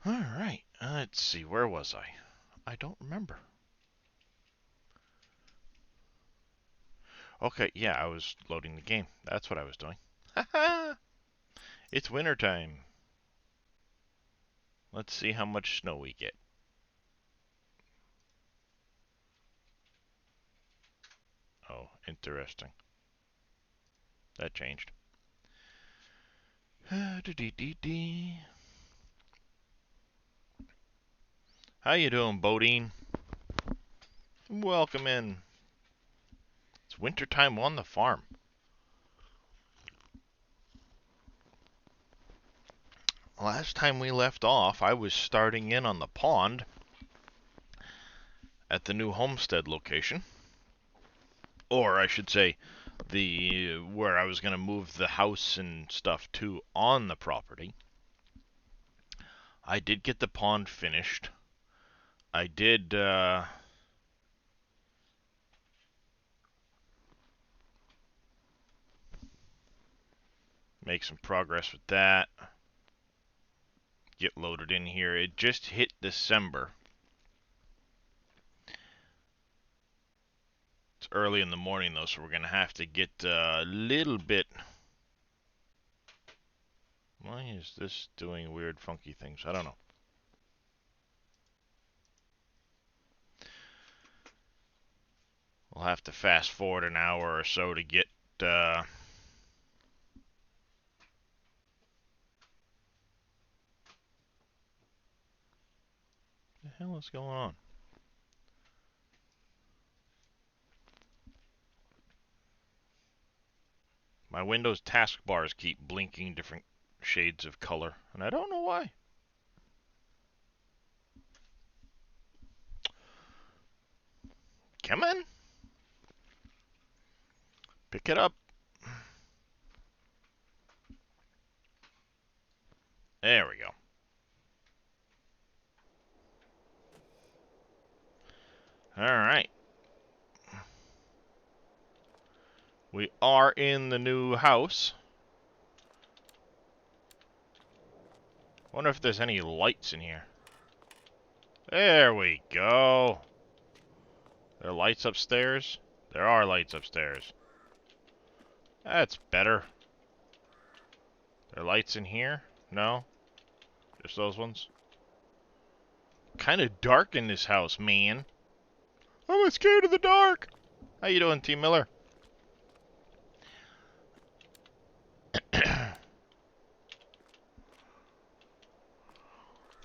Alright, let's see, where was I? I don't remember. Okay, yeah, I was loading the game. That's what I was doing. Haha! It's wintertime. Let's see how much snow we get. Oh, interesting. That changed. How you doing, Bodine? Welcome in. It's wintertime on the farm. Last time we left off, I was starting in on the pond at the new homestead location. Or I should say, the where I was going to move the house and stuff to on the property. I did get the pond finished. I did make some progress with that. Get loaded in here. It just hit December. It's early in the morning though, so we're going to have to get a little bit... Why is this doing weird funky things? I don't know. We'll have to fast forward an hour or so to get the hell is going on? My Windows taskbars keep blinking different shades of color, and I don't know why. Come on. Pick it up. There we go. Alright. We are in the new house. Wonder if there's any lights in here. There we go. There are lights upstairs? There are lights upstairs. That's better. There are lights in here? No? Just those ones? Kind of dark in this house, man. I'm scared of the dark. How you doing, T. Miller?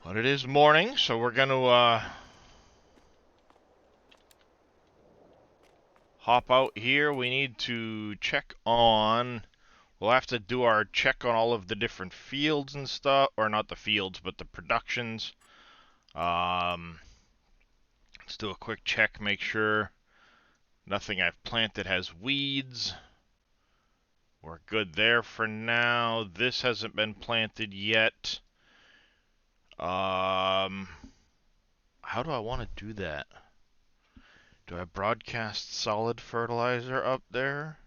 But it is morning, so we're going to hop out here. We need to check on... We'll have to do our check on all of the different fields and stuff. Or not the fields, but the productions. Let's do a quick check, make sure nothing I've planted has weeds. We're good there for now. This hasn't been planted yet. How do I want to do that? Do I broadcast solid fertilizer up there?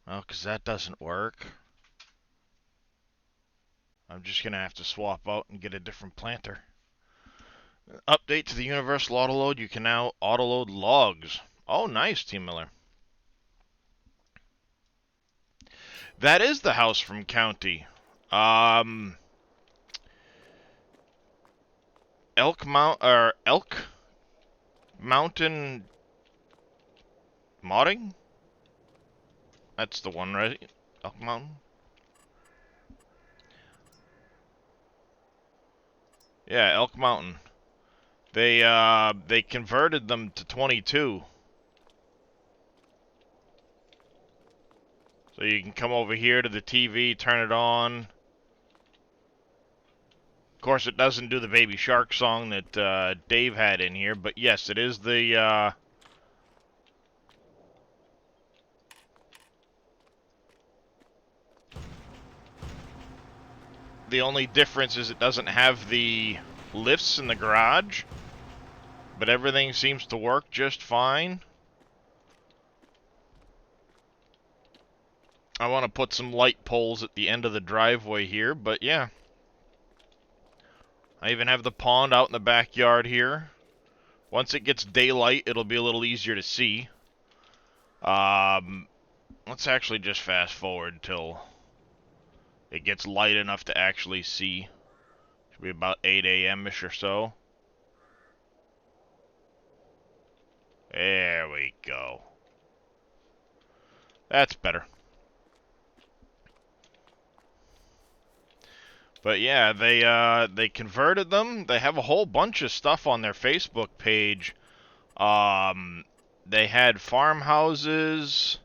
Oh, because that doesn't work. I'm just going to have to swap out and get a different planter. Update to the universal autoload. You can now autoload logs. Oh, nice, Team Miller. That is the house from County. Elk Mountain Modding? That's the one, right? Elk Mountain? Yeah, Elk Mountain. They converted them to 22. So you can come over here to the TV, turn it on. Of course, it doesn't do the Baby Shark song that Dave had in here, but yes, it is the only difference is it doesn't have the lifts in the garage, but everything seems to work just fine. I want to put some light poles at the end of the driveway here, but yeah. I even have the pond out in the backyard here. Once it gets daylight, it'll be a little easier to see. Let's actually just fast forward till it gets light enough to actually see. Should be about 8 a.m.-ish or so. There we go. That's better. But yeah, they converted them. They have a whole bunch of stuff on their Facebook page. They had farmhouses,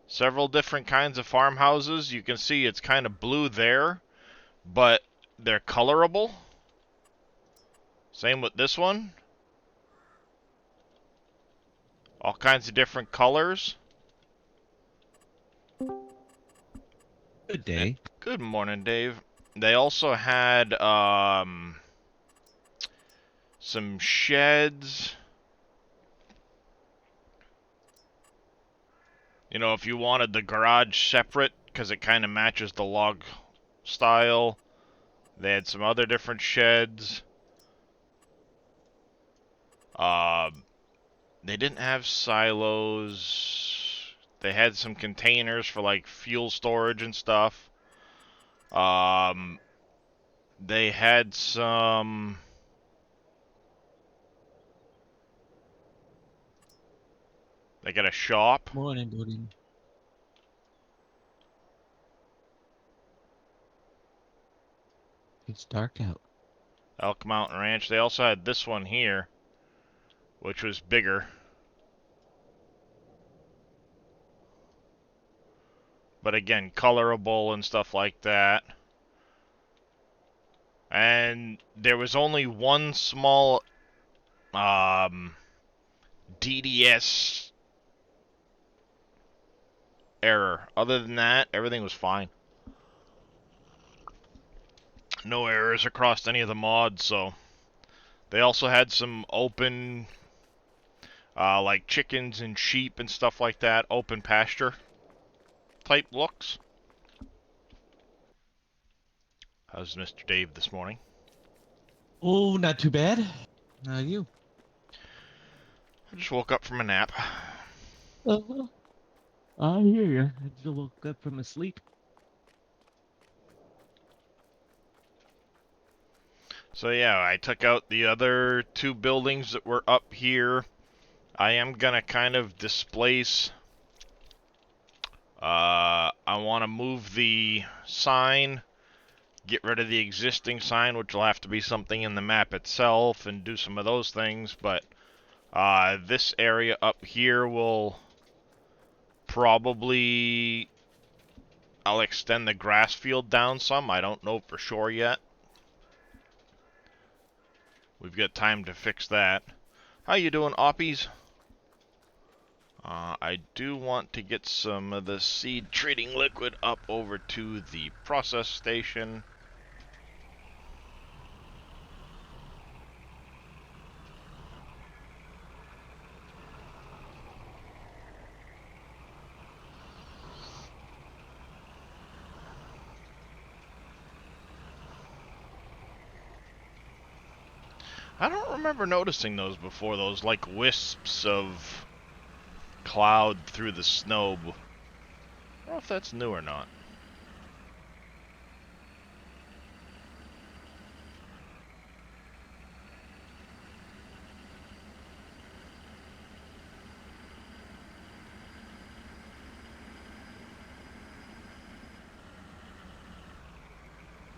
several different kinds of farmhouses. You can see it's kind of blue there, but they're colorable. Same with this one. All kinds of different colors. Good day. Good morning, Dave. They also had some sheds. You know, if you wanted the garage separate, because it kind of matches the log style. They had some other different sheds. They didn't have silos. They had some containers for like fuel storage and stuff. They had some. They got a shop. Morning, buddy. It's dark out. Elk Mountain Ranch. They also had this one here, which was bigger. But again, colorable and stuff like that. And there was only one small DDS error. Other than that, everything was fine. No errors across any of the mods, so they also had some open like chickens and sheep and stuff like that, open pasture type looks. How's Mr. Dave this morning? Oh, not too bad. How are you? I just woke up from a nap. Uh-huh. I hear you. I just woke up from a sleep. So yeah, I took out the other two buildings that were up here. I am gonna kind of displace. I want to move the sign, get rid of the existing sign, which will have to be something in the map itself, and do some of those things, but this area up here will probably... I'll extend the grass field down some. I don't know for sure yet. We've got time to fix that. How you doing, Oppies? I do want to get some of the seed treating liquid up over to the process station. I don't remember noticing those before, those like wisps of cloud through the snow. I don't know if that's new or not.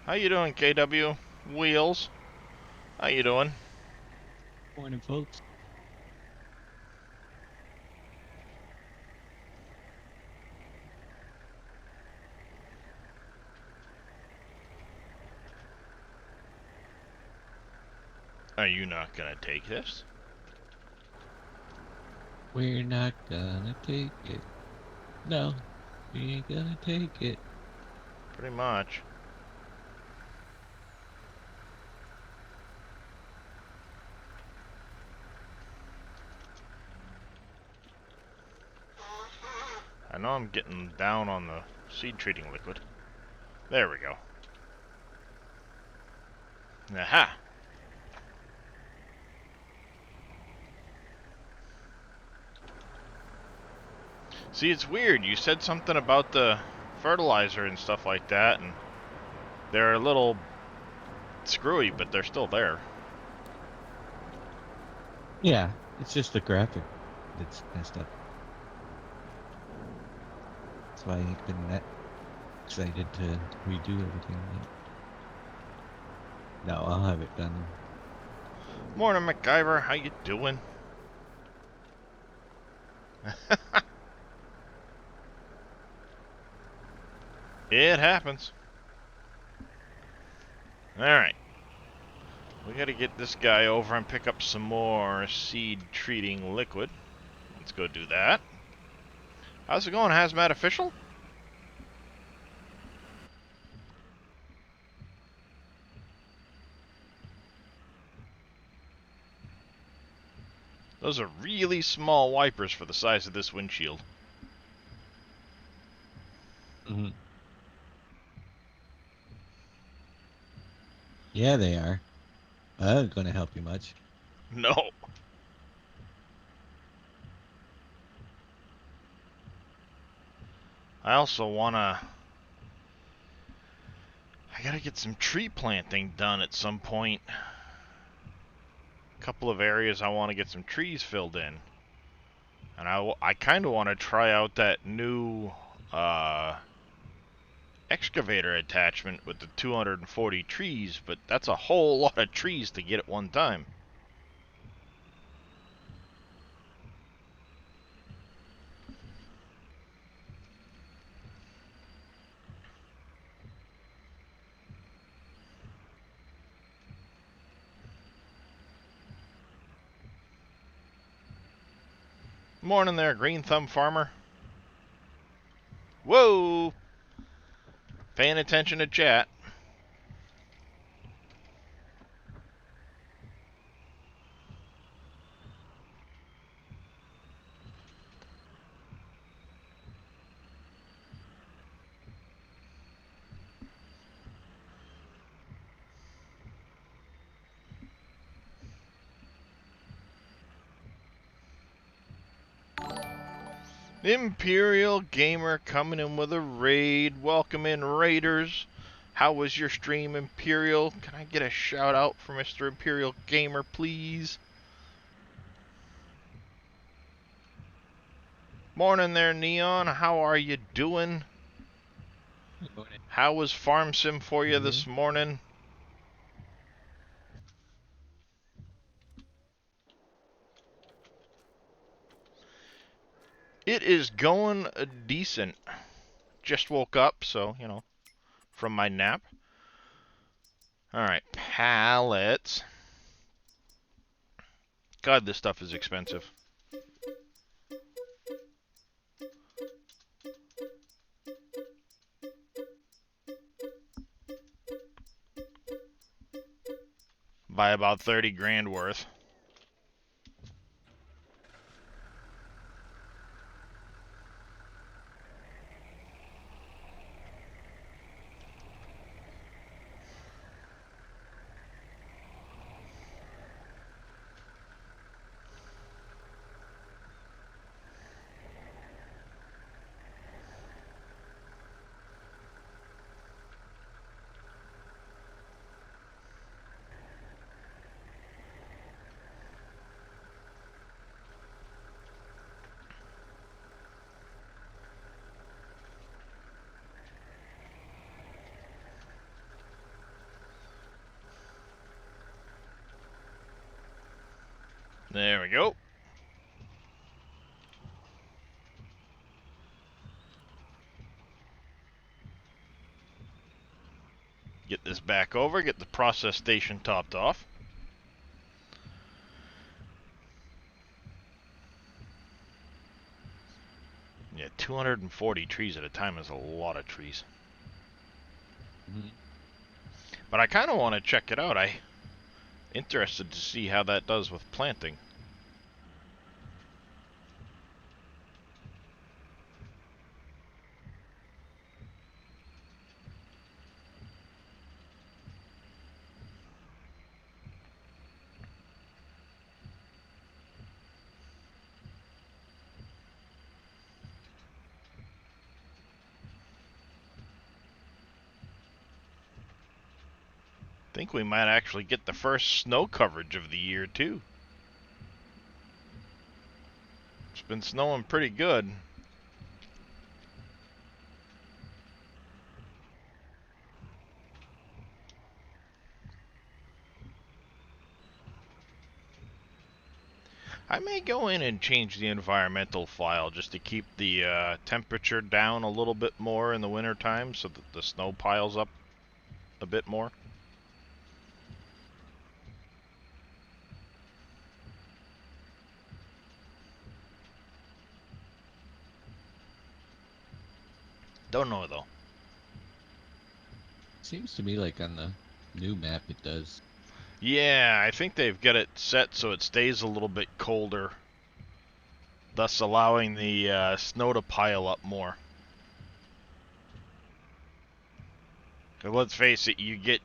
How you doing, KW? Wheels? How you doing? Morning, folks. Are you not gonna take this? We're not gonna take it. No, we ain't gonna take it. Pretty much. I know I'm getting down on the seed treating liquid. There we go. Aha! See, it's weird. You said something about the fertilizer and stuff like that, and they're a little screwy, but they're still there. Yeah, it's just the graphic that's messed up. That's why I've been that excited to redo everything. No, I'll have it done. Morning, MacGyver. How you doing? It happens. Alright. We gotta get this guy over and pick up some more seed treating liquid. Let's go do that. How's it going, Hazmat Official? Those are really small wipers for the size of this windshield. Hmm. Yeah, they are. Not going to help you much. No. I also wanna... I gotta get some tree planting done at some point. A couple of areas I want to get some trees filled in. And I kind of want to try out that new excavator attachment with the 240 trees, but that's a whole lot of trees to get at one time. Morning there, Green Thumb Farmer. Whoa! Paying attention to chat. Imperial Gamer coming in with a raid. Welcome in, Raiders. How was your stream, Imperial? Can I get a shout out for Mr. Imperial Gamer, please? Morning there, Neon. How are you doing? How was Farm Sim for you this morning? It is going decent. Just woke up, so, you know, from my nap. Alright, pallets. God, this stuff is expensive. By about 30 grand worth. There we go. Get this back over, get the process station topped off. Yeah, 240 trees at a time is a lot of trees. Mm-hmm. But I kind of want to check it out. I'm interested to see how that does with planting. think we might actually get the first snow coverage of the year, too. It's been snowing pretty good. I may go in and change the environmental file just to keep the temperature down a little bit more in the wintertime so that the snow piles up a bit more. Don't know, though. Seems to me like on the new map it does. Yeah, I think they've got it set so it stays a little bit colder, thus allowing the snow to pile up more. 'Cause let's face it, you get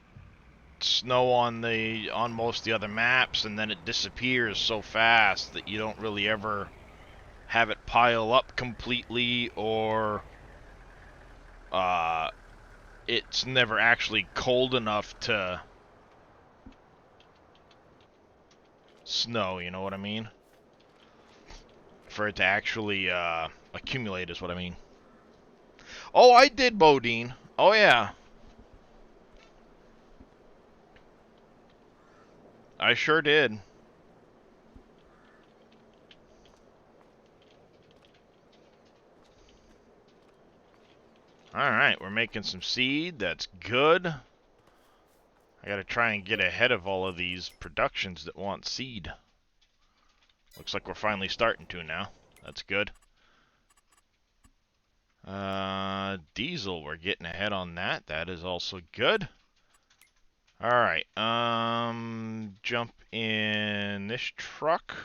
snow on most the other maps, and then it disappears so fast that you don't really ever have it pile up completely, or it's never actually cold enough to snow, you know what I mean? For it to actually accumulate is what I mean. Oh, I did, Bodine. Oh, yeah. I sure did. Alright, we're making some seed. That's good. I gotta try and get ahead of all of these productions that want seed. Looks like we're finally starting to now. That's good. Diesel, we're getting ahead on that. That is also good. Alright, jump in this truck.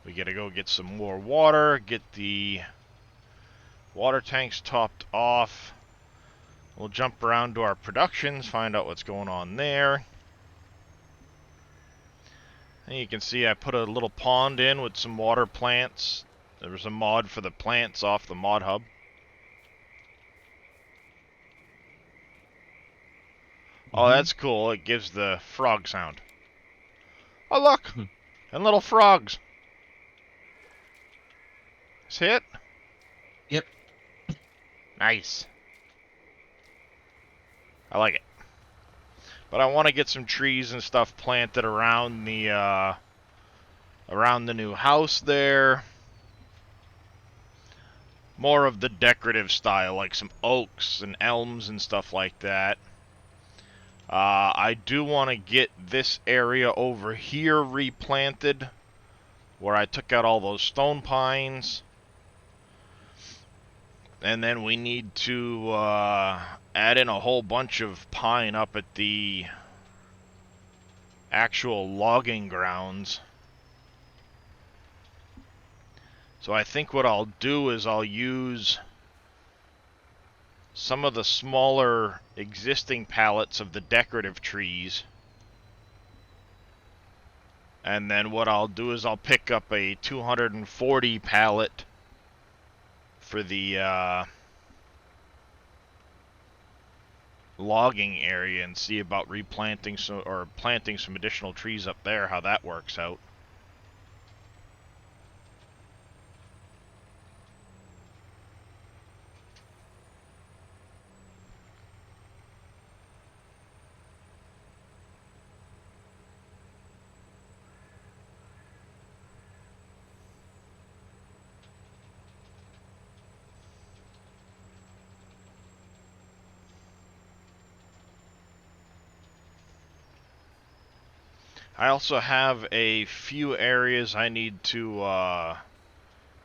We gotta go get some more water, get the water tanks topped off. We'll jump around to our productions, find out what's going on there. And you can see I put a little pond in with some water plants. There was a mod for the plants off the mod hub. Oh, that's cool. It gives the frog sound. Oh, look! And little frogs. See it? Yep. Nice. I like it. But I want to get some trees and stuff planted around the new house there. More of the decorative style, like some oaks and elms and stuff like that. I do want to get this area over here replanted, where I took out all those stone pines. And then we need to add in a whole bunch of pine up at the actual logging grounds. So I think what I'll do is I'll use some of the smaller existing pallets of the decorative trees. And then what I'll do is I'll pick up a 240 pallet for the logging area and see about replanting or planting some additional trees up there, how that works out. I also have a few areas I need to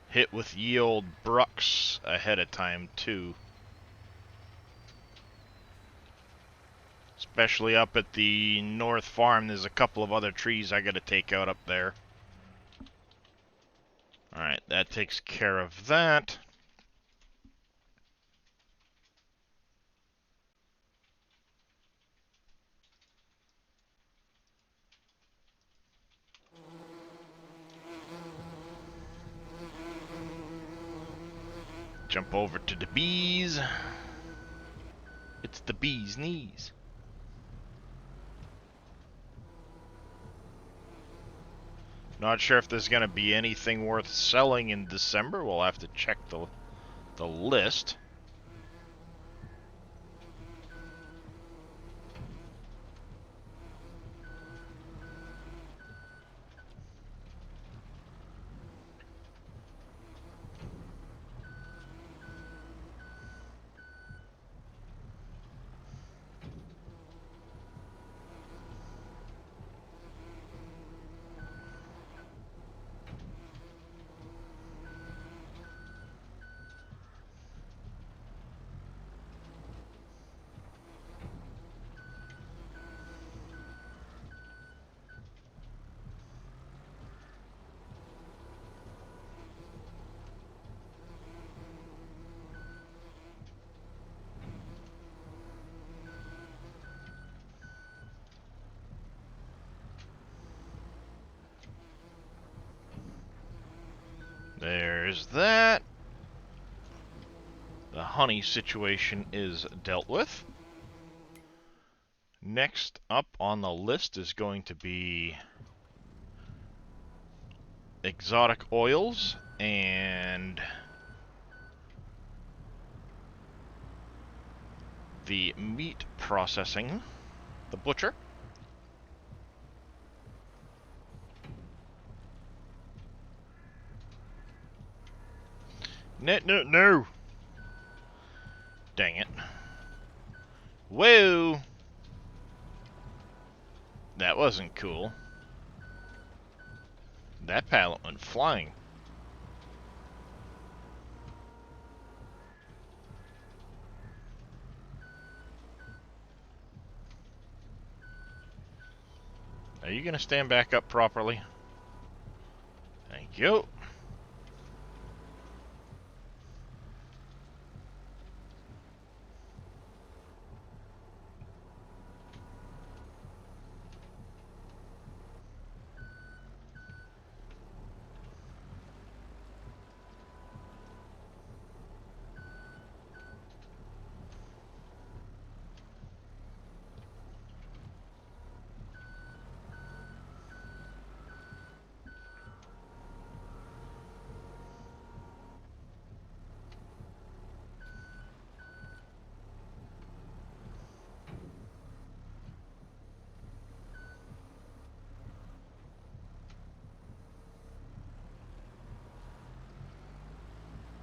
hit with ye old brucks ahead of time too. Especially up at the North Farm, there's a couple of other trees I gotta take out up there. Alright, that takes care of that. Jump over to the bees. It's the bee's knees. Not sure if there's gonna be anything worth selling in December. We'll have to check the list. There's that. The honey situation is dealt with. Next up on the list is going to be exotic oils and the meat processing, the butcher. No. Dang it. Whoa! That wasn't cool. That pallet went flying. Are you gonna stand back up properly? Thank you.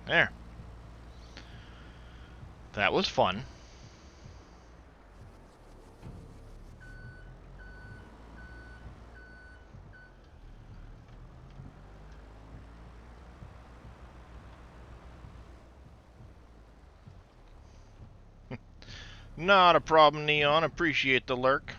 There. That was fun. Not a problem, Neon. Appreciate the lurk.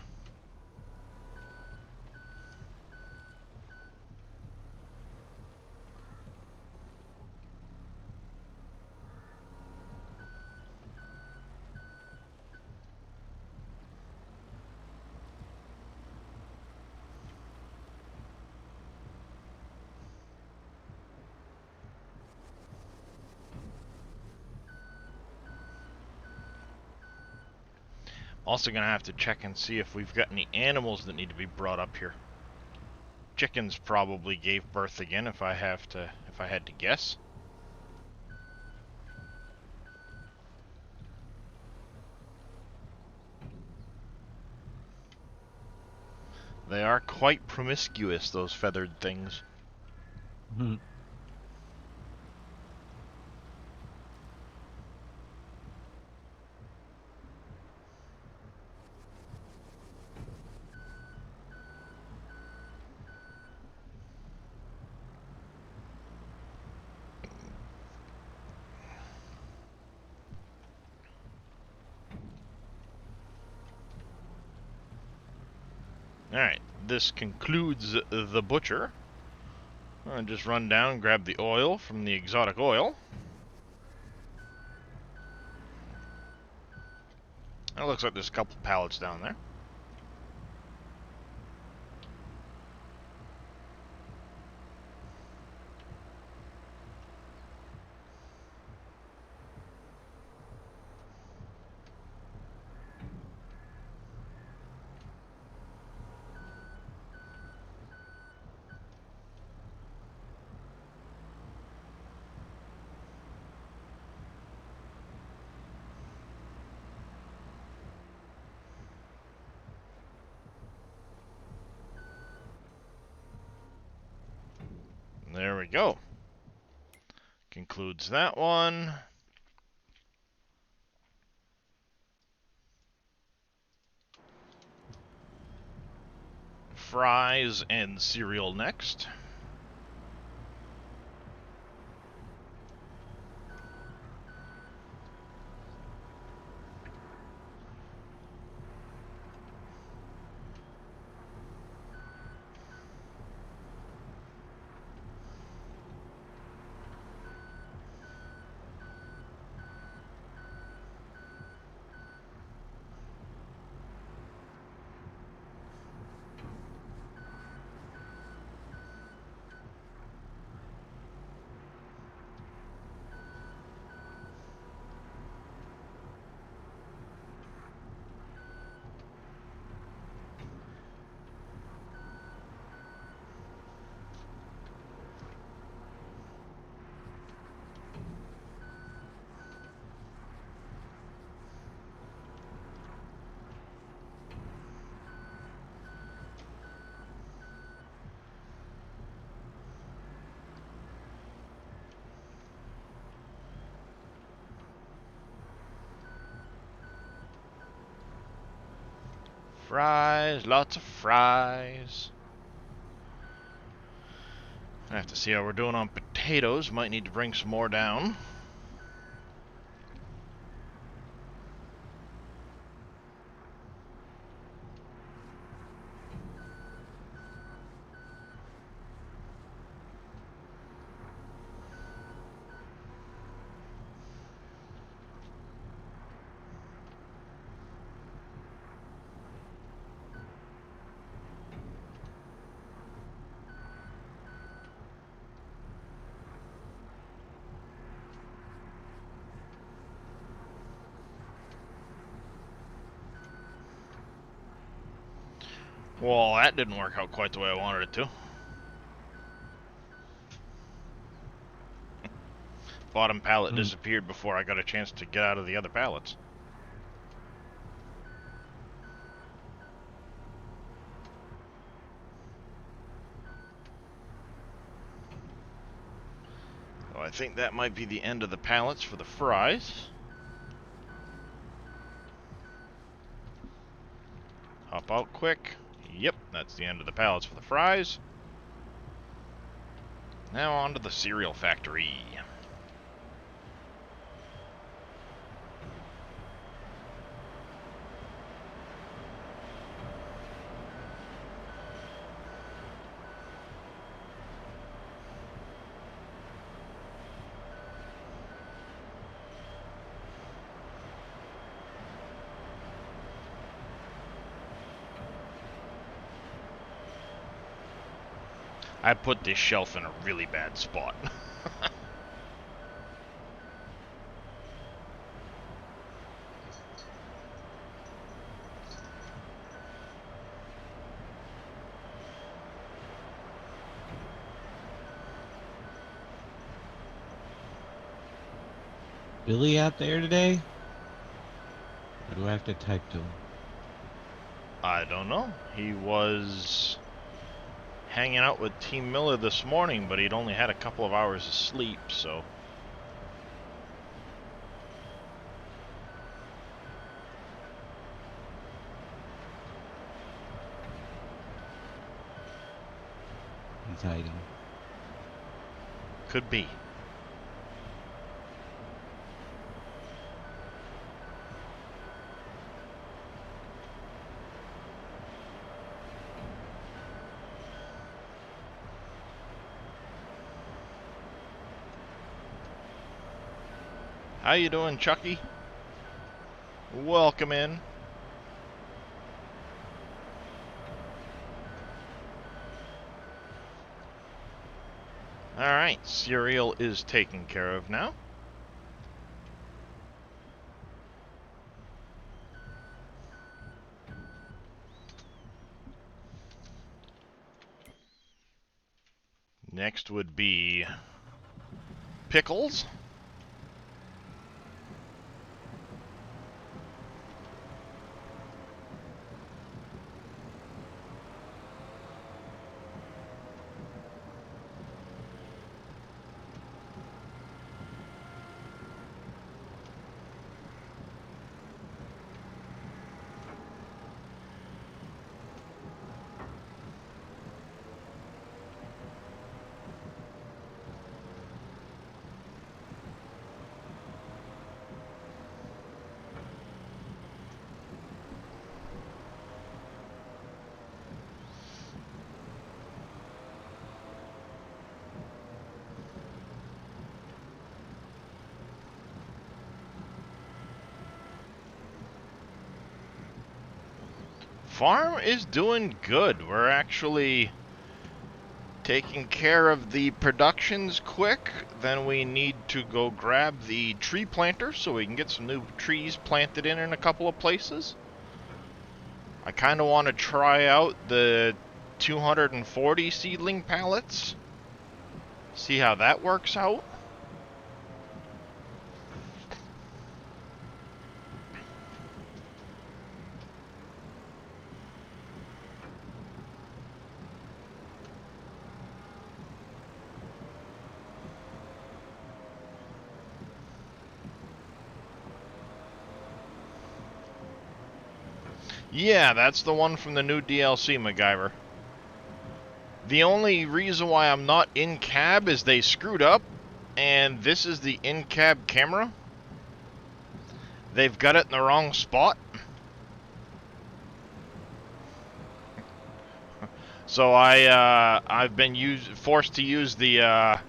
Also gonna have to check and see if we've got any animals that need to be brought up here. Chickens probably gave birth again if I had to guess. They are quite promiscuous, those feathered things. Alright, this concludes the butcher. I'll just run down and grab the oil from the exotic oil. It looks like there's a couple pallets down there. we go. Concludes that one. Fries and cereal next. Fries, lots of fries. I have to see how we're doing on potatoes. Might need to bring some more down. Well, that didn't work out quite the way I wanted it to. Bottom pallet disappeared before I got a chance to get out of the other pallets. So I think that might be the end of the pallets for the fries. Hop out quick. Yep, that's the end of the pallets for the fries. Now on to the cereal factory. I put this shelf in a really bad spot. Billy out there today? Or do I have to type to him? I don't know. He was hanging out with Team Miller this morning, but he'd only had a couple of hours of sleep, so... He's hiding. Could be. How you doing, Chucky? Welcome in. Alright, cereal is taken care of now. Next would be pickles. Farm is doing good. We're actually taking care of the productions quick. Then we need to go grab the tree planter so we can get some new trees planted in a couple of places. I kind of want to try out the 240 seedling pallets. See how that works out. Yeah, that's the one from the new DLC, MacGyver. The only reason why I'm not in cab is they screwed up, and this is the in-cab camera. They've got it in the wrong spot. So I've been forced to use the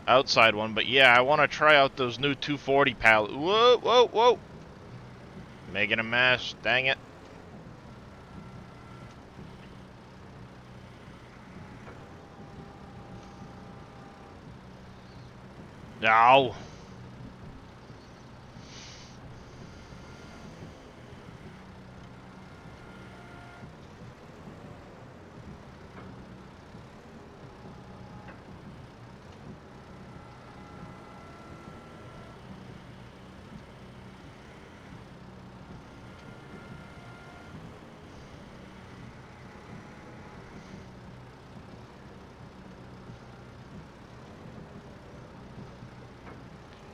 outside one, but yeah, I want to try out those new 240 pallets. Whoa, whoa, whoa! Making a mess, dang it. No.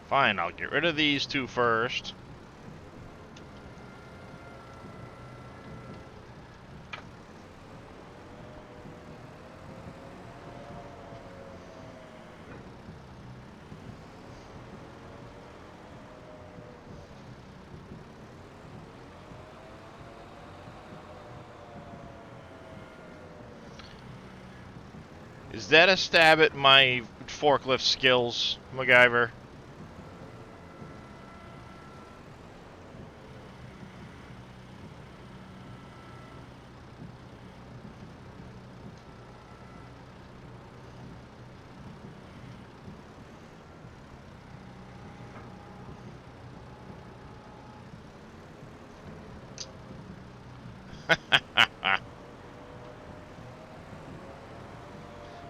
Fine, I'll get rid of these two first. Is that a stab at my forklift skills, MacGyver?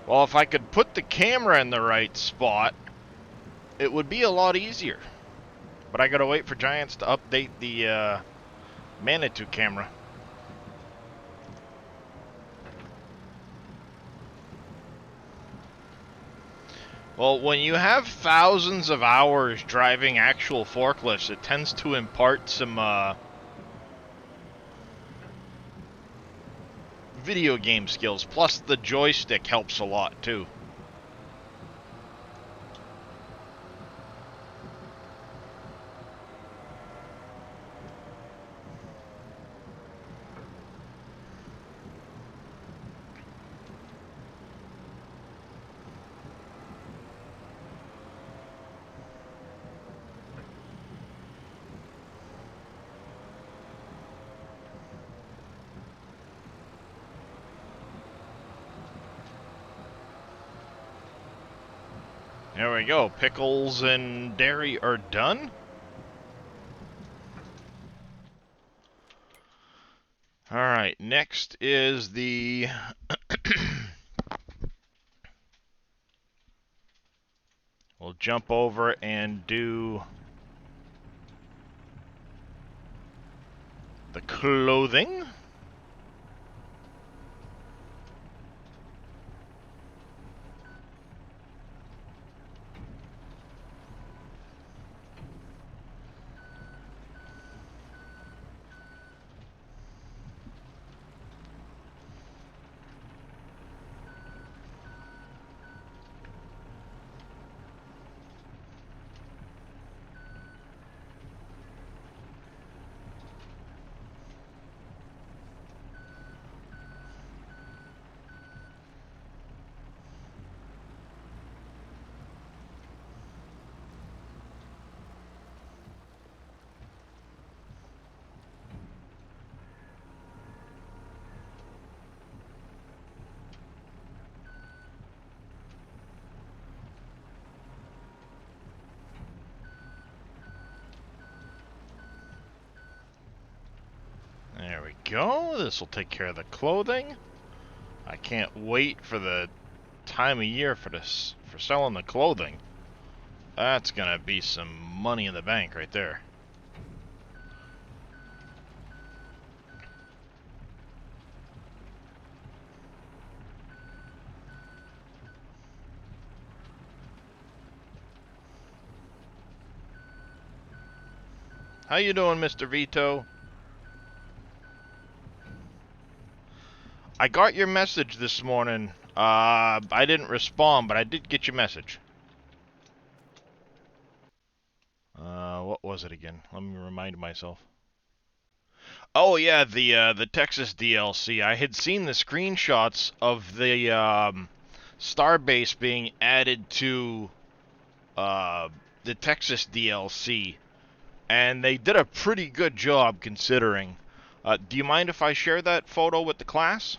Well, if I could put the camera in the right spot, it would be a lot easier. But I gotta wait for Giants to update the Manitou camera. Well, when you have thousands of hours driving actual forklifts, it tends to impart some video game skills. Plus, the joystick helps a lot, too. There we go. Pickles and dairy are done. Alright, next is the... We'll jump over and do the clothing. go. This will take care of the clothing. I can't wait for the time of year for this, for selling the clothing. That's gonna be some money in the bank right there. How you doing, Mr. Vito? I got your message this morning. I didn't respond, but I did get your message. What was it again? Let me remind myself. Oh yeah, the Texas DLC. I had seen the screenshots of the Starbase being added to the Texas DLC, and they did a pretty good job considering. Do you mind if I share that photo with the class?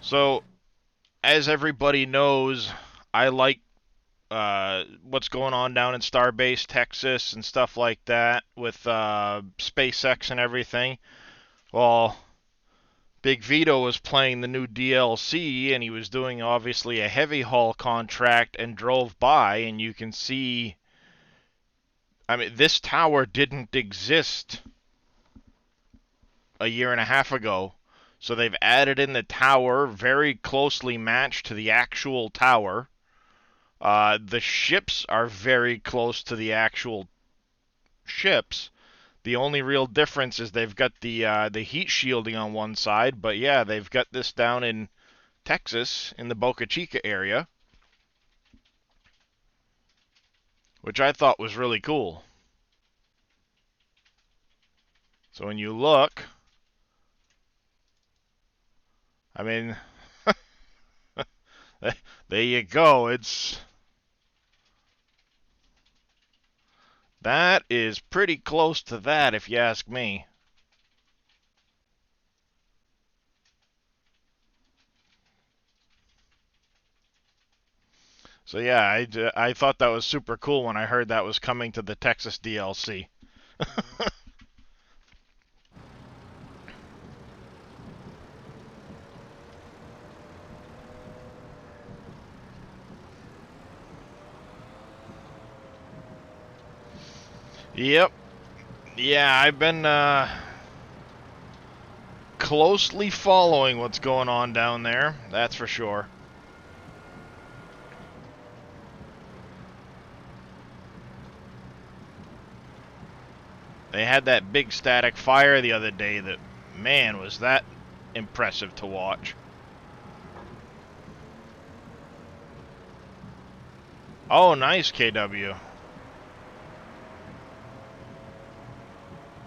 So, as everybody knows, I like what's going on down in Starbase, Texas, and stuff like that with SpaceX and everything. Well, Big Vito was playing the new DLC, and he was doing obviously a heavy haul contract and drove by, and you can see. I mean, this tower didn't exist a year and a half ago. So they've added in the tower, very closely matched to the actual tower. The ships are very close to the actual ships. The only real difference is they've got the heat shielding on one side, but yeah, they've got this down in Texas, in the Boca Chica area, which I thought was really cool. So when you look, I mean, there you go. That is pretty close to that, if you ask me. So yeah, I thought that was super cool when I heard that was coming to the Texas DLC. Yep. Yeah, I've been closely following what's going on down there, that's for sure. They had that big static fire the other day that, man, was that impressive to watch. Oh, nice, KW.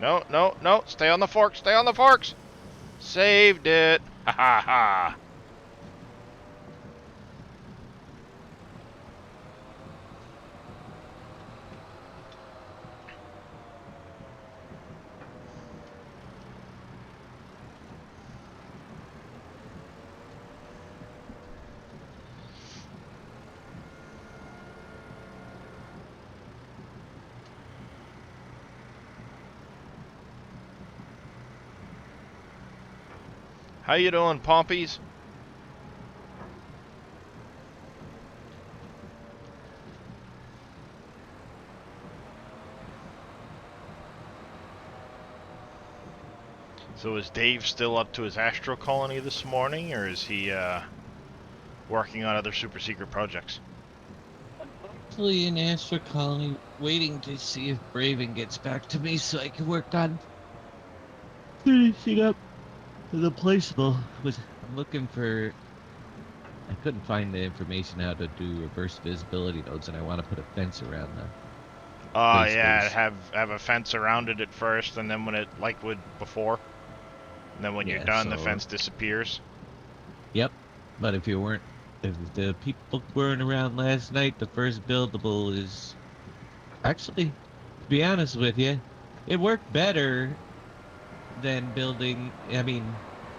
No, no, no, stay on the forks, stay on the forks! Saved it! Ha ha ha! How you doing, Pompies? So is Dave still up to his Astro Colony this morning, or is he working on other super secret projects? Actually in Astro Colony, waiting to see if Braven gets back to me so I can work on finishing up the placeable. I'm looking for. I couldn't find the information how to do reverse visibility nodes, and I want to put a fence around them. Oh yeah, have a fence around it at first, and then when it, like would before, and then when you're done, the fence disappears. Yep, but if the people weren't around last night, the first buildable is actually, to be honest with you, it worked better than building. I mean,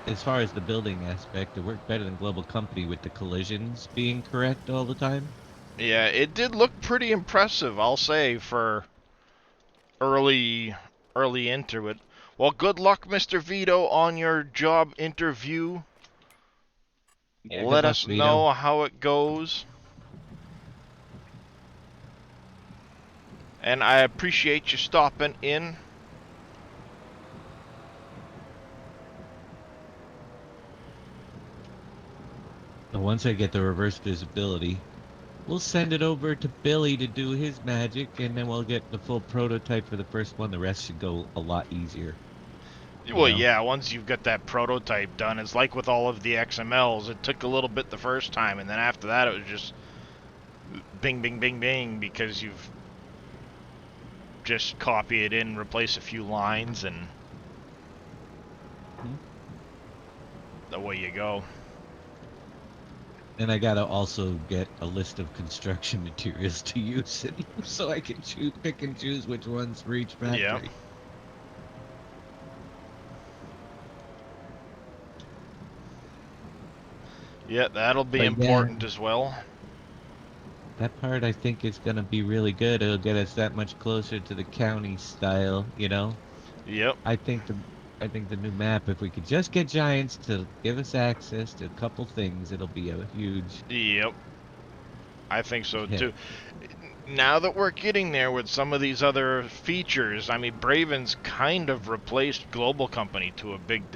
as far as the building aspect, it worked better than Global Company with the collisions being correct all the time. Yeah, it did look pretty impressive, I'll say, for early into it. Well, good luck, Mr. Vito, on your job interview. Yeah, good Let luck, us Vito. know how it goes. And I appreciate you stopping in. And once I get the reverse visibility, we'll send it over to Billy to do his magic, and then we'll get the full prototype for the first one. The rest should go a lot easier, you Well, know? yeah, once you've got that prototype done, it's like with all of the XMLs. It took a little bit the first time, and then after that, it was just bing, bing, bing, bing, because you've just copy it in, replace a few lines, and Mhm. away you go. And I gotta also get a list of construction materials to use, so I can pick and choose which ones for each Yeah. factory. Yeah, that'll be But yeah, important as well. that part I think is gonna be really good. It'll get us that much closer to the county style, you know? Yep. I think the I think the new map, if we could just get Giants to give us access to a couple things, it'll be a huge Yep. I think so hit. too. Now that we're getting there with some of these other features, I mean, Braven's kind of replaced Global Company to a big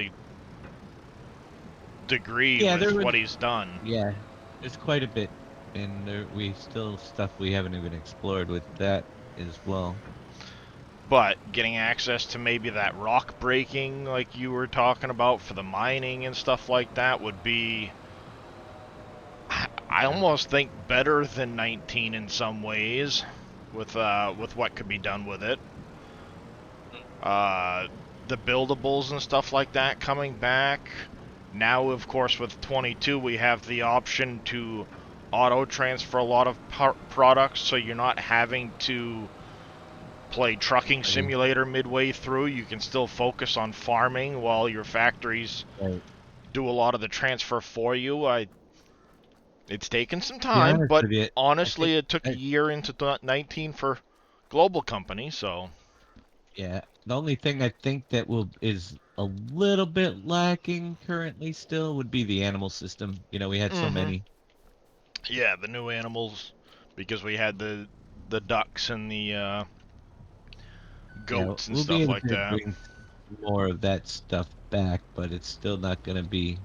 degree Yeah, there with was what he's done. yeah, there's quite a bit, and we still stuff we haven't even explored with that as well. But getting access to maybe that rock breaking, like you were talking about, for the mining and stuff like that, would be, I almost think, better than 19 in some ways, with what could be done with it. Uh, the buildables and stuff like that coming back. Now, of course, with 22, we have the option to auto transfer a lot of products, so you're not having to play trucking Right. simulator midway through. You can still focus on farming while your factories Right. do a lot of the transfer for you. It's taken some Be time, honest but with you, I think honestly, it took a I, year into 19 for Global Company, so yeah, the only thing I think that will is a little bit lacking currently still would be the animal system. You know, we had so mm-hmm. many. Yeah, the new animals, because we had the ducks and the Yeah, goats and we'll be stuff able like to that. bring more of that stuff back, but it's still not going to be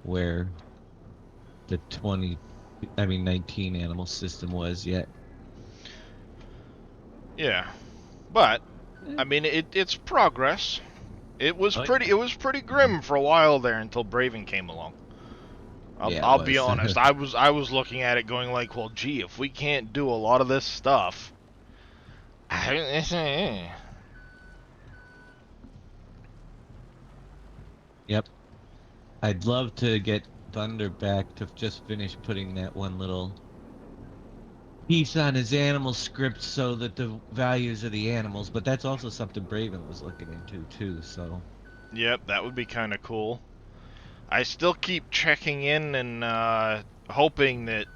where the 19 animal system was yet. Yeah, but Eh, I mean, it's progress. Oh, It was pretty grim for a while there until Braven came along. yeah, it I'll be was. honest. I was looking at it going like, well, gee, if we can't do a lot of this stuff, Yep. I'd love to get Thunder back to just finish putting that one little piece on his animal script so that the values of the animals, but that's also something Braven was looking into too. So, yep, that would be kind of cool. I still keep checking in and hoping that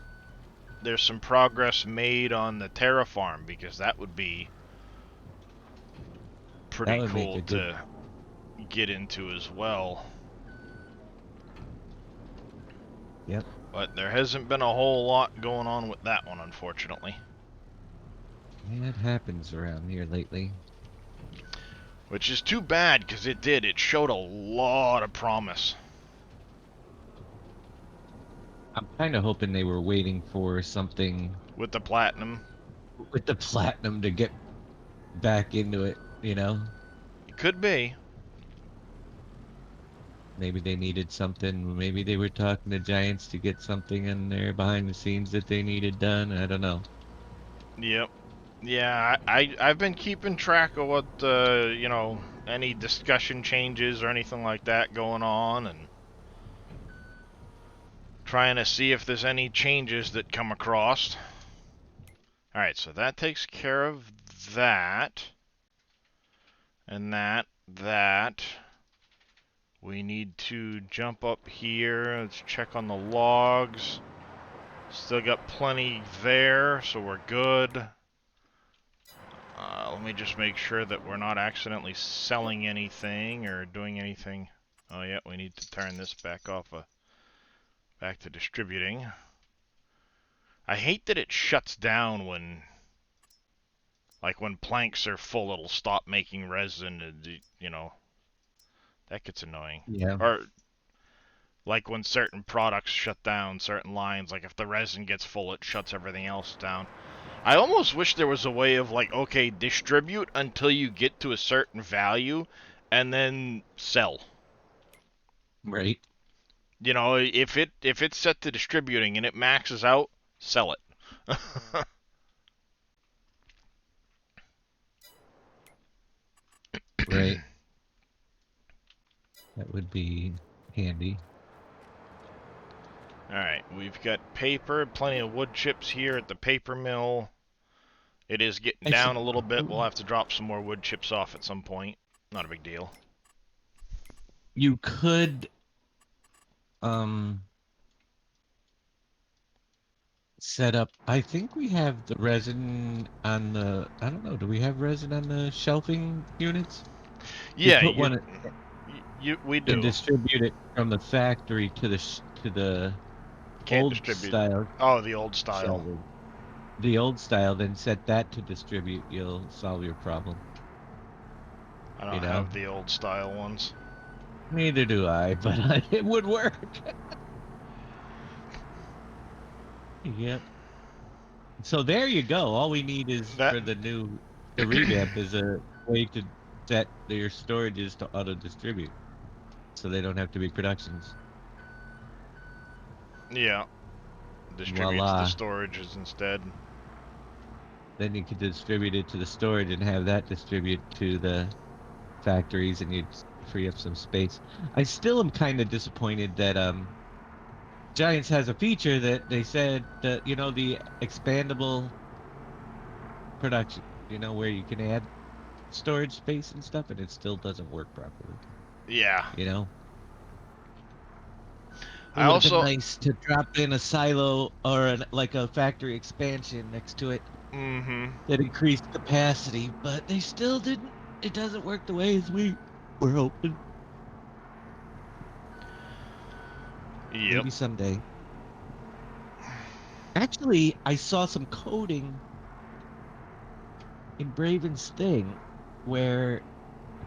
there's some progress made on the terraform, because that would be that pretty would make cool a good. to get into as well. Yep. But there hasn't been a whole lot going on with that one, unfortunately. Yeah, it happens around here lately. Which is too bad, because it showed a lot of promise. I'm kind of hoping they were waiting for something With the platinum. with the platinum to get back into it, you know? It could be. Maybe they needed something. Maybe they were talking to Giants to get something in there behind the scenes that they needed done. I don't know. Yep. Yeah, I've been keeping track of what, any discussion changes or anything like that going on, and trying to see if there's any changes that come across. Alright, so that takes care of that. And that. We need to jump up here. Let's check on the logs. Still got plenty there, so we're good. Let me just make sure that we're not accidentally selling anything or doing anything. Oh yeah, we need to turn this back off. Back to distributing. I hate that it shuts down when, like, when planks are full, it'll stop making resin, and, you know, that gets annoying. Yeah. Or, like, when certain products shut down, certain lines, like, if the resin gets full, it shuts everything else down. I almost wish there was a way of, like, okay, distribute until you get to a certain value, and then sell. Right. You know, if it's set to distributing and it maxes out, sell it. Right. That would be handy. Alright, we've got paper, plenty of wood chips here at the paper mill. It is getting I down sup- a little bit. We'll have to drop some more wood chips off at some point. Not a big deal. You could um set up. I think we have the resin on the. I don't know. Do we have resin on the shelving units? You Yeah, put one we and do. distribute it from the factory to the Can't old distribute. style Oh, the old style. shelving. The old style, then set that to distribute. You'll solve your problem. I You don't know. have the old style ones. Neither do I, but it would work. Yep. So there you go. All we need is That for the revamp is a way to set their storages to auto distribute, so they don't have to be productions. yeah, distributes the Voila. storages instead. Then you could distribute it to the storage and have that distribute to the factories, and you'd free up some space. I still am kind of disappointed that Giants has a feature that they said that the expandable production, where you can add storage space and stuff, and it still doesn't work properly. Yeah. It I would have been also. nice to drop in a silo or like a factory expansion next to it Mm-hmm. that increased capacity, but they still didn't. It doesn't work the way as we were hoping. Yep. Maybe someday. Actually, I saw some coding in Braven's thing where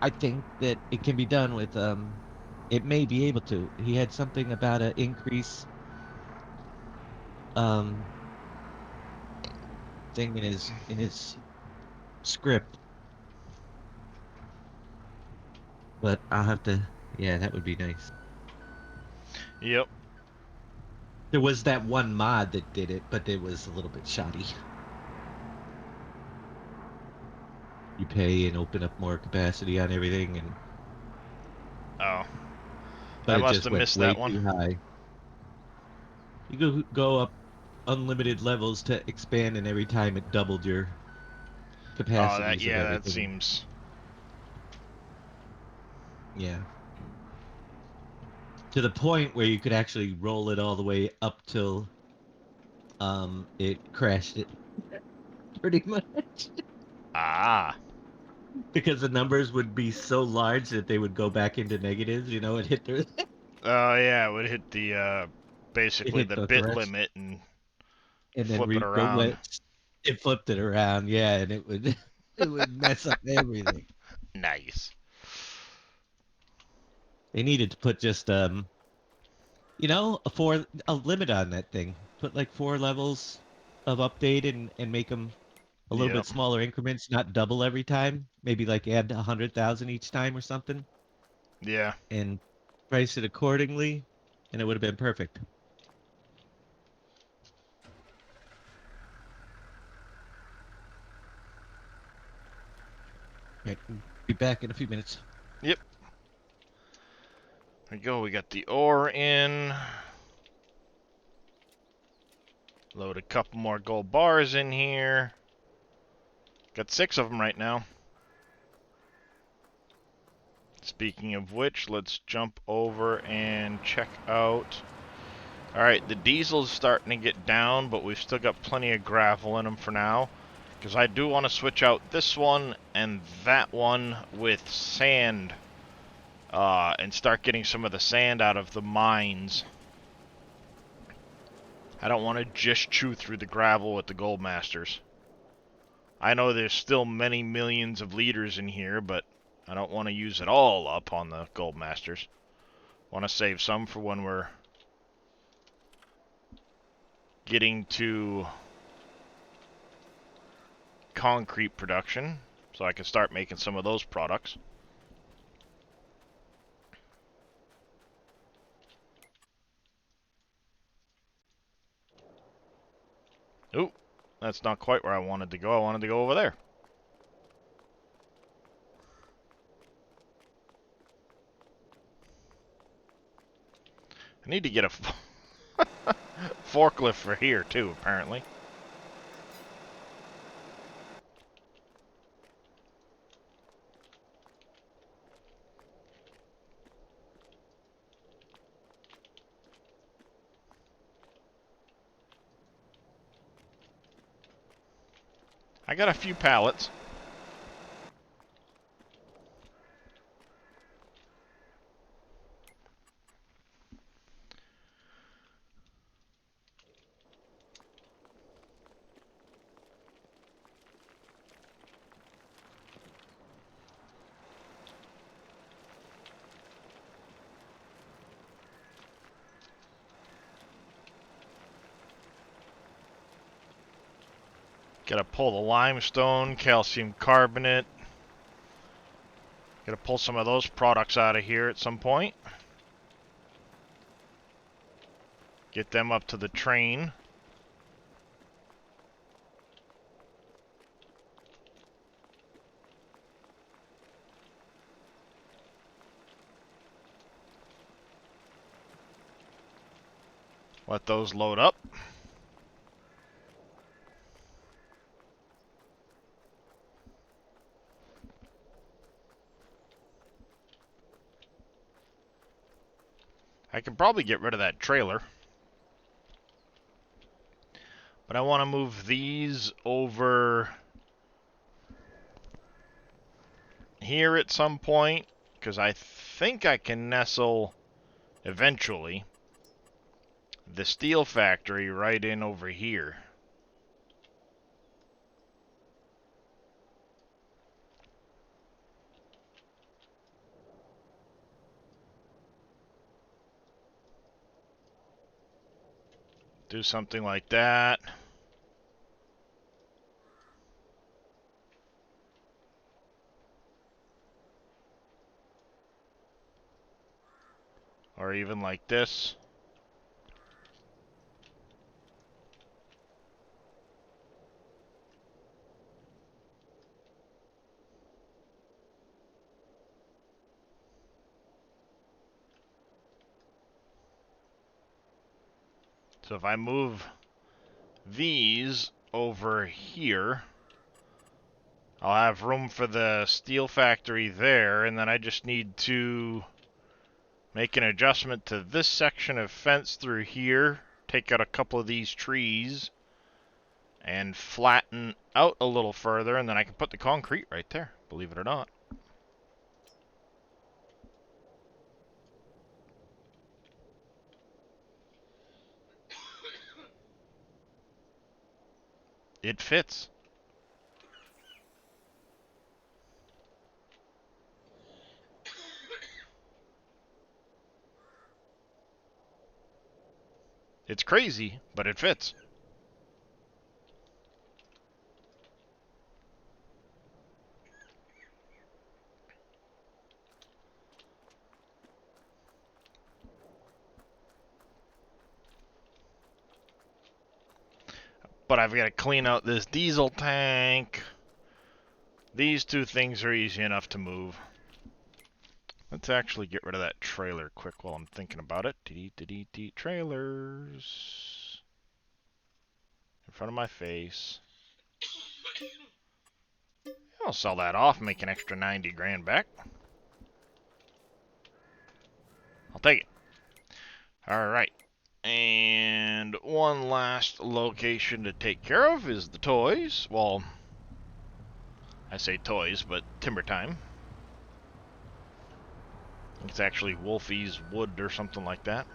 I think that it can be done with it may be able to. He had something about an increase um thing in his script, but I'll have to, yeah, that would be nice. Yep. There was that one mod that did it, but it was a little bit shoddy. You pay and open up more capacity on everything, Oh, but I it must just have went missed way that one. too high. You go up unlimited levels to expand, and every time it doubled your Oh, capacities of that everything. seems. Yeah. To the point where you could actually roll it all the way up till it crashed it pretty much. Ah. Because the numbers would be so large that they would go back into negatives, it hit the Oh, yeah, it would hit the, it basically hit the the bit thresh limit and and then flip it around. it flipped it around, yeah, and it would it would mess up everything. Nice. They needed to put just a limit on that thing. Put like 4 levels of update and make them a little bit Yep. smaller increments, not double every time. Maybe like add 100,000 each time or something, Yeah. and price it accordingly, and it would have been perfect. Right, be back in a few minutes. Yep. There we go. We got the ore in. Load a couple more gold bars in here. Got 6 of them right now. Speaking of which, let's jump over and check out. Alright, the diesel's starting to get down, but we've still got plenty of gravel in them for now. Because I do want to switch out this one and that one with sand. And start getting some of the sand out of the mines. I don't want to just chew through the gravel with the Goldmasters. I know there's still many millions of liters in here, but I don't want to use it all up on the Goldmasters. Want to save some for when we're getting to concrete production, so I can start making some of those products. Ooh, that's not quite where I wanted to go. I wanted to go over there. I need to get a forklift for here, too, apparently. I got a few pallets. Gotta pull the limestone, calcium carbonate. Gotta pull some of those products out of here at some point. Get them up to the train. Let those load up. I can probably get rid of that trailer. But I want to move these over here at some point, because I think I can nestle, eventually, the steel factory right in over here. Do something like that. Or even like this. So if I move these over here, I'll have room for the steel factory there, and then I just need to make an adjustment to this section of fence through here, take out a couple of these trees, and flatten out a little further, and then I can put the concrete right there, believe it or not. It fits. It's crazy, but it fits. But I've got to clean out this diesel tank. These two things are easy enough to move. Let's actually get rid of that trailer quick while I'm thinking about it. Trailers. In front of my face. I'll sell that off and make an extra 90 grand back. take it. Alright. And one last location to take care of is the toys. Well, I say toys, but timber time. It's actually Wolfie's Wood or something like that.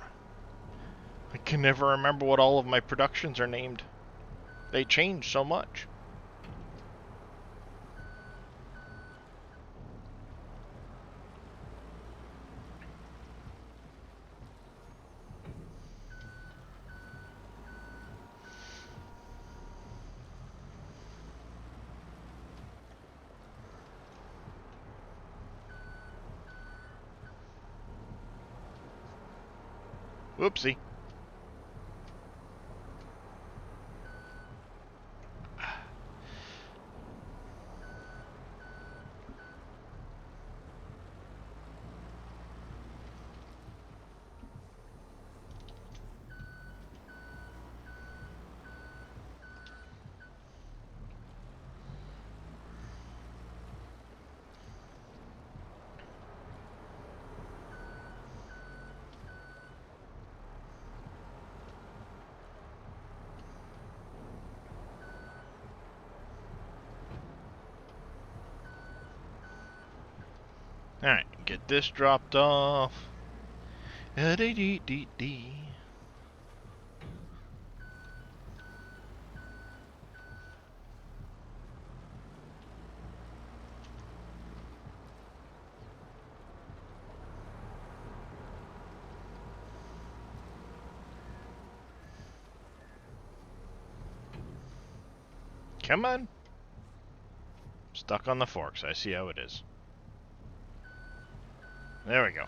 I can never remember what all of my productions are named. They change so much. Whoopsie. Alright, get this dropped off. Dee. Come on. Stuck on the forks. I see how it is. There we go.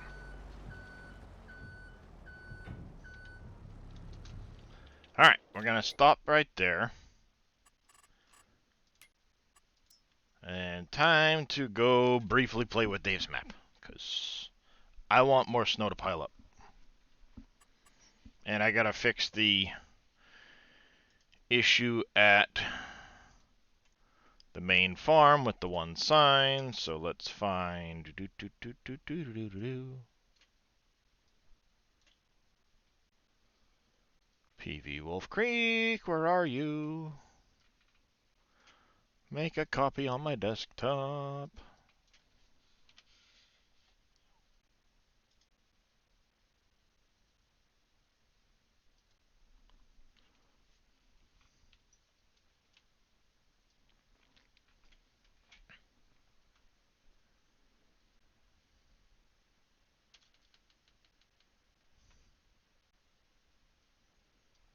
Alright, we're going to stop right there. And time to go briefly play with Dave's map. Because I want more snow to pile up. And I got to fix the issue at the main farm with the one sign. So let's find... PV Wolf Creek, where are you? Make a copy on my desktop.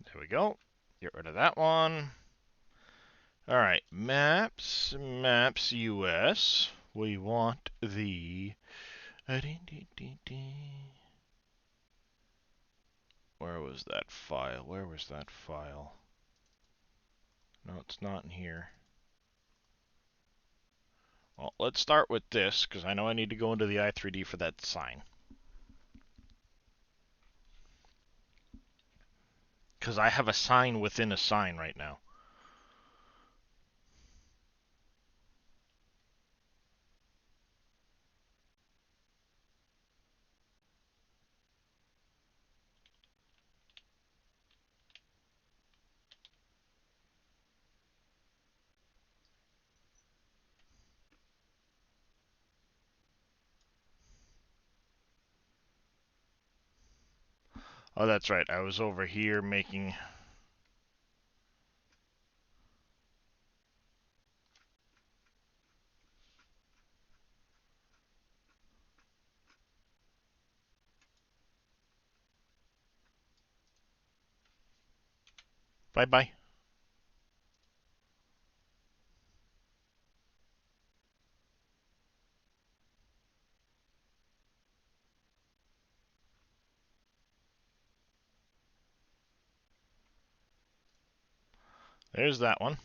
There we go. Get rid of that one. Alright, maps US. We want the... Where was that file? Where was that file? No, it's not in here. Well, let's start with this, because I know I need to go into the i3D for that sign. Because I have a sign within a sign right now. Oh, that's right. I was over here making... Bye-bye. There's that one.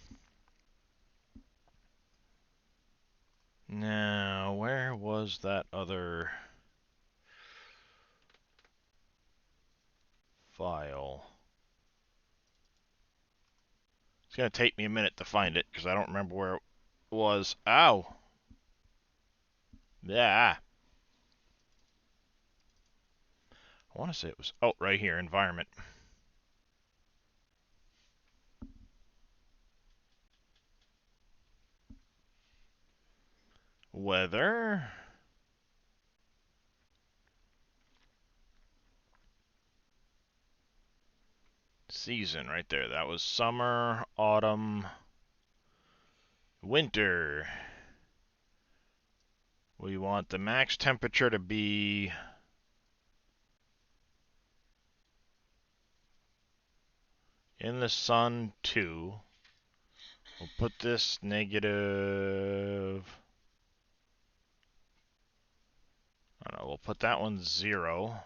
Now, where was that other file? It's going to take me a minute to find it, because I don't remember where it was. Ow! Yeah. I want to say it was, oh, right here, environment. Weather. Season right there. That was summer, autumn, winter. We want the max temperature to be in the sun 2. We'll put this negative. I don't know, we'll put that one 0.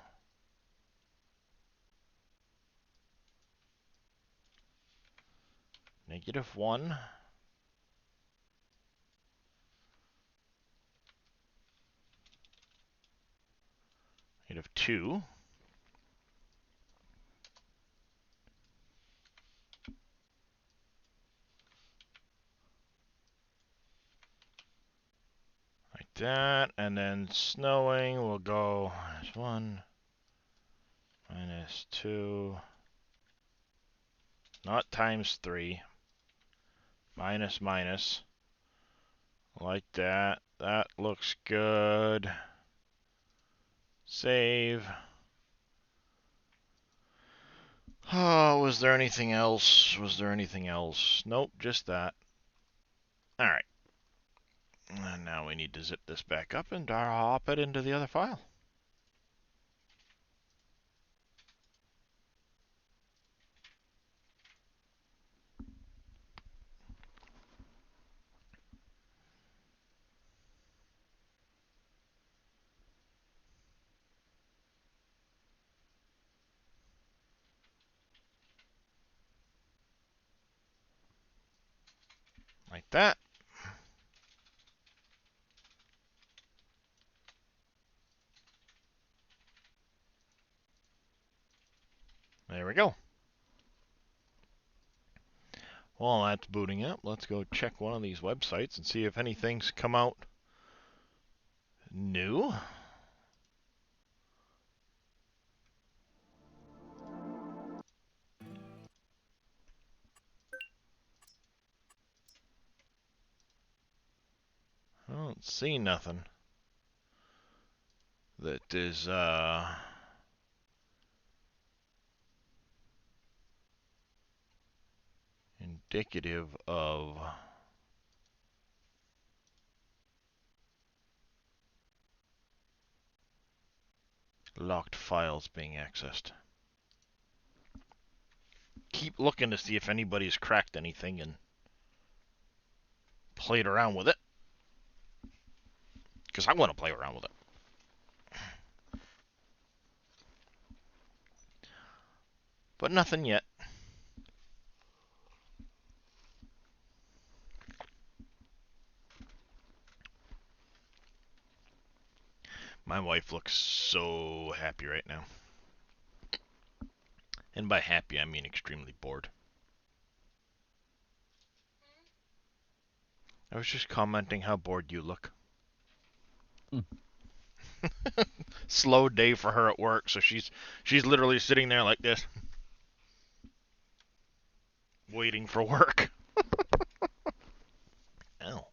-1. -2. Like that. And then snowing, we'll go -1, -2. Not times 3. Minus, minus. Like that. That looks good. Save. Oh, was there anything else? Was there anything else? Nope, just that. Alright. And now we need to zip this back up and hop it into the other file. Like that. There we go. While that's booting up, let's go check one of these websites and see if anything's come out new. I don't see nothing that is indicative of locked files being accessed. Keep looking to see if anybody's cracked anything and played around with it, because I want to play around with it. But nothing yet. My wife looks so happy right now. And by happy, I mean extremely bored. I was just commenting how bored you look. Slow day for her at work, so she's literally sitting there like this, waiting for work. Ow.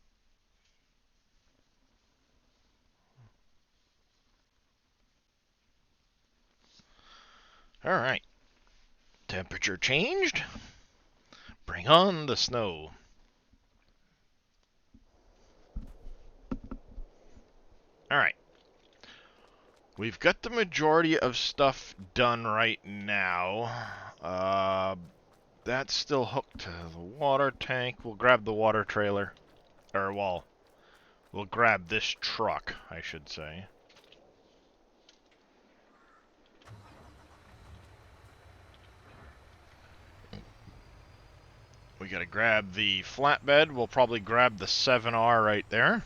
Alright. Temperature changed. Bring on the snow. Alright. We've got the majority of stuff done right now. That's still hooked to the water tank. We'll grab the water trailer. Or, well, we'll grab this truck, I should say. We gotta grab the flatbed. We'll probably grab the 7R right there.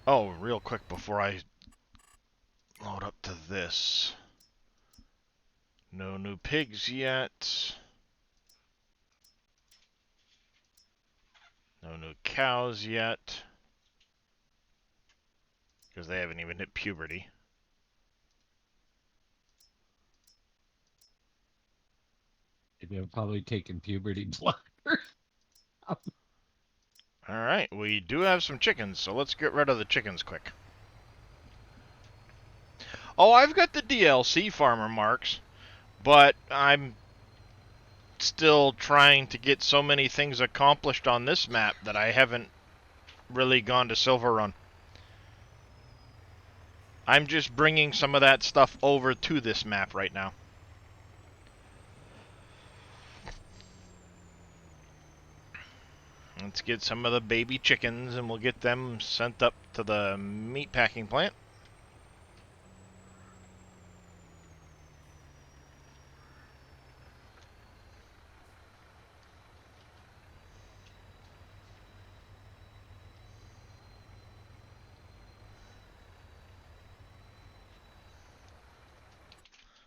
Oh, real quick before I load up to this. No new pigs yet. No new cows yet. Because they haven't even hit puberty. They're probably taking puberty blocker. Alright, we do have some chickens, so let's get rid of the chickens quick. Oh, I've got the DLC farmer marks, but I'm still trying to get so many things accomplished on this map that I haven't really gone to Silver Run. I'm just bringing some of that stuff over to this map right now. Let's get some of the baby chickens and we'll get them sent up to the meat packing plant.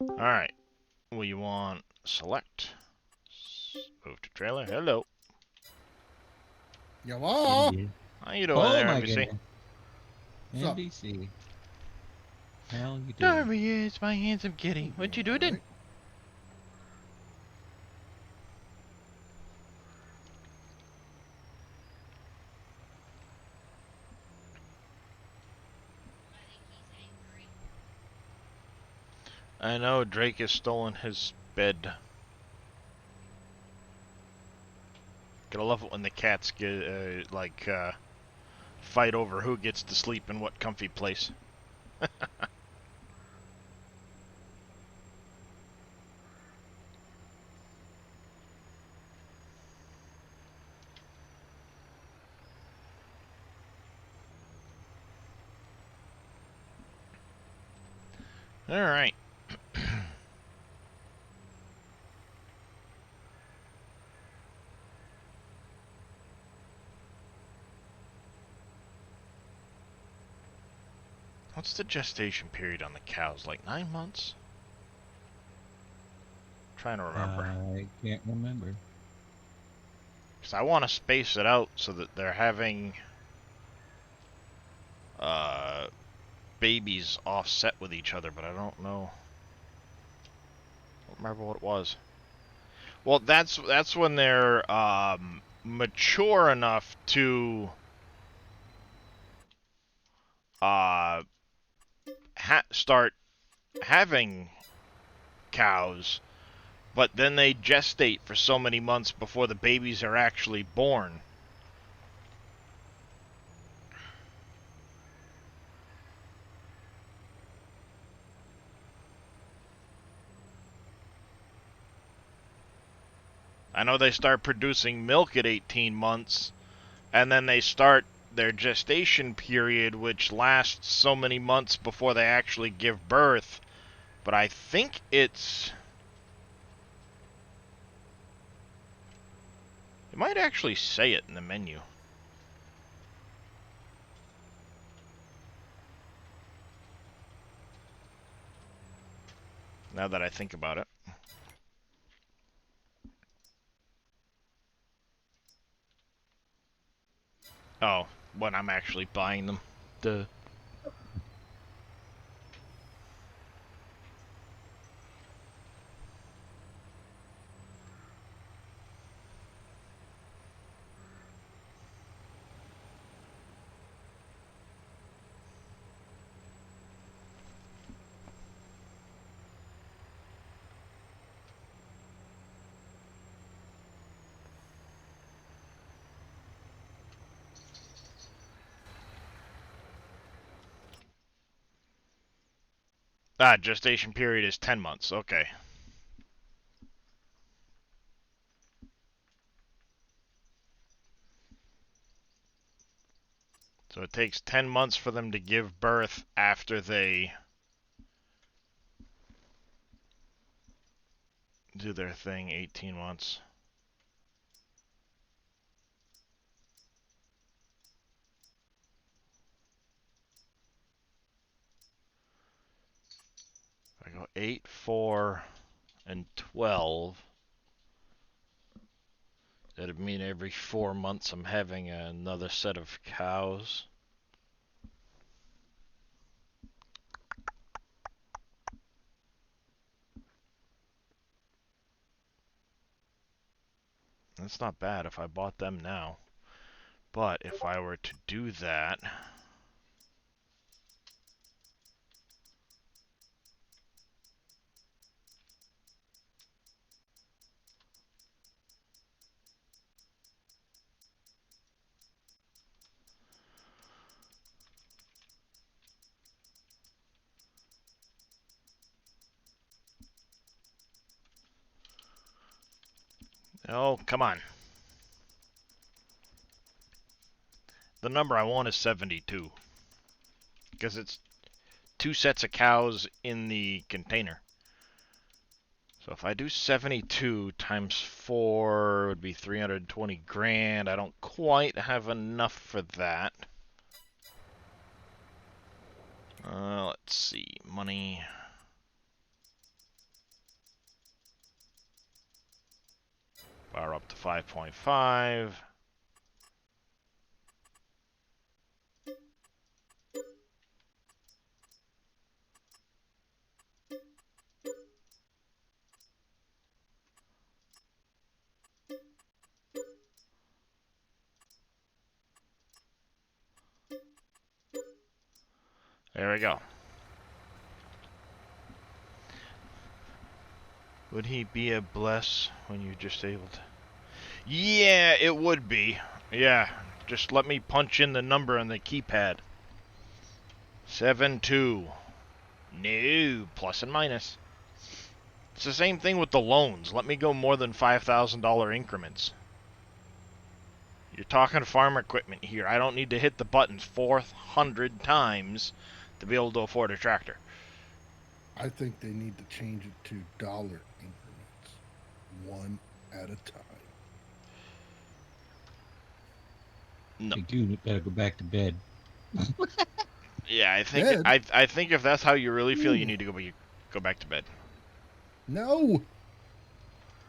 Alright, we want select, move to trailer, hello. Hello? How you doing Oh there, my NBC? goodness. What's up? NBC. How you doing? Darby is my handsome kitty. What you doing? Alright. I know Drake has stolen his bed. Gotta love it when the cats get fight over who gets to sleep in what comfy place. All right. What's the gestation period on the cows? Like 9 months? Trying to remember. I can't remember. Because I want to space it out so that they're having babies offset with each other, but I don't know. I don't remember what it was. Well, that's when they're mature enough to start having cows, but then they gestate for so many months before the babies are actually born. I know they start producing milk at 18 months, and then they start their gestation period, which lasts so many months before they actually give birth. But I think it's... It might actually say it in the menu. Now that I think about it. Oh, when I'm actually buying them. Duh. Ah, gestation period is 10 months. Okay. So it takes 10 months for them to give birth after they do their thing, 18 months. I go 8, 4, and 12. That'd mean every 4 months I'm having another set of cows. That's not bad if I bought them now. But if I were to do that... Oh, come on. The number I want is 72. Because it's 2 sets of cows in the container. So if I do 72 times 4, it would be 320 grand. I don't quite have enough for that. Let's see. Money. Power up to 5.5. There we go. Would he be a bless when you're just able to... Yeah, it would be. Yeah, just let me punch in the number on the keypad. 7-2. No, plus and minus. It's the same thing with the loans. Let me go more than $5,000 increments. You're talking farm equipment here. I don't need to hit the buttons 400 times to be able to afford a tractor. I think they need to change it to dollar increments, one at a time. No. I do better go back to bed. Yeah, I think Bed? I think if that's how you really feel, you need to go back to bed. No.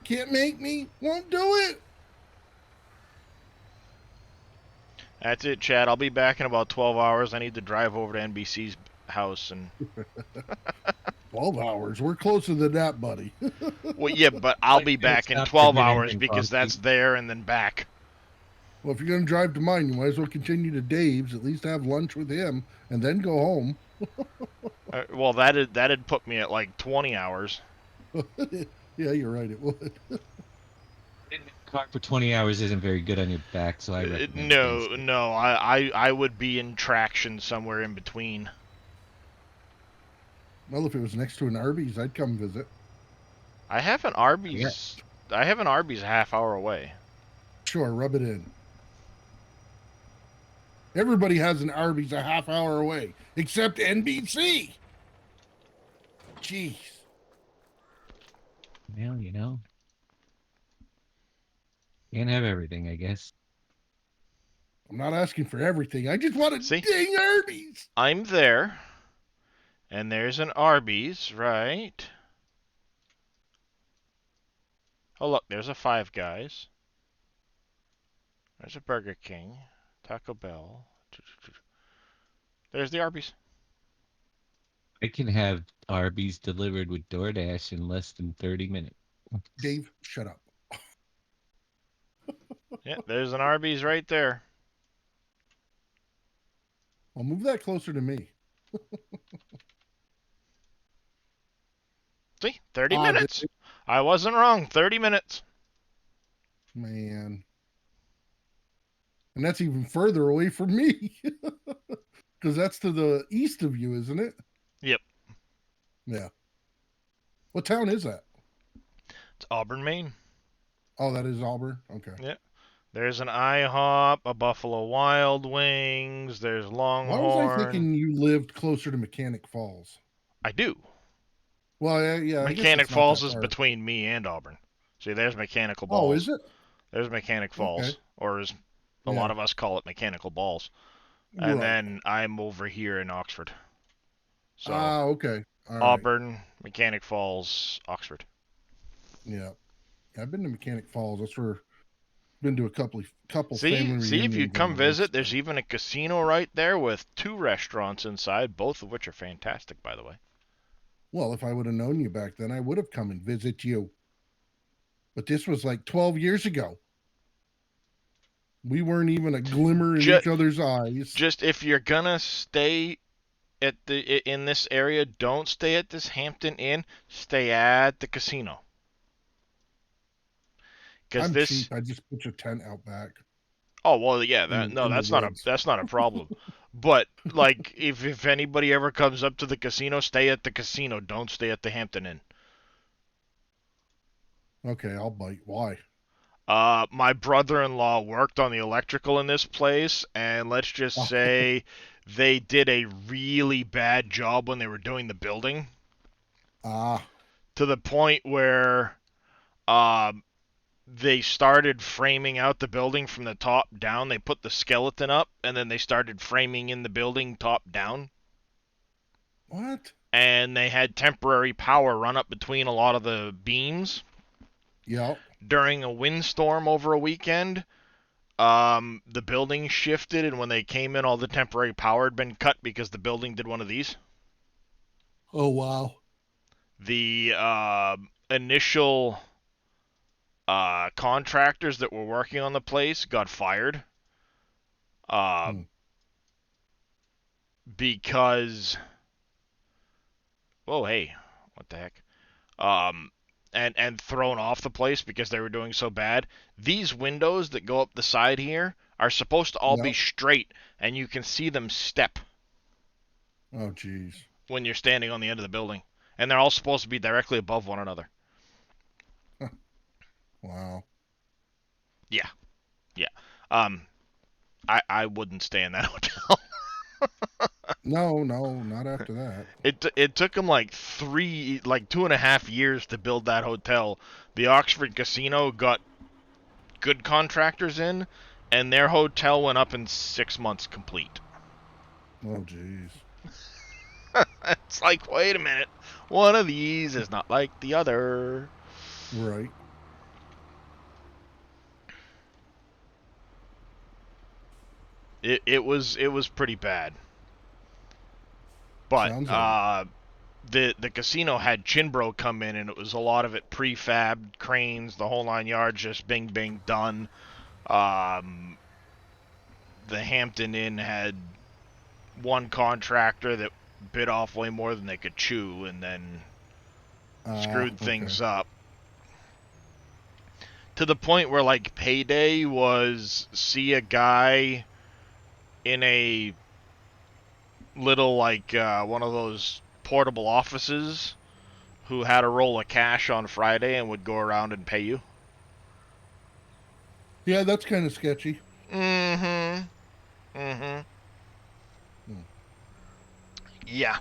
Can't make me. Won't do it. That's it, Chad. I'll be back in about 12 hours. I need to drive over to NBC's house and... 12 hours. We're closer than that, buddy. Well, yeah, but I'll be back in 12 hours because that's there and then back. Well, if you're going to drive to mine, you might as well continue to Dave's, at least have lunch with him, and then go home. Well, that'd put me at like 20 hours. Yeah, you're right. It would. Car for 20 hours isn't very good on your back, so I recommend No. I would be in traction somewhere in between. Well, if it was next to an Arby's, I'd come visit. I have an Arby's. I have an Arby's a half hour away. Sure, rub it in. Everybody has an Arby's a half hour away, except NBC. Jeez. Well, you know. Can't have everything, I guess. I'm not asking for everything. I just want a See? dang Arby's. I'm there. And there's an Arby's, right? Oh, look, there's a Five Guys. There's a Burger King. Taco Bell. There's the Arby's. I can have Arby's delivered with DoorDash in less than 30 minutes. Dave, shut up. Yeah, there's an Arby's right there. Well, move that closer to me. See? 30 minutes. I wasn't wrong. 30 minutes. Man. And that's even further away from me. Because that's to the east of you, isn't it? Yep. Yeah. What town is that? It's Auburn, Maine. Oh, that is Auburn? Okay. Yeah. There's an IHOP, a Buffalo Wild Wings, there's Longhorn. Why was I thinking you lived closer to Mechanic Falls? I do. Well, yeah. Mechanic Falls is between me and Auburn. See, there's Mechanical Balls. Oh, is it? There's Mechanic Falls, Okay. or as a lot of us call it, Mechanical Balls. And then I'm over here in Oxford. So okay. All Auburn, right. Mechanic Falls, Oxford. Yeah. I've been to Mechanic Falls. That's where Been to a couple family See if you reunions on come the lakes. visit, there's even a casino right there with 2 restaurants inside, both of which are fantastic, by the way. Well, if I would have known you back then, I would have come and visit you. But this was like 12 years ago. We weren't even a glimmer in Just, each other's eyes. just if you're gonna stay at in this area, don't stay at this Hampton Inn. Stay at the casino. Because I'm this. cheap. I just put your tent out back Oh well, yeah. in the woods. That's not a problem. But like, if anybody ever comes up to the casino, stay at the casino. Don't stay at the Hampton Inn. Okay, I'll bite. Why? My brother-in-law worked on the electrical in this place, and let's just say they did a really bad job when they were doing the building, Ah, to the point where they started framing out the building from the top down. They put the skeleton up, and then they started framing in the building top down. what? And they had temporary power run up between a lot of the beams Yeah. during a windstorm over a weekend. The building shifted, and when they came in, all the temporary power had been cut because the building did one of these. Oh, wow. The initial contractors that were working on the place got fired because. Whoa, hey, what the heck? And thrown off the place because they were doing so bad. These windows that go up the side here are supposed to all be Yep. straight, and you can see them step Oh, jeez. when you're standing on the end of the building. And they're all supposed to be directly above one another. Wow. Yeah. I wouldn't stay in that hotel. No, not after that. It took them like 2.5 years to build that hotel. The Oxford Casino got good contractors in, and their hotel went up in 6 months complete. Oh, jeez. It's like, wait a minute, one of these is not like the other. Right. It was pretty bad. But Sounds like the casino had Chinbro come in, and it was a lot of it prefab, cranes, the whole 9 yards, just bing bing done. The Hampton Inn had one contractor that bit off way more than they could chew, and then screwed things up. To the point where, like, payday was see a guy in a little, like, one of those portable offices who had a roll of cash on Friday and would go around and pay you. Yeah, that's kind of sketchy. Mm-hmm. Yeah.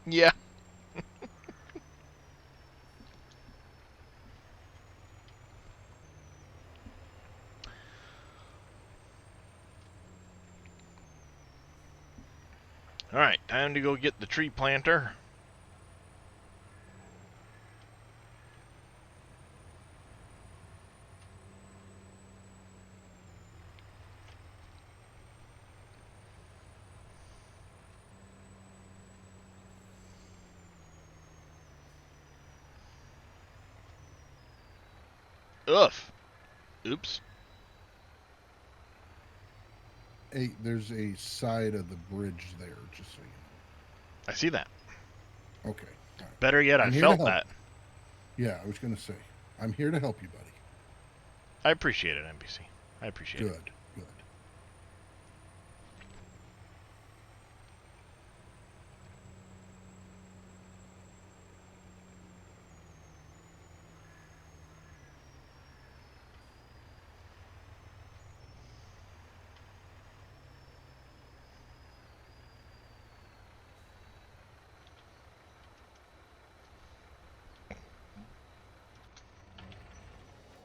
Yeah. Alright, time to go get the tree planter. Ugh. Oops. Hey, there's a side of the bridge there, just so you know. I see that. Okay. All right. Better yet, I I'm here to felt help. that. Yeah, I was going to say, I'm here to help you, buddy. I appreciate it, NBC. I appreciate it. Good.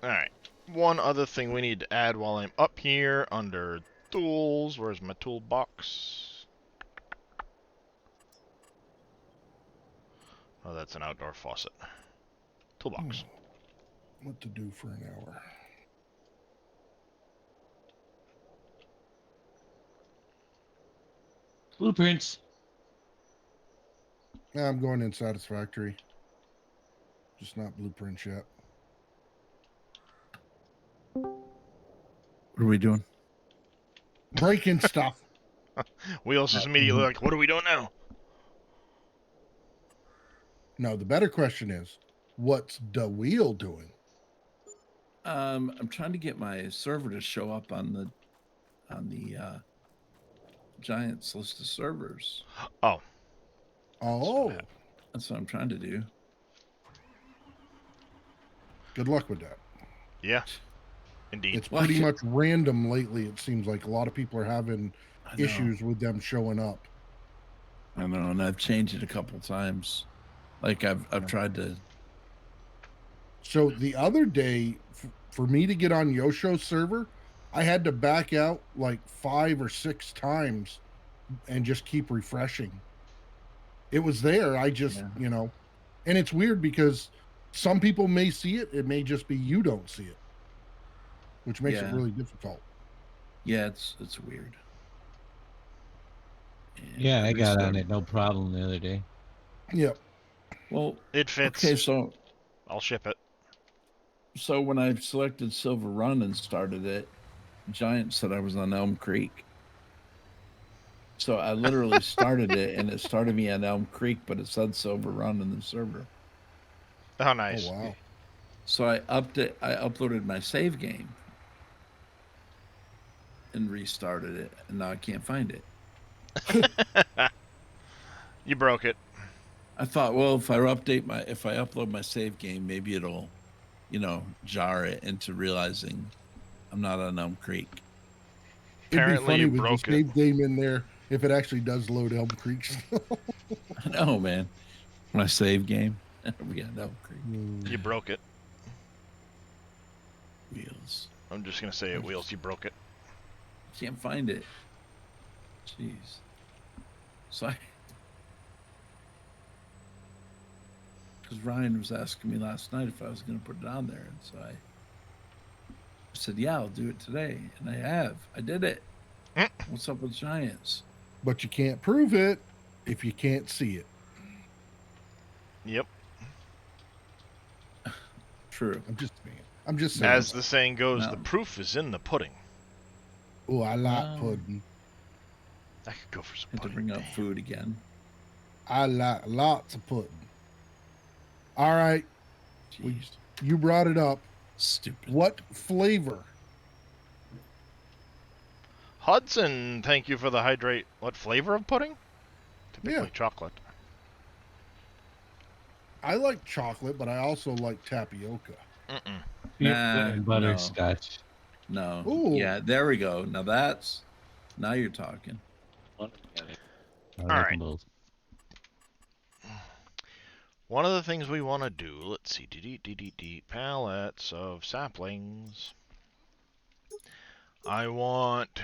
Alright. One other thing we need to add while I'm up here under tools. Where's my toolbox? Oh, that's an outdoor faucet. Toolbox. What to do for an hour? Blueprints. I'm going in Satisfactory. Just not Blueprints yet. What are we doing? Breaking stuff. Wheels is immediately like, what are we doing now? No, the better question is, what's the wheel doing? I'm trying to get my server to show up on the Giants list of servers. Oh, Oh, That's what I'm trying to do. good luck with that. yeah. Indeed. It's Well, I pretty can- much random lately. It seems like a lot of people are having I know. issues with them showing up. I know, and I've changed it a couple times. Like I've tried to. So the other day, for me to get on Yosho's server, I had to back out like 5 or 6 times and just keep refreshing. It was there. I just, Yeah. And it's weird because some people may see it. It may just be you don't see it, which makes it Yeah. really difficult. Yeah, it's weird. And Yeah, I got on restarted. it, no problem the other day. Yep. Well, It fits. okay, so I'll ship it. when I selected Silver Run and started it, Giant said I was on Elm Creek. So I literally started it, and it started me on Elm Creek, but it said Silver Run in the server. Oh, nice. Oh, wow. So I uploaded my save game and restarted it, and now I can't find it. You broke it. I thought, well, if I upload my save game, maybe it'll, jar it into realizing I'm not on Elm Creek. Apparently It'd be funny you with the broke it. save game in there if it actually does load Elm Creek still. I know, man. My save game. We got Elm Creek. You broke it. Wheels. I'm just gonna say it, Wheels. You broke it. Can't find it. Jeez. So because Ryan was asking me last night if I was going to put it on there, and so I said, "Yeah, I'll do it today," and I have. I did it. What's up with Giants? But you can't prove it if you can't see it. Yep. True. I'm just saying. As the saying goes, No. the proof is in the pudding. Oh, I like Wow. pudding. I could go for some Had to pudding. bring up Damn. food again. I like lots of pudding. All right, Jeez. you brought it up. Stupid. What flavor? Hudson, thank you for the hydrate. What flavor of pudding? Typically Yeah. chocolate. I like chocolate, but I also like tapioca. Mm-mm. Nah, and no. butterscotch. No. Ooh. Yeah, there we go. Now you're talking. I like right. them both. One of the things we want to do, let's see, pallets of saplings. I want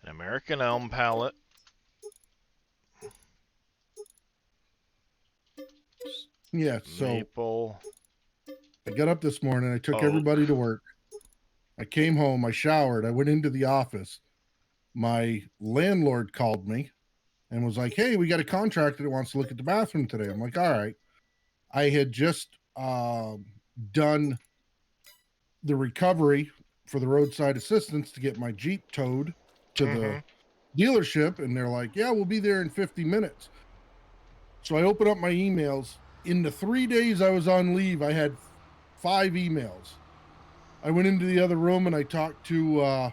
an American elm pallet. Yeah, so Maple. I got up this morning. I took Oh. everybody to work. I came home. I showered. I went into the office. My landlord called me and was like, "Hey, we got a contractor that wants to look at the bathroom today." I'm like, "All right." I had just done the recovery for the roadside assistance to get my Jeep towed to the dealership, and they're like, "Yeah, we'll be there in 50 minutes." So I open up my emails. In the 3 days I was on leave, I had 5 emails. I went into the other room and I talked to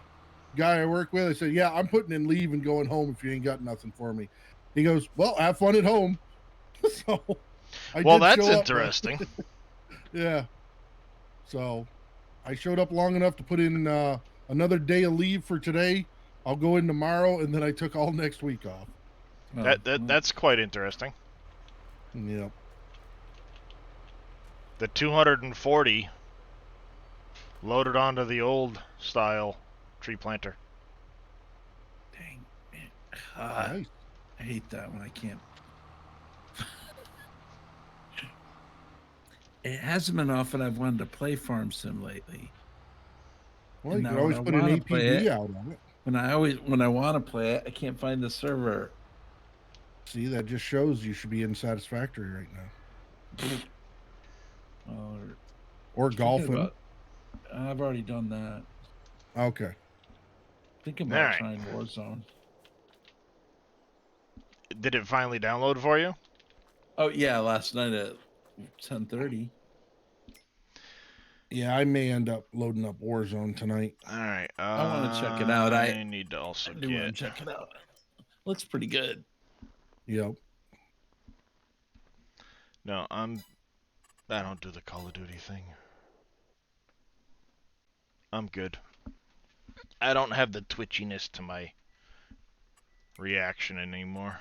guy I work with. I said, "Yeah, I'm putting in leave and going home if you ain't got nothing for me." He goes, "Well, have fun at home." So I Well, did that's show up, interesting. yeah. So I showed up long enough to put in another day of leave for today. I'll go in tomorrow, and then I took all next week off. Well, That's quite interesting. Yeah. The 240 loaded onto the old style tree planter. dang, man. Nice. I hate that when I can't. It hasn't been often I've wanted to play Farm Sim lately. Well, And you now could always when I put an wanna play APB it- out on it. when I want to play it, I can't find the server. See, that just shows you should be in Satisfactory right now. Or Thinking golfing. about- I've already done that. Okay. Thinking about Alright. trying Warzone. Did it finally download for you? Oh yeah, last night at 10:30. Yeah, I may end up loading up Warzone tonight. Alright, I wanna check it out. I need to also I do want get... to check it out. Looks pretty good. Yep. No, I don't do the Call of Duty thing. I'm good. I don't have the twitchiness to my reaction anymore.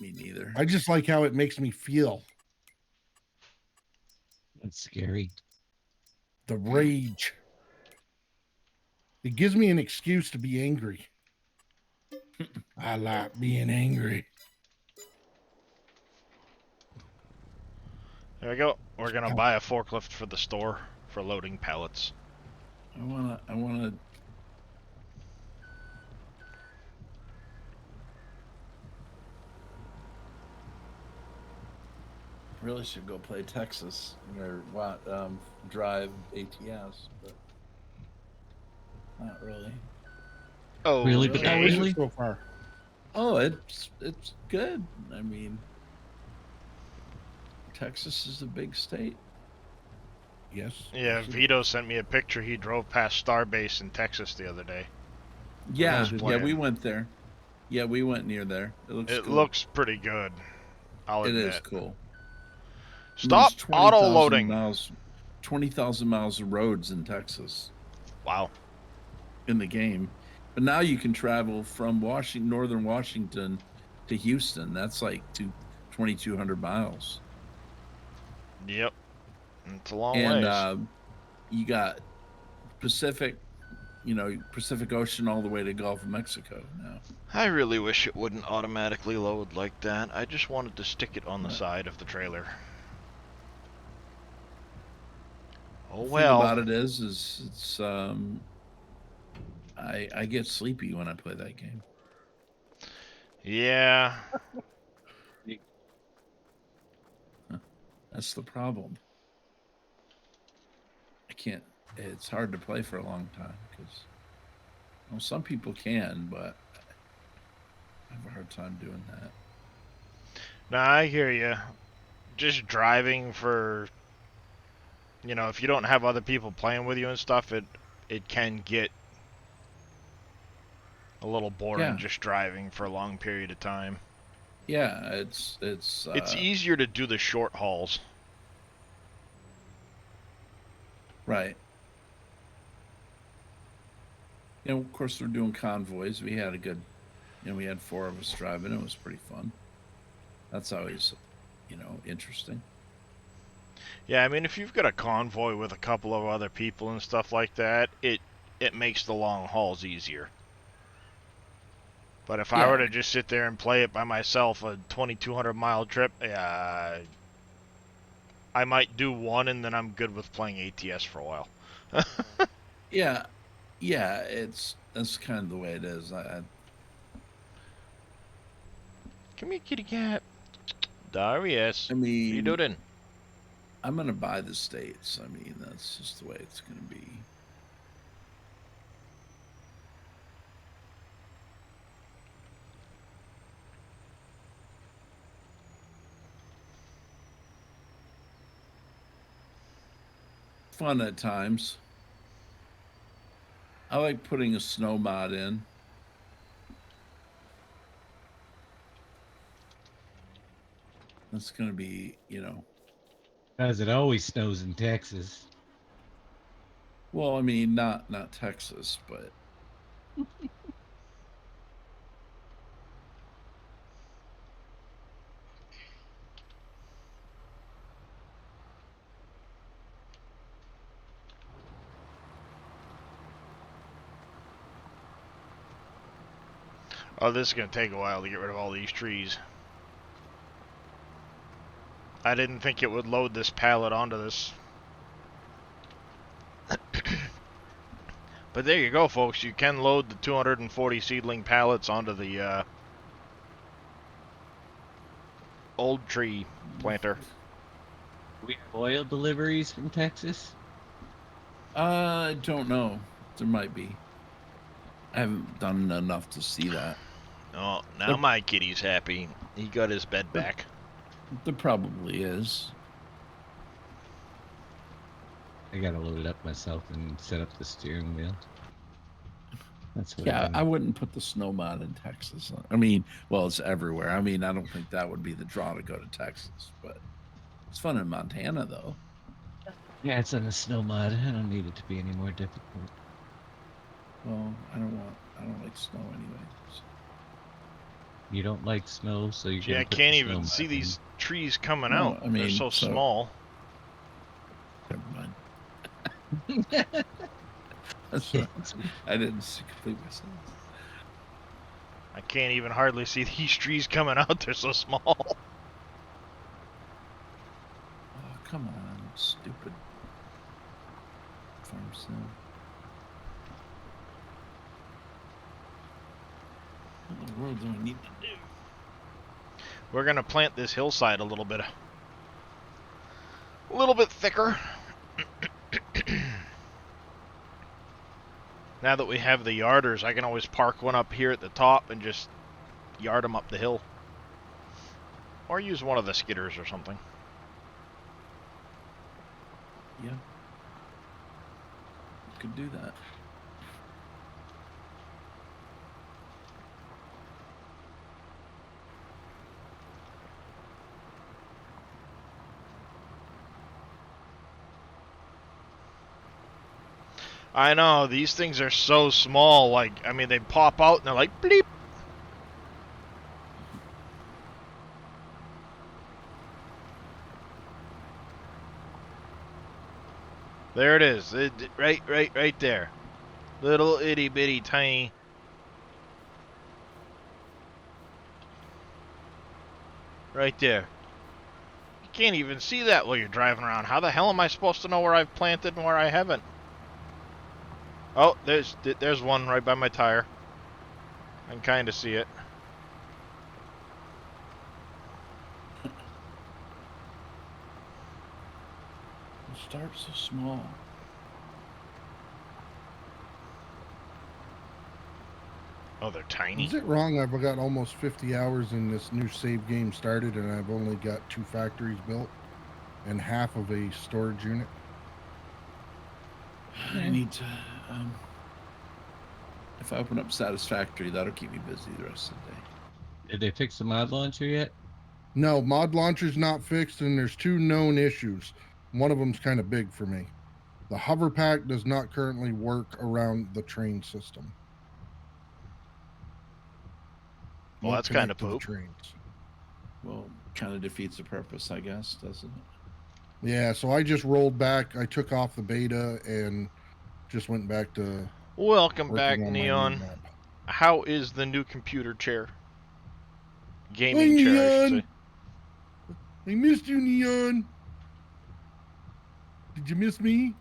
Me neither. I just like how it makes me feel. That's scary. The rage. It gives me an excuse to be angry. I like being angry. There we go. We're gonna buy a forklift for the store for loading pallets. I wanna. Really should go play Texas or drive ATS, but not really. Oh, Really? But How not is really? it so far? Oh, it's good. I mean, Texas is a big state. Yes. Yeah, Vito sent me a picture. He drove past Starbase in Texas the other day. Yeah, was yeah, playing. we went there. Yeah, we went near there. It looks. It cool. looks pretty good. I'll It admit. is cool. Stop There's auto 20,000 loading. miles, 20,000 miles of roads in Texas Wow. in the game, but now you can travel from northern Washington to Houston. That's like 2,200 miles, Yep. It's a long and ways. you got Pacific, Pacific Ocean all the way to Gulf of Mexico now. I really wish it wouldn't automatically load like that. I just wanted to stick it on the Right. side of the trailer. Oh The well. thing about it is it's I get sleepy when I play that game. Yeah. That's the problem. I can't. It's hard to play for a long time because, some people can, but I have a hard time doing that. Nah, I hear you. Just driving for, if you don't have other people playing with you and stuff, it can get a little boring Yeah. just driving for a long period of time. Yeah, it's It's easier to do the short hauls. right. Of course, we're doing convoys. We had a good, we had 4 of us driving. It was pretty fun. That's always, interesting. Yeah, I mean, if you've got a convoy with a couple of other people and stuff like that, it makes the long hauls easier. But if I Yeah. were to just sit there and play it by myself, a 2,200 mile trip, I might do one and then I'm good with playing ATS for a while. Yeah, yeah. That's kind of the way it is. Come here, kitty cat. Darius. I What are you mean, doing? I'm gonna buy the states. I mean, that's just the way it's gonna be. Fun at times. I like putting a snow mod in. That's gonna be, As it always snows in Texas. well, I mean, not Texas, but Oh, this is going to take a while to get rid of all these trees. I didn't think it would load this pallet onto this. But there you go, folks. You can load the 240 seedling pallets onto the old tree planter. We have oil deliveries from Texas. I don't know. There might be. I haven't done enough to see that. Oh, now There- my kitty's happy. He got his bed back. There probably is. I gotta load it up myself and set up the steering wheel. That's what. Yeah, I'm I wouldn't put the snow mod in Texas. I mean, well, it's everywhere. I mean, I don't think that would be the draw to go to Texas, but it's fun in Montana, though. Yeah, it's on a snow mod. I don't need it to be any more difficult. Well, I don't like snow anyway. So. You don't like snow, so you Gee, I can. can't even see these trees coming No, out. I mean, They're so so- small. Never mind. That's right. I didn't complete my sentence. I can't even hardly see these trees coming out. They're so small. Oh, come on, stupid farm sim. What in the world do I need to do? We're gonna plant this hillside a little bit thicker. Now that we have the yarders, I can always park one up here at the top and just yard them up the hill. Or use one of the skidders or something. Yeah. You could do that. I know, these things are so small, like, I mean, they pop out and they're like, bleep. There it is, right there. Little itty bitty tiny. Right there. You can't even see that while you're driving around. How the hell am I supposed to know where I've planted and where I haven't? Oh, there's one right by my tire. I can kind of see it. Start so small. Oh, they're tiny. Is it wrong? I've got almost 50 hours in this new save game started, and I've only got 2 factories built and half of a storage unit. I need to. If I open up Satisfactory, that'll keep me busy the rest of the day. Did they fix the mod launcher yet? No, mod launcher's not fixed, and there's 2 known issues. One of them's kind of big for me. The hover pack does not currently work around the train system. Well, Won't that's kinda connect to the poop. trains. Well, kind of defeats the purpose, I guess, doesn't it? Yeah, so I just rolled back. I took off the beta and just went back to Welcome back, working on my new Neon. map. How is the new computer chair? Hi, Gaming chair, I should Neon. say. I missed you, Neon. Did you miss me?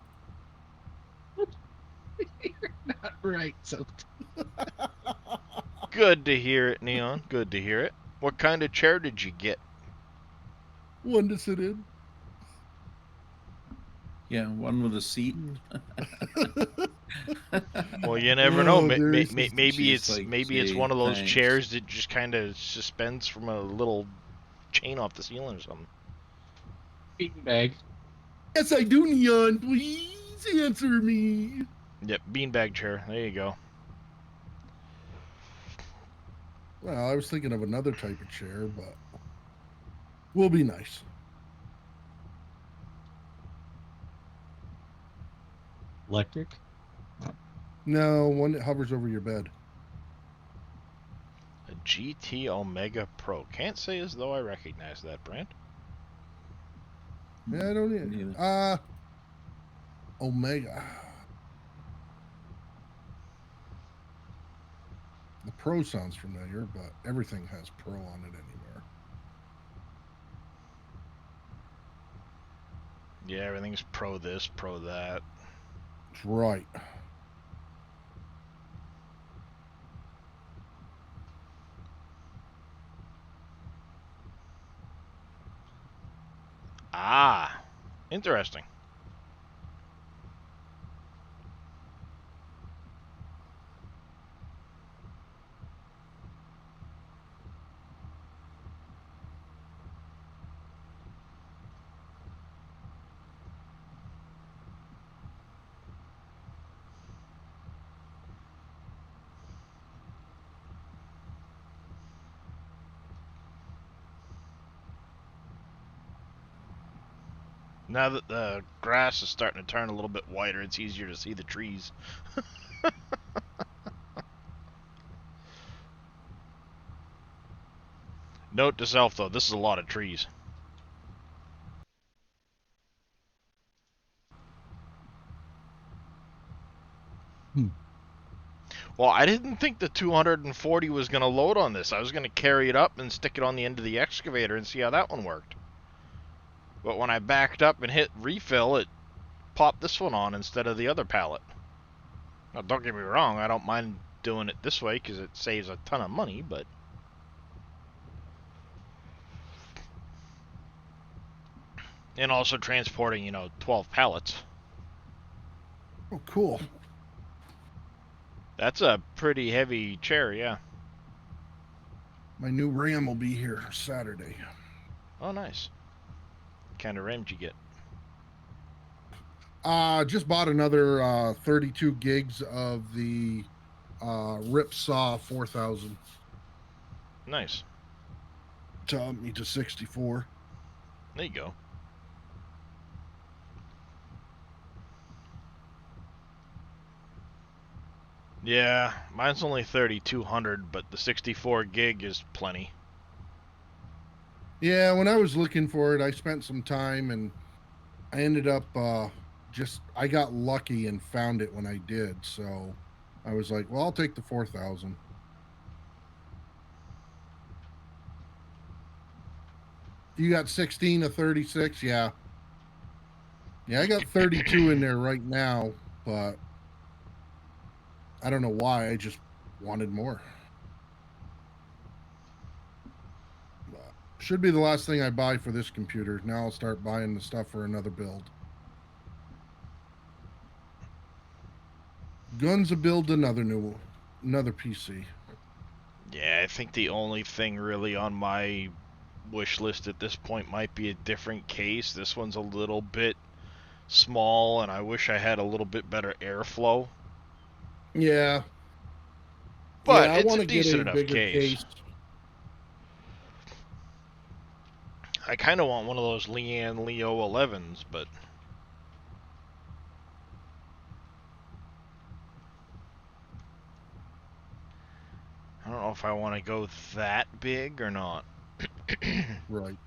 You're not right. So Good to hear it, Neon. Good to hear it. What kind of chair did you get? One to sit in. Yeah, one with a seat. Well, you never know. Oh, there's this- Maybe she's like, maybe it's "Gee, one of those thanks." chairs that just kind of suspends from a little chain off the ceiling or something. beanbag. Yes, I do, Neon. Please answer me. Yep, beanbag chair. There you go. Well, I was thinking of another type of chair, but will be nice. Electric. No, one that hovers over your bed. A GT Omega Pro. Can't say as though I recognize that brand. Yeah, I don't need Neither. Omega. The Pro sounds familiar, but everything has Pro on it anymore. Yeah, everything's pro this, pro that. That's right. Ah, interesting. Now that the grass is starting to turn a little bit whiter, it's easier to see the trees. Note to self, though, this is a lot of trees. Well, I didn't think the 240 was going to load on this. I was going to carry it up and stick it on the end of the excavator and see how that one worked. But when I backed up and hit refill, it popped this one on instead of the other pallet. Now, don't get me wrong, I don't mind doing it this way because it saves a ton of money, but... And also transporting, 12 pallets. Oh, cool. That's a pretty heavy chair, yeah. My new Ram will be here Saturday. Oh, nice. What kind of rim did you get? Just bought another 32 gigs of the Ripsaw 4000 Nice. to up me to 64. There you go. Yeah, mine's only 3200, but the 64 gig is plenty. Yeah, when I was looking for it, I spent some time and I ended up I got lucky and found it when I did. So I was like, well, I'll take the 4000. You got 16 to 36? Yeah. Yeah, I got 32 in there right now, but I don't know why. I just wanted more. Should be the last thing I buy for this computer. Now I'll start buying the stuff for another build. Guns a build another PC. Yeah, I think the only thing really on my wish list at this point might be a different case. This one's a little bit small, and I wish I had a little bit better airflow. Yeah. But yeah, I it's want a to get decent a enough bigger case. I kind of want one of those Leanne Leo 11s, but... I don't know if I want to go that big or not. Right.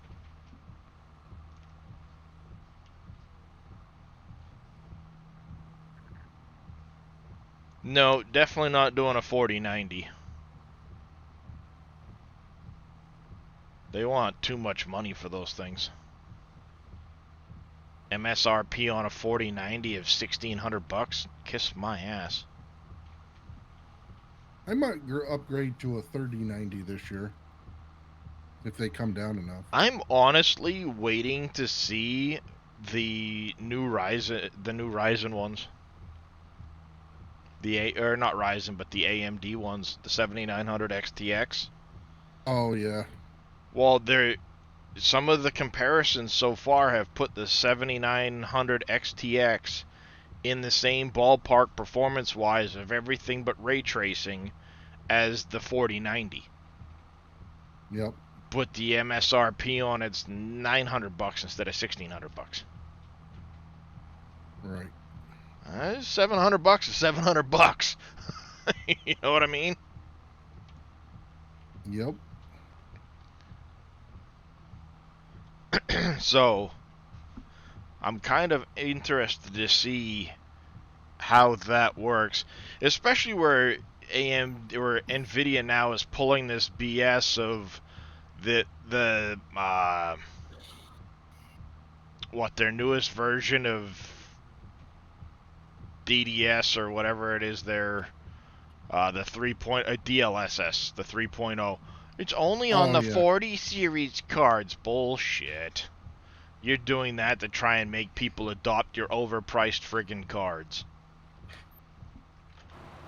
No, definitely not doing a 4090. They want too much money for those things. MSRP on a 4090 of $1,600? Kiss my ass. I might upgrade to a 3090 this year if they come down enough. I'm honestly waiting to see the new Ryzen ones. Not Ryzen, but the AMD ones, the 7900 XTX. Oh yeah. Well, some of the comparisons so far have put the 7900 XTX in the same ballpark performance-wise of everything but ray tracing as the 4090. Yep. But the MSRP on it's $900 instead of $1,600. Right. $700 is $700. You know what I mean? Yep. So, I'm kind of interested to see how that works, especially where Nvidia now is pulling this BS of their newest version of DDS or whatever it is, the DLSS, the 3.0. It's only on the 40 series cards. Bullshit. You're doing that to try and make people adopt your overpriced friggin' cards.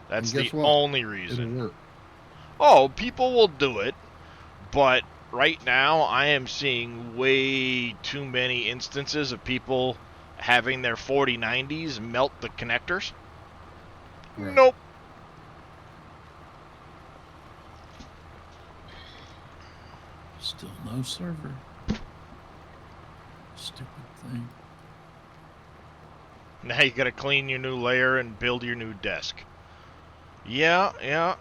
That's And the guess what? only It'll reason. work. Oh, people will do it, but right now I am seeing way too many instances of people having their 4090s melt the connectors. Right. Nope. Still no server. Stupid thing. Now you gotta clean your new layer and build your new desk. Yeah, yeah.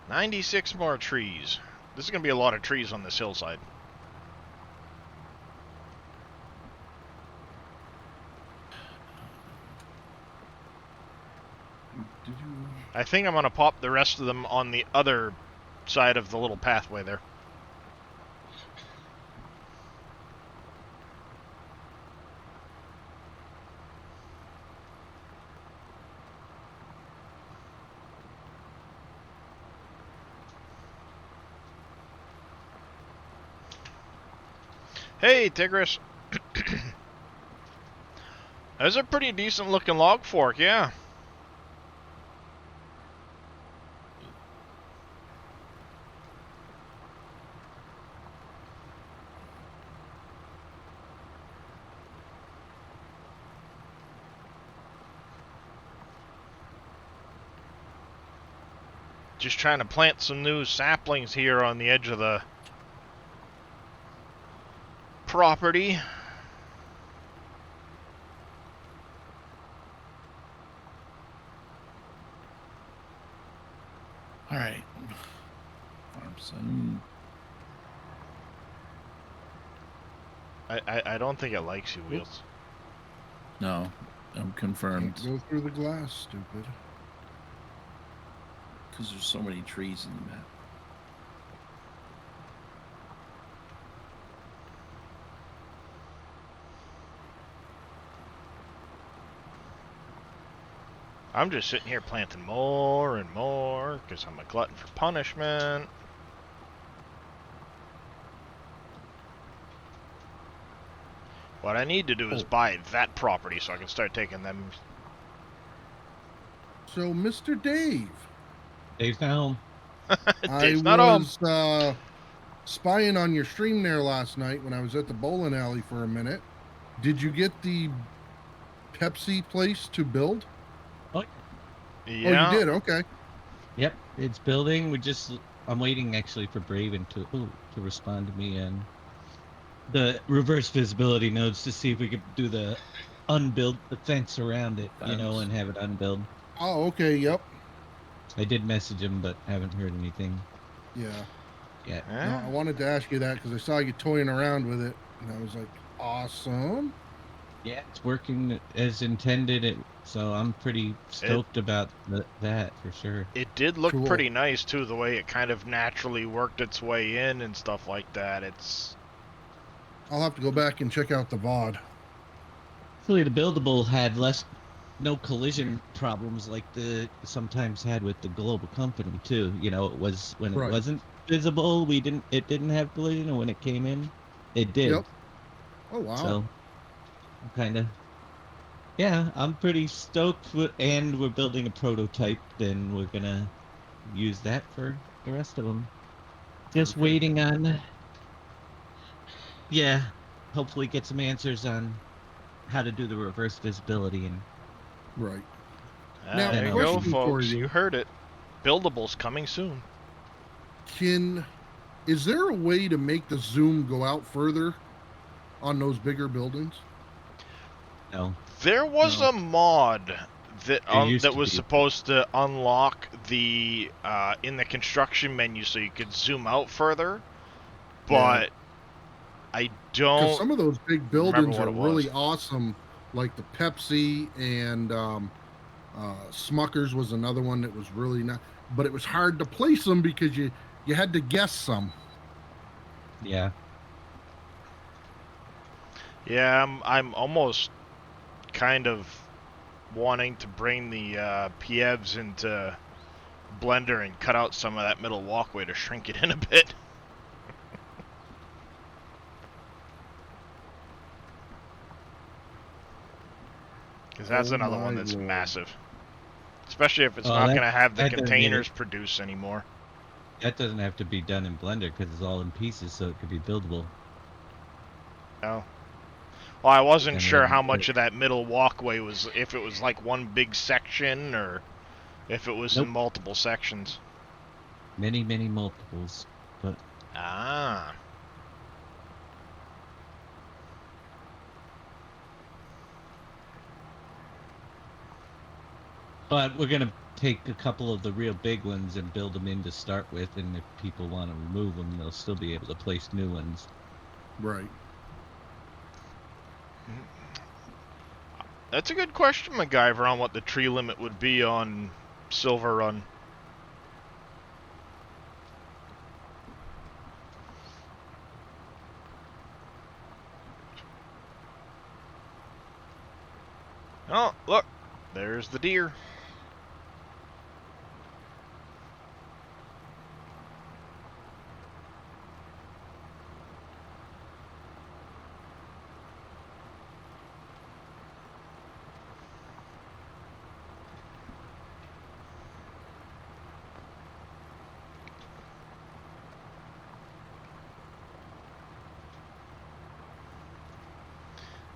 96 more trees. This is gonna be a lot of trees on this hillside. Did you? I think I'm gonna pop the rest of them on the other side of the little pathway there. Hey, Tigris. That's a pretty decent looking log fork, yeah. Just trying to plant some new saplings here on the edge of the property. All right. Farm sim. I don't think it likes you, Wheels. No, I'm confirmed. Can't go through the glass, stupid. Because there's so many trees in the map. I'm just sitting here planting more and more because I'm a glutton for punishment. What I need to do is buy that property so I can start taking them. So, Mr. Dave, Dave's not home. I Dave's not home. was spying on your stream there last night when I was at the bowling alley for a minute. Did you get the Pepsi place to build? Yeah. Oh, you did? Okay. Yep, it's building. I'm waiting actually for Braven to respond to me and the reverse visibility nodes to see if we could do the fence around it, you know, and have it unbuild. Oh, okay. Yep. I did message him, but haven't heard anything Yeah. yet. Huh? No, I wanted to ask you that because I saw you toying around with it, and I was like, awesome. Yeah, it's working as intended. So I'm pretty stoked about that for sure. It did look Cool. pretty nice too, the way it kind of naturally worked its way in and stuff like that. I'll have to go back and check out the VOD. Actually, the buildable had no collision problems like the sometimes had with the global company too. You know, it was when Right. it wasn't visible, it didn't have collision, and when it came in, it did. Yep. Oh, wow. So, I'm pretty stoked and we're building a prototype, then we're gonna use that for the rest of them. Just Perfect. waiting on, hopefully get some answers on how to do the reverse visibility and Right. Ah, Now, there you question go, for folks. you. You heard it. Buildables coming soon. Is there a way to make the zoom go out further on those bigger buildings? no. There was No. a mod used that to was be. supposed to unlock the in the construction menu so you could zoom out further, but I Because don't. some of those big remember buildings what are it was. really awesome, like the Pepsi and Smuckers was another one that was really not. But it was hard to place them because you had to guess some. Yeah. Yeah, I'm almost kind of wanting to bring the Pievs into blender and cut out some of that middle walkway to shrink it in a bit. Because that's Oh another my one that's Lord. massive. Especially if it's Oh, not that- going to have the that doesn't need containers it. produce anymore. That doesn't have to be done in Blender because it's all in pieces, so it could be buildable. No. Well, I wasn't And sure then- how much of that middle walkway was, if it was like one big section or if it was in Nope. multiple sections. Many, many multiples. But Ah. we're gonna take a couple of the real big ones and build them in to start with, and if people want to remove them, they'll still be able to place new ones. Right. That's a good question, MacGyver, on what the tree limit would be on Silver Run. Oh, look. There's the deer.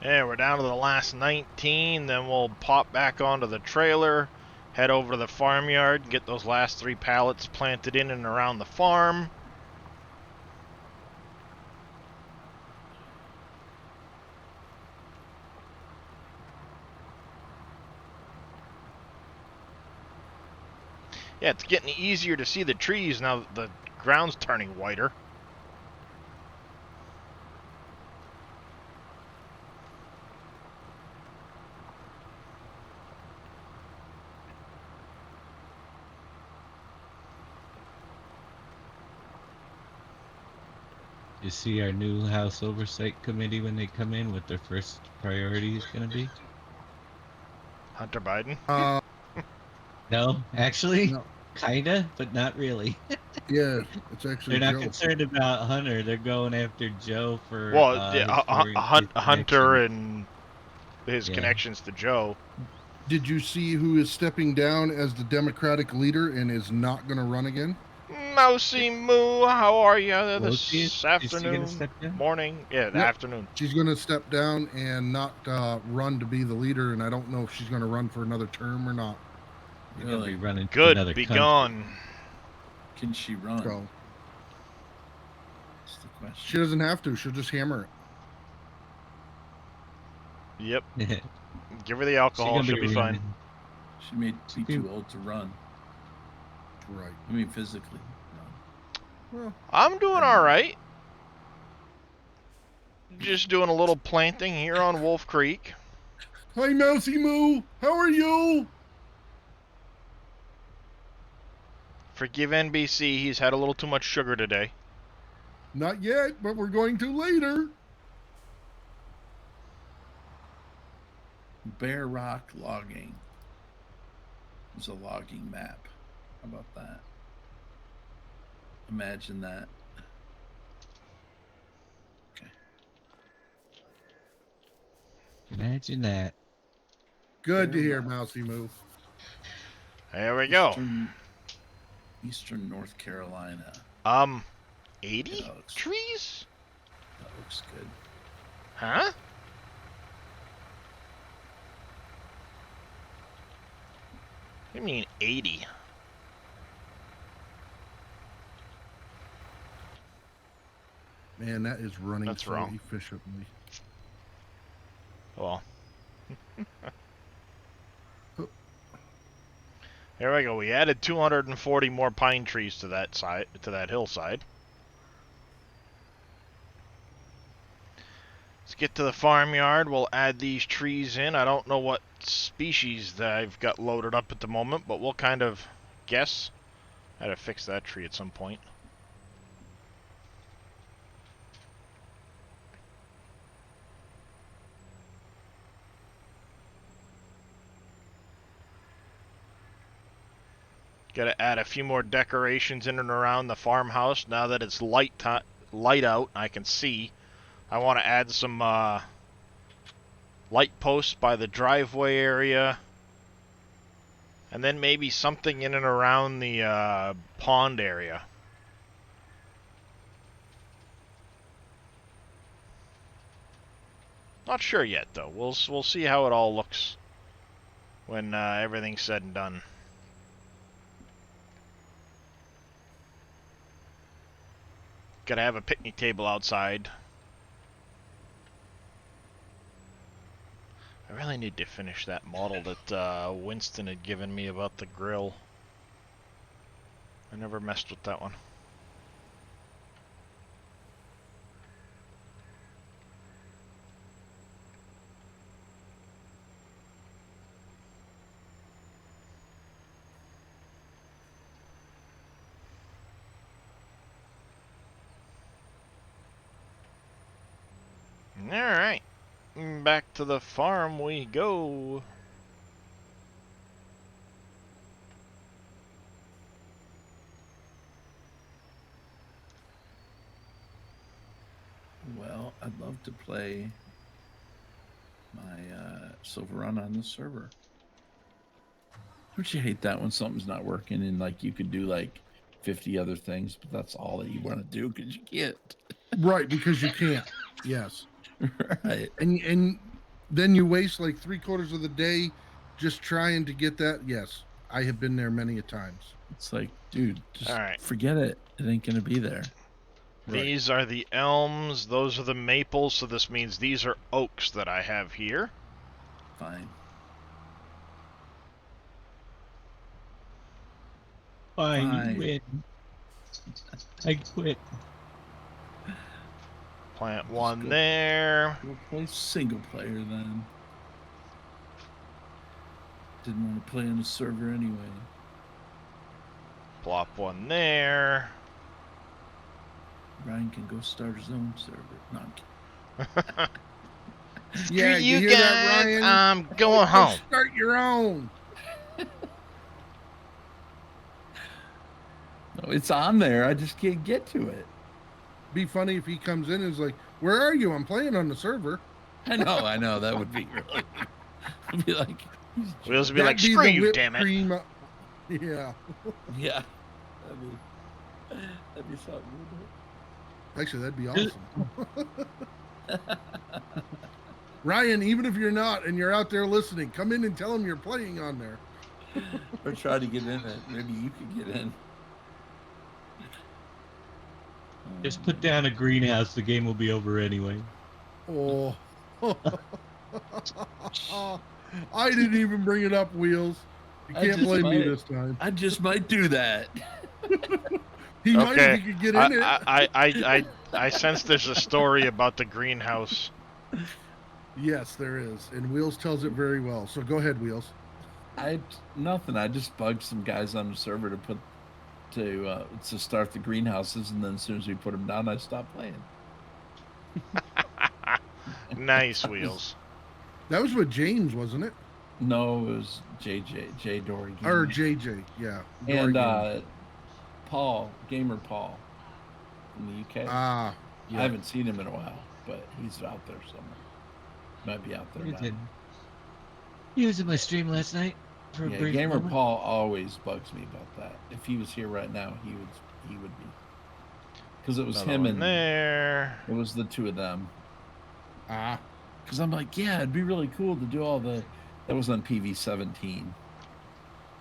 Yeah, we're down to the last 19, then we'll pop back onto the trailer, head over to the farmyard, get those last 3 pallets planted in and around the farm. Yeah, it's getting easier to see the trees now that the ground's turning whiter. You see our new House Oversight Committee when they come in, what their first priority is going to be? Hunter Biden. No, actually, No. kinda, but not really. Yeah, it's actually They're not Joe. concerned about Hunter. They're going after Joe for Well, his foreign Hunter connection. and his Yeah. connections to Joe. Did you see who is stepping down as the Democratic leader and is not going to run again? Mousy Moo, how are you Well, this is she gonna afternoon? step down? Morning? Yeah, the Yep. afternoon. She's going to step down and not run to be the leader, and I don't know if she's going to run for another term or not. You're gonna be Really? running to Good, another be country. gone. Can she run? So That's the she question. doesn't have to. She'll just hammer it. Yep, She's give her the alcohol, gonna she'll be fine. running. She may be She- too old to run. Right. I mean, physically. No. Well, I'm doing alright. Just doing a little planting here on Wolf Creek. hi, Mousy Moo. How are you? Forgive NBC, he's had a little too much sugar today. Not yet, but we're going to later. Bear Rock logging. It's a logging map. How about that? Imagine that. Imagine that. Good to Bear hear, Rock. Mousy Moo. There we go. Eastern North Carolina. 80 Yeah, that looks- trees? That looks good. Huh? What do you mean 80? Man, that is running That's so wrong. efficiently. Well. There we go. We added 240 more pine trees to that side, to that hillside. Let's get to the farmyard. We'll add these trees in. I don't know what species that I've got loaded up at the moment, but we'll kind of guess. I had to fix that tree at some point. Gotta add a few more decorations in and around the farmhouse now that it's light out. I can see. I want to add some light posts by the driveway area. And then maybe something in and around the pond area. Not sure yet, though. We'll see how it all looks when everything's said and done. Gotta have a picnic table outside. I really need to finish that model that Winston had given me about the grill. I never messed with that one. Alright, back to the farm we go. Well, I'd love to play my Silver Run on the server. Don't you hate that when something's not working and like you could do like 50 other things, but that's all that you want to do because you can't. Right, because you can't. Yes. Right. And then you waste like 3/4 of the day just trying to get that. Yes, I have been there many a times. It's like, dude, just All right. forget it. It ain't gonna be there. Right. These are the elms, those are the maples, so this means these are oaks that I have here. Fine. Fine, Fine. you win. I quit. Plant Let's one go. there. We'll play single player then. Didn't want to play on the server anyway. Plop one there. Ryan can go start his own server. No, I'm kidding. Yeah, Screw you hear that, Ryan? I'm going home. Start your own. No, it's on there. I just can't get to it. Be funny if he comes in and is like, "Where are you? I'm playing on the server." I know. That would be really. I'd be like, Wheels would be like, That'd screw the you, whipped damn it. cream. Yeah. yeah. That'd be something. Actually, that'd be awesome. Ryan, even if you're not and you're out there listening, come in and tell him you're playing on there. Or try to get in it. Maybe you could get in. Just put down a greenhouse, the game will be over anyway. Oh. I didn't even bring it up, Wheels. You I can't just blame me might. this time. I just might do that. He might Okay. if he could get in it. I sense there's a story about the greenhouse. Yes, there is. And Wheels tells it very well. So go ahead, Wheels. Nothing. I just bugged some guys on the server to start the greenhouses, and then as soon as we put them down, I stopped playing. Nice, Wheels. That was with James, wasn't it? No, it was J Dory. Or Gaming. JJ, yeah. And Dory Paul, Gamer Paul, from the UK. Games. Ah, I haven't seen him in a while, but he's out there somewhere. Might be out there now. He was in my stream last night for a Yeah, brief Gamer moment. Paul always bugs me about that. If he was here right now, he would be. Because it was Another him one and there. it was the two of them. ah. Because I'm like, yeah, it'd be really cool to do all the. That was on PV17.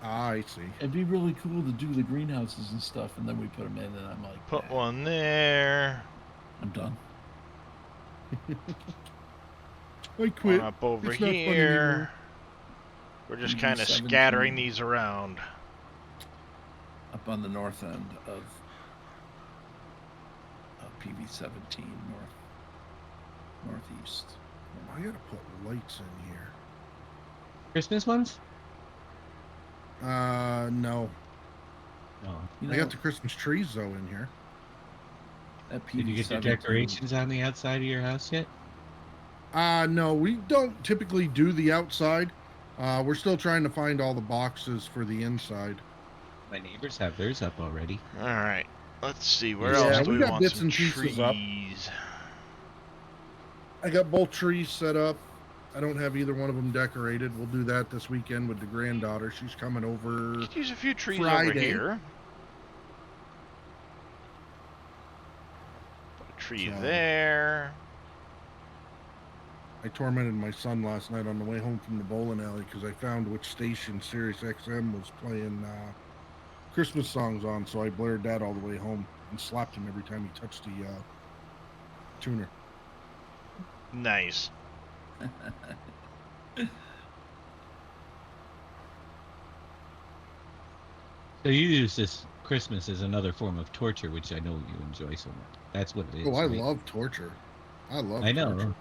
I see. It'd be really cool to do the greenhouses and stuff, and then we put them in, and I'm like, Put nah, one there. I'm done. I quit. One up over It's not fun here. anymore. We're just PV kind of 17. scattering these around. Up on the north end of PV17 northeast. I gotta put lights in here. Christmas ones? No. No. You I know, got the Christmas trees though in here. that Did you get your PV17 decorations on the outside of your house yet? No, we don't typically do the outside. We're still trying to find all the boxes for the inside. My neighbors have theirs up already. All right. Let's see. Where Yeah, else do we we got want bits some and pieces up. trees? I got both trees set up. I don't have either one of them decorated. We'll do that this weekend with the granddaughter. She's coming over. Could use a few trees over Friday. here. Put a tree So- there. I tormented my son last night on the way home from the bowling alley because I found which station Sirius XM was playing Christmas songs on. So I blared that all the way home and slapped him every time he touched the tuner. Nice. So you use this Christmas as another form of torture, which I know you enjoy so much. That's what it is. Oh, I right? love torture. I love I know. torture.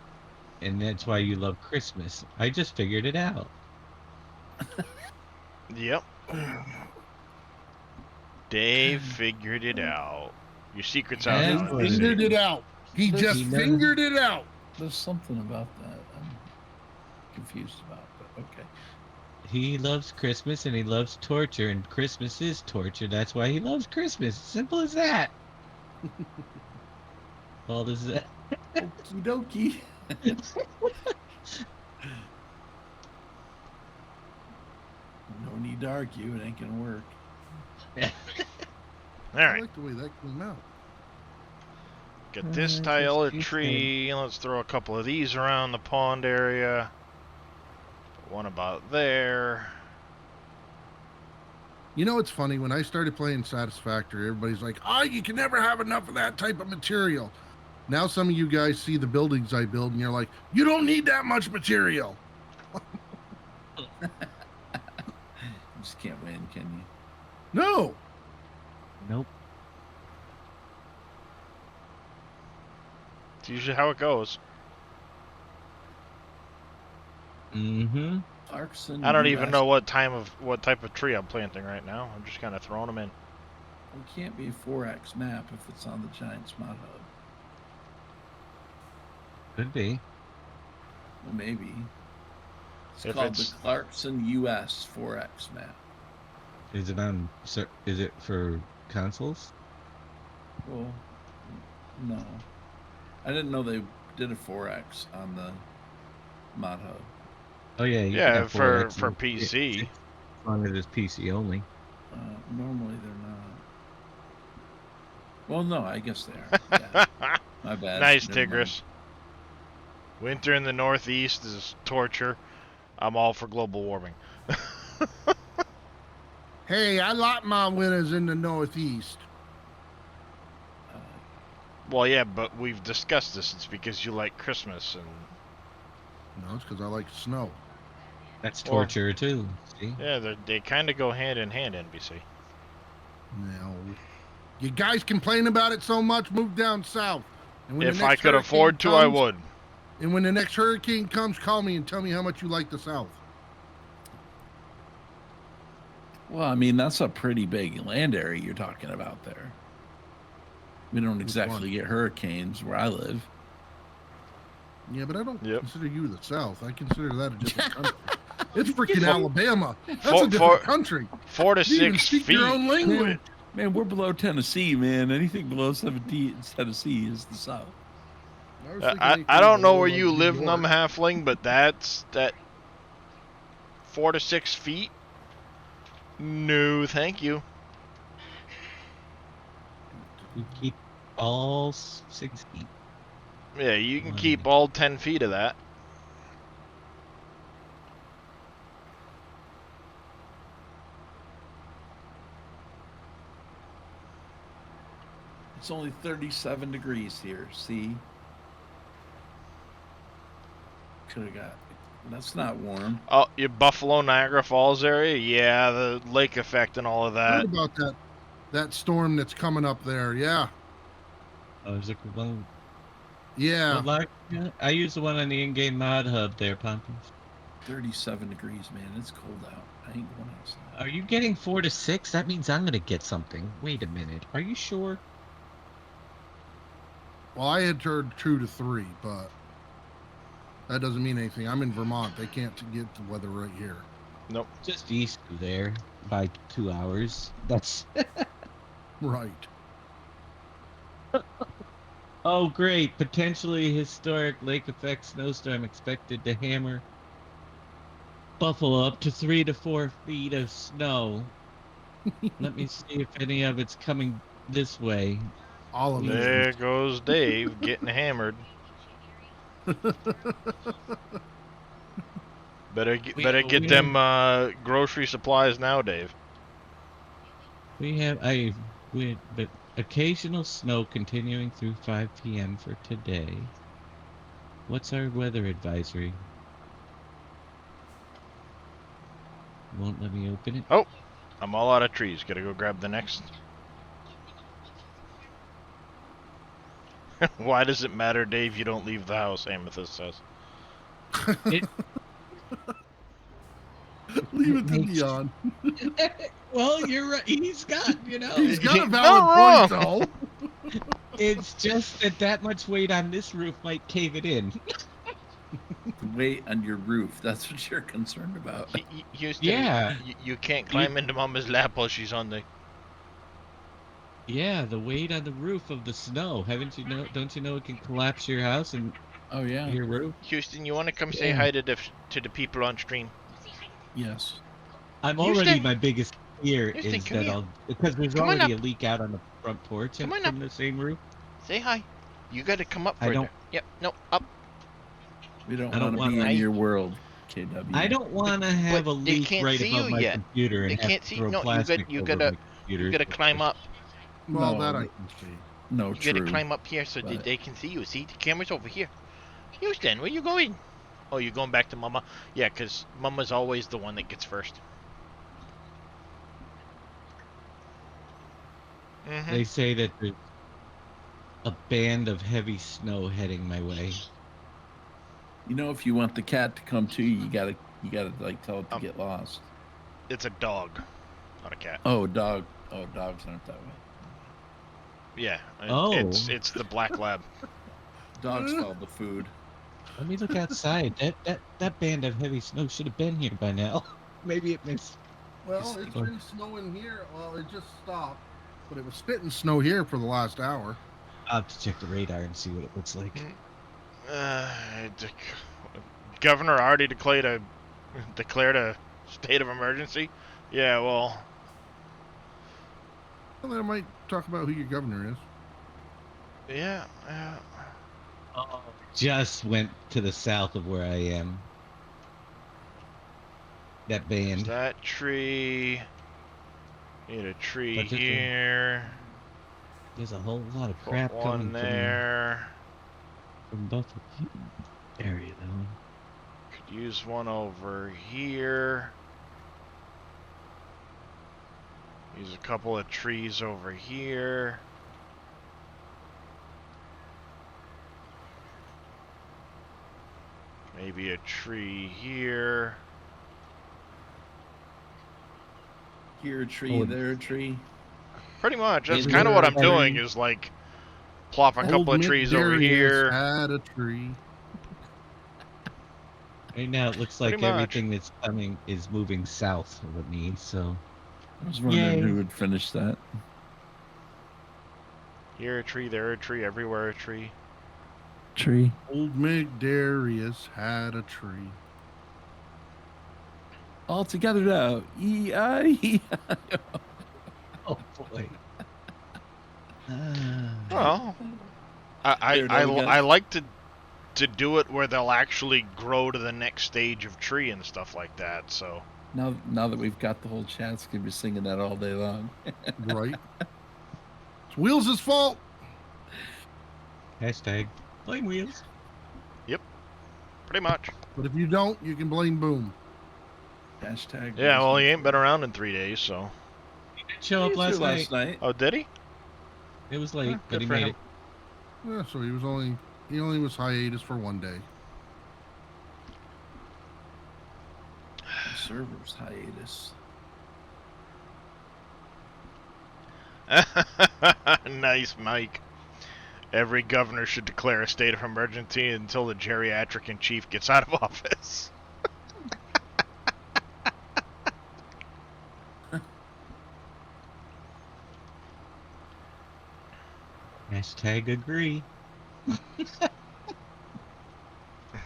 And that's why you love Christmas. I just figured it out. Yep. Dave figured it out. Your secret's out Yeah, now. what it is. Fingered it out. He Does just he know? fingered it out. There's something about that I'm confused about, but okay. He loves Christmas and he loves torture, and Christmas is torture. That's why he loves Christmas. Simple as that. All this that. Okie dokie. No need to argue. It ain't gonna work. All I right. like the way that came out. Get this Just tile of keep tree. Let's throw a couple of these around the pond area. One about there. You know, it's funny. When I started playing Satisfactory, everybody's like, oh, you can never have enough of that type of material. Now some of you guys see the buildings I build, and you're like, you don't need that much material. You just can't win, can you? No. Nope. It's usually how it goes. Mm-hmm. Clarkson. I don't even US know what type of tree I'm planting right now. I'm just kind of throwing them in. It can't be a 4X map if it's on the Giants mod hub. Could be. Well, maybe. It's If called it's- the Clarkson US 4X map. Is it on? Is it for consoles? Well, no. I didn't know they did a 4X on the mod hub. Oh yeah. You can Yeah, have for 4X and PC. As long as it's PC only. Normally they're not. Well, no, I guess they are. Yeah, my bad. Nice, Never mind. Tigris. Winter in the Northeast is torture. I'm all for global warming. Hey, I like my winters in the Northeast. Well, yeah, but we've discussed this. It's because you like Christmas and No, it's because I like snow. That's Well- torture too. See? yeah, they kind of go hand in hand. NBC. No. You guys complain about it so much, move down south. And when the If I next could hurricane afford to, I comes- would. And when the next hurricane comes, call me and tell me how much you like the South. Well, I mean, that's a pretty big land area you're talking about there. We don't exactly one? get hurricanes where I live. Yeah, but I don't Yep. consider you the South. I consider that a different country. It's freaking For- Alabama. That's for- a different for- country. 4 to You even 6 speak feet. your own language. Man, we're below Tennessee, man. Anything below 17 Tennessee is the South. I was thinking I anything don't know below, where like, you New live, York. Numb Halfling, but that 4 to 6 feet. No, thank you. You keep all 6 feet. Yeah, you can Wow. keep all 10 feet of that. It's only 37 degrees here. See? Could have got. That's not warm. Oh, your Buffalo Niagara Falls area? Yeah, the lake effect and all of What that. about that storm that's coming up there? Yeah. Oh, there's a one. Yeah. I use the one on the in-game mod hub there, Pumpkins. 37 degrees, man. It's cold out. I ain't going outside. Are you getting 4 to 6? That means I'm gonna get something. Wait a minute. Are you sure? Well, I had heard 2 to 3, but that doesn't mean anything. I'm in Vermont. They can't get the weather right here. Nope. Just east of there by 2 hours. That's Right. oh great! Potentially historic lake effect snowstorm expected to hammer Buffalo up to 3 to 4 feet of snow. Let me see if any of it's coming this way. All of it. There goes Dave getting hammered. Better We better have a get them grocery supplies now, Dave. but occasional snow continuing through 5 p.m. for today. What's our weather advisory? Won't let me open it. Oh, I'm all out of trees. Gotta go grab the next. Why does it matter, Dave? You don't leave the house, Amethyst says. Leave it to Makes- Dion. Well, you're right. He's got, He's got a Not valid point, though. it's just that much weight on this roof might cave it in. The weight on your roof. That's what you're concerned about. Houston, Yeah. you can't climb into Mama's lap while she's on the. Yeah, the weight on the roof of the snow. Don't you know it can collapse your house and Oh yeah. your roof? Houston, you want to come say Yeah. hi to the people on stream? Yes. I'm Houston. already my biggest fear Houston, is come that here. because there's Come on already up. a leak out on the front porch Come on from the same roof. Say hi. You got to come up I further. don't- Yep. No. Up. We don't I don't want to be wanna- in your world, KW. I don't want to have a they leak can't right see above you my yet. computer They and have can't to see- throw no, plastic you over gotta- my computer. You got to climb up. Well, No, that I but- can see. No, You true. got to climb up here so but- they can see you. See, the camera's over here. Houston, where you going? Oh, you're going back to Mama? Yeah, because Mama's always the one that gets first. Mm-hmm. They say that there's a band of heavy snow heading my way. You know, if you want the cat to come to you, you gotta like tell it to get lost. It's a dog, not a cat. Oh, dog. Oh, dogs aren't that way. Yeah. Oh. It's the black lab. Dogs follow the food. Let me look outside. That band of heavy snow should have been here by now. Maybe it missed. Well, it's been snowing here. Well, it just stopped, but it was spitting snow here for the last hour. I'll have to check the radar and see what it looks like. The governor already declared a state of emergency. Yeah, well, Well, then I might talk about who your governor is. yeah. Just went to the south of where I am. That There's band. that tree. Need a tree But it's a- here. There's a whole lot of Put crap one coming there. from Buffalo area though. Could use one over here. Use a couple of trees over here. Maybe a tree here. Here a tree, Oh, there a tree. Pretty much. That's Maybe kind of what I'm we're doing. having- Is like plop a couple Old of Mick trees over Darius here. Had a tree. Right now it looks like Pretty much. everything that's coming is moving south of me, so I was wondering Yay. who would finish that. Here a tree, there a tree, everywhere a tree. Tree. Old Mick Darius had a tree. All together now. E-I. oh boy. Ah. Well, I There, now we got- I like to do it where they'll actually grow to the next stage of tree and stuff like that. So Now that we've got the whole chat, it's gonna be singing that all day long. Right? It's Wheels' fault. Hashtag blame wheels. pretty much. But if you don't, you can blame Boom. Hashtag. Yeah. Well, he ain't been around in 3 days, so. He did show He up was here last night. last night. Oh, did he? It was late, Huh, but good he for made him. it. Yeah, so he only was hiatus for one day. Servers hiatus. Nice, Mike. Every governor should declare a state of emergency until the geriatric in chief gets out of office. Hashtag agree.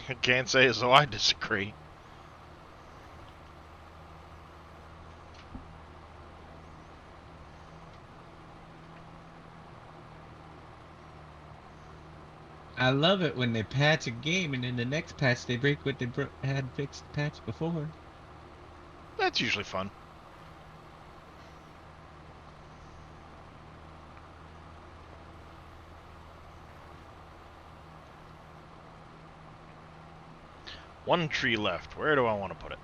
I can't say as though I disagree. I love it when they patch a game and in the next patch they break what they had fixed patch before. That's usually fun. One tree left. Where do I want to put it?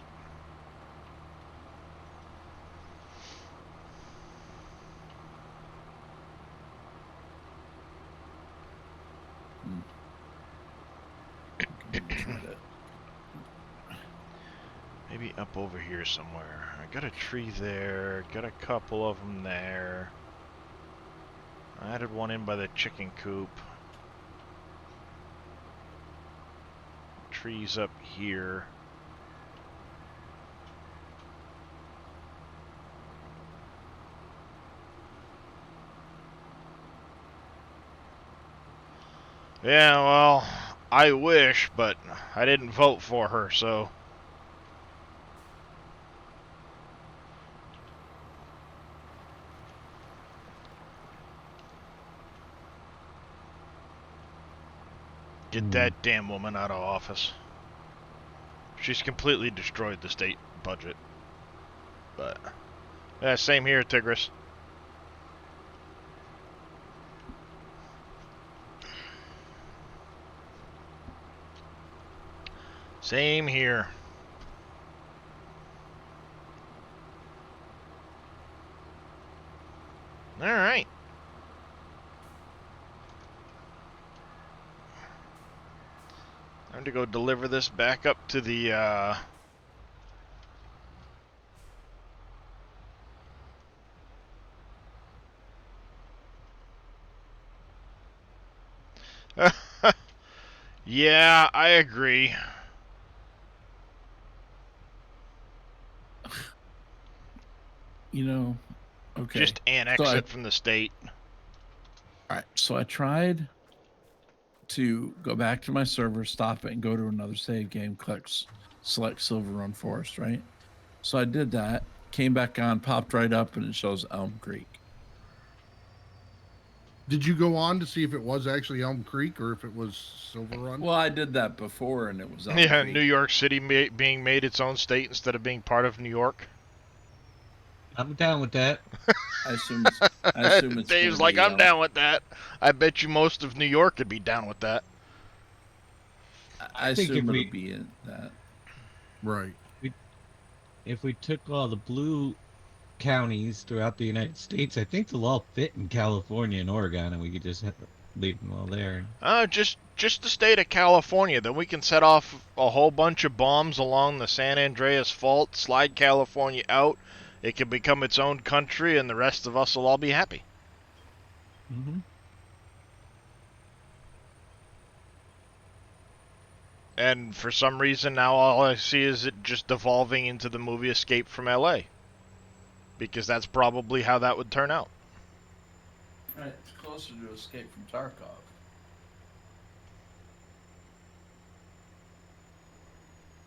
Try to- Maybe up over here somewhere. I got a tree there. Got a couple of them there. I added one in by the chicken coop. Trees up here. Yeah, well, I wish, but I didn't vote for her, so... Get that damn woman out of office. She's completely destroyed the state budget. But, yeah, same here, Tigris. Same here. Alright. Time to go deliver this back up to the, Yeah, I agree. You know, okay. Just annex So it from the state. All right. So I tried to go back to my server, stop it, and go to another save game, select Silver Run Forest, right? So I did that, came back on, popped right up, and it shows Elm Creek. Did you go on to see if it was actually Elm Creek or if it was Silver Run? Well, I did that before, and it was Elm Yeah, Creek. New York City being made its own state instead of being part of New York. I'm down with that. I assume it's Dave's gonna like, be, I'm down with that. I bet you most of New York could be down with that. I think assume if it'll we- be in that. Right. If we took all the blue counties throughout the United States, I think they'll all fit in California and Oregon, and we could just leave them all there. Just the state of California. Then we can set off a whole bunch of bombs along the San Andreas Fault, slide California out. It can become its own country, and the rest of us will all be happy. Mm-hmm. And for some reason now all I see is it just devolving into the movie Escape from LA. Because that's probably how that would turn out. Right, it's closer to Escape from Tarkov.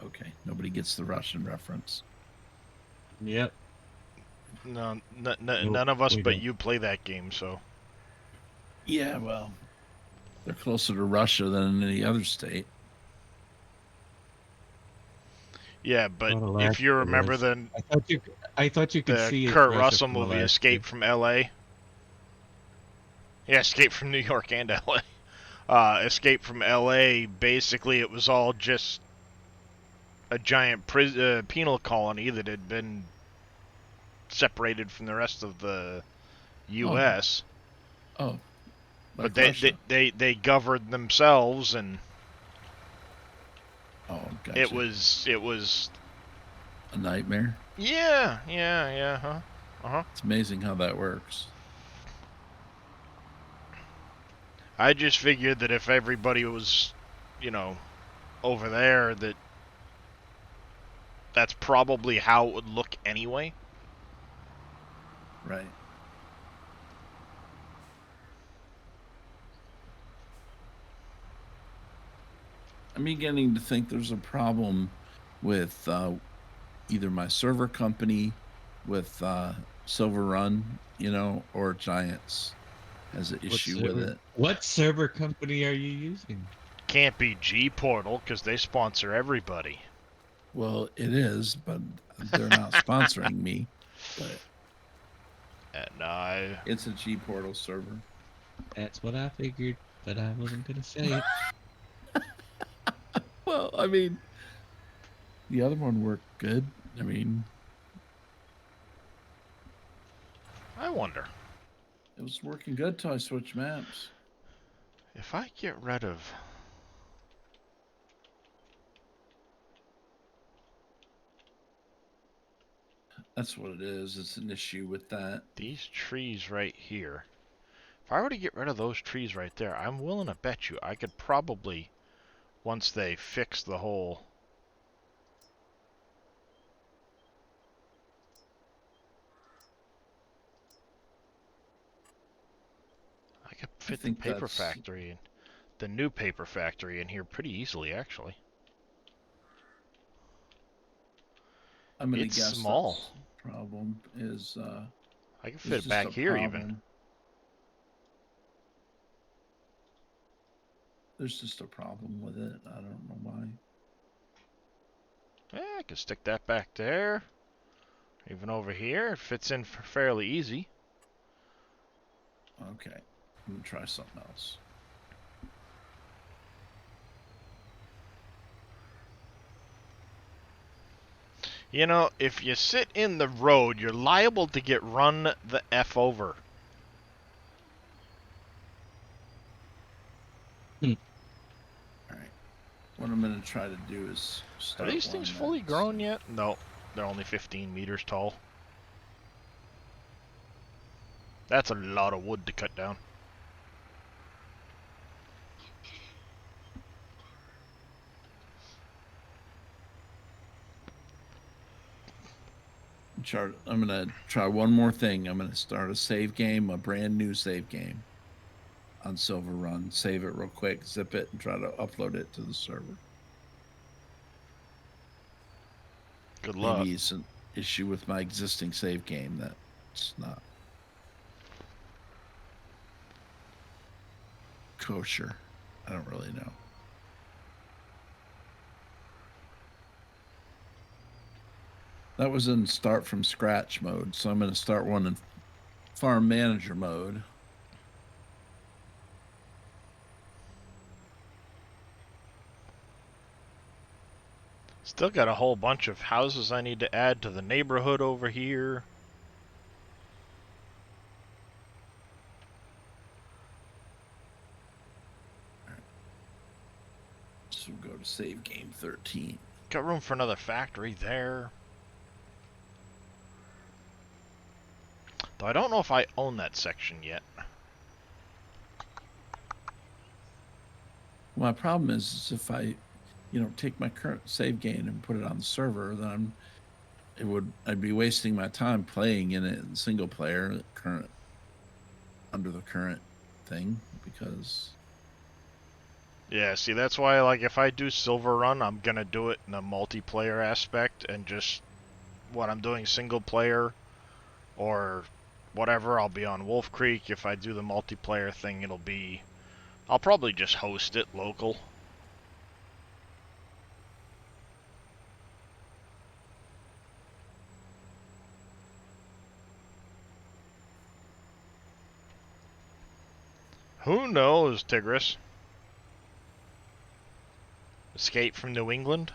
Okay, nobody gets the Russian reference. Yep. No, none of us we but don't. you play that game, so... Yeah, well, they're closer to Russia than any other state. Yeah, but Well, if you remember was. the I thought you could see Kurt Russia Russell from movie Alaska. Escape from LA. Yeah, Escape from New York and LA. Escape from LA, basically it was all just a giant penal colony that had been separated from the rest of the U.S. Oh, but like they governed themselves, and gotcha. it was a nightmare. yeah, It's amazing how that works. I just figured that if everybody was, over there, that's probably how it would look anyway. Right. I'm beginning to think there's a problem with either my server company, with Silver Run, or Giants has an issue with it. What server company are you using? Can't be G Portal because they sponsor everybody. Well, it is, but they're not sponsoring me. But And it's a G Portal server. That's what I figured, but I wasn't gonna say it. Well, I mean, the other one worked good. I mean, I wonder it was working good till I switched maps. if I get rid of That's what it is. It's an issue with that. these trees right here. If I were to get rid of those trees right there, I'm willing to bet you I could probably, once they fix the whole... I could fit the think paper that's- factory in, the new paper factory in here pretty easily, actually. I'm gonna It's guess small. that's the problem is I can fit there's it just back a here even. problem. There's just a problem with it. I don't know why. Yeah, I can stick that back there. Even over here, it fits in fairly easy. Okay, I'm gonna try something else. You know, if you sit in the road, you're liable to get run the F over. Alright. What I'm gonna try to do is start Are these things one fully that's- grown yet? No, they're only 15 meters tall. That's a lot of wood to cut down. I'm gonna try one more thing. I'm gonna start a save game, a brand new save game on Silver Run. Save it real quick, zip it, and try to upload it to the server. Good luck. Maybe it's an issue with my existing save game that's not kosher. I don't really know. That was in start from scratch mode, so I'm going to start one in farm manager mode. Still got a whole bunch of houses I need to add to the neighborhood over here. So we'll go to save game 13. Got room for another factory there. Though I don't know if I own that section yet. My problem is if I, take my current save game and put it on the server, then I'd be wasting my time playing in it in single player under the current thing because. Yeah, see, that's why, like, if I do Silver Run, I'm gonna do it in a multiplayer aspect, and just when I'm doing single player or whatever, I'll be on Wolf Creek. If I do the multiplayer thing, I'll probably just host it local. Who knows, Tigris? Escape from New England?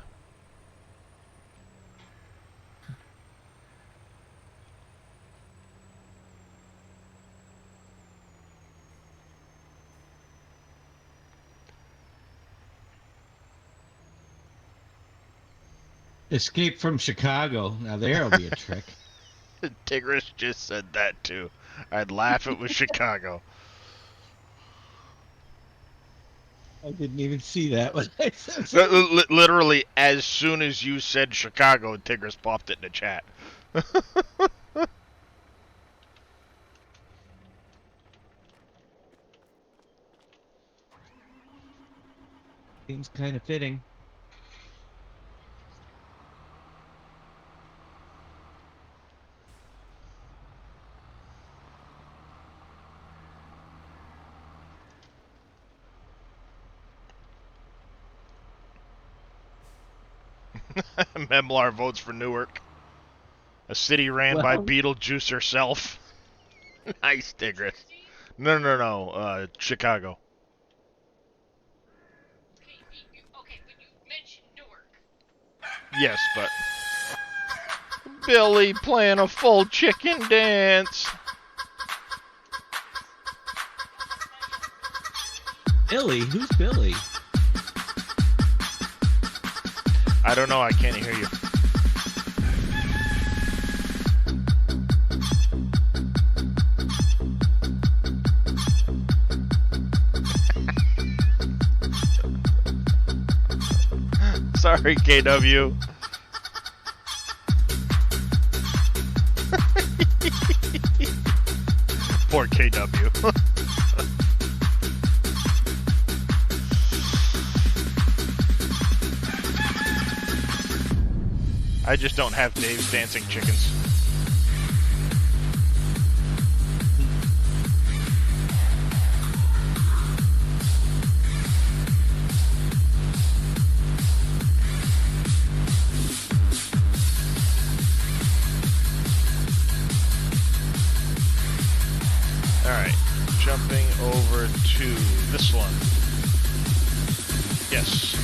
Escape from Chicago. Now there'll be a trick. Tigris just said that too. I'd laugh it was Chicago. I didn't even see that when I said Literally, as soon as you said Chicago, Tigris popped it in the chat. Seems kind of fitting. Memlar votes for Newark. A city ran by Well- Beetlejuice herself. Nice, Tigris. No. Chicago. Okay, but you mentioned Newark. Yes, but Billy playing a full chicken dance. Billy? Who's Billy? I don't know. I can't hear you. Sorry, KW. Poor KW. I just don't have Dave's dancing chickens. Alright, jumping over to this one. Yes.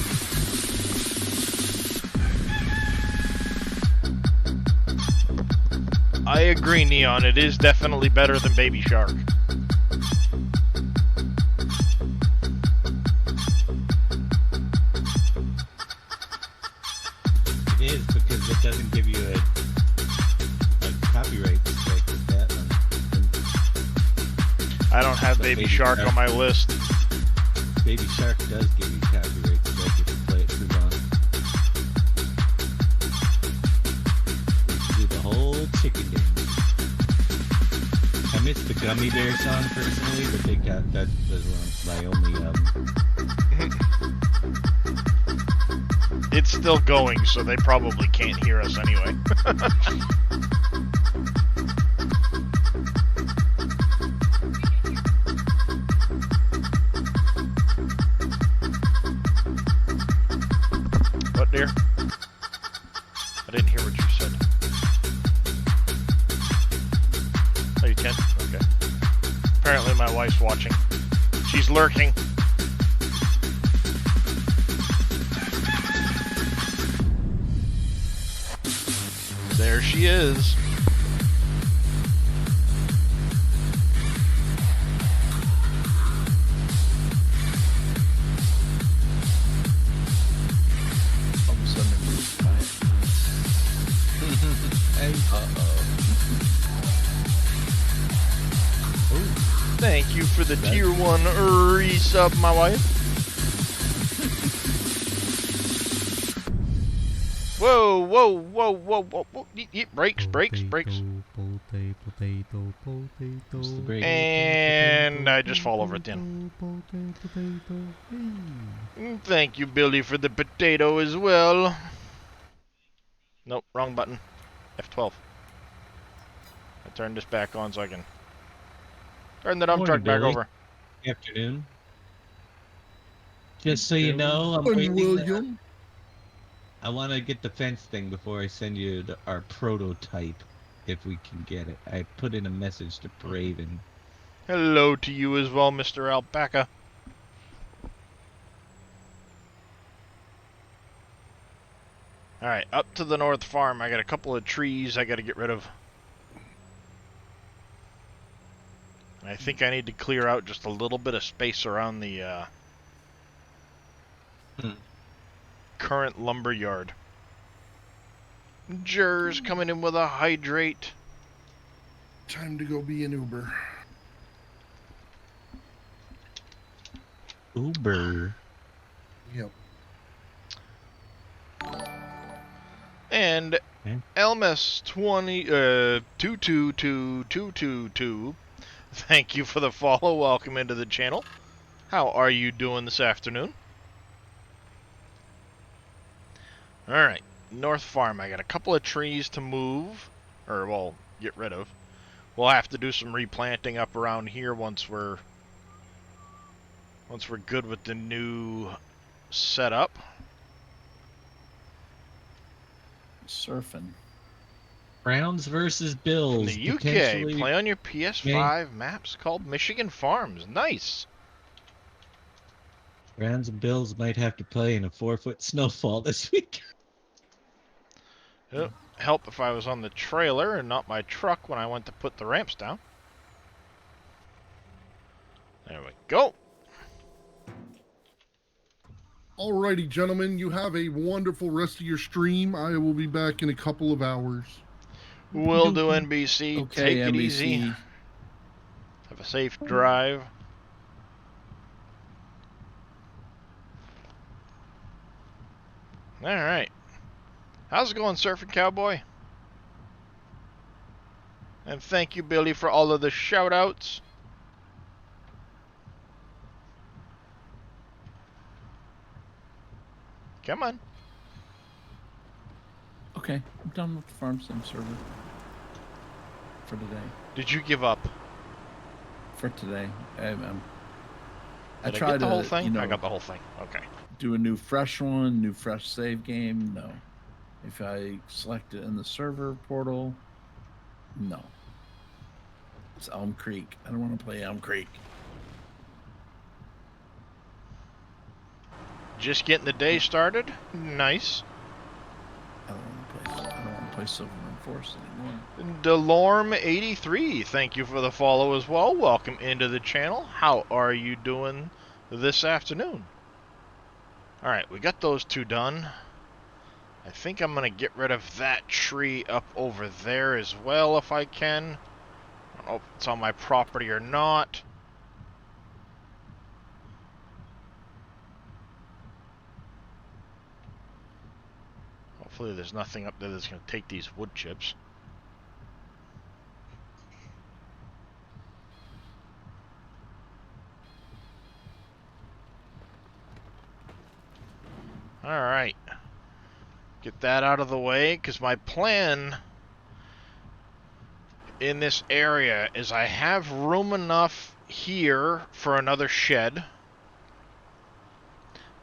I agree, Neon. It is definitely better than Baby Shark. It is, because it doesn't give you a copyright strike with that one. I don't have But Baby Baby Shark Shark- on my list. Baby Shark does give you copyright strike if you play it too long. Do the whole chicken dance. I miss the Gummy Bear song personally, but they got that was my only It's still going, so they probably can't hear us anyway. What, dear? I didn't hear what you said. Oh, you can? Okay. Apparently my wife's watching. She's lurking. There she is. All of a sudden, it was quiet. Thank you for the tier 1 resub, my wife. Whoa. Brakes. What's the break? And I just fall over at the end. Thank you, Billy, for the potato as well. Nope, wrong button. F12. I turned this back on so I can turn the dump Morning, truck back Billy. over. Afternoon. Just so you know, I'm And waiting. William. I want to get the fence thing before I send you our prototype, if we can get it. I put in a message to Braven. Hello to you as well, Mr. Alpaca. Alright, up to the north farm. I got a couple of trees I gotta get rid of. I think I need to clear out just a little bit of space around the current lumber yard. Jers coming in with a hydrate. Time to go be an Uber. Uber. Yep. And Okay. Elmas 222222. Thank you for the follow. Welcome into the channel. How are you doing this afternoon? Alright, North Farm. I got a couple of trees to move. Or, well, get rid of. We'll have to do some replanting up around here once we're good with the new setup. Surfing. Browns versus From Bills. the UK, Potentially. play on your PS5 maps called Michigan Farms. Nice. Browns and Bills might have to play in a 4-foot snowfall this week. It'd help if I was on the trailer and not my truck when I went to put the ramps down. There we go. Alrighty, gentlemen, you have a wonderful rest of your stream. I will be back in a couple of hours. Will do, NBC. Okay, Take it NBC. easy. Have a safe drive. Alright. How's it going, Surfing Cowboy? And thank you, Billy, for all of the shout-outs. Come on. Okay, I'm done with the farm sim server for today. Did you give up? For today, I Did I tried get the to, whole thing? you know, I got the whole thing. Okay. do a new fresh one, new fresh save game. No. If I select it in the server portal, no. It's Elm Creek. I don't want to play Elm Creek. Just getting the day started. Nice. I don't want to play Silver Run Force anymore. Delorme83, thank you for the follow as well. Welcome into the channel. How are you doing this afternoon? Alright, we got those two done. I think I'm going to get rid of that tree up over there as well if I can. I don't know if it's on my property or not. Hopefully there's nothing up there that's going to take these wood chips. Alright. Get that out of the way, because my plan in this area is I have room enough here for another shed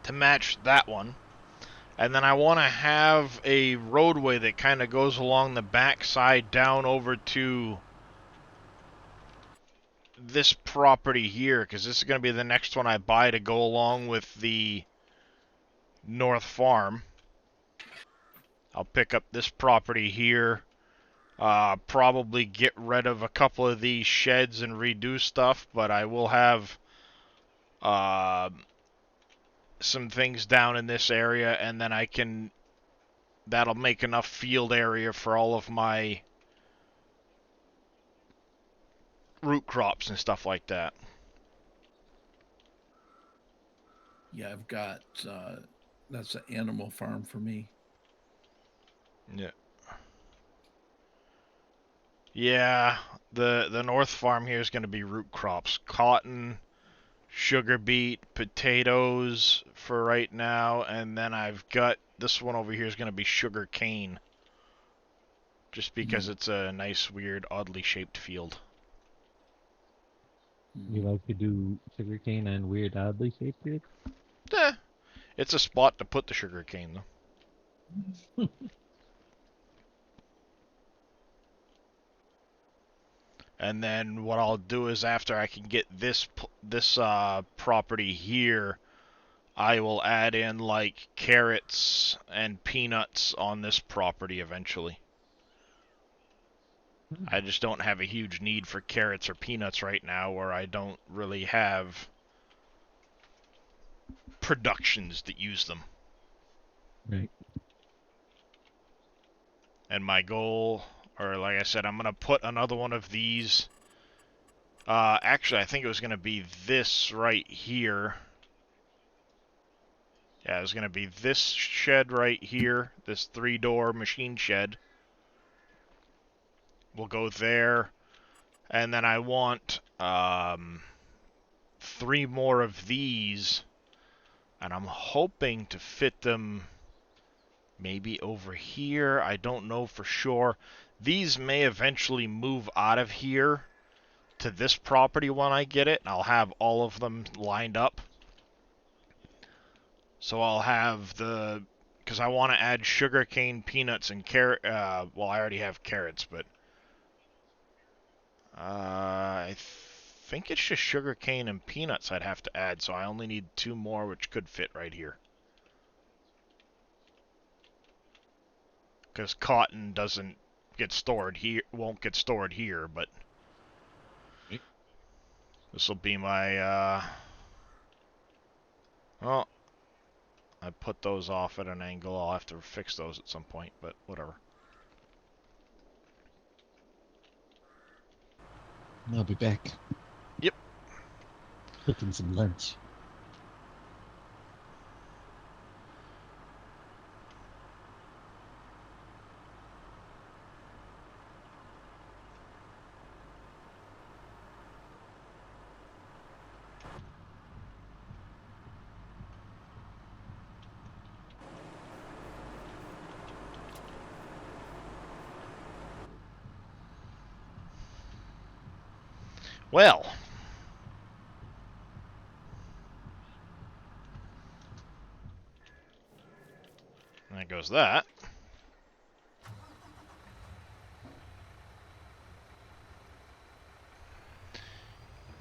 to match that one. And then I want to have a roadway that kind of goes along the backside down over to this property here, because this is going to be the next one I buy to go along with the North Farm. I'll pick up this property here, probably get rid of a couple of these sheds and redo stuff, but I will have some things down in this area, and then that'll make enough field area for all of my root crops and stuff like that. Yeah, I've got that's an animal farm for me. Yeah. Yeah, the North Farm here is going to be root crops. Cotton, sugar beet, potatoes for right now, and then I've got this one over here is going to be sugar cane. Just because it's a nice, weird, oddly shaped field. You like to do sugarcane and weird, oddly shaped fields? It's a spot to put the sugar cane, though. And then what I'll do is after I can get this property here, I will add in like carrots and peanuts on this property eventually. I just don't have a huge need for carrots or peanuts right now, where I don't really have productions that use them. Right. And my goal, or like I said, I'm going to put another one of these. Actually, I think it was going to be this right here. Yeah, it was going to be this shed right here, this 3-door machine shed. We'll go there. And then I want 3 more of these. And I'm hoping to fit them Maybe over here. I don't know for sure. These may eventually move out of here to this property when I get it. I'll have all of them lined up. So I'll have the... Because I want to add sugarcane, peanuts, and carrot... well, I already have carrots, but... I think it's just sugarcane and peanuts I'd have to add, so I only need 2 more, which could fit right here. Because cotton doesn't get stored here, won't get stored here, but... This will be my, well, I put those off at an angle. I'll have to fix those at some point, but whatever. I'll be back. Yep. Cooking some lunch. Well. There goes that.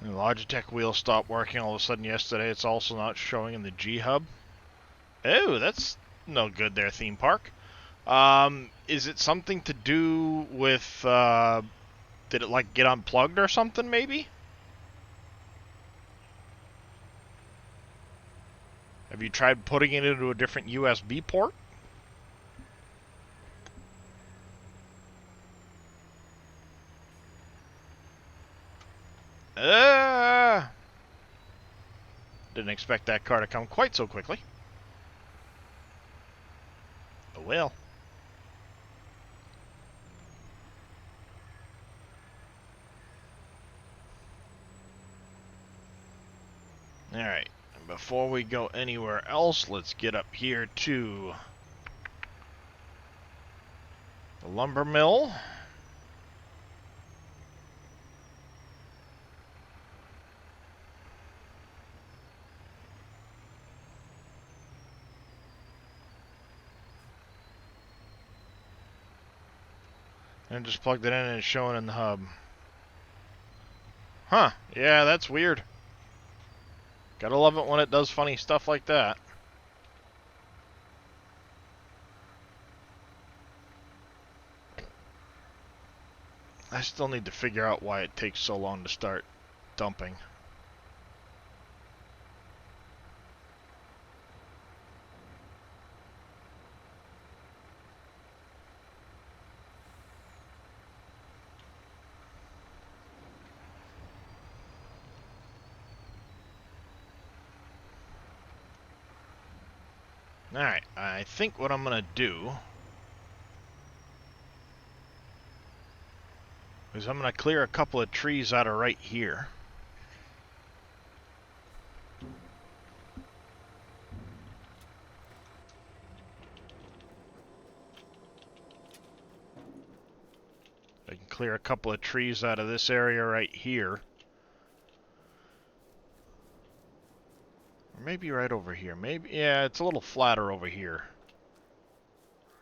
The Logitech wheel stopped working all of a sudden yesterday. It's also not showing in the G-Hub. Oh, that's no good there, theme park. Is it something to do with, did it, like, get unplugged or something, maybe? Have you tried putting it into a different USB port? Didn't expect that car to come quite so quickly. Oh well. Alright, and before we go anywhere else, let's get up here to the lumber mill. And just plugged it in and it's showing in the hub. Huh, yeah, that's weird. Gotta love it when it does funny stuff like that. I still need to figure out why it takes so long to start dumping. Alright, I think what I'm gonna do is I'm gonna clear a couple of trees out of right here. I can clear a couple of trees out of this area right here. Or maybe right over here. Maybe, yeah, it's a little flatter over here.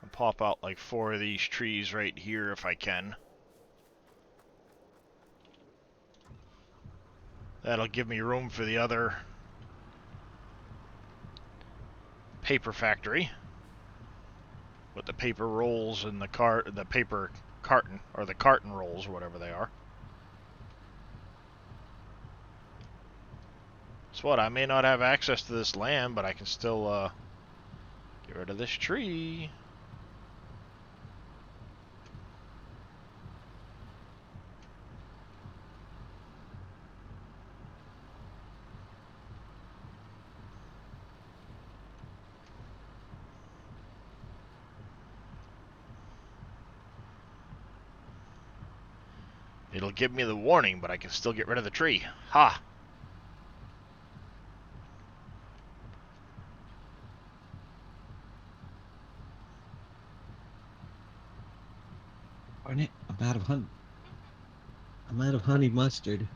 I'll pop out like 4 of these trees right here if I can. That'll give me room for the other paper factory. With the paper rolls and the paper carton, or the carton rolls, or whatever they are. So what, I may not have access to this land, but I can still get rid of this tree. It'll give me the warning, but I can still get rid of the tree. Ha! Darn it, I'm out of honey mustard.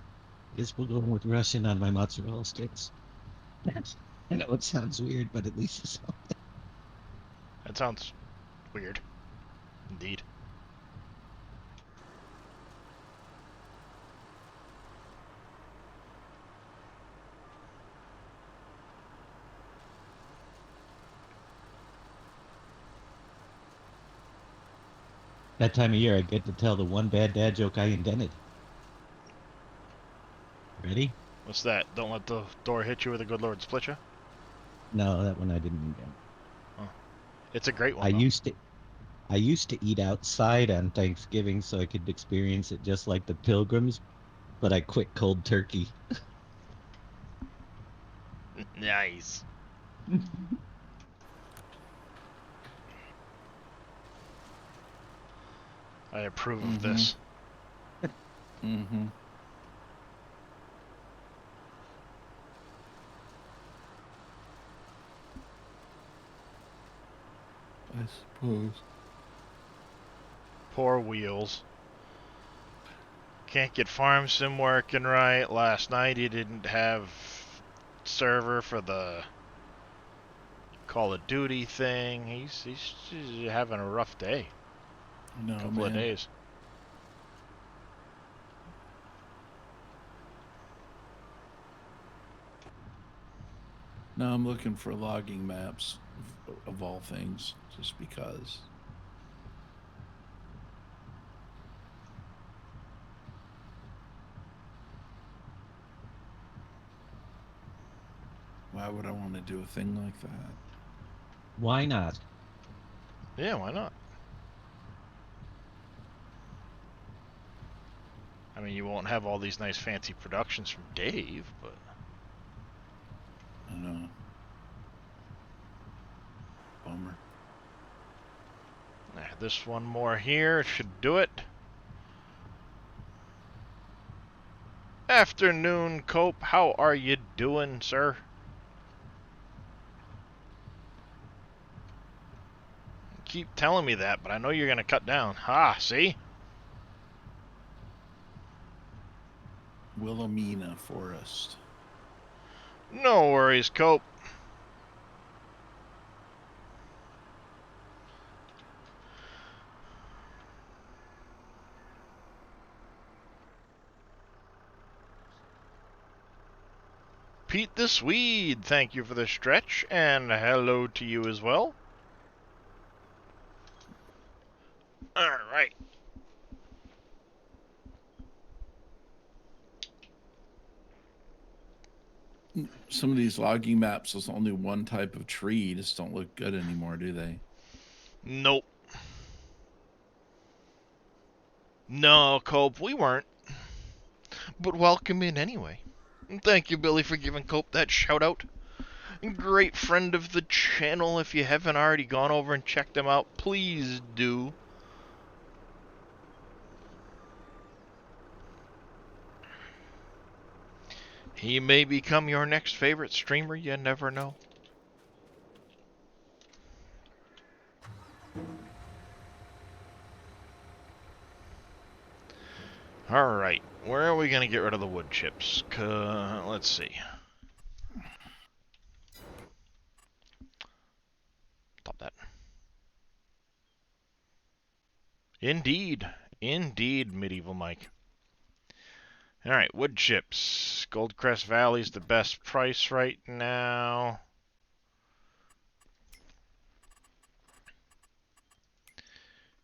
Guess we'll go with Russian on my mozzarella sticks. I know it sounds weird, but at least it's That sounds weird. Indeed. that time of year I get to tell the one bad dad joke I invented. Ready? What's that? Don't let the door hit you with a good Lord split you? No, that one I didn't invent. It's a great one. I though. used to eat outside on Thanksgiving so I could experience it just like the pilgrims, but I quit cold turkey. Nice. I approve of this. Mm-hmm. I suppose. Poor Wheels. Can't get farm sim working right. Last night he didn't have server for the Call of Duty thing. He's having a rough day. No, Couple of man. days. No, I'm looking for logging maps of all things, just because. Why would I want to do a thing like that? Why not? Yeah, why not? I mean, you won't have all these nice fancy productions from Dave, but I know. Bummer. this one more here should do it. Afternoon, Cope. How are you doing, sir? Keep telling me that, but I know you're gonna cut down. Ha, see? Wilhelmina Forest. No worries, Cope. Pete the Swede, thank you for the stretch, and hello to you as well. Alright. Some of these logging maps, there's only one type of tree. Just don't look good anymore, do they? Nope. No, Cope, we weren't. But welcome in anyway. And thank you, Billy, for giving Cope that shout out. Great friend of the channel. If you haven't already gone over and checked him out, please do. He may become your next favorite streamer, you never know. Alright, where are we going to get rid of the wood chips? Let's see. Stop that. Indeed. Indeed, Medieval Mike. Alright, wood chips. Goldcrest Valley's the best price right now.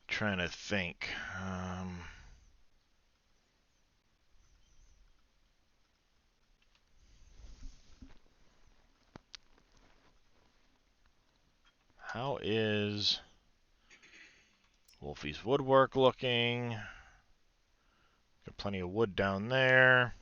Trying to think. How is Wolfie's Woodwork looking? Got plenty of wood down there.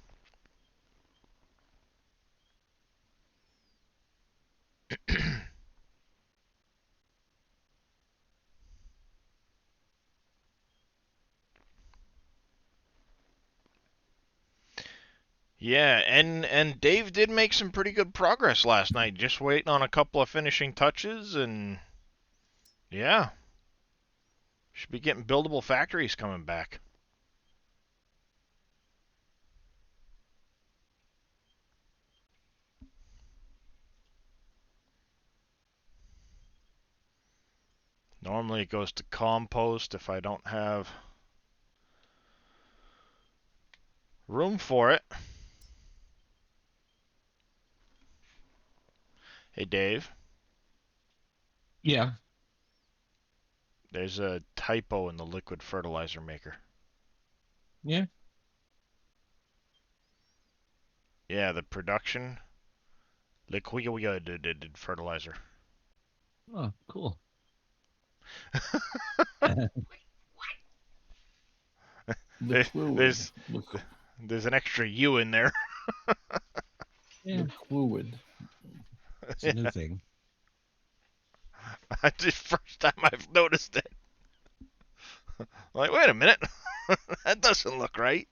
Yeah, and Dave did make some pretty good progress last night. Just waiting on a couple of finishing touches, and yeah, Should be getting buildable factories coming back. Normally it goes to compost if I don't have room for it. Hey Dave, Yeah. there's a typo in the liquid fertilizer maker. Yeah. Yeah, the production liquid fertilizer. Oh, cool. Liquid. There's there's an extra U in there. Yeah. Liquid. It's a new thing. It's the first time I've noticed it. Like, wait a minute, that doesn't look right.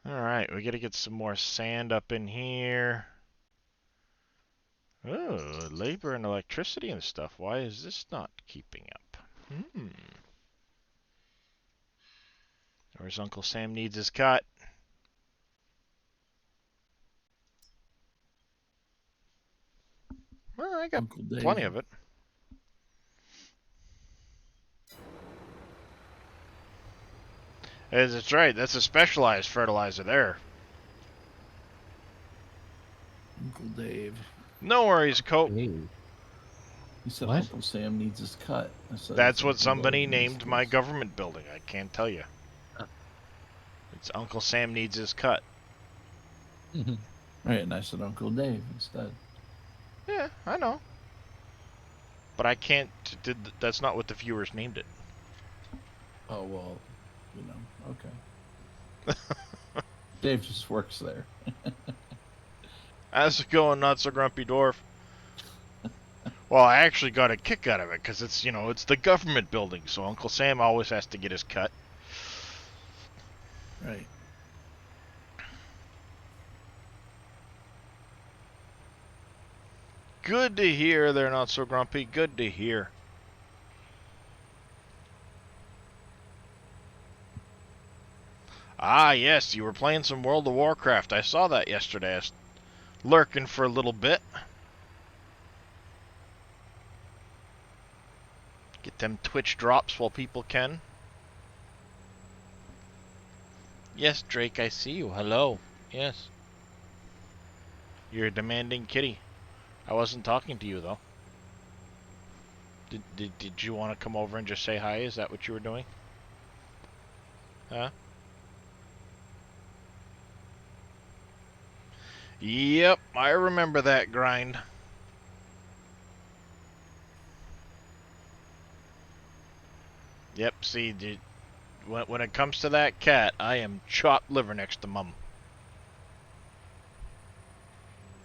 Alright, we gotta get some more sand up in here. Oh, labor and electricity and stuff. Why is this not keeping up? Where's Uncle Sam needs his cut? Well, I got Uncle Dave. plenty of it. That's right, that's a specialized fertilizer there. Uncle Dave. No worries, Cope. Hey. He said What? Uncle Sam needs his cut. I said, That's "It's what Uncle somebody Dave needs named my his." government building. I can't tell you. It's Uncle Sam needs his cut. Right, and I said Uncle Dave instead. Yeah, I know. But I can't. That's not what the viewers named it. Oh well, you know, okay. Dave just works there. How's it going, not so grumpy dwarf? Well, I actually got a kick out of it because it's, it's the government building, so Uncle Sam always has to get his cut. Right. Good to hear they're not so grumpy. Good to hear. Ah, yes, you were playing some World of Warcraft. I saw that yesterday. I was lurking for a little bit. Get them Twitch drops while people can. Yes, Drake, I see you. Hello. Yes. You're a demanding kitty. I wasn't talking to you, though. Did you want to come over and just say hi? Is that what you were doing? Huh? Yep, I remember that grind. Yep, see, when it comes to that cat, I am chopped liver next to Mum.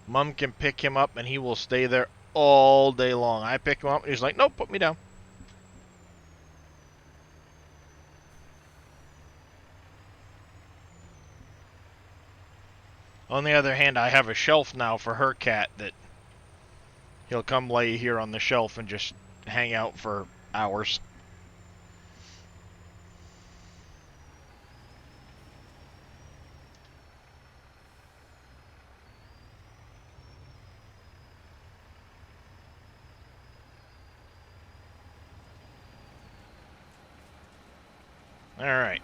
Mum can pick him up and he will stay there all day long. I pick him up and he's like, nope, put me down. On the other hand, I have a shelf now for her cat that he'll come lay here on the shelf and just hang out for hours. Alright,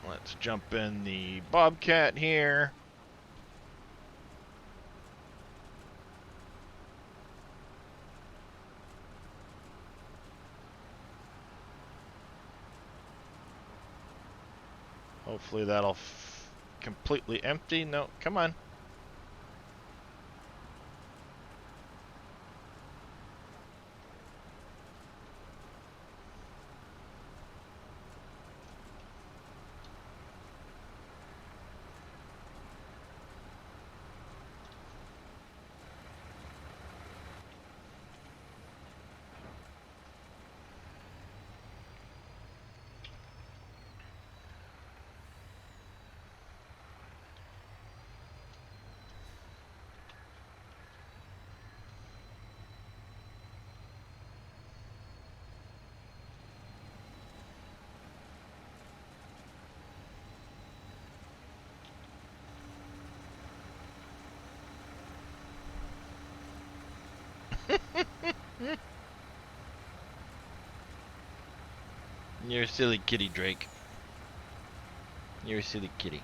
let's jump in the Bobcat here. Hopefully that'll completely empty. No, come on. You're a silly kitty, Drake. You're a silly kitty.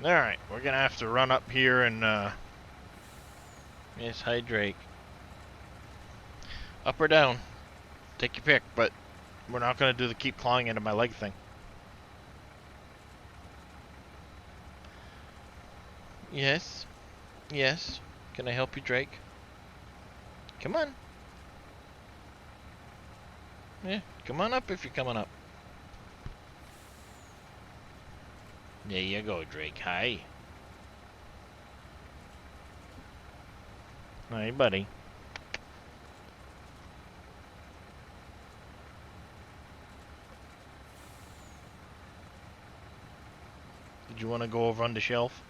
Alright, we're gonna have to run up here and, yes, hi, Drake. Up or down? Take your pick, but we're not gonna do the keep clawing into my leg thing. Yes? Yes? Can I help you, Drake? Come on. Yeah, come on up if you're coming up. There you go, Drake. Hi. Hi, buddy. Did you want to go over on the shelf?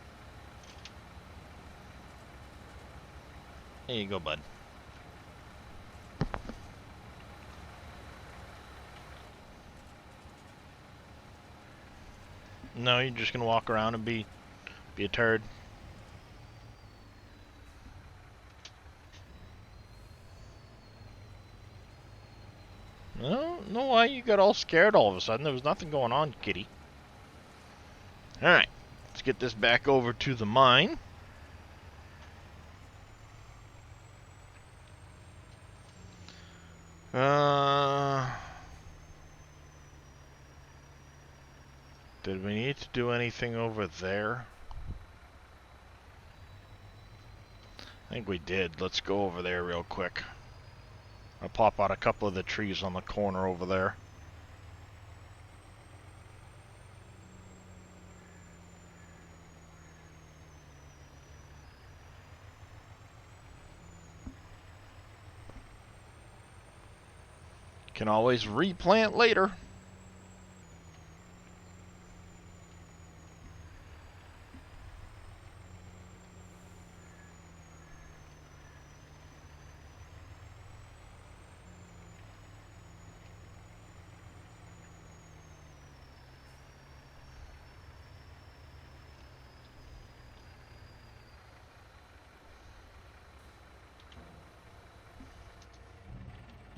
There you go, bud. No, you're just gonna walk around and be a turd. No, no, why you got all scared all of a sudden? There was nothing going on, kitty. Alright, let's get this back over to the mine. Did we need to do anything over there? I think we did. Let's go over there real quick. I'll pop out a couple of the trees on the corner over there. Can always replant later.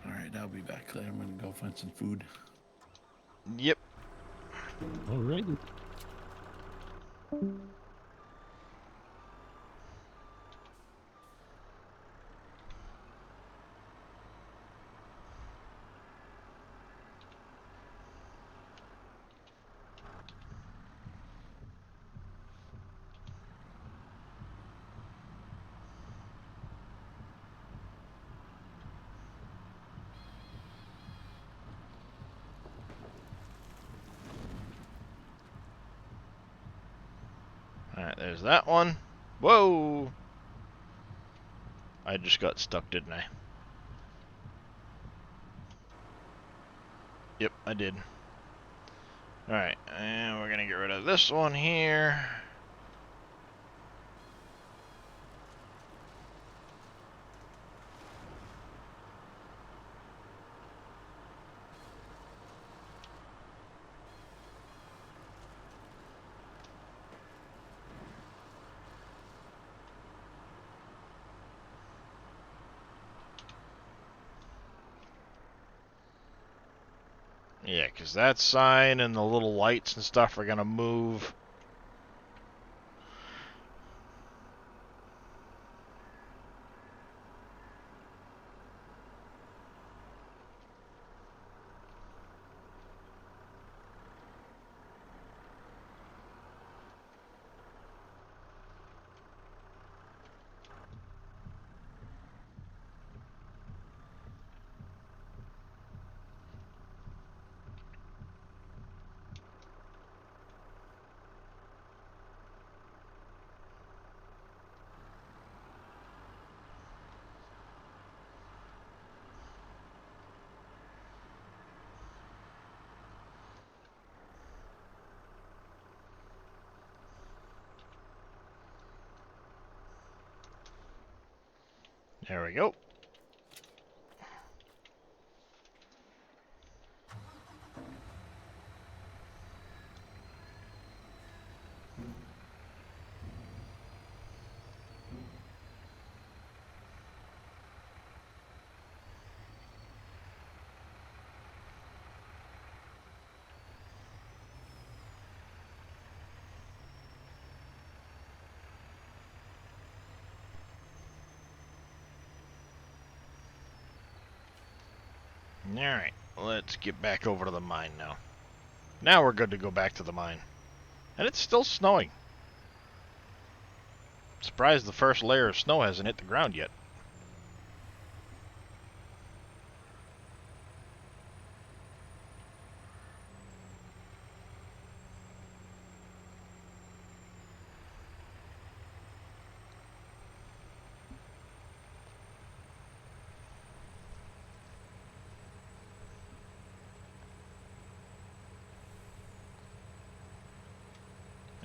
All right, I'll be back later. I'm gonna go find some food. Yep. Alrighty. Alright, there's that one. Whoa! I just got stuck, didn't I? Yep, I did. Alright, and we're gonna get rid of this one here. Yeah, because that sign and the little lights and stuff are gonna move. There we go. Alright, let's get back over to the mine now. Now we're good to go back to the mine. And it's still snowing. Surprised the first layer of snow hasn't hit the ground yet.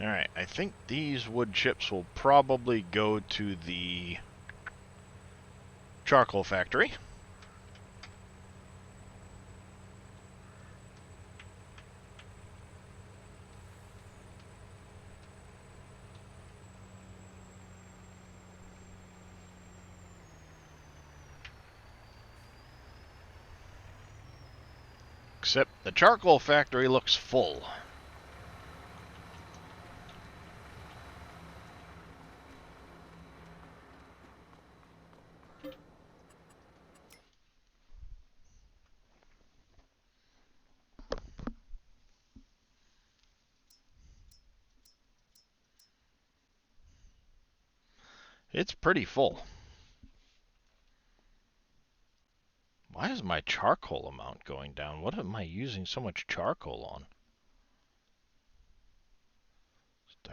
Alright, I think these wood chips will probably go to the charcoal factory. Except the charcoal factory looks full. It's pretty full. Why is my charcoal amount going down? What am I using so much charcoal on? Is it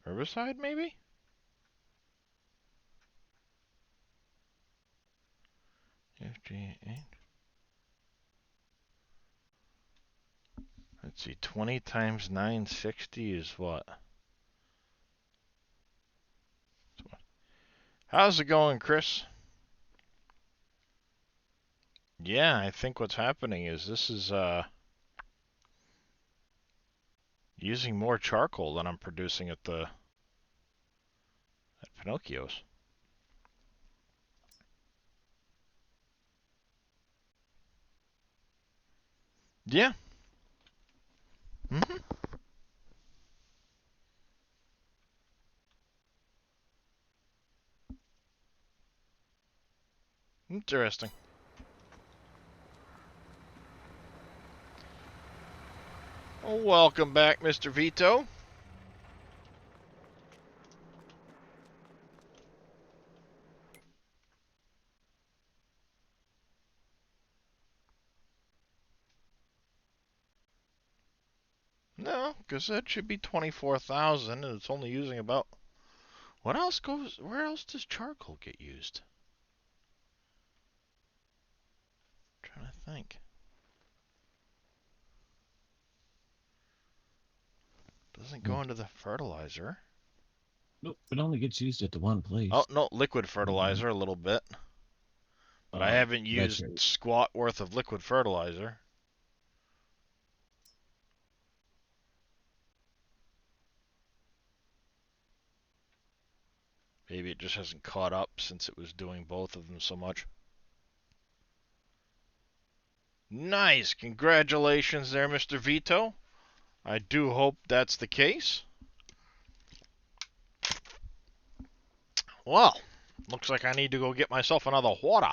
the herbicide, maybe? FG8. Let's see, 20 times 960 is what? How's it going, Chris? Yeah, I think what's happening is this is using more charcoal than I'm producing at Pinocchio's. Yeah. Mm-hmm. Interesting. Well, welcome back, Mr. Vito. No, because that should be 24,000 and it's only using about... What else goes... Where else does charcoal get used? I'm trying to think. Doesn't go into the fertilizer. Nope, it only gets used at the one place. Oh, no, liquid fertilizer a little bit. But I haven't used squat worth of liquid fertilizer. Maybe it just hasn't caught up since it was doing both of them so much. Nice! Congratulations there, Mr. Vito. I do hope that's the case. Well, looks like I need to go get myself another water.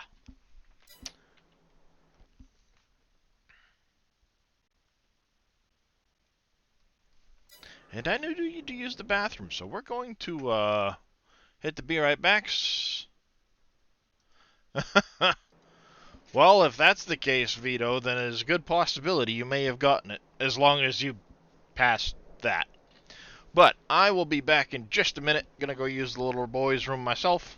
And I need to use the bathroom, so we're going to hit the be right backs. Well, if that's the case, Vito, then there's a good possibility you may have gotten it, as long as you passed that. But I will be back in just a minute. Gonna go use the little boy's room myself.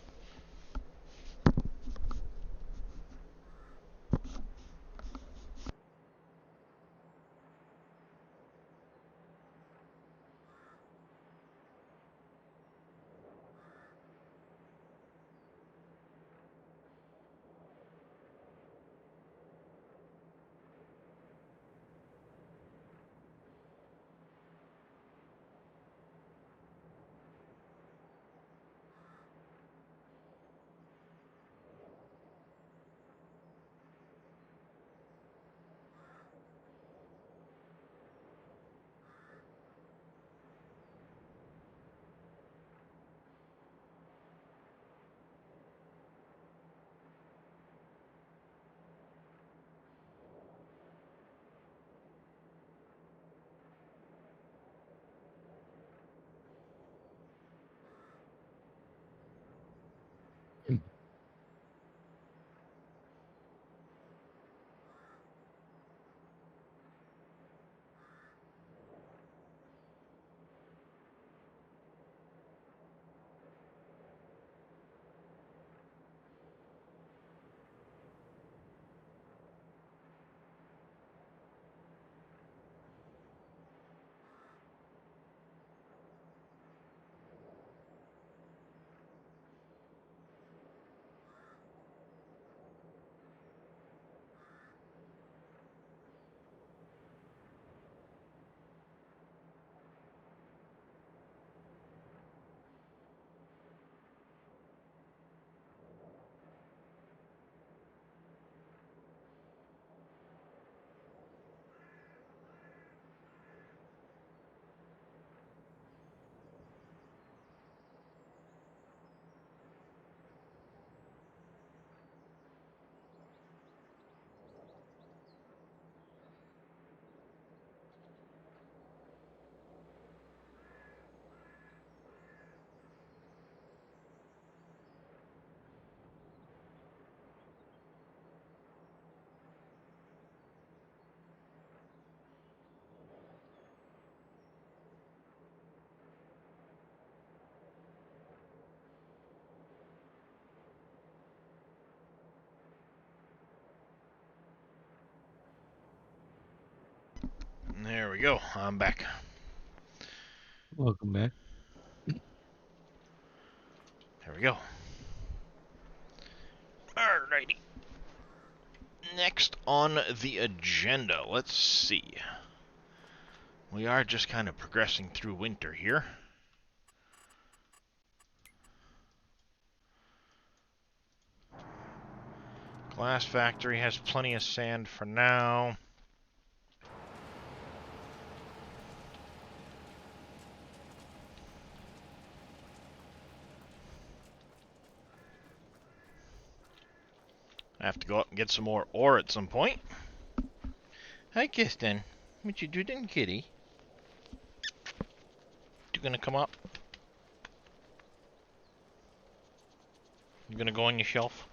we go. I'm back. Welcome back. There we go. Alrighty. Next on the agenda, let's see. We are just kind of progressing through winter here. Glass factory has plenty of sand for now. I have to go up and get some more ore at some point. Hi, Kirsten. What you doing, kitty? You gonna come up? You gonna go on your shelf?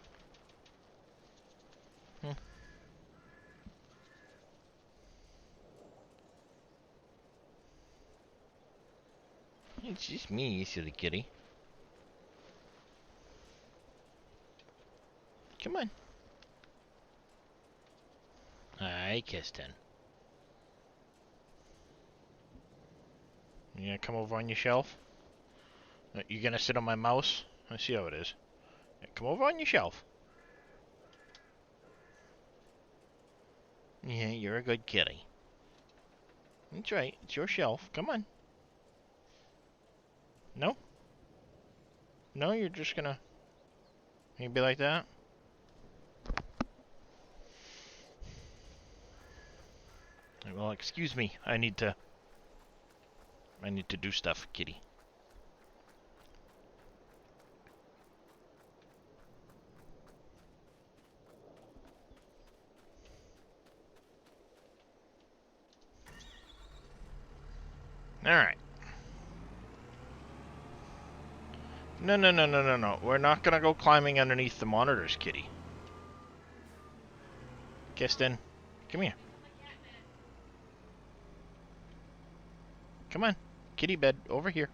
It's just me, you silly kitty. Come on. Hi, Kirsten. You gonna come over on your shelf? You gonna sit on my mouse? I see how it is. Yeah, come over on your shelf. Yeah, you're a good kitty. That's right. It's your shelf. Come on. No? No, you're just gonna... You be like that? Well, excuse me. I need to do stuff, kitty. Alright. No, no, no, no, no, no. We're not gonna go climbing underneath the monitors, kitty. Kirsten, come here. Come on. Kitty bed, over here.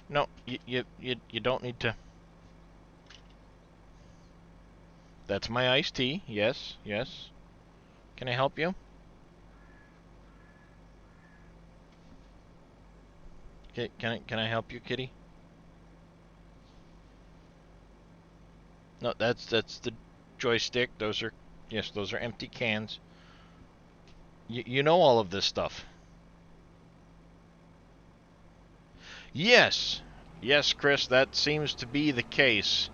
No, you don't need to. That's my iced tea. Yes, yes. Can I help you? Can I help you, kitty? No, that's the joystick. Those are, yes, those are empty cans. You know all of this stuff. Yes. Yes, Chris, that seems to be the case.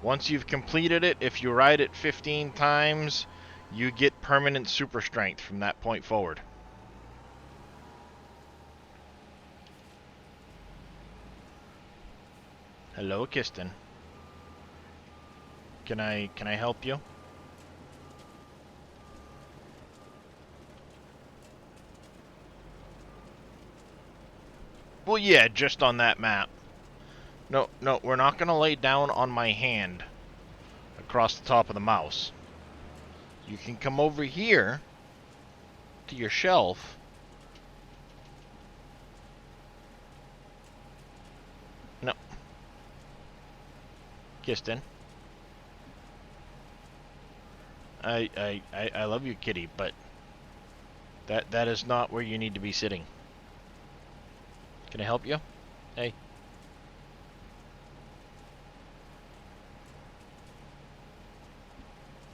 Once you've completed it, if you ride it 15 times, you get permanent super strength from that point forward. Hello, Kirsten. Can I help you? Well, yeah, just on that map. No, no, we're not gonna lay down on my hand across the top of the mouse. You can come over here to your shelf. No. Kirsten. I love you, kitty, but that is not where you need to be sitting. Can I help you? Hey.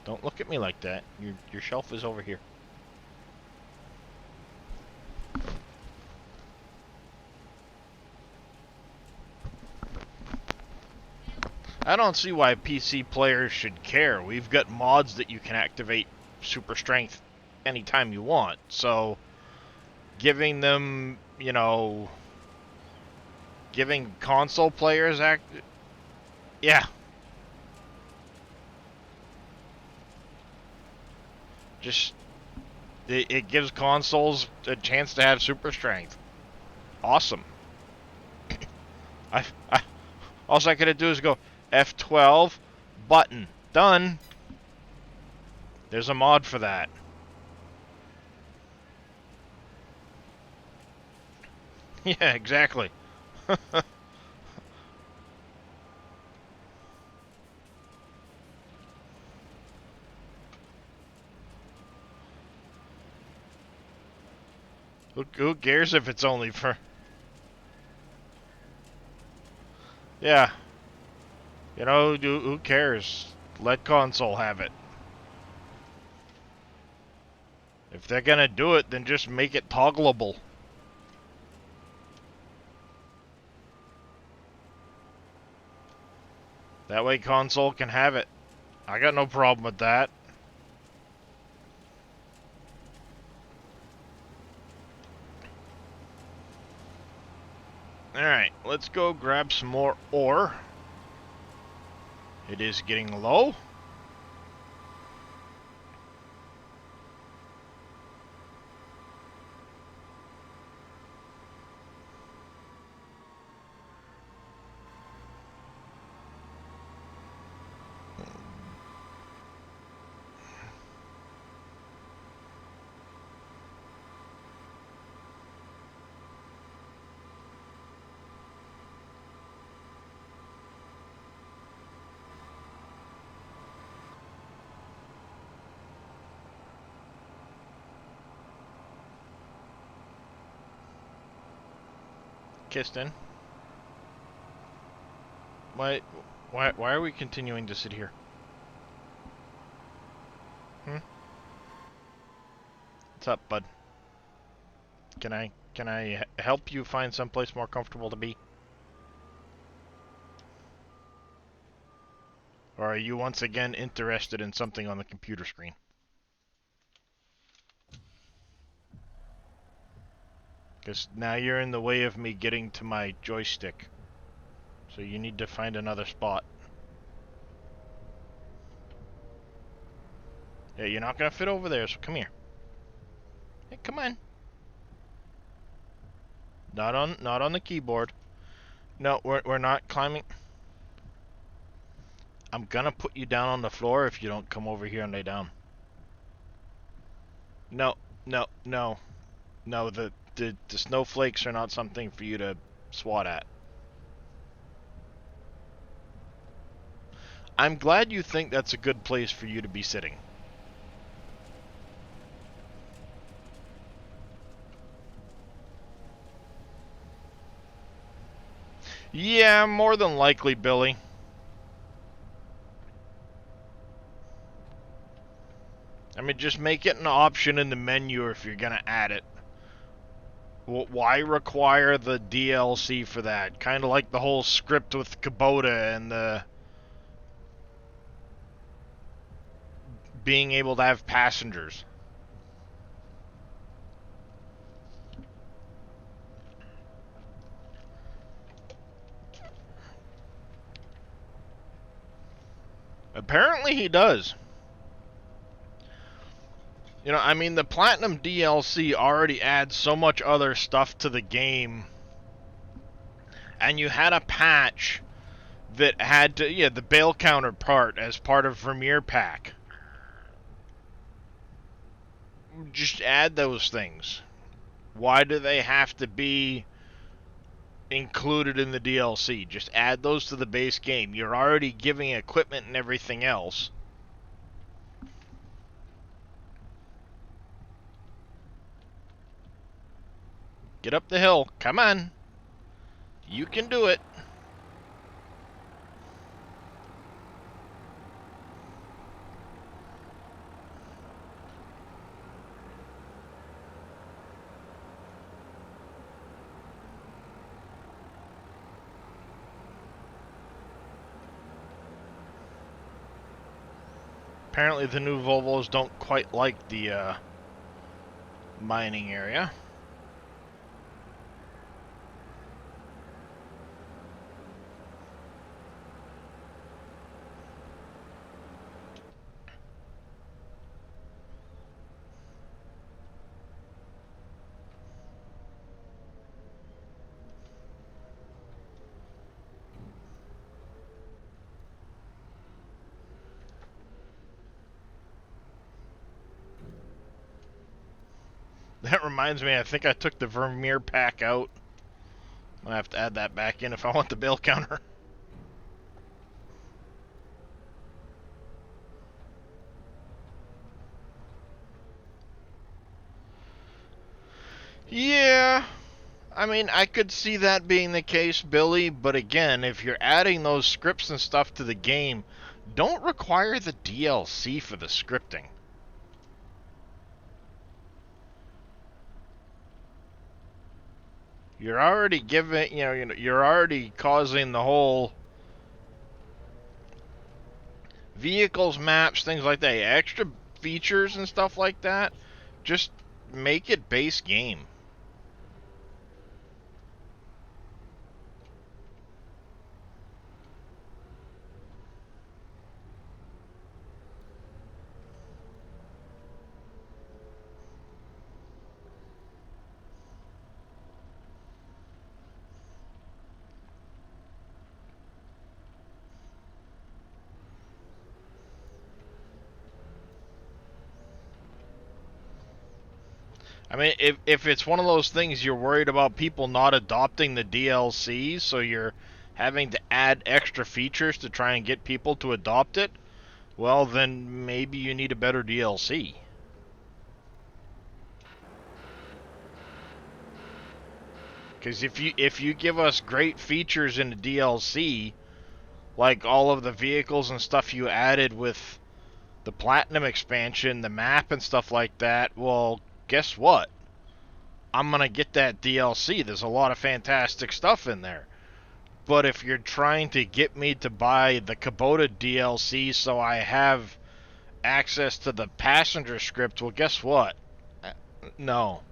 Don't look at me like that. Your shelf is over here. I don't see why PC players should care. We've got mods that you can activate super strength anytime you want. So giving them, you know, giving console players yeah. Just it gives consoles a chance to have super strength. Awesome. I all I gotta do is go F12 button. Done. There's a mod for that. Yeah, exactly. Who cares if it's only for... Yeah. You know, who cares? Let console have it. If they're gonna do it, then just make it toggleable. That way console can have it. I got no problem with that. Alright, let's go grab some more ore. It is getting low. Kiston. Why are we continuing to sit here? What's up, bud? Can I help you find someplace more comfortable to be? Or are you once again interested in something on the computer screen? Because now you're in the way of me getting to my joystick. So you need to find another spot. Yeah, you're not gonna fit over there, so come here. Hey, come on. Not on the keyboard. No, we're not climbing. I'm gonna put you down on the floor if you don't come over here and lay down. No, no, no. No, the snowflakes are not something for you to swat at. I'm glad you think that's a good place for you to be sitting. Yeah, more than likely, Billy. I mean, just make it an option in the menu if you're gonna add it. Why require the DLC for that? Kind of like the whole script with Kubota and the being able to have passengers. Apparently he does. You know, I mean, the Platinum DLC already adds so much other stuff to the game. And you had a patch that had to, yeah, the bail counter part as part of Vermeer Pack. Just add those things. Why do they have to be included in the DLC? Just add those to the base game. You're already giving equipment and everything else. Get up the hill. Come on. You can do it. Apparently the new Volvos don't quite like the mining area. That reminds me, I think I took the Vermeer pack out. I have to add that back in if I want the bail counter. Yeah, I mean, I could see that being the case, Billy, but again, if you're adding those scripts and stuff to the game, don't require the DLC for the scripting. You're already giving, you're already causing the whole vehicles, maps, things like that, extra features and stuff like that. Just make it base game. I mean, if it's one of those things you're worried about people not adopting the DLC, so you're having to add extra features to try and get people to adopt it, well, then maybe you need a better DLC. Because if you give us great features in the DLC, like all of the vehicles and stuff you added with the Platinum expansion, the map and stuff like that, well, guess what? I'm gonna get that DLC. There's a lot of fantastic stuff in there. But if you're trying to get me to buy the Kubota DLC so I have access to the passenger script, well, guess what? No.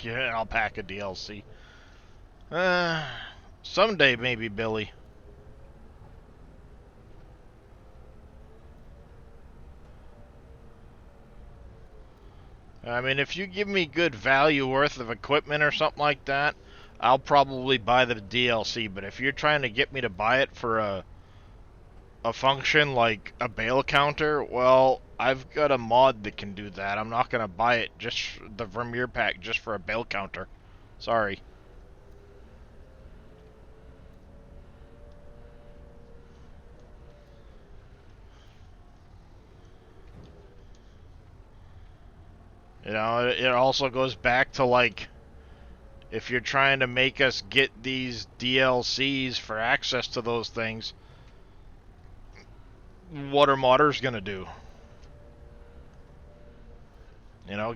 Yeah, I'll pack a DLC. Uh, Someday maybe, Billy. I mean, if you give me good value worth of equipment or something like that, I'll probably buy the DLC. But if you're trying to get me to buy it for a function like a bale counter, well, I've got a mod that can do that. I'm not gonna buy it just the Vermeer pack just for a bale counter. Sorry. It also goes back to like if you're trying to make us get these DLCs for access to those things, what are modders gonna do?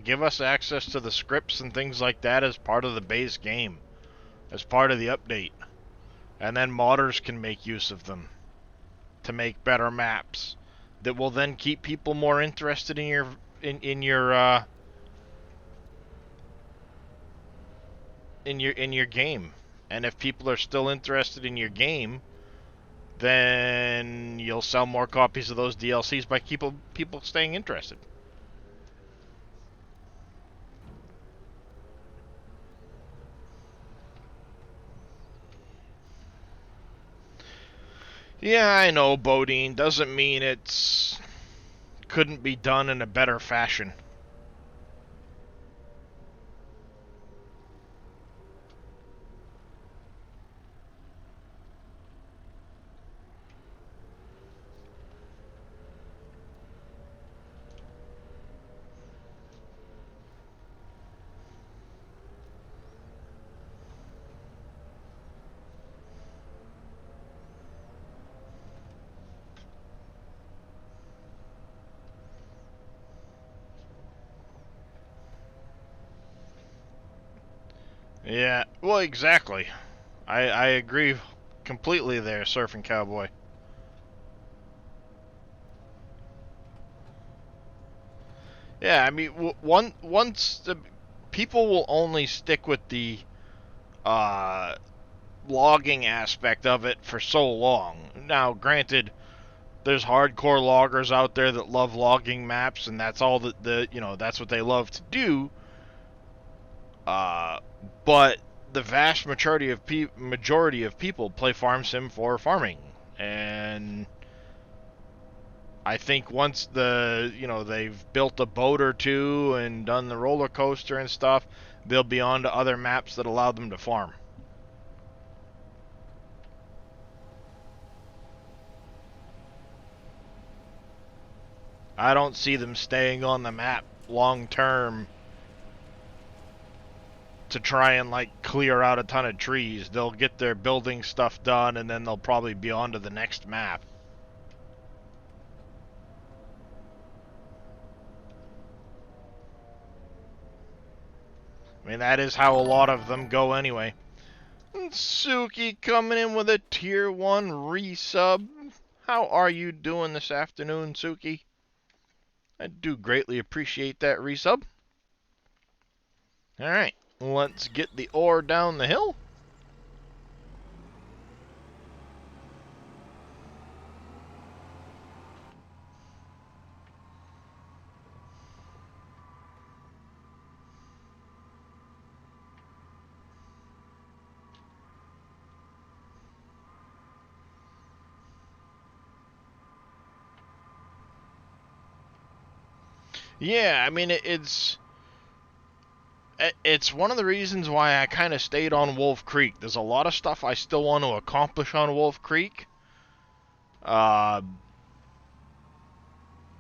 Give us access to the scripts and things like that as part of the base game, as part of the update. And then modders can make use of them to make better maps that will then keep people more interested in your in your game. And if people are still interested in your game, then you'll sell more copies of those DLCs by people staying interested. Yeah, I know, Bodine. Doesn't mean it's couldn't be done in a better fashion. Yeah, well, exactly. I agree completely there, Surfing Cowboy. Yeah, I mean, once the people will only stick with the uh logging aspect of it for so long. Now, granted, there's hardcore loggers out there that love logging maps, and that's all that that's what they love to do. But the vast majority of people play farm sim for farming, and I think once they've built a boat or two and done the roller coaster and stuff, they'll be on to other maps that allow them to farm. I don't see them staying on the map long term to try and like clear out a ton of trees. They'll get their building stuff done and then they'll probably be on to the next map. I mean, that is how a lot of them go anyway. Suki coming in with a tier 1 resub. How are you doing this afternoon, Suki? I do greatly appreciate that resub. Alright, let's get the ore down the hill. Yeah, I mean, it's one of the reasons why I kind of stayed on Wolf Creek. There's a lot of stuff I still want to accomplish on Wolf Creek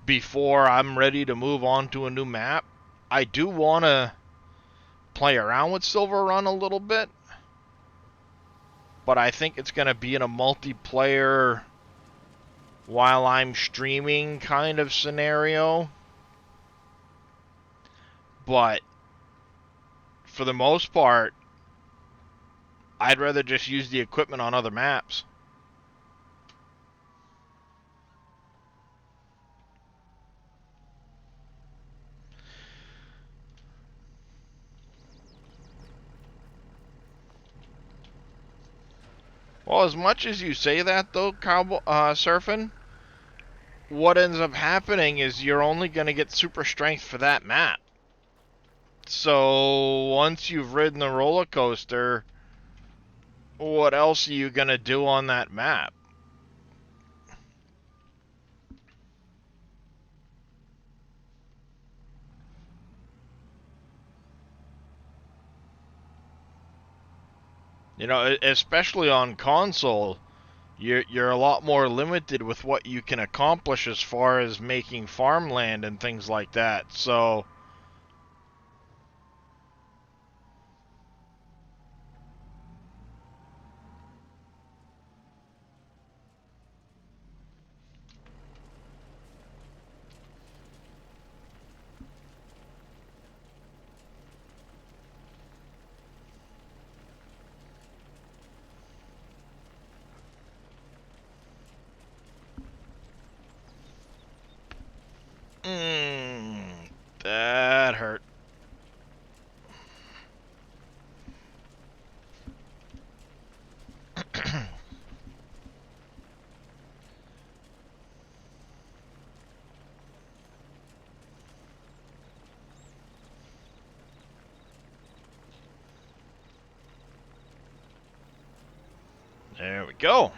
before I'm ready to move on to a new map. I do want to play around with Silver Run a little bit, but I think it's going to be in a multiplayer while I'm streaming kind of scenario. But for the most part, I'd rather just use the equipment on other maps. Well, as much as you say that, though, Surfing, what ends up happening is you're only going to get super strength for that map. So once you've ridden the roller coaster, what else are you going to do on that map? You know, especially on console, you're a lot more limited with what you can accomplish as far as making farmland and things like that. So that hurt. There we go.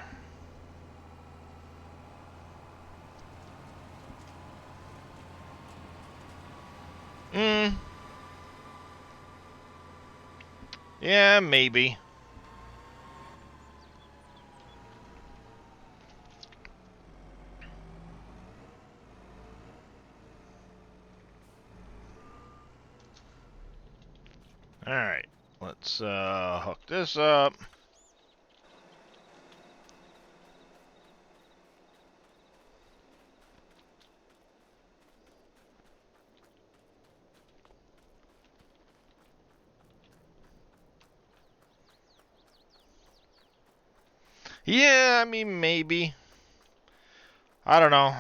Yeah, maybe. Alright, let's hook this up. Yeah, I mean, maybe. I don't know.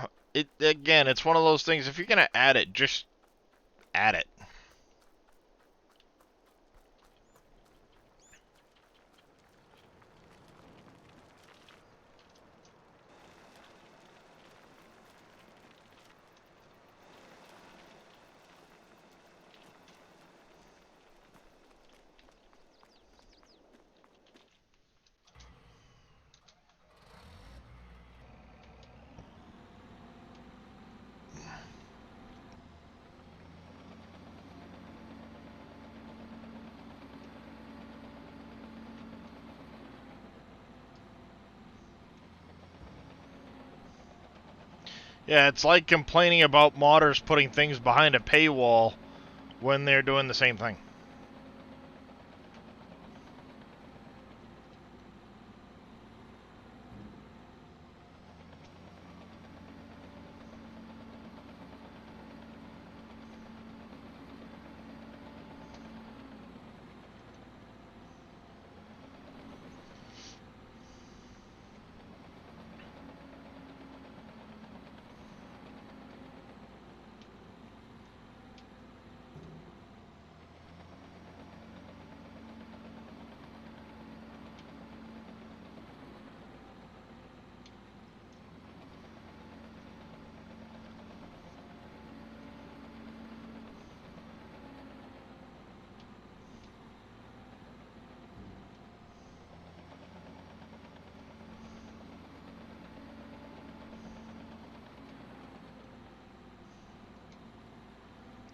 Again, it's one of those things, if you're gonna add it, just add it. Yeah, it's like complaining about modders putting things behind a paywall when they're doing the same thing.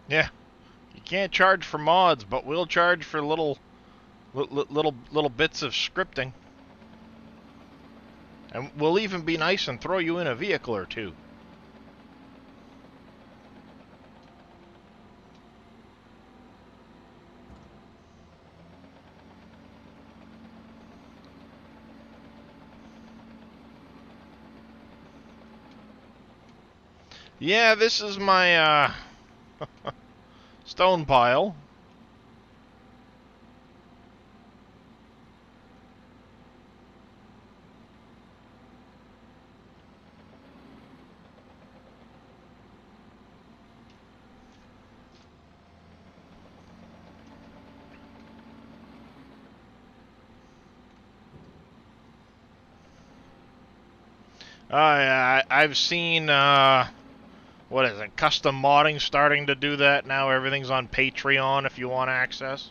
Yeah, you can't charge for mods, but we'll charge for little bits of scripting. And we'll even be nice and throw you in a vehicle or two. Yeah, this is my stone pile. I've seen, what is it, custom modding starting to do that now. Everything's on Patreon if you want access.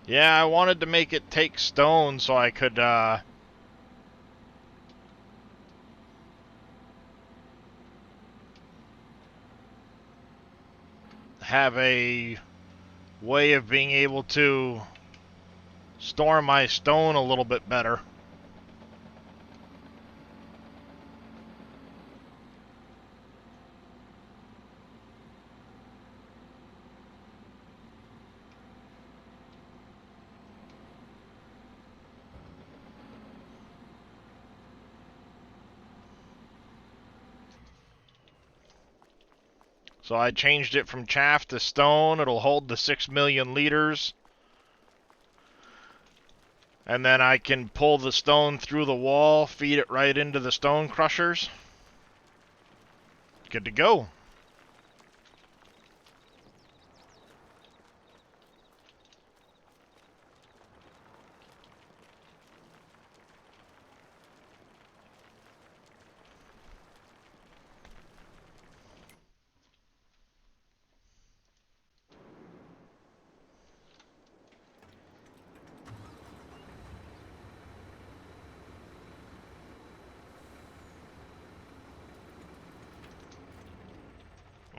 Yeah, I wanted to make it take stone so I could, have a way of being able to store my stone a little bit better. So I changed it from chaff to stone. It'll hold the 6 million liters. And then I can pull the stone through the wall, feed it right into the stone crushers. Good to go.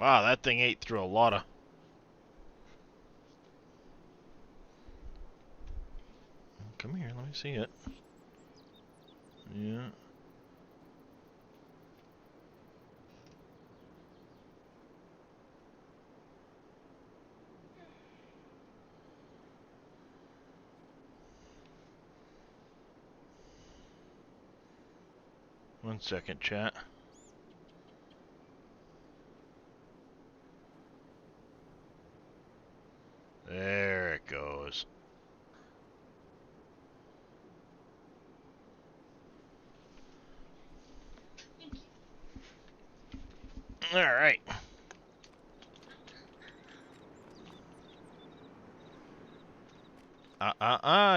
Wow, that thing ate through a lot of... Come here, let me see it. Yeah. One second, chat. There it goes. Alright.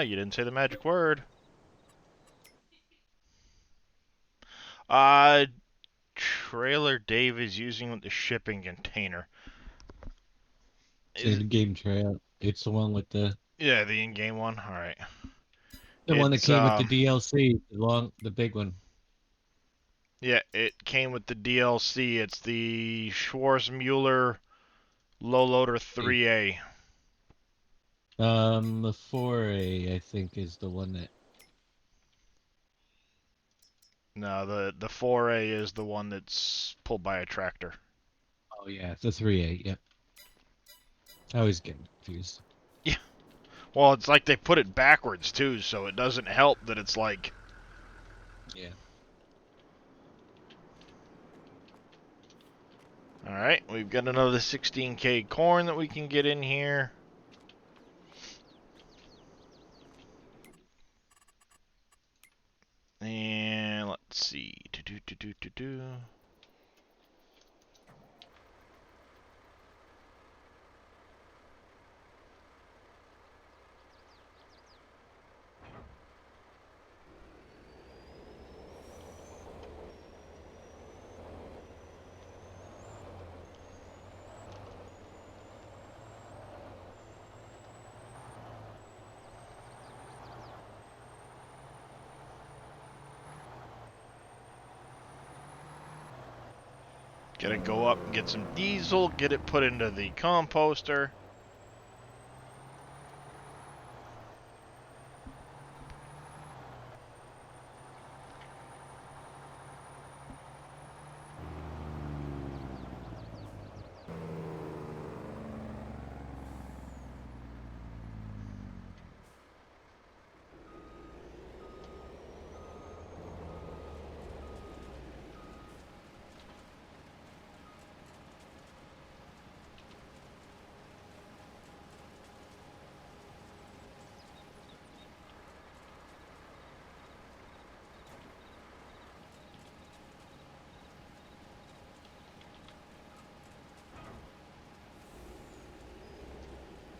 You didn't say the magic word. Uh, Trailer Dave is using the shipping container. Say the game trail. It's the one with Yeah, the in-game one. All right. the one that It's came with the DLC, the big one. yeah, it came with the DLC. It's the Schwarzmuller Low Loader 3A. The 4A, I think, is the one that. No, the 4A is the one that's pulled by a tractor. Oh yeah, the 3A. Yep. I always get confused. Yeah. Well, it's like they put it backwards too, so it doesn't help that it's like. Yeah. All right, we've got another 16K corn that we can get in here. And let's see. Do. Gotta go up and get some diesel, get it put into the composter.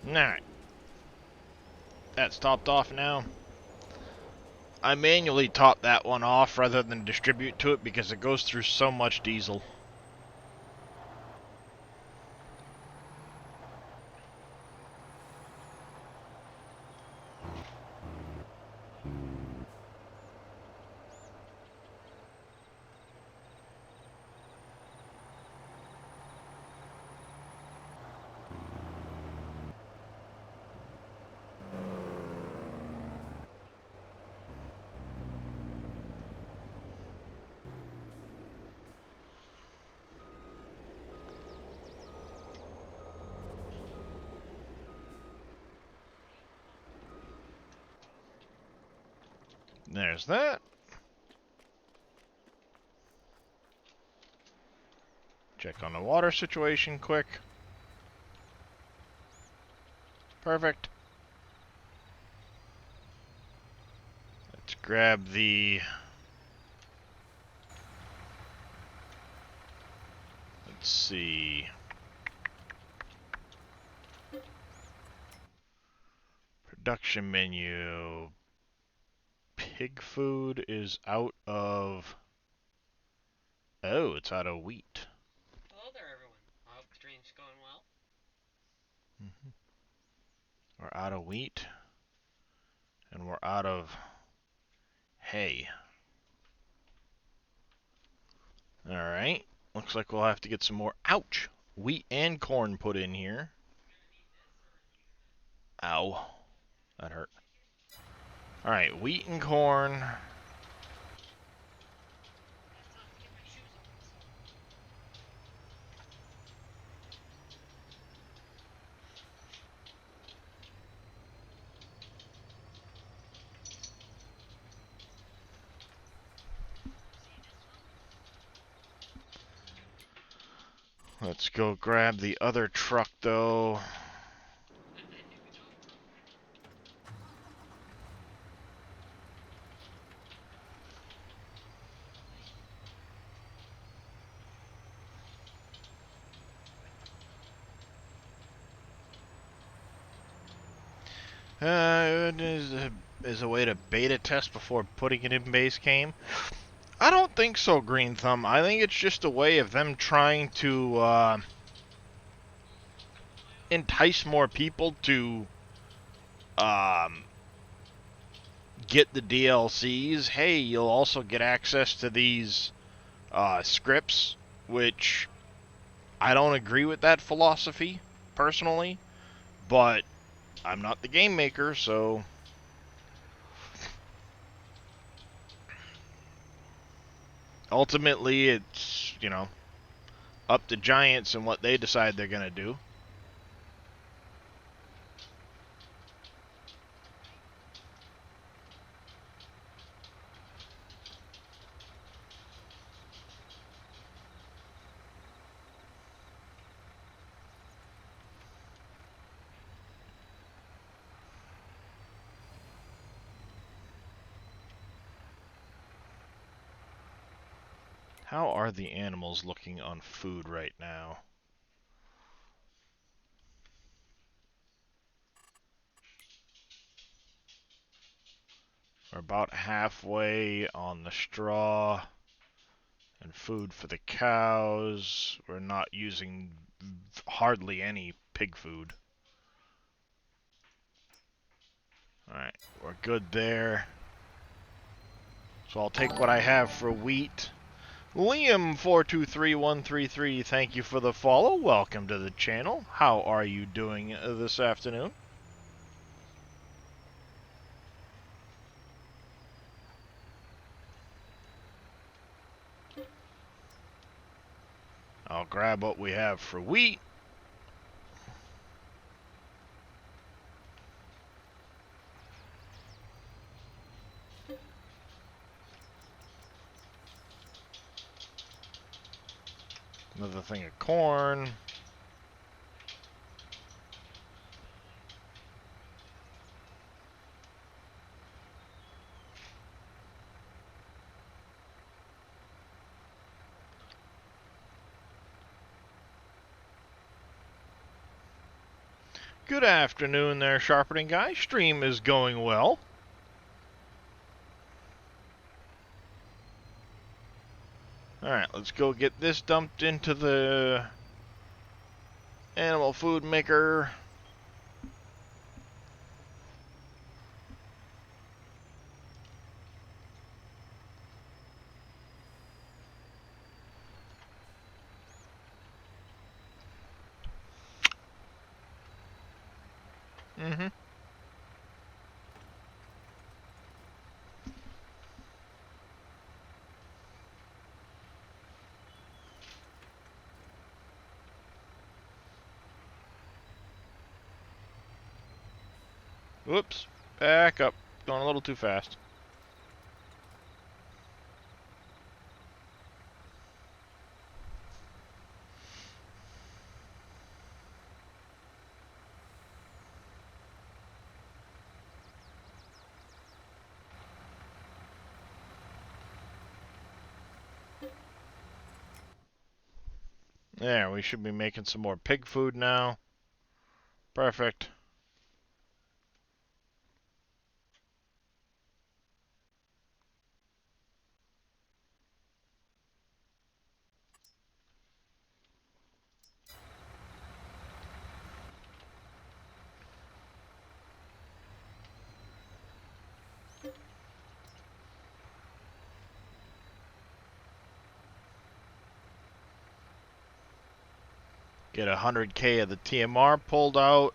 Alright. That's topped off now. I manually top that one off rather than distribute to it because it goes through so much diesel. There's that. Check on the water situation quick. Perfect. Let's grab the... Let's see... Production menu. Pig food is out of... Oh, it's out of wheat. Hello there, everyone. I hope the stream's going well. We're out of wheat. And we're out of hay. Alright. Looks like we'll have to get some more, ouch, wheat and corn put in here. Ow. That hurt. Alright, wheat and corn. Get my shoes on. Let's go grab the other truck though. It is a way to beta test before putting it in base game. I don't think so, Green Thumb. I think it's just a way of them trying to entice more people to um, get the DLCs. Hey, you'll also get access to these scripts, which I don't agree with that philosophy, personally, but I'm not the game maker, so... Ultimately, it's, you know, up to Giants and what they decide they're going to do. How are the animals looking on food right now? We're about halfway on the straw and food for the cows. We're not using hardly any pig food. Alright, we're good there. So I'll take what I have for wheat. Liam423133, thank you for the follow. Welcome to the channel. How are you doing this afternoon? I'll grab what we have for wheat. Another thing of corn. Good afternoon there, Sharpening Guy. Stream is going well. Alright, let's go get this dumped into the animal food maker. Mm-hmm. Whoops. Back up. Going a little too fast. There, we should be making some more pig food now. Perfect. Get 100k of the TMR pulled out.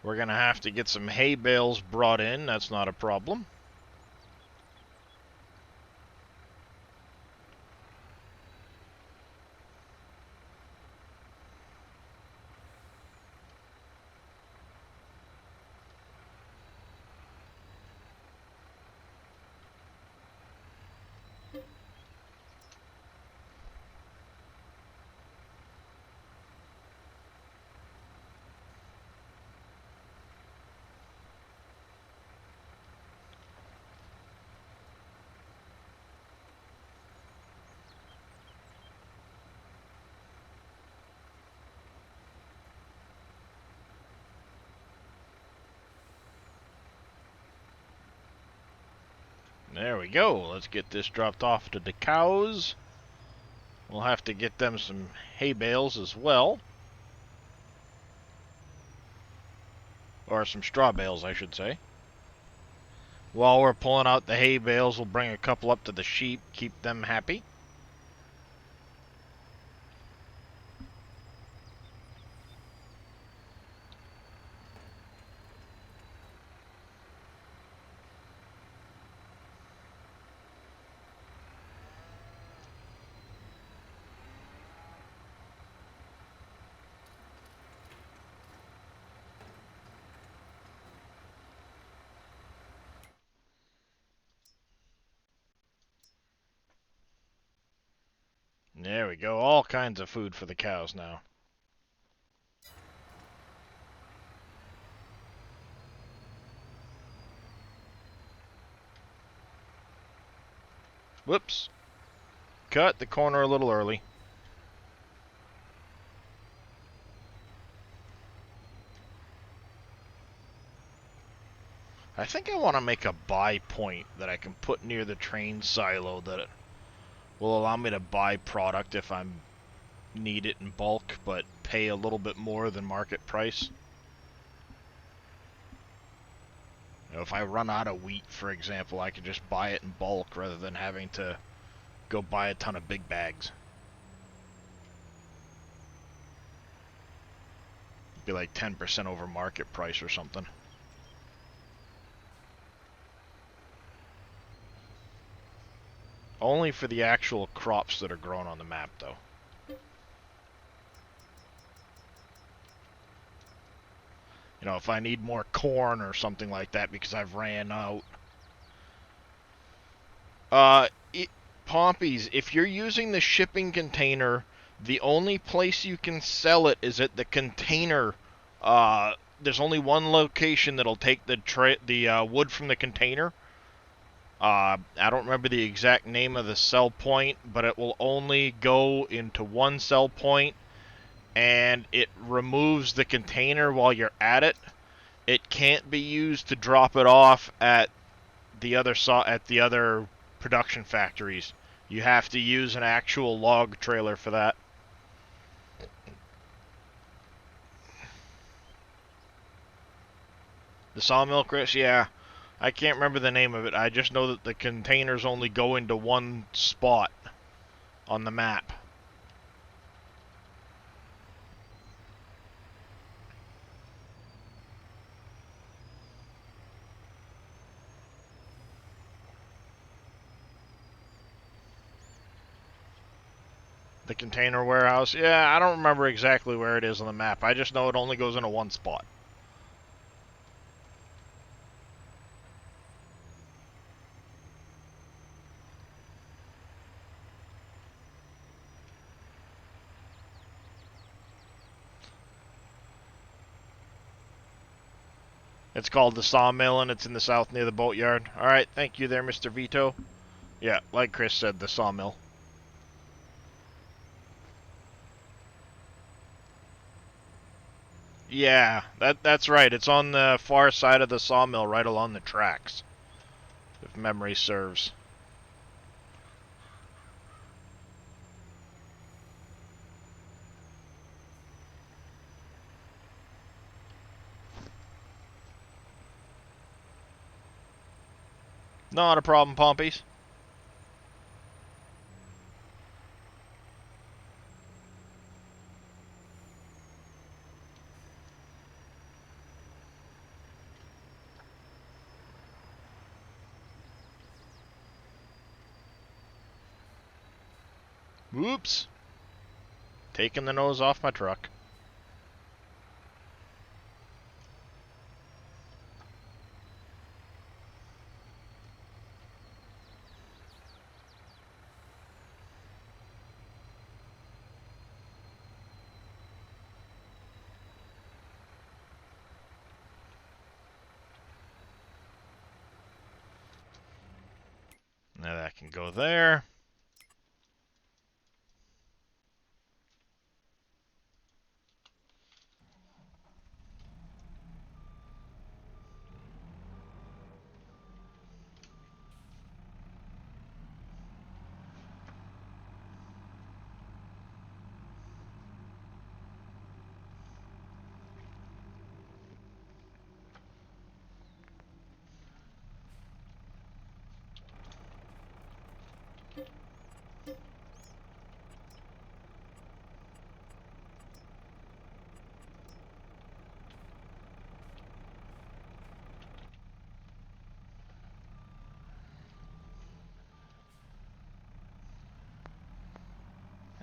We're gonna have to get some hay bales brought in. That's not a problem. There we go. Let's get this dropped off to the cows. We'll have to get them some hay bales as well. Or some straw bales, I should say. While we're pulling out the hay bales, we'll bring a couple up to the sheep, keep them happy. There we go. All kinds of food for the cows now. Whoops. Cut the corner a little early. I think I want to make a buy point that I can put near the train silo that will allow me to buy product if I need it in bulk, but pay a little bit more than market price. You know, if I run out of wheat, for example, I can just buy it in bulk rather than having to go buy a ton of big bags. It'd be like 10% over market price or something. Only for the actual crops that are grown on the map, though. You know, if I need more corn or something like that because I've ran out. Pompies, if you're using the shipping container, the only place you can sell it is at the container. There's only one location that'll take the wood from the container. I don't remember the exact name of the sell point, but it will only go into one sell point, and it removes the container while you're at it. It can't be used to drop it off at the other production factories. You have to use an actual log trailer for that. The sawmill, Chris? Yeah. I can't remember the name of it. I just know that the containers only go into one spot on the map. The container warehouse? Yeah, I don't remember exactly where it is on the map. I just know it only goes into one spot. It's called the Sawmill, and it's in the south near the boatyard. Alright, thank you there, Mr. Vito. Yeah, like Chris said, the Sawmill. Yeah, that's right. It's on the far side of the sawmill, right along the tracks, if memory serves. Not a problem, Pompies. Whoops. Taking the nose off my truck. Now that can go there.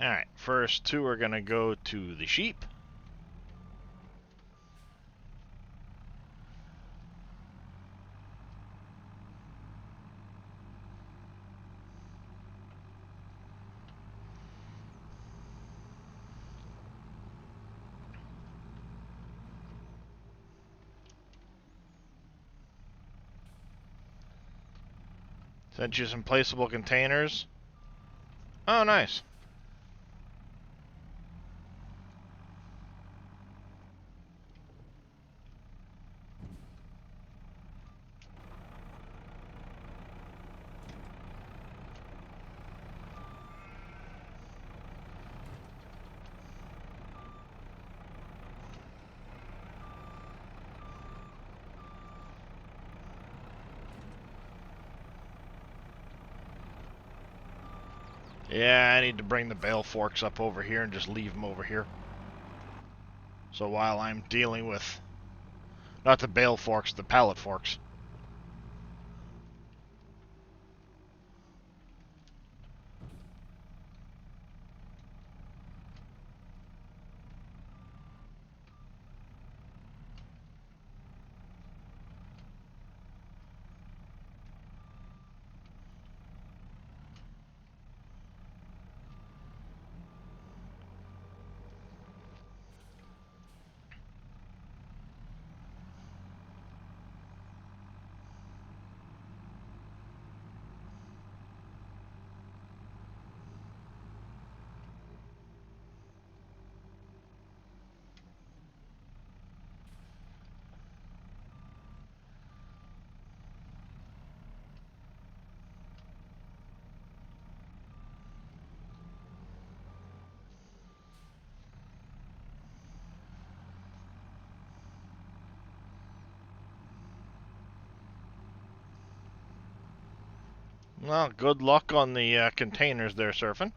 Alright, first two are gonna go to the sheep. Sent you some placeable containers. Oh, nice. Yeah, I need to bring the bale forks up over here and just leave them over here. So while I'm dealing with, not the bale forks, the pallet forks. Well, good luck on the containers there, Surfing.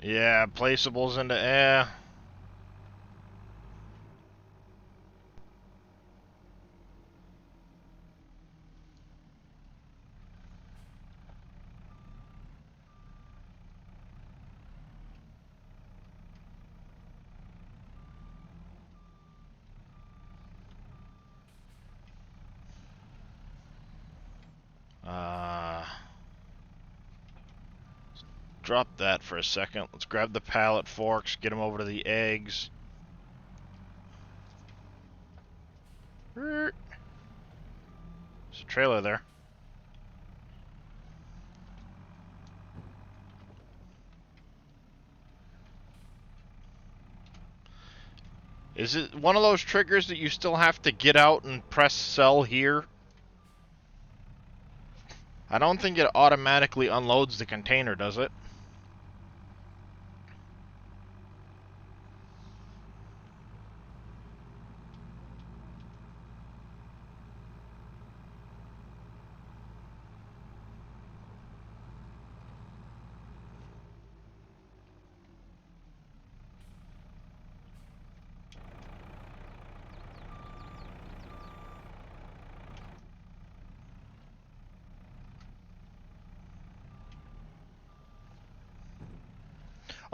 Yeah, placeables into air. Drop that for a second. Let's grab the pallet forks, get them over to the eggs. There's a trailer there. Is it one of those triggers that you still have to get out and press sell here? I don't think it automatically unloads the container, does it?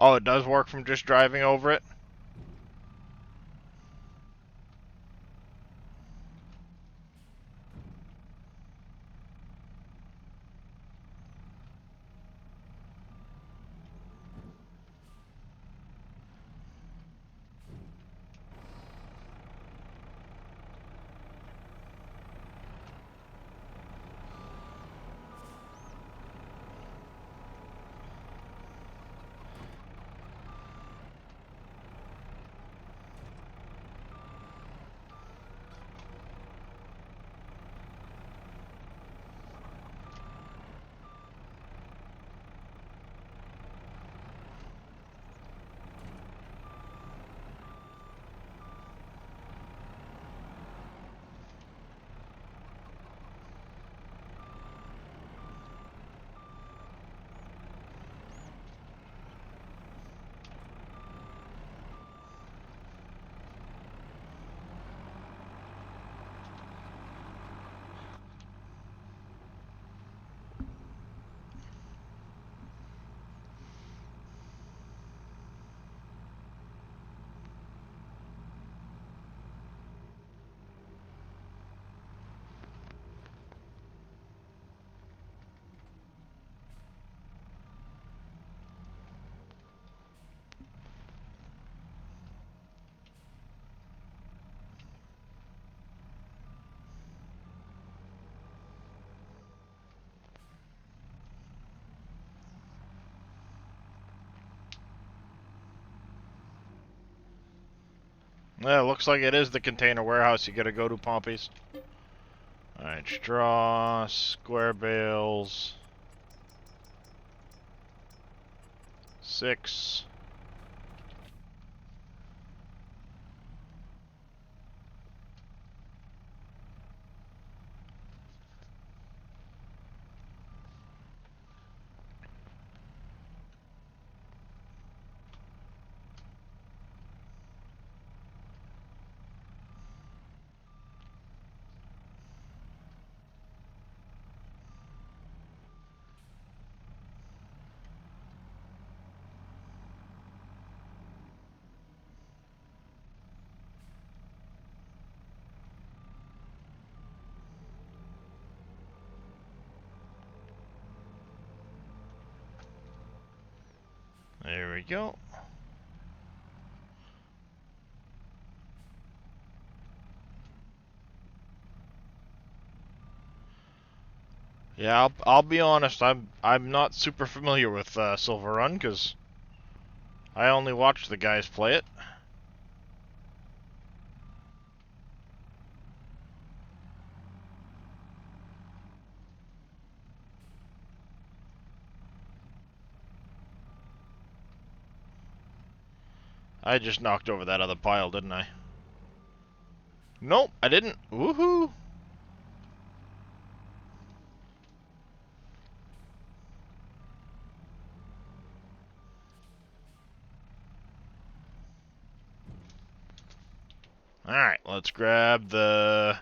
Oh, it does work from just driving over it? Yeah, looks like it is the container warehouse you gotta go to, Pompies. Alright, straw, square bales. 6. There we go. Yeah, I'll be honest. I'm not super familiar with Silver Run because I only watch the guys play it. I just knocked over that other pile, didn't I? Nope, I didn't. Woohoo! Alright, let's grab the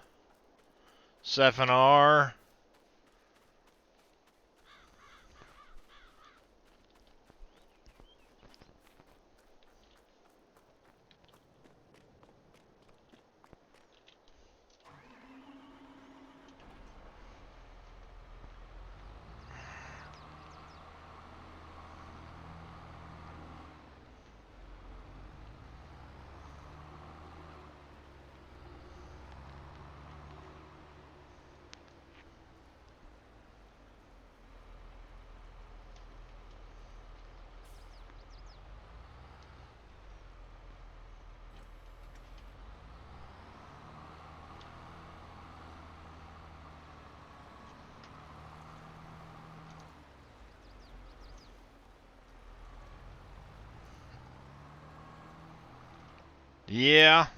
7R. Yeah.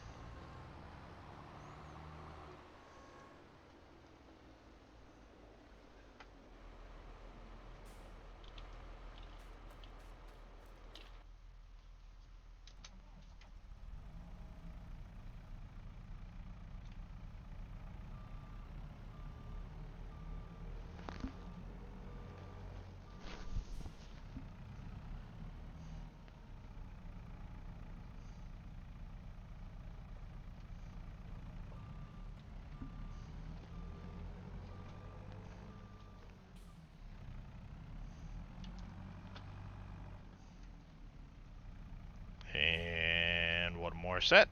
And one more set.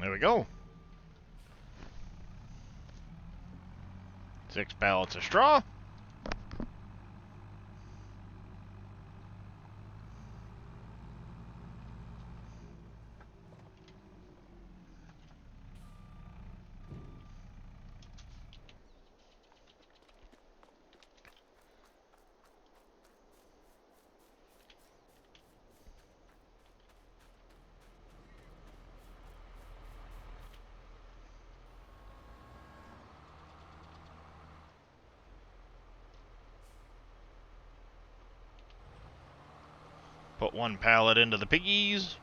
There we go. 6 pallets of straw. Put 1 pallet into the piggies.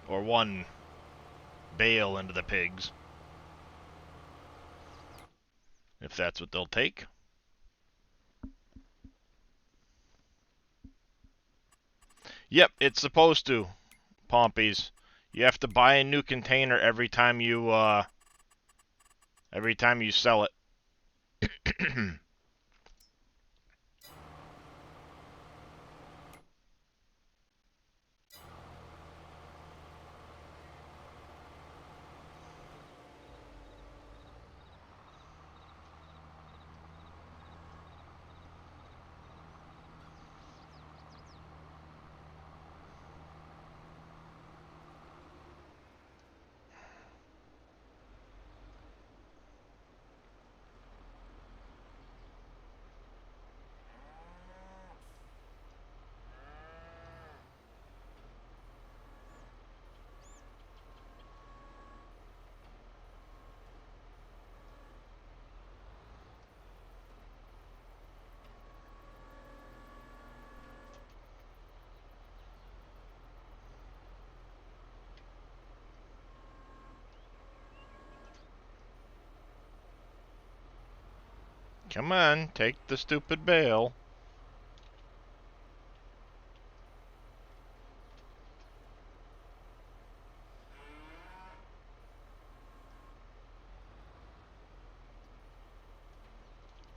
Or 1 bale into the pigs. If that's what they'll take. Yep, it's supposed to. Pompies. You have to buy a new container every time you sell it. Come on, take the stupid bale.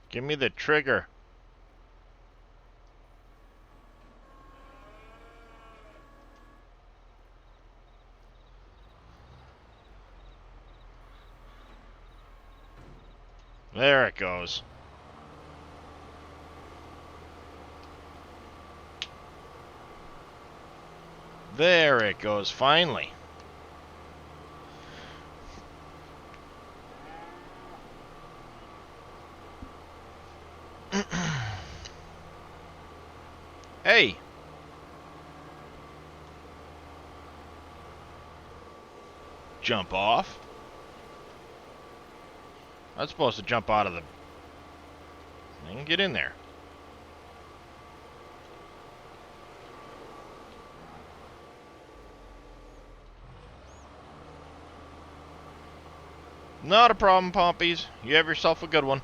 Give me the trigger. There it goes. There it goes, finally. Hey! Jump off. I was supposed to jump out of the thing and get in there. Not a problem, Pompies. You have yourself a good one.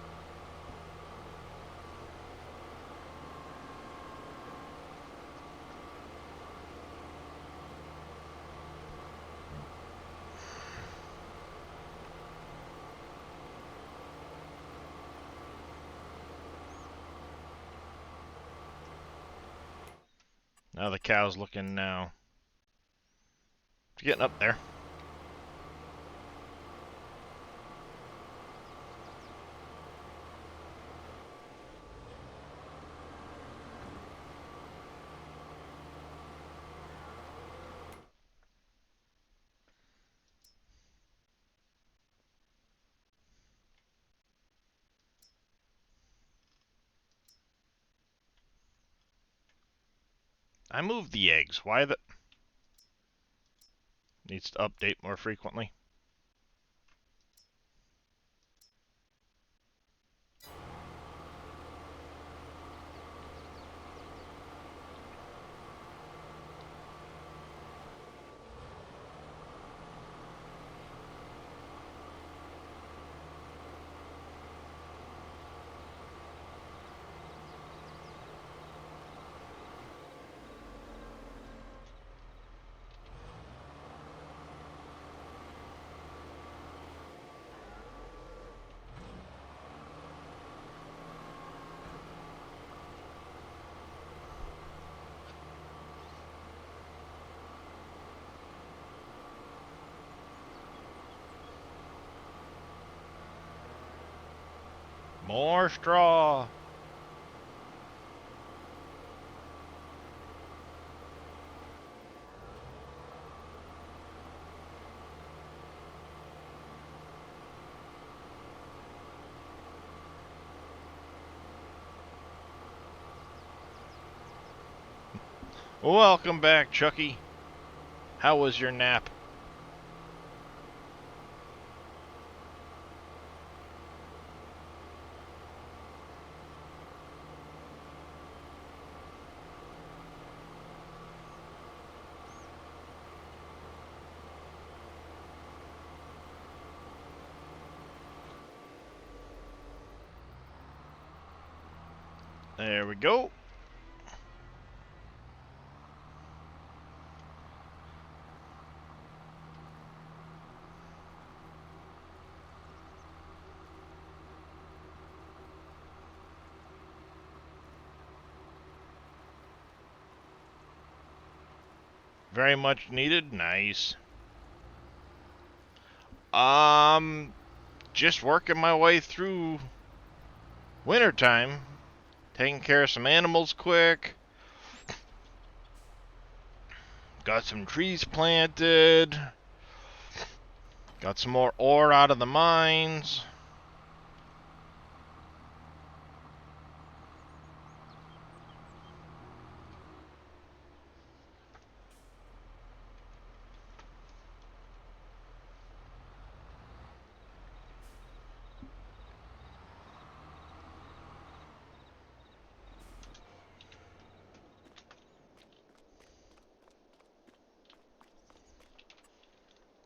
Now the cow's looking now. It's getting up there. I moved the eggs. Why the... Needs to update more frequently. More straw. Welcome back, Chucky. How was your nap? There we go. Very much needed. Nice. Just working my way through wintertime. Taking care of some animals quick. Got some trees planted. Got some more ore out of the mines.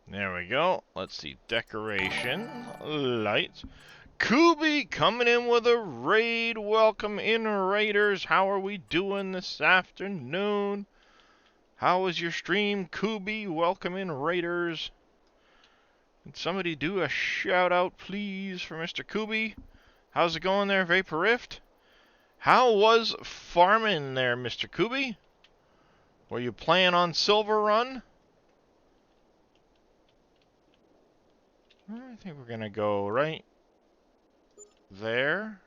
There we go. Let's see. Decoration. Lights. Kubi coming in with a raid. Welcome in, Raiders. How are we doing this afternoon? How was your stream, Kubi? Welcome in, Raiders. Can somebody do a shout out, please, for Mr. Kubi? How's it going there, Vapor Rift? How was farming there, Mr. Kubi? Were you playing on Silver Run? I think we're gonna go right there.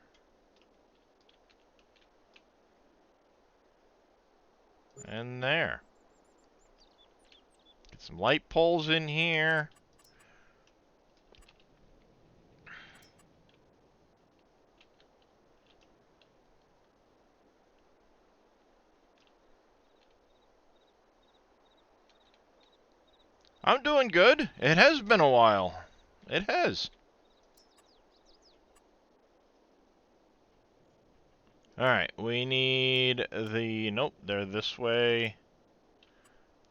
And there. Get some light poles in here. I'm doing good. It has been a while. It has. Alright, we need the... Nope, they're this way.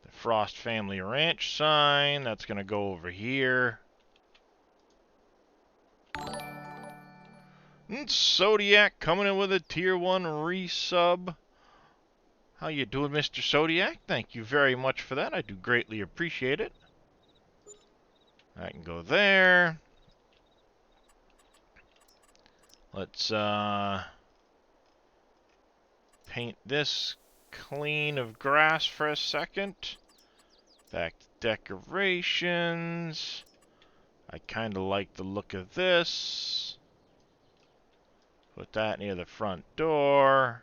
The Frost Family Ranch sign. That's going to go over here. And Zodiac coming in with a Tier 1 resub. How you doing, Mr. Zodiac? Thank you very much for that. I do greatly appreciate it. I can go there. Let's paint this clean of grass for a second. Back to decorations. I kind of like the look of this. Put that near the front door.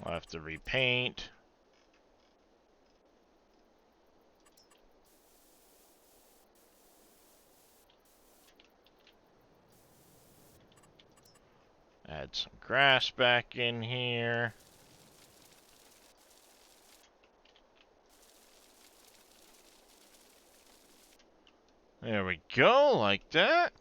I'll have to repaint. Add some grass back in here. There we go, like that.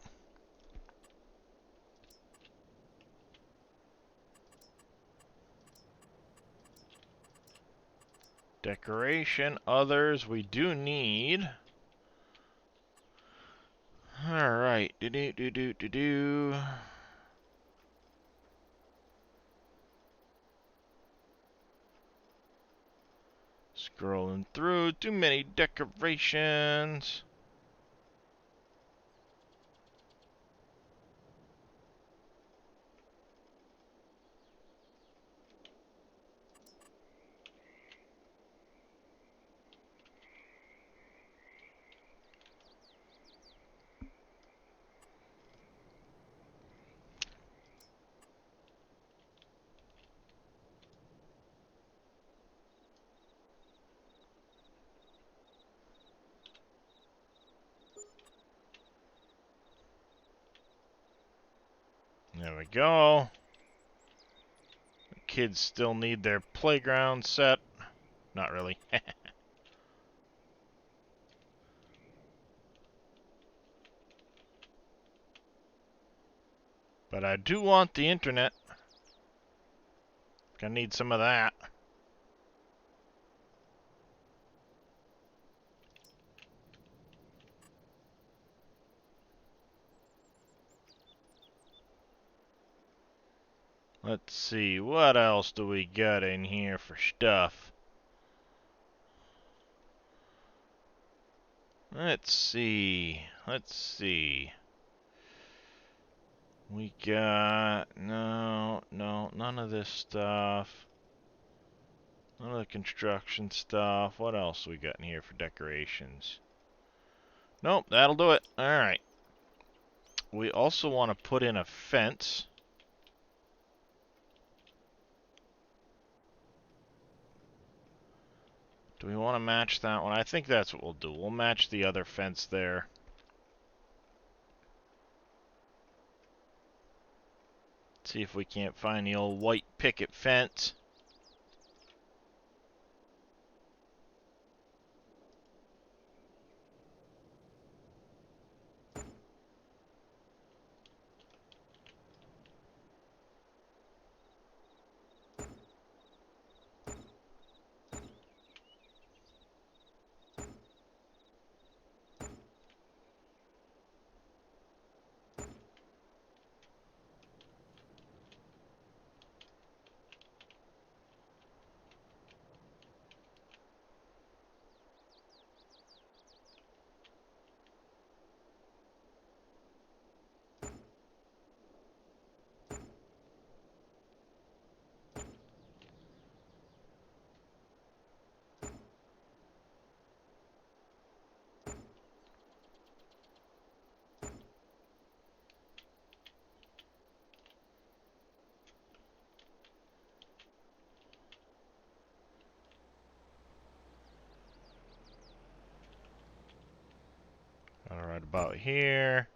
Decoration, others we do need. Alright, do. Scrolling through, too many decorations. There we go. The kids still need their playground set. Not really. But I do want the internet. Gonna need some of that. Let's see, what else do we got in here for stuff? Let's see. We got... No, none of this stuff. None of the construction stuff. What else we got in here for decorations? Nope, that'll do it. Alright. We also want to put in a fence. Do we want to match that one? I think that's what we'll do. We'll match the other fence there. See if we can't find the old white picket fence. right about here.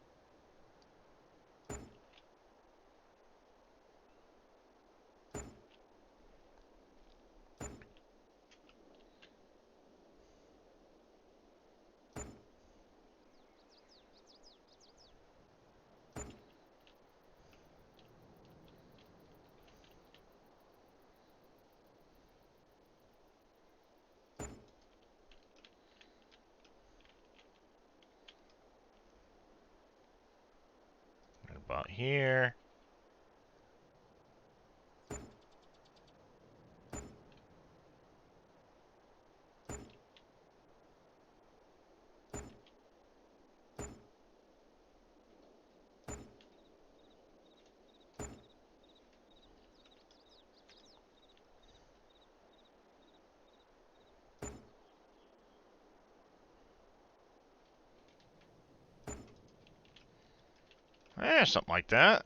Right about here. Something like that.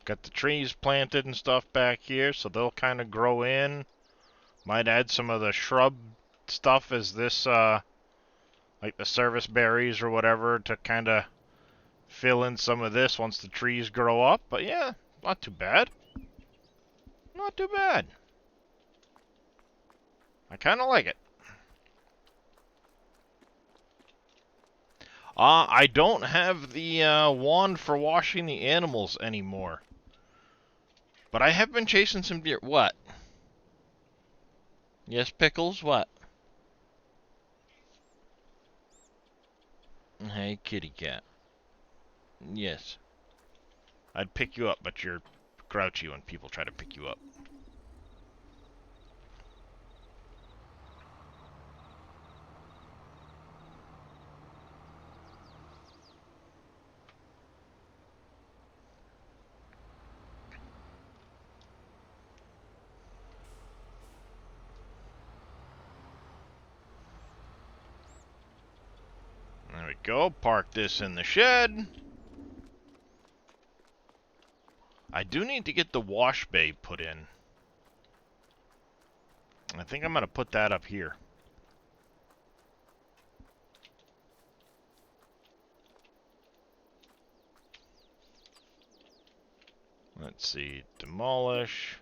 Got the trees planted and stuff back here, so they'll kind of grow in. Might add some of the shrub stuff as this, like the service berries or whatever, to kind of fill in some of this once the trees grow up. But yeah, not too bad. Not too bad. I kind of like it. I don't have the wand for washing the animals anymore. But I have been chasing some deer. What? Yes, Pickles, what? Hey, kitty cat. Yes. I'd pick you up, but you're grouchy when people try to pick you up. There we go. Park this in the shed. I do need to get the wash bay put in. I think I'm going to put that up here. Let's see. Demolish.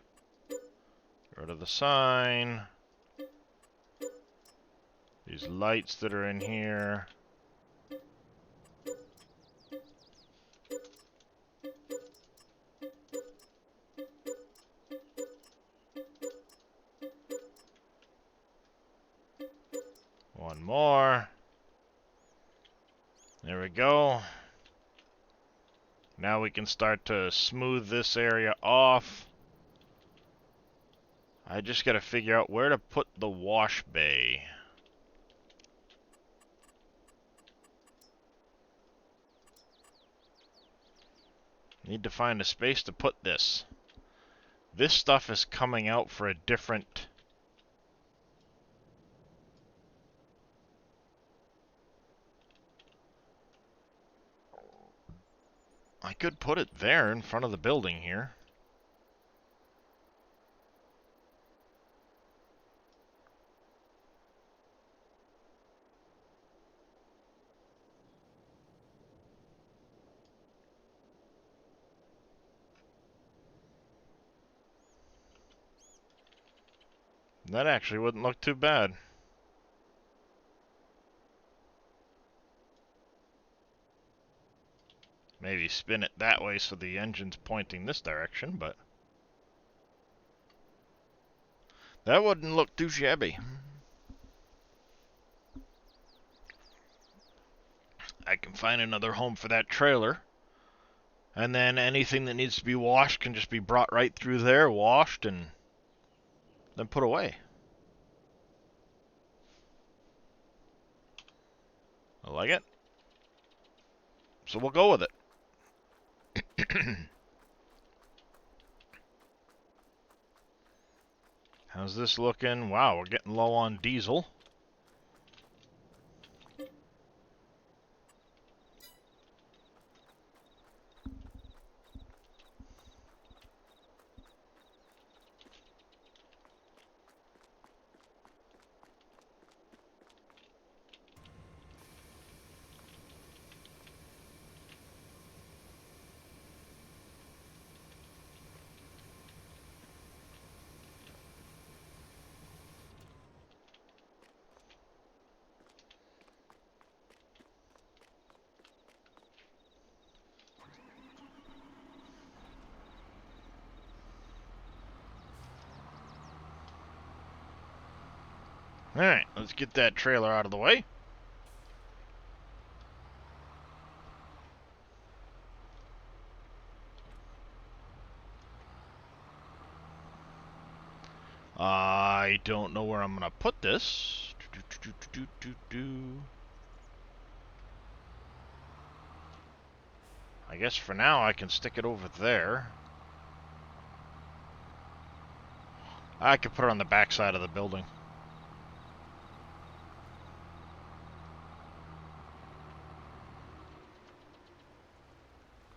Get rid of the sign. These lights that are in here. One more. There we go. Now we can start to smooth this area off. I just gotta figure out where to put the wash bay. Need to find a space to put this. This stuff is coming out for a different... I could put it there in front of the building here. That actually wouldn't look too bad. Maybe spin it that way so the engine's pointing this direction, but... that wouldn't look too shabby. I can find another home for that trailer. And then anything that needs to be washed can just be brought right through there, washed, and then put away. I like it. So we'll go with it. How's this looking? Wow, we're getting low on diesel. Alright, let's get that trailer out of the way. I don't know where I'm gonna put this. I guess for now I can stick it over there. I could put it on the back side of the building.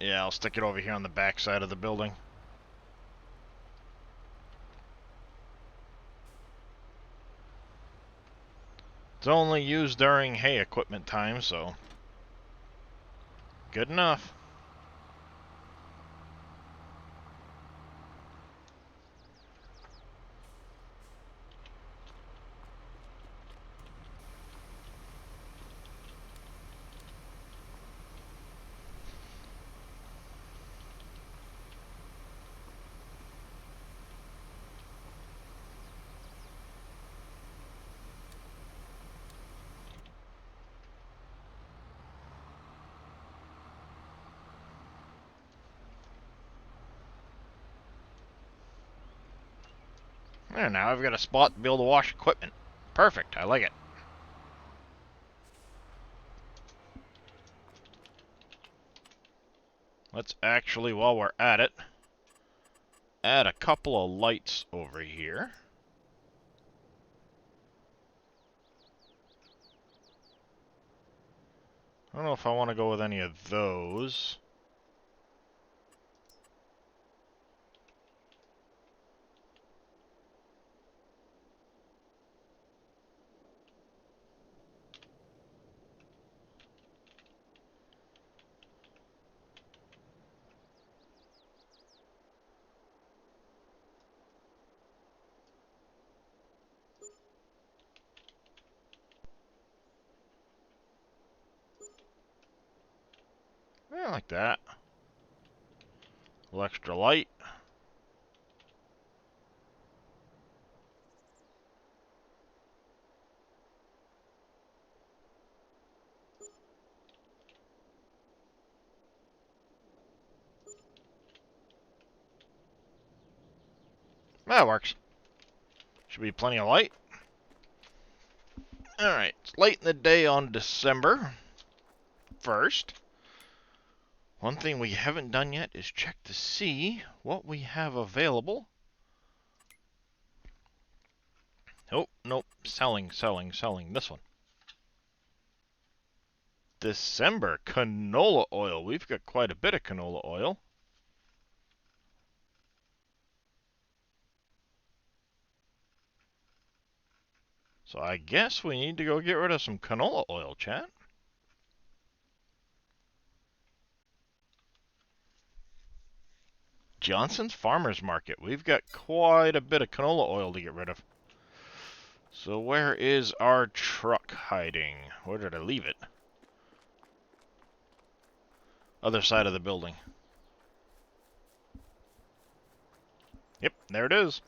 Yeah, I'll stick it over here on the back side of the building. It's only used during hay equipment time, so good enough. There, now I've got a spot to be able to wash equipment. Perfect, I like it. Let's actually, while we're at it, add a couple of lights over here. I don't know if I want to go with any of those. Yeah, like that. A little extra light. That works. Should be plenty of light. Alright, it's late in the day on December 1st. One thing we haven't done yet is check to see what we have available. Oh, nope. Selling. This one. December canola oil. We've got quite a bit of canola oil. So I guess we need to go get rid of some canola oil, chat. Johnson's Farmers Market. We've got quite a bit of canola oil to get rid of. So where is our truck hiding? Where did I leave it? Other side of the building. Yep, there it is.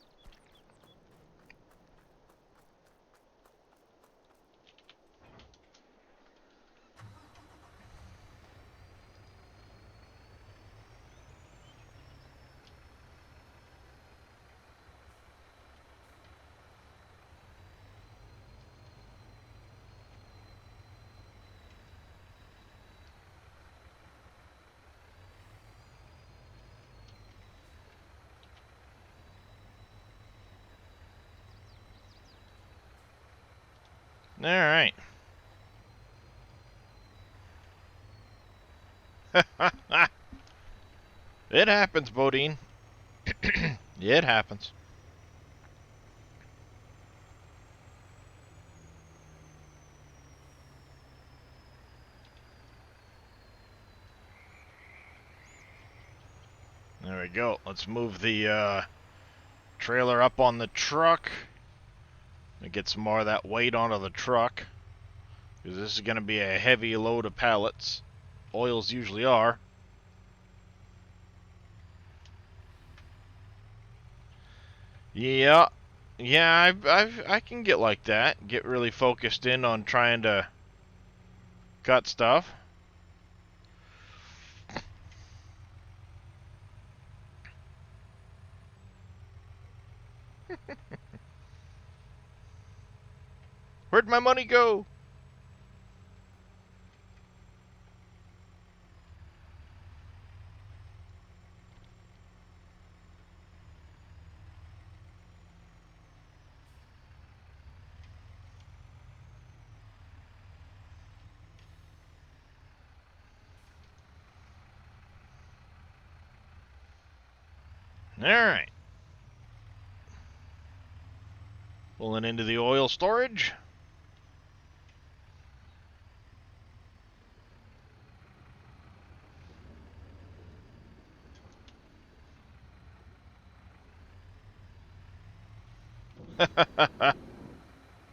Alright. It happens, Bodine. It happens. There we go. Let's move the trailer up on the truck. And get some more of that weight onto the truck. Because this is going to be a heavy load of pallets. Oils usually are. Yeah. Yeah, I can get like that. Get really focused in on trying to cut stuff. Where'd my money go? Alright. Pulling into the oil storage.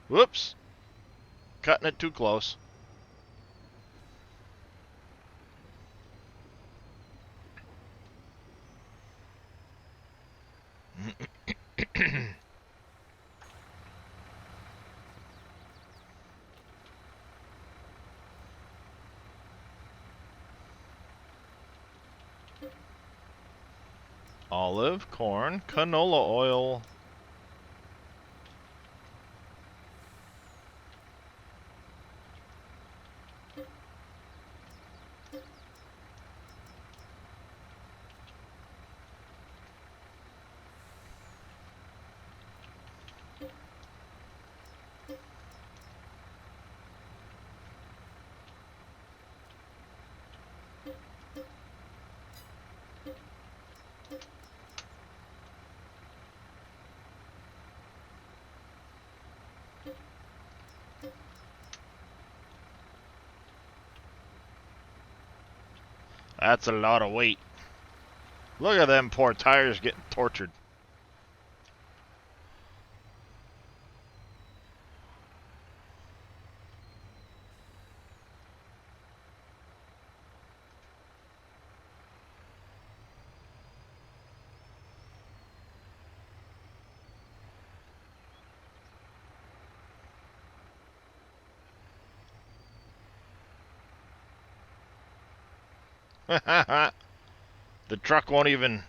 Whoops. Cutting it too close. Olive, corn, canola oil. That's a lot of weight. Look at them poor tires getting tortured. The truck won't even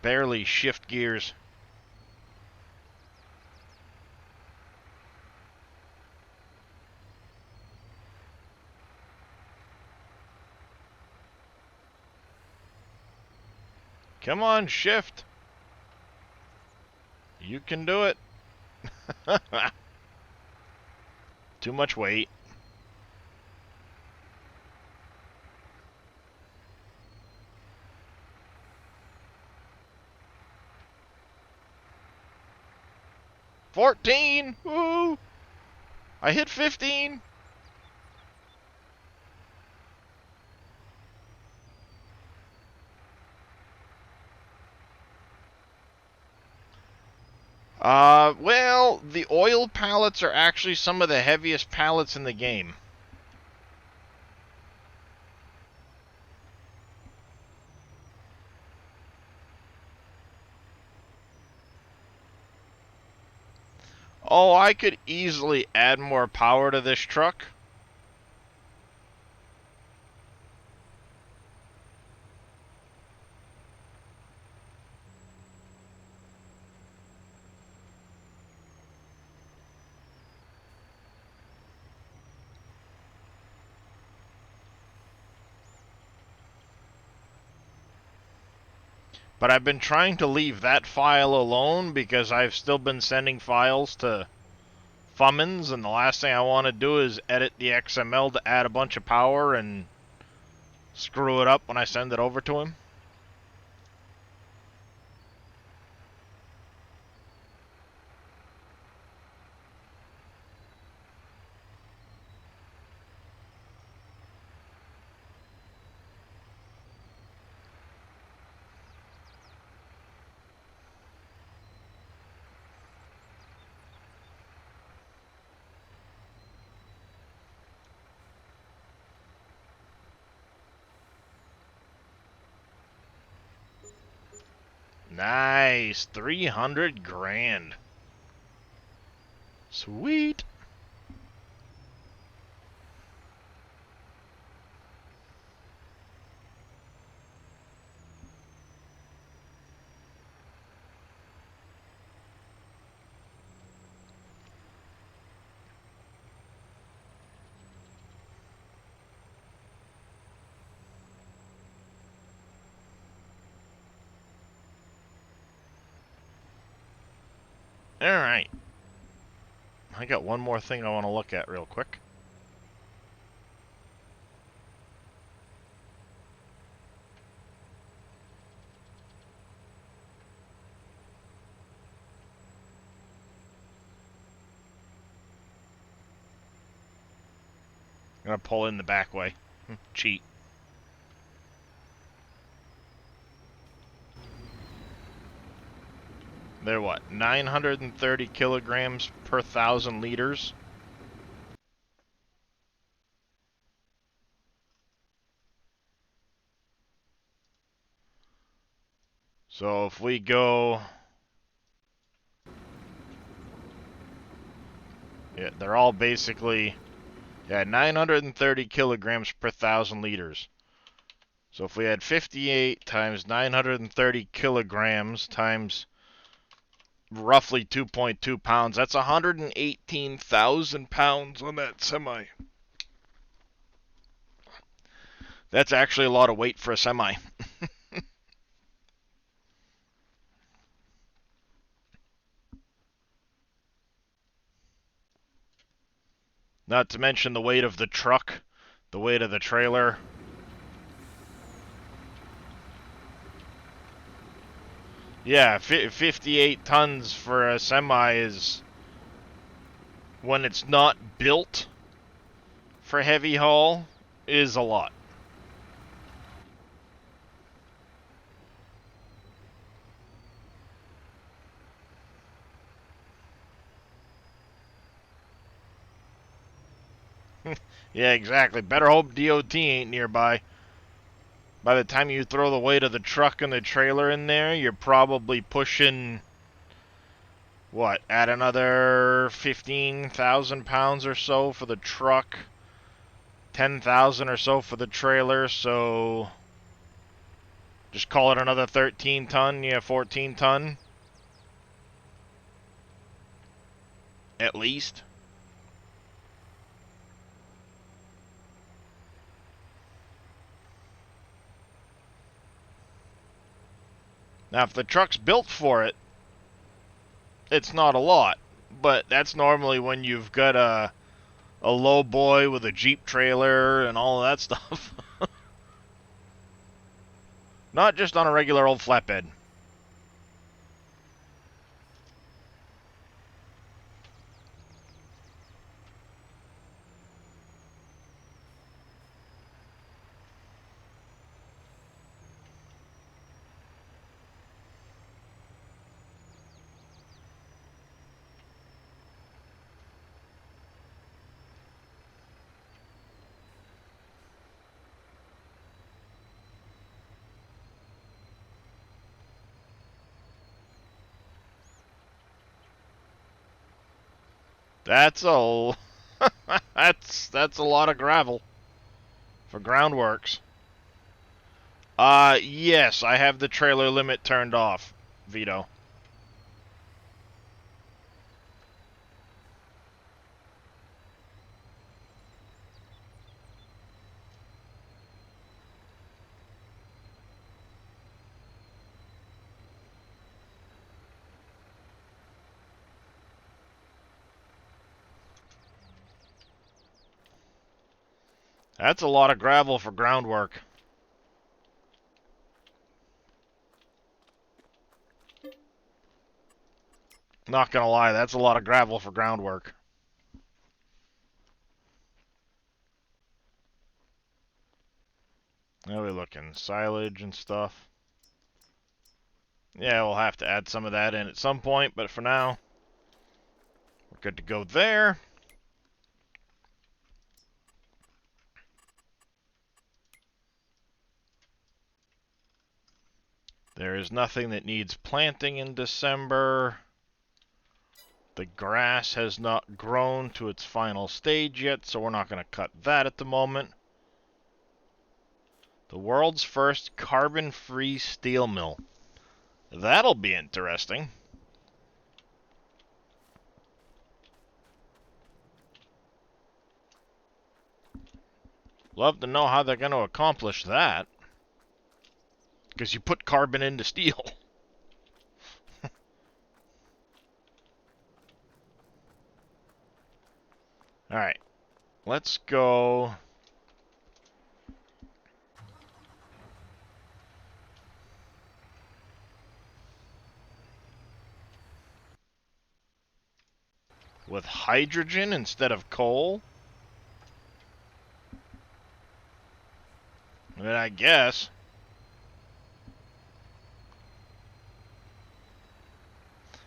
barely shift gears. Come on, shift. You can do it. Too much weight. $14. Woo! I hit 15. Well, the oil pallets are actually some of the heaviest pallets in the game. Oh, I could easily add more power to this truck. But I've been trying to leave that file alone because I've still been sending files to Fummins, and the last thing I want to do is edit the XML to add a bunch of power and screw it up when I send it over to him. Nice. 300 grand. Sweet. Alright. I got one more thing I want to look at real quick. I'm gonna pull in the back way. Cheat. They're what? 930 kilograms per 1,000 liters. So if we go... Yeah, they're all basically... Yeah, 930 kilograms per 1,000 liters. So if we had 58 times 930 kilograms times roughly 2.2 pounds, that's 118,000 pounds on that semi. That's actually a lot of weight for a semi. Not to mention the weight of the truck, the weight of the trailer. Yeah, 58 tons for a semi is, when it's not built for heavy haul, is a lot. Yeah, exactly. Better hope DOT ain't nearby. By the time you throw the weight of the truck and the trailer in there, you're probably pushing, what, add another 15,000 pounds or so for the truck, 10,000 or so for the trailer, so just call it another 13 ton, yeah, 14 ton. At least. Now, if the truck's built for it, it's not a lot. But that's normally when you've got a low boy with a Jeep trailer and all of that stuff. Not just on a regular old flatbed. That's a that's a lot of gravel for groundworks. Yes, I have the trailer limit turned off, Vito. That's a lot of gravel for groundwork. Not gonna lie, that's a lot of gravel for groundwork. Now we're looking silage and stuff. Yeah, we'll have to add some of that in at some point, but for now, we're good to go there. There is nothing that needs planting in December. The grass has not grown to its final stage yet, so we're not going to cut that at the moment. The world's first carbon-free steel mill. That'll be interesting. Love to know how they're going to accomplish that. Because you put carbon into steel. Alright. Let's go. With hydrogen instead of coal? I mean, I guess.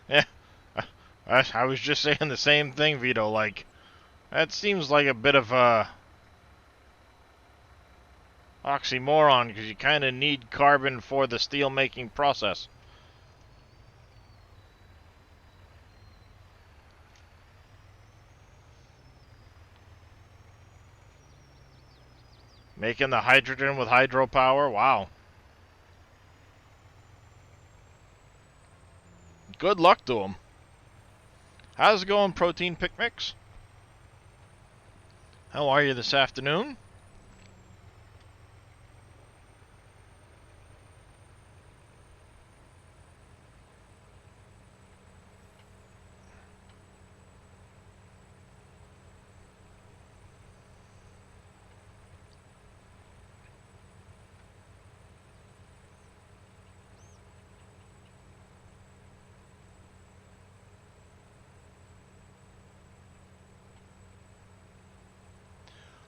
Yeah. I was just saying the same thing, Vito. Like, that seems like a bit of a oxymoron, because you kind of need carbon for the steel making process. Making the hydrogen with hydropower? Wow. Good luck to them. How's it going, Protein Pick Mix? How are you this afternoon?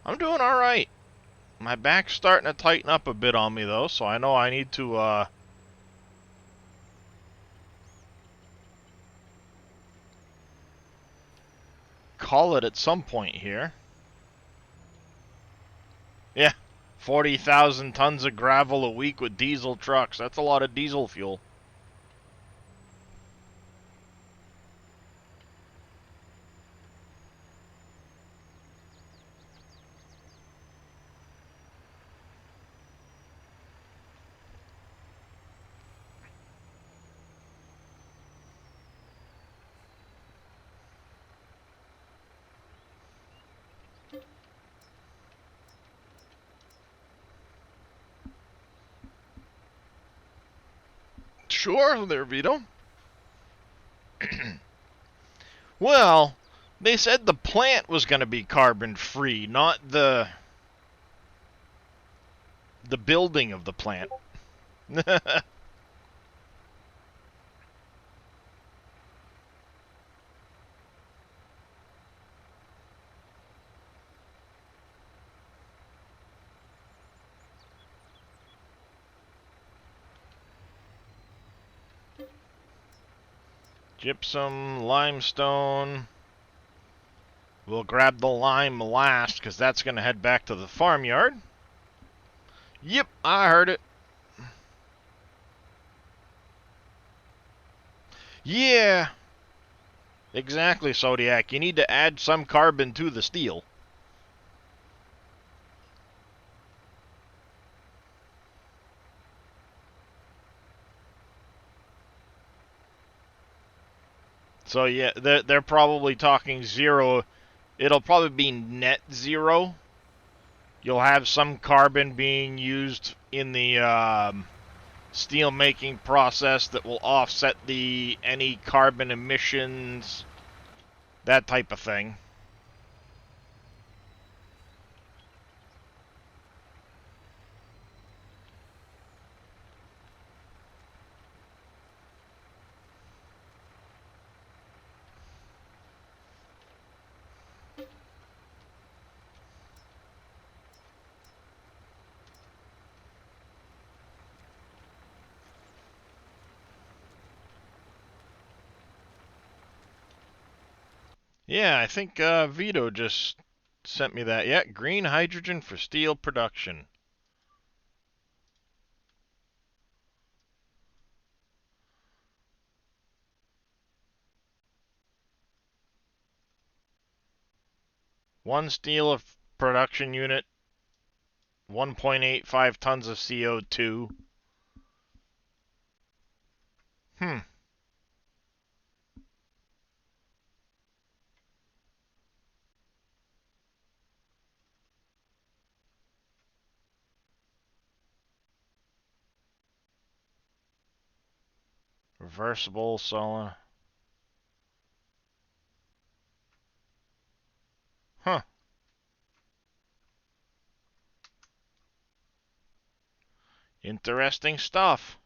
I'm doing alright. My back's starting to tighten up a bit on me, though, so I know I need to, call it at some point here. Yeah, 40,000 tons of gravel a week with diesel trucks. That's a lot of diesel fuel. Sure, there, Vito. Well, they said the plant was going to be carbon-free, not the building of the plant. Gypsum, limestone. We'll grab the lime last, because that's going to head back to the farmyard. Yep, I heard it. Yeah. Exactly, Zodiac. You need to add some carbon to the steel. So yeah, they're probably talking zero. It'll probably be net zero. You'll have some carbon being used in the steel making process that will offset any carbon emissions, that type of thing. Yeah, I think Vito just sent me that. Yeah, green hydrogen for steel production. 1 steel of production unit, 1.85 tons of CO2. Hmm. Reversible solenoid. Huh. Interesting stuff.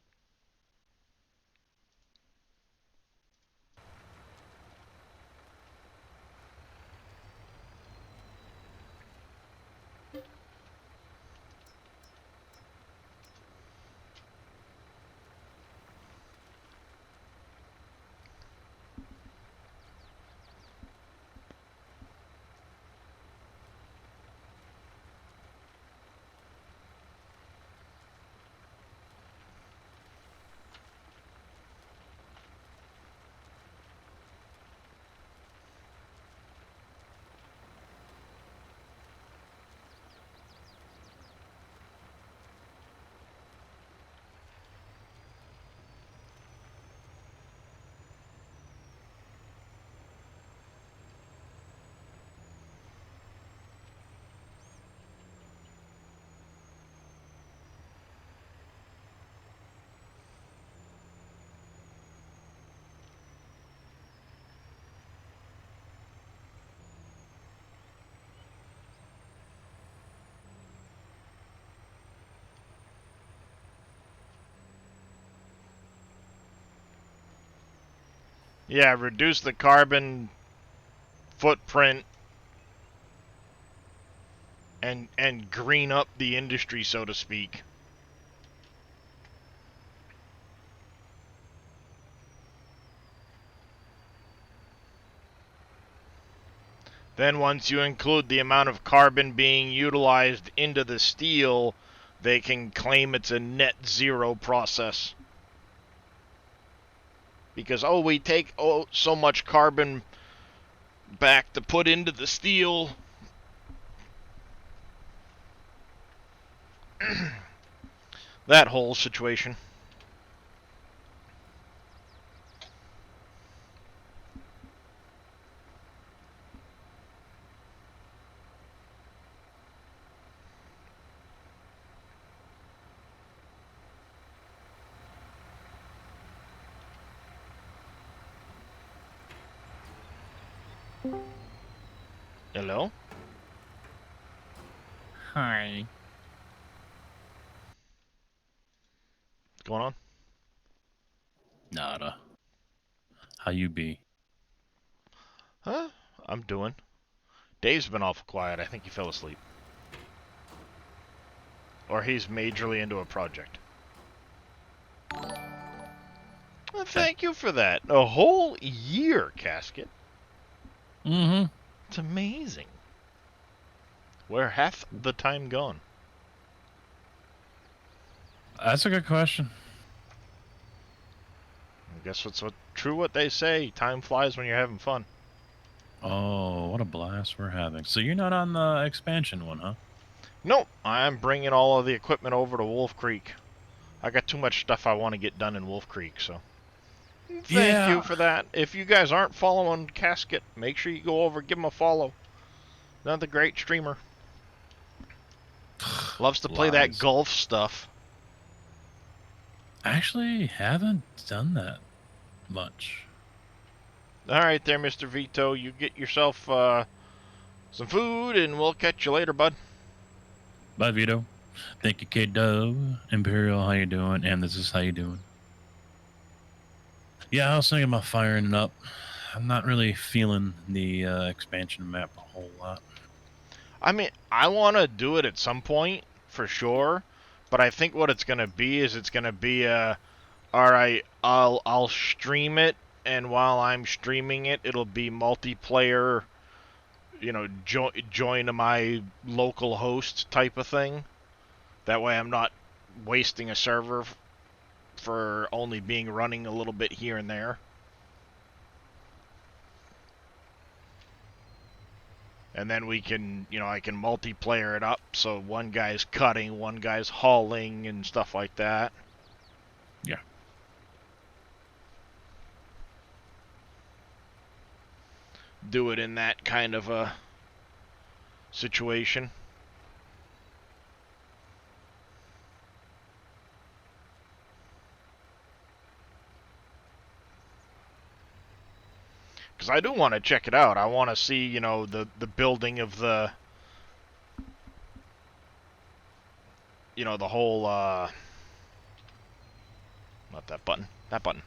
Yeah, reduce the carbon footprint and green up the industry, so to speak. Then once you include the amount of carbon being utilized into the steel, they can claim it's a net zero process. Because, oh, we take so much carbon back to put into the steel. That whole situation. Hello? Hi. What's going on? Nada. How you be? Huh? I'm doing. Dave's been awful quiet. I think he fell asleep. Or he's majorly into a project. Well, thank you for that. A whole year, Casket. Mm-hmm. It's amazing. Where hath the time gone? That's a good question. I guess it's true what they say. Time flies when you're having fun. Oh, what a blast we're having. So you're not on the expansion one, huh? Nope, I'm bringing all of the equipment over to Wolf Creek. I got too much stuff I want to get done in Wolf Creek, so. Thank you Yeah. for that. If you guys aren't following Casket, make sure you go over, give him a follow. Another great streamer. Loves to play that Lies. golf stuff. Actually, haven't done that much. Alright there, Mr. Vito. You get yourself some food, and we'll catch you later, bud. Bye, Vito. Thank you, K-Dub. Imperial, how you doing? And this is how you doing. Yeah, I was thinking about firing it up. I'm not really feeling the expansion map a whole lot. I mean, I want to do it at some point, for sure. But I think what it's going to be is it's going to be alright, I'll stream it, and while I'm streaming it, it'll be multiplayer, you know, join my local host type of thing. That way I'm not wasting a server for only being running a little bit here and there. And then we can, I can multiplayer it up, so one guy's cutting, one guy's hauling, and stuff like that. Yeah. Do it in that kind of a situation. Because I do want to check it out. I want to see, the building of the, the whole, not that button, that button.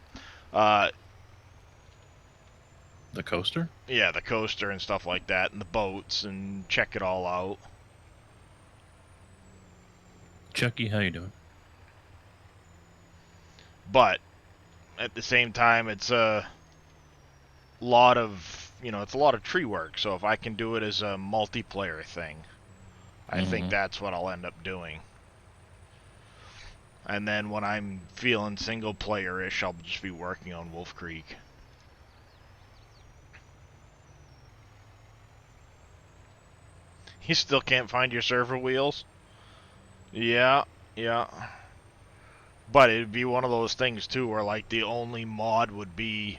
The coaster? Yeah, the coaster and stuff like that, and the boats, and check it all out. Chucky, how you doing? But at the same time, it's a lot of, it's a lot of tree work. So if I can do it as a multiplayer thing, I think that's what I'll end up doing. And then when I'm feeling single player-ish, I'll just be working on Wolf Creek. You still can't find your server wheels? Yeah. But it'd be one of those things too where like the only mod would be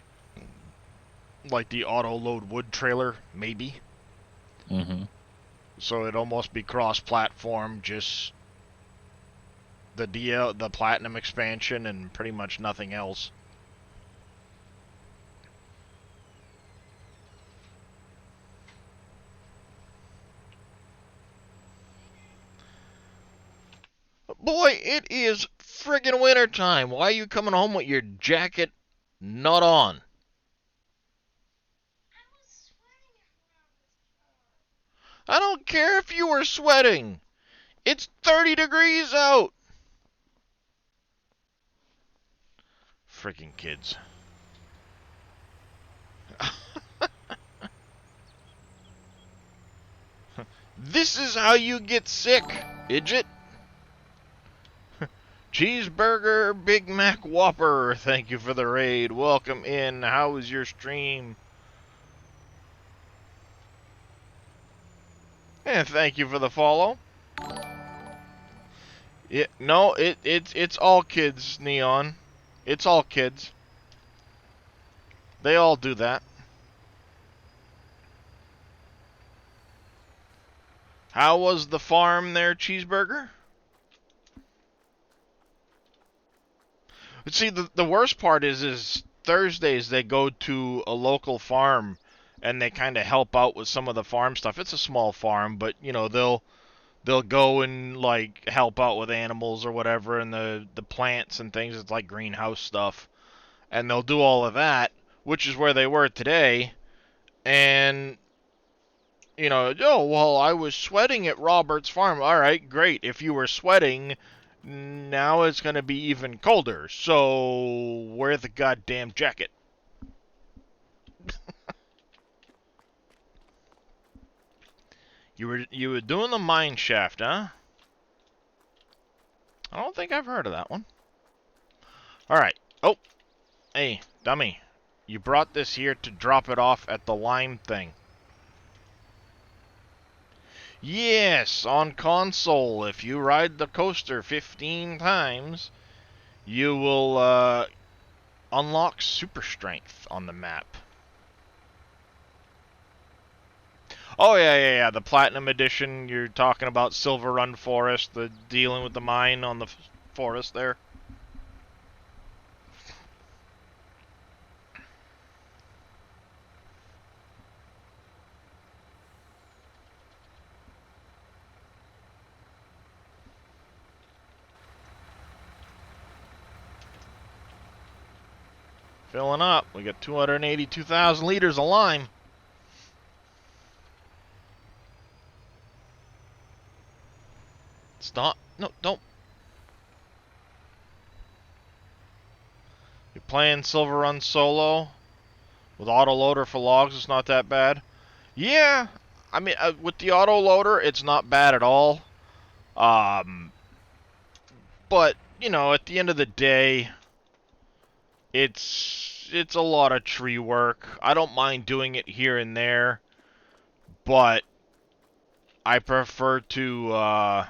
like the auto load wood trailer, maybe. So it'd almost be cross-platform, just the platinum expansion and pretty much nothing else. Boy, it is friggin' winter time. Why are you coming home with your jacket not on? I don't care if you were sweating. It's 30 degrees out. Friggin' kids. This is how you get sick, Idjit. Cheeseburger, Big Mac Whopper, thank you for the raid. Welcome in. How was your stream? And thank you for the follow. Yeah, no, it's all kids, Neon. It's all kids. They all do that. How was the farm there, Cheeseburger? See, the worst part is Thursdays they go to a local farm and they kind of help out with some of the farm stuff. It's a small farm, but they'll go and like help out with animals or whatever and the plants and things. It's like greenhouse stuff. And they'll do all of that, which is where they were today. And oh, well, I was sweating at Robert's farm. All right, great. If you were sweating, now it's going to be even colder, so wear the goddamn jacket. You were doing the mine shaft, huh? I don't think I've heard of that one. Alright. Oh, hey, dummy. You brought this here to drop it off at the lime thing. Yes, on console, if you ride the coaster 15 times, you will unlock super strength on the map. Oh, yeah, the Platinum Edition, you're talking about Silver Run Forest, the dealing with the mine on the forest there. Filling up. We got 282,000 liters of lime. It's not. No, don't. You're playing Silver Run solo with autoloader for logs. It's not that bad. Yeah, I mean, with the autoloader, it's not bad at all. But at the end of the day, it's a lot of tree work. I don't mind doing it here and there, but I prefer to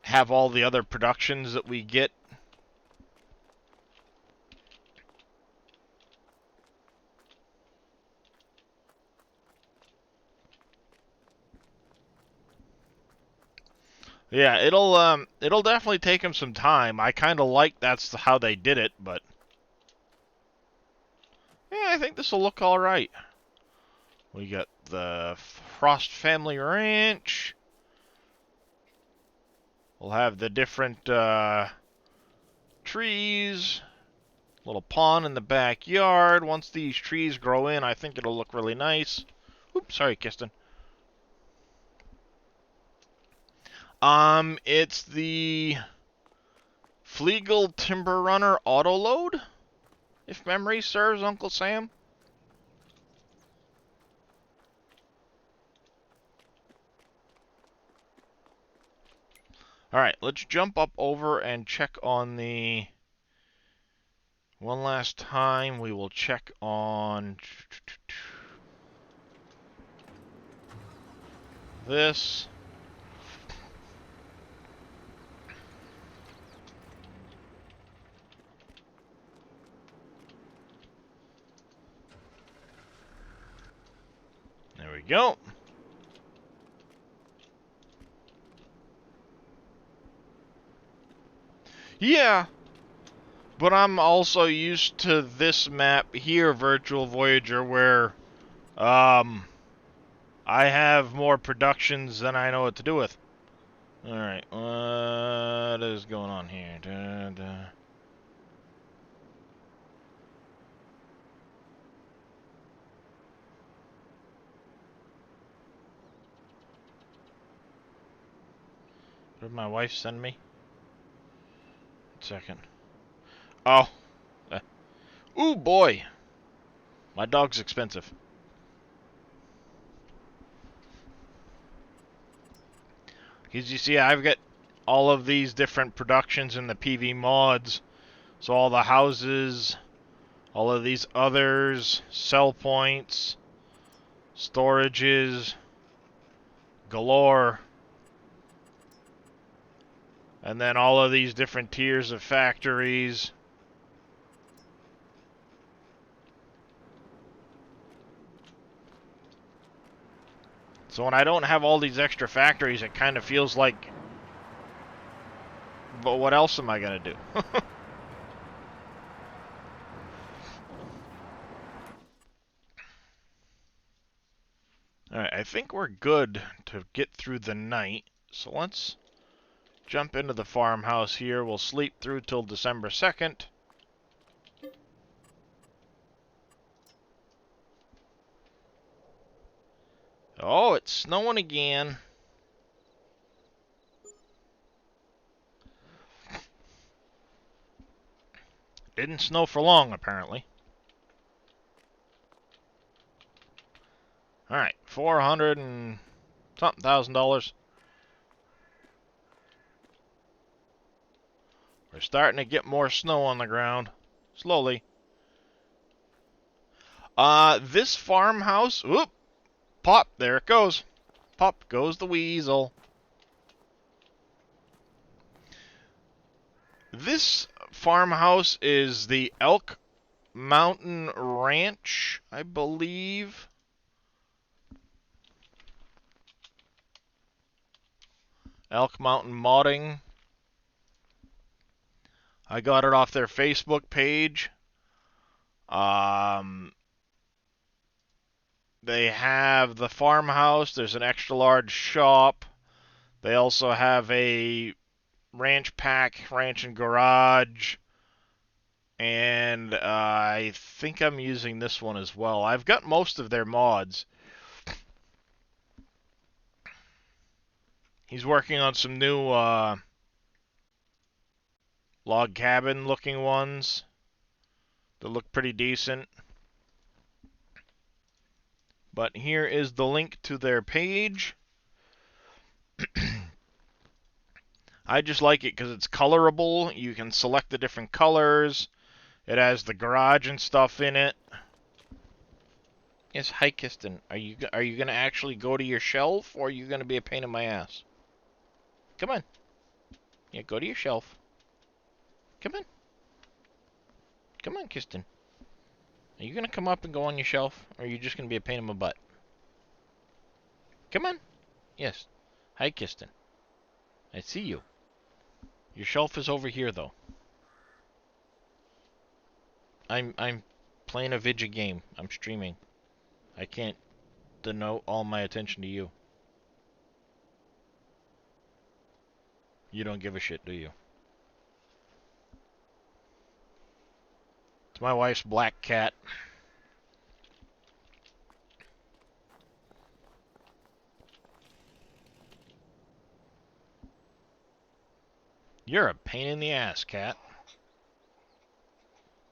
have all the other productions that we get. Yeah, it'll definitely take them some time. I kind of like that's how they did it, but yeah, I think this will look all right. We got the Frost Family Ranch. We'll have the different trees, little pond in the backyard. Once these trees grow in, I think it'll look really nice. Oops, sorry, Kiston. It's the Flegel Timber Runner Autoload, if memory serves, Uncle Sam. Alright, let's jump up over and check on the... One last time, we will check on... this. There we go. Yeah, but I'm also used to this map here, Virtual Voyager, where I have more productions than I know what to do with. Alright, what is going on here? What did my wife send me? 1 second. Oh. Ooh, boy. My dog's expensive. Because you see, I've got all of these different productions in the PV mods. So all the houses, all of these others, sell points, storages, galore. And then all of these different tiers of factories. So when I don't have all these extra factories, it kind of feels like, but what else am I going to do? Alright, I think we're good to get through the night. So let's jump into the farmhouse here. We'll sleep through till December 2nd. Oh, it's snowing again. Didn't snow for long, apparently. Alright, $400 and something thousand. We're starting to get more snow on the ground. Slowly. This farmhouse... Whoop! Pop, there it goes. Pop goes the weasel. This farmhouse is the Elk Mountain Ranch, I believe. Elk Mountain Modding. I got it off their Facebook page. They have the farmhouse. There's an extra large shop. They also have a ranch pack, ranch and garage. And I think I'm using this one as well. I've got most of their mods. He's working on some new log cabin looking ones that look pretty decent. But here is the link to their page. I just like it because it's colorable. You can select the different colors. It has the garage and stuff in it. Yes, hi, Kiston. Are you gonna actually go to your shelf, or are you gonna be a pain in my ass? Come on. Yeah, go to your shelf. Come on. Come on, Kiston. Are you gonna come up and go on your shelf, or are you just gonna be a pain in my butt? Come on. Yes. Hi, Kiston. I see you. Your shelf is over here, though. I'm playing a vidya game. I'm streaming. I can't denote all my attention to you. You don't give a shit, do you? It's my wife's black cat. You're a pain in the ass, cat.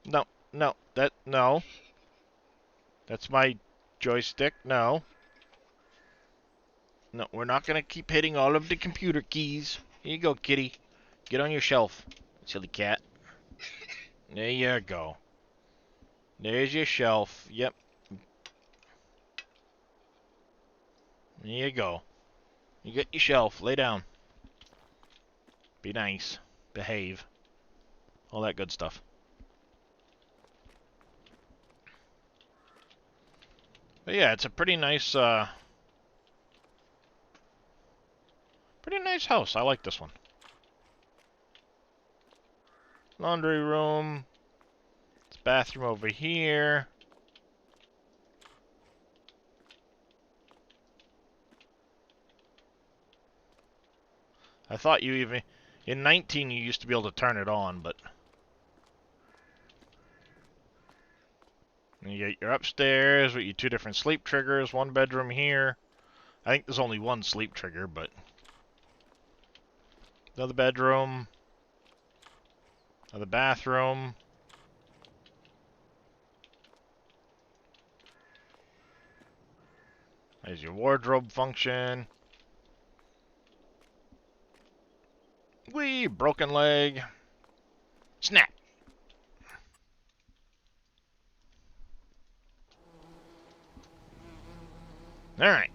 No, no. That's my joystick. No. No, we're not gonna keep hitting all of the computer keys. Here you go, kitty. Get on your shelf, silly cat. There you go. There's your shelf. Yep. There you go. You get your shelf. Lay down. Be nice. Behave. All that good stuff. But yeah, it's a pretty nice house. I like this one. Laundry room. It's bathroom over here. I thought you even... In 19 you used to be able to turn it on, but... You get your upstairs with your 2 different sleep triggers, 1 bedroom here. I think there's only 1 sleep trigger, but... Another bedroom. Another bathroom. There's your wardrobe function. Whee! Broken leg. Snap! Alright.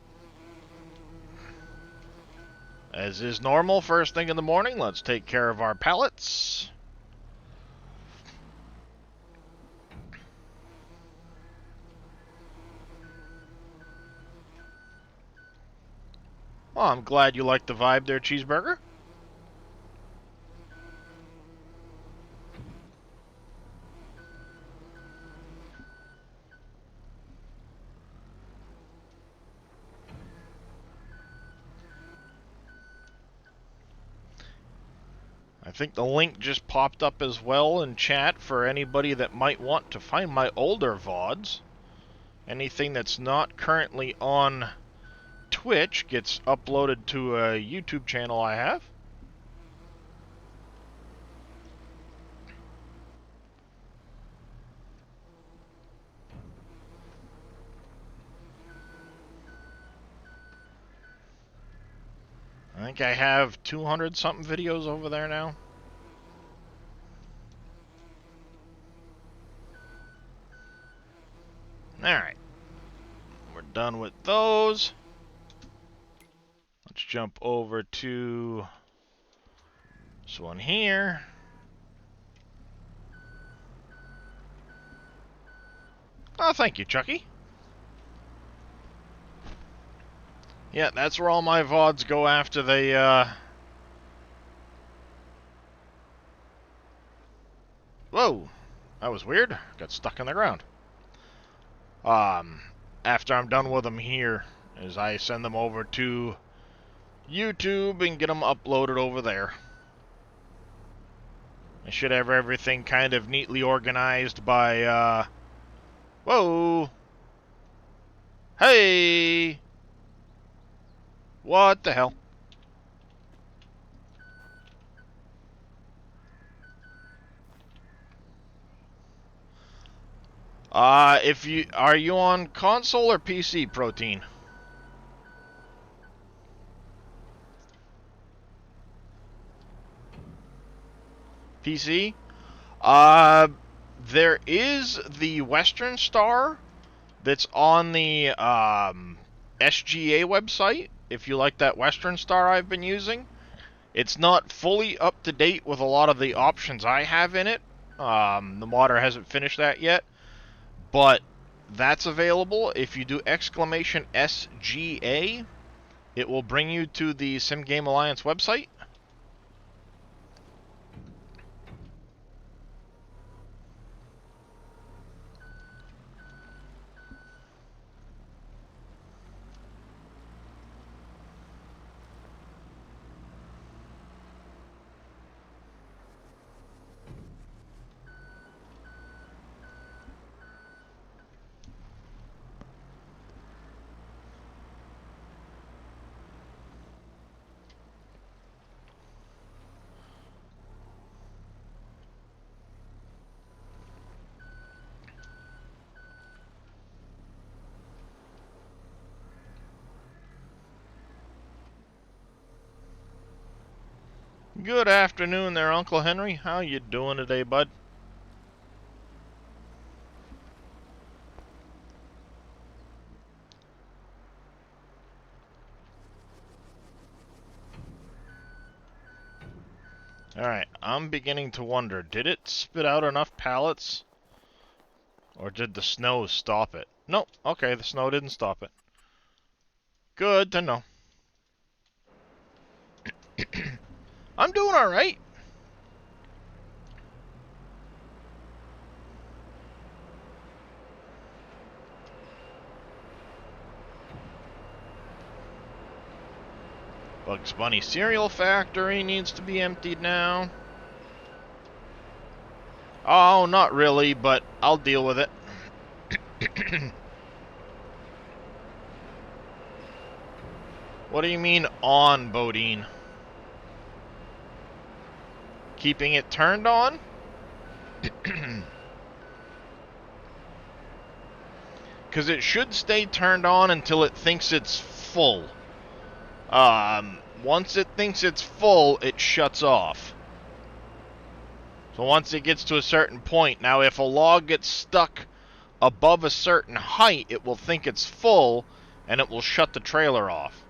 As is normal, first thing in the morning, let's take care of our pallets. Well, I'm glad you like the vibe there, Cheeseburger. I think the link just popped up as well in chat for anybody that might want to find my older VODs. Anything that's not currently on Twitch gets uploaded to a YouTube channel I have. I think I have 200 something videos over there now. Alright. We're done with those. Let's jump over to this one here. Oh, thank you, Chucky. Yeah, that's where all my VODs go after they, Whoa! That was weird. Got stuck in the ground. After I'm done with them here, is I send them over to YouTube and get them uploaded over there. I should have everything kind of neatly organized by, Whoa! Hey! What the hell? Are you on console or PC, Protein? PC? There is the Western Star, that's on the SGA website, if you like that Western Star I've been using. It's not fully up to date with a lot of the options I have in it. The modder hasn't finished that yet, but that's available. If you do exclamation SGA, it will bring you to the Sim Game Alliance website. Good afternoon there, Uncle Henry. How you doing today, bud? Alright, I'm beginning to wonder, did it spit out enough pallets? Or did the snow stop it? Nope, okay, the snow didn't stop it. Good to know. I'm doing alright. Bugs Bunny cereal factory needs to be emptied now. Oh, not really, but I'll deal with it. What do you mean on, Bodine? Keeping it turned on? Because it should stay turned on until it thinks it's full. Once it thinks it's full, it shuts off. So once it gets to a certain point, now if a log gets stuck above a certain height, it will think it's full, and it will shut the trailer off.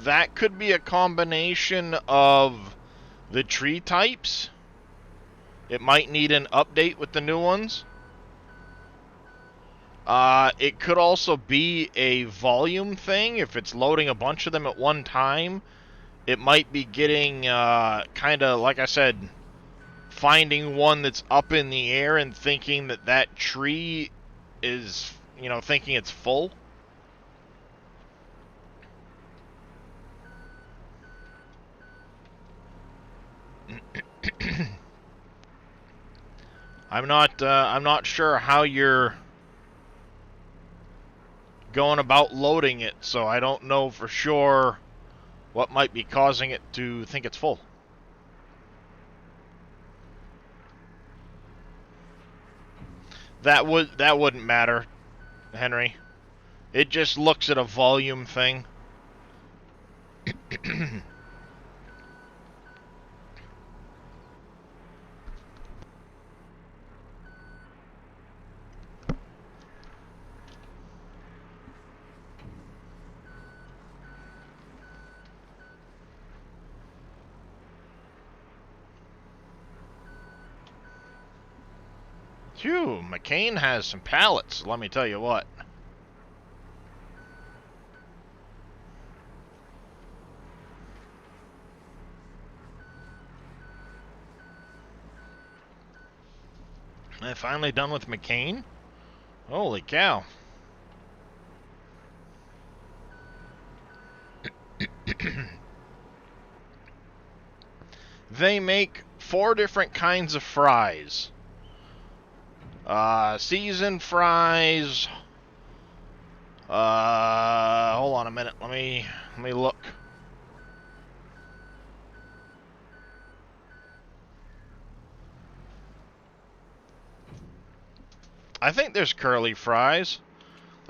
That could be a combination of the tree types. It might need an update with the new ones. It could also be a volume thing. If it's loading a bunch of them at one time, it might be getting, kind of, like I said, finding one that's up in the air and thinking that that tree is, you know, thinking it's full. I'm not sure how you're going about loading it, so I don't know for sure what might be causing it to think it's full. That wouldn't matter, Henry. It just looks at a volume thing. Phew, McCain has some pallets, let me tell you what. Am I finally done with McCain? Holy cow. They make 4 different kinds of fries. Seasoned fries. Hold on a minute. Let me look. I think there's curly fries.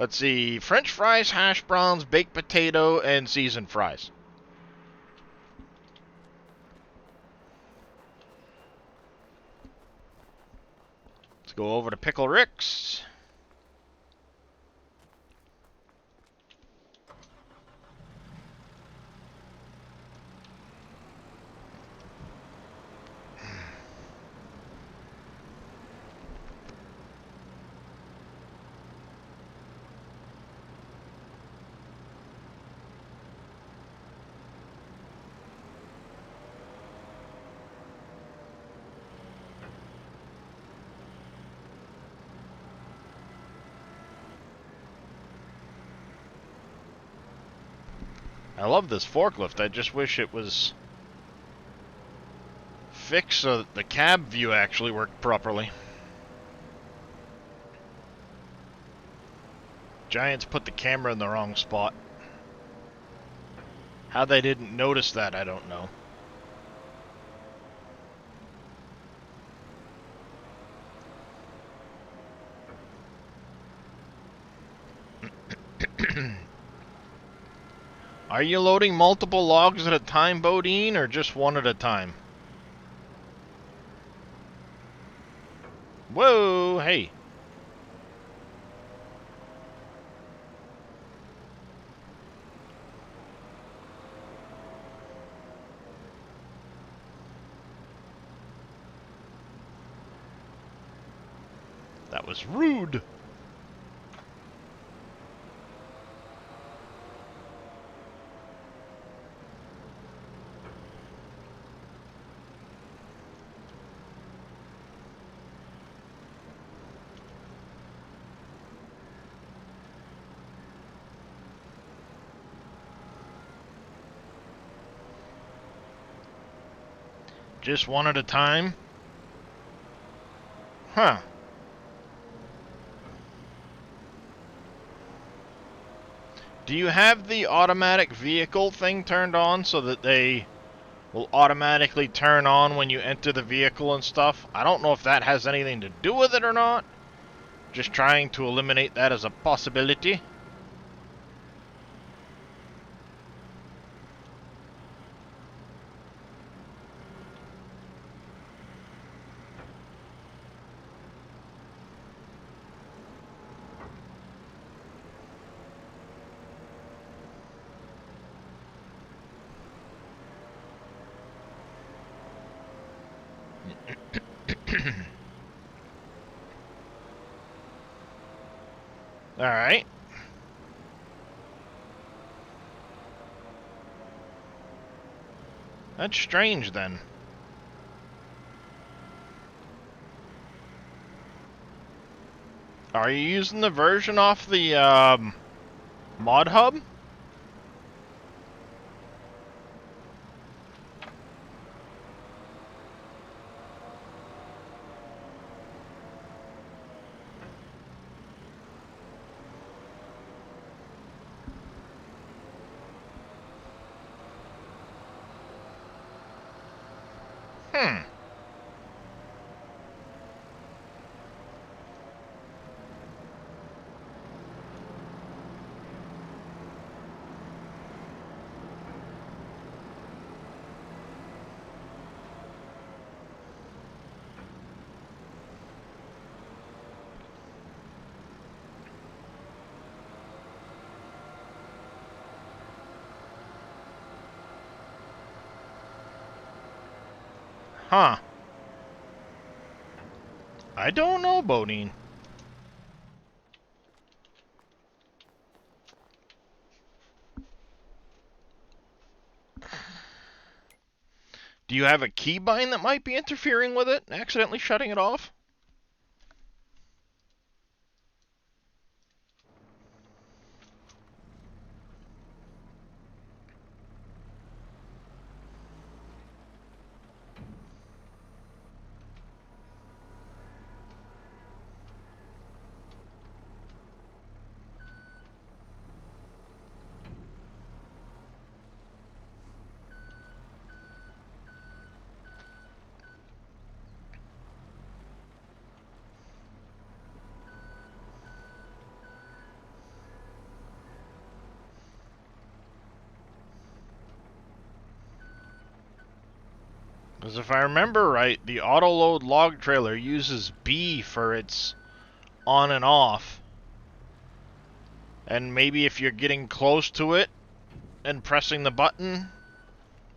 Let's see, French fries, hash browns, baked potato, and seasoned fries. Let's go over to Pickle Rick's. I love this forklift. I just wish it was fixed so that the cab view actually worked properly. Giants put the camera in the wrong spot. How they didn't notice that, I don't know. Are you loading multiple logs at a time, Bodine, or just one at a time? Whoa, hey. That was rude. Just one at a time? Huh. Do you have the automatic vehicle thing turned on so that they will automatically turn on when you enter the vehicle and stuff? I don't know if that has anything to do with it or not. Just trying to eliminate that as a possibility. Alright. That's strange then. Are you using the version off the mod hub? Hmm. Huh. I don't know, Bodine. Do you have a keybind that might be interfering with it, accidentally shutting it off? Because if I remember right, the auto-load log trailer uses B for its on and off. And maybe if you're getting close to it and pressing the button,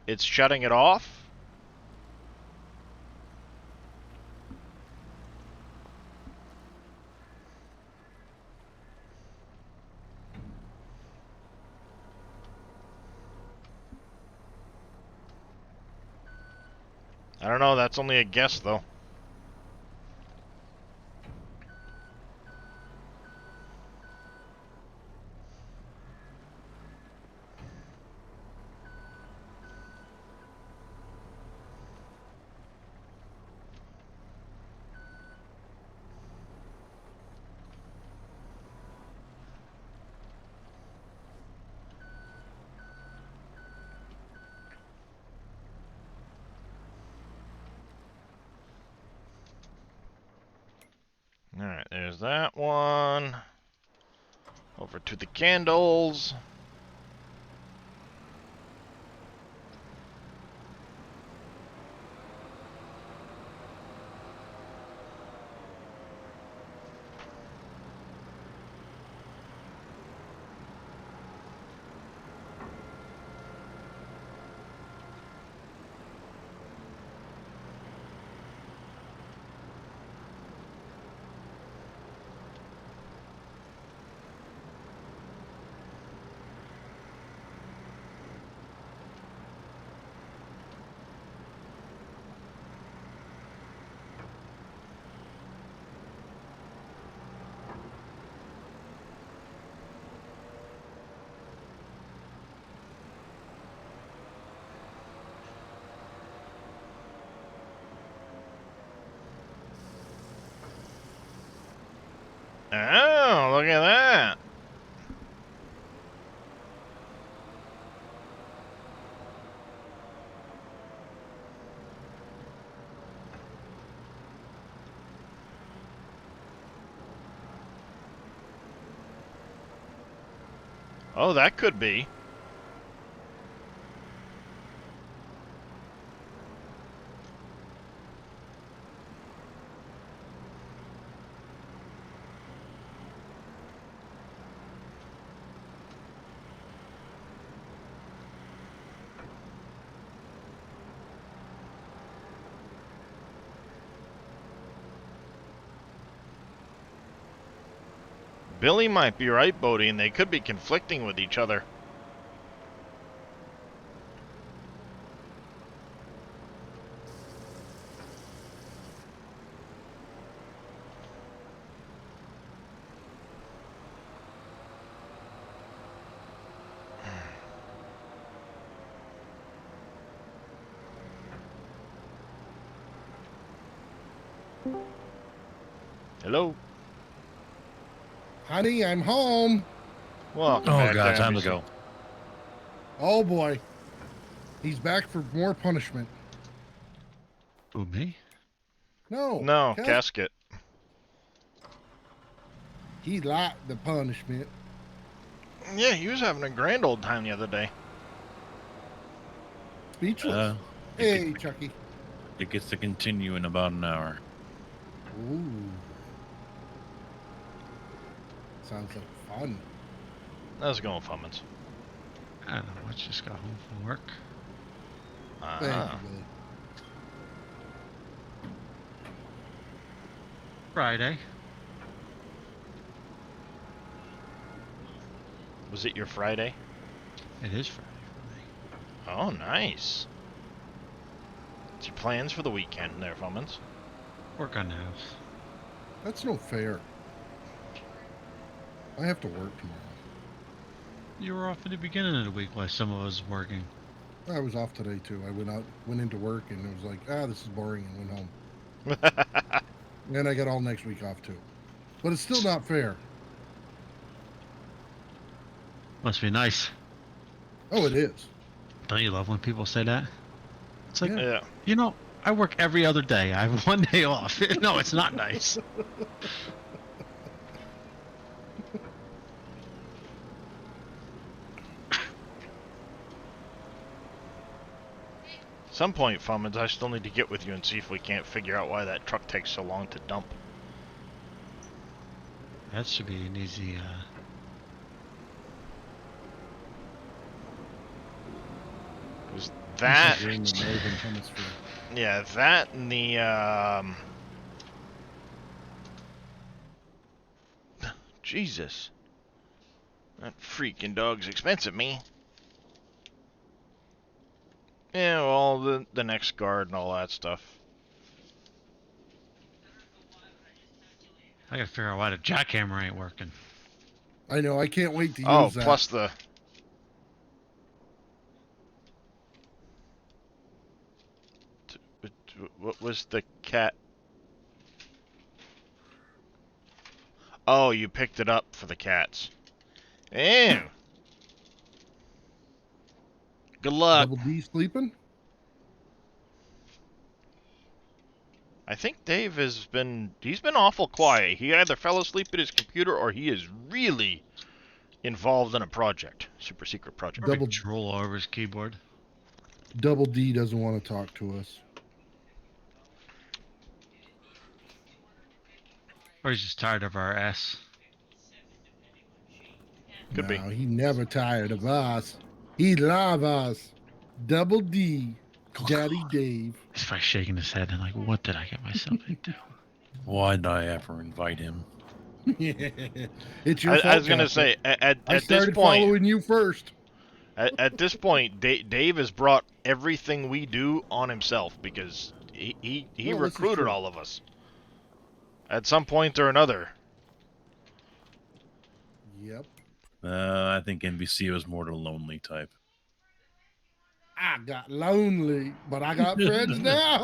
it's shutting it off. I don't know, that's only a guess though. Alright, there's that one. Over to the candles. Oh, look at that. Oh, that could be. Billy might be right, Bodie, and they could be conflicting with each other. Hello? Honey, I'm home. Welcome Oh back god, to time to NBC. go. Oh boy. He's back for more punishment. Who, me? No. No, Cas- casket. He liked the punishment. Yeah, he was having a grand old time the other day. Speechless. It Hey, gets, Chucky. it gets to continue in about an hour. Ooh. Sounds like fun. How's it going, Fummins? I don't know. I just got home from work. Thank Ah. you, Billy. Friday. Was it your Friday? It is Friday for me. Oh, nice. What's your plans for the weekend there, Fummins? Work on the house. That's no fair. I have to work tomorrow. You were off at the beginning of the week while some of us working. I was off today too. I went into work and it was like, this is boring, and went home. And I got all next week off too. But it's still not fair. Must be nice. Oh, it is. Don't you love when people say that? It's like, Yeah. Yeah. you know, I work every other day. I have one day off. No, it's not nice. Some point, Fummins, I still need to get with you and see if we can't figure out why that truck takes so long to dump. That should be an easy. 'Cause that, You're in the northern hemisphere. yeah, that and the Jesus, that freaking dog's expensive, me. Yeah, well, the next guard and all that stuff. I gotta figure out why the jackhammer ain't working. I know. I can't wait to use Oh, that. plus the. What was the cat? Oh, you picked it up for the cats. Ew. Good luck. Double D sleeping? I think Dave he's been awful quiet. He either fell asleep at his computer or he is really involved in a project. Super secret project. Double- Control over his keyboard. Double D doesn't want to talk to us. Or he's just tired of our S. Could be. No, he never tired of us. He love us. Double D. Daddy Dave. He's probably shaking his head and like, what did I get myself into? Why did I ever invite him? It's your fault. I was gonna Captain. say I at this started point. following you first. At this point, Dave has brought everything we do on himself because he Well, this is recruited true. all of us. At some point or another. Yep. I think NBC was more the lonely type. I got lonely, but I got friends now.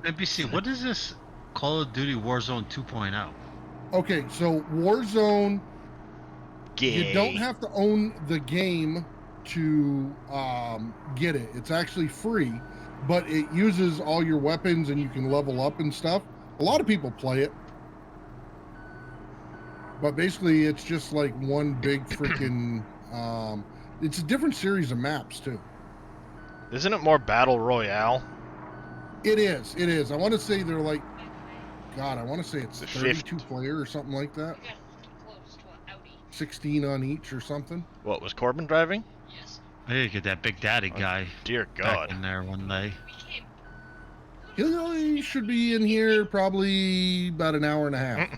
NBC, what is this Call of Duty Warzone 2.0? Okay, so Warzone, you don't Gay. have to own the game to get it. It's actually free, but it uses all your weapons and you can level up and stuff. A lot of people play it. But basically, it's just like one big freaking. It's a different series of maps too. Isn't it more battle royale? It is. It is. I want to say they're like, God, I want to say it's 50. 32 player or something like that. We got close to an Audi. 16 on each or something. What was Corbin driving? Yes. I gotta get that Big Daddy guy Dear back God. in there one day. We came. He should be in here probably about an hour and a half.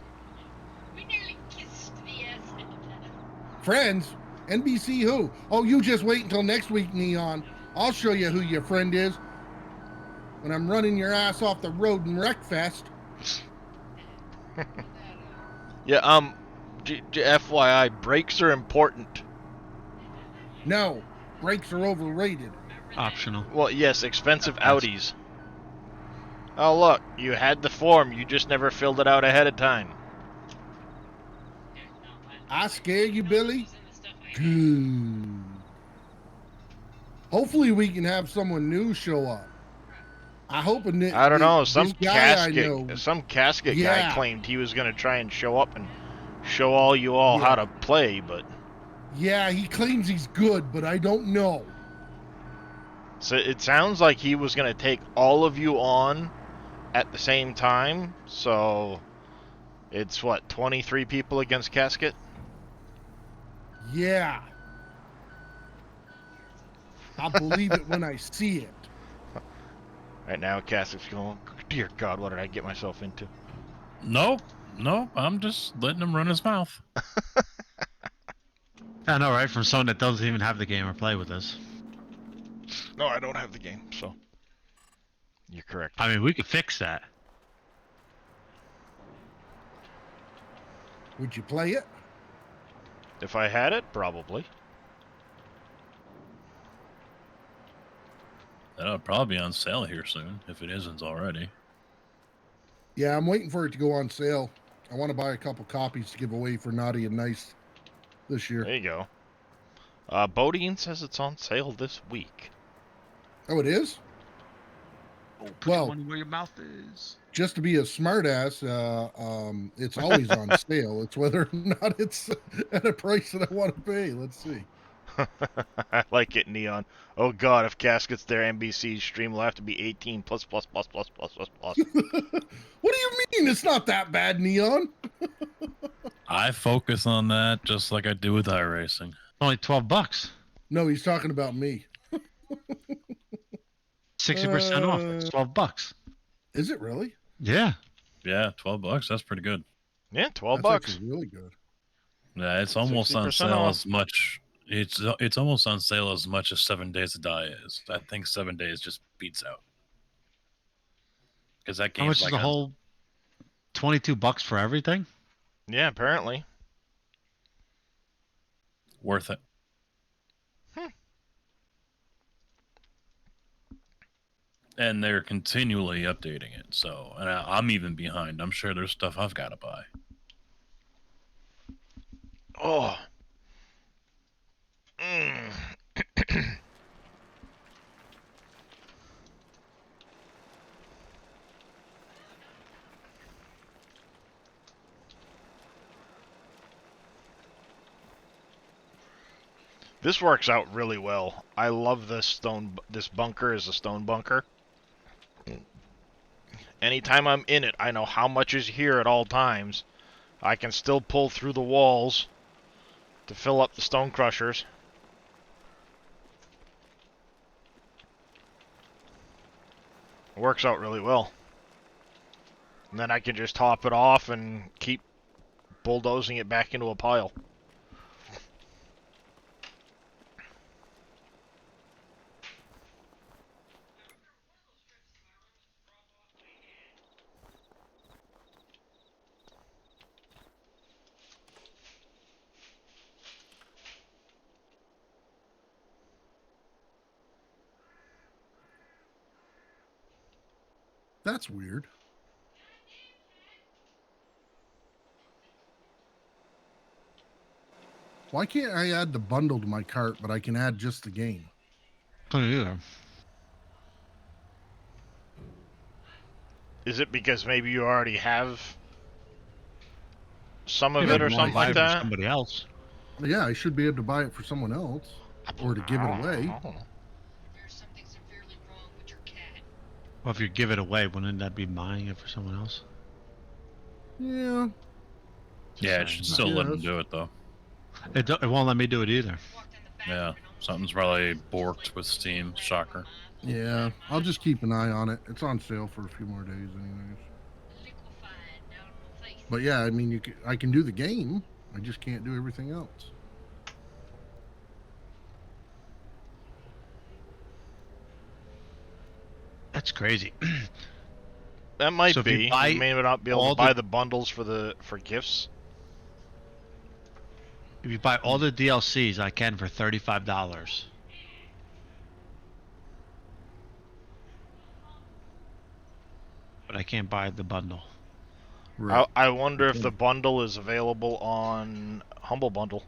We nearly kissed the ass. Friends? NBC who? Oh, you just wait until next week, Neon. I'll show you who your friend is. When I'm running your ass off the road in Wreckfest. Yeah, FYI, brakes are important. No, brakes are overrated. Optional. Well, yes, expensive Audis. Oh, look, you had the form, you just never filled it out ahead of time. I scare you, Billy? Good. Hopefully we can have someone new show up. I hope I don't know, some this guy I know. casket guy Yeah. claimed he was going to try and show up and show all you all Yeah. how to play, but Yeah, he claims he's good, but I don't know. so it sounds like he was going to take all of you on at the same time, so it's what, 23 people against casket? Yeah. I'll believe it when I see it. Right now, Casket's going, dear God, what did I get myself into? Nope. I'm just letting him run his mouth. I know, right? From someone that doesn't even have the game or play with us. No, I don't have the game, so you're correct. I mean, we could fix that. Would you play it? If I had it, probably. That'll probably be on sale here soon, if it isn't already. Yeah, I'm waiting for it to go on sale. I want to buy a couple copies to give away for Naughty and Nice this year. There you go. Bodine says it's on sale this week. Oh, it is? Put Well- your money where your mouth is. Just to be a smartass, it's always on sale. It's whether or not it's at a price that I want to pay. Let's see. I like it, Neon. Oh god, if Cass gets there, NBC's stream will have to be 18 plus plus plus plus plus plus plus. What do you mean? It's not that bad, Neon. I focus on that just like I do with iRacing. Only $12. No, he's talking about me. 60% off. It's $12. Is it really? Yeah. Yeah, $12. That's pretty good. Yeah, 12 That's bucks. actually really good. Yeah, it's almost on 60% sale off. as much. It's almost on sale as much as 7 Days to Die is. I think 7 Days just beats out. Because that How game's much is like the whole $22 for everything? Yeah, apparently. worth it. And they're continually updating it. So, and I'm even behind. I'm sure there's stuff I've got to buy. Oh. Mm. This works out really well. I love this bunker is a stone bunker. Anytime I'm in it, I know how much is here at all times. I can still pull through the walls to fill up the stone crushers. It works out really well. And then I can just top it off and keep bulldozing it back into a pile. That's weird. Why can't I add the bundle to my cart, but I can add just the game? Couldn't either. Is it because maybe you already have some of Maybe it or I'm something only like buying for that? Somebody else. Yeah, I should be able to buy it for someone else or to give it away. There's something severely wrong with your cat. Well, if you give it away, wouldn't that be buying it for someone else? Yeah. Yeah, it should still let them Yes. do it though. It won't let me do it either. Walked in the Yeah, bathroom and almost something's hit probably my borked with Steam. Shocker. Yeah. I'll just keep an eye on it. It's on sale for a few more days anyways. liquefied down my face. But yeah, I mean, I can do the game. I just can't do everything else. That's crazy. That might So if you be. buy You may not be able all to buy the- the bundles for gifts. If you buy all the DLCs, I can for $35. But I can't buy the bundle. I wonder if Okay. the bundle is available on Humble Bundle.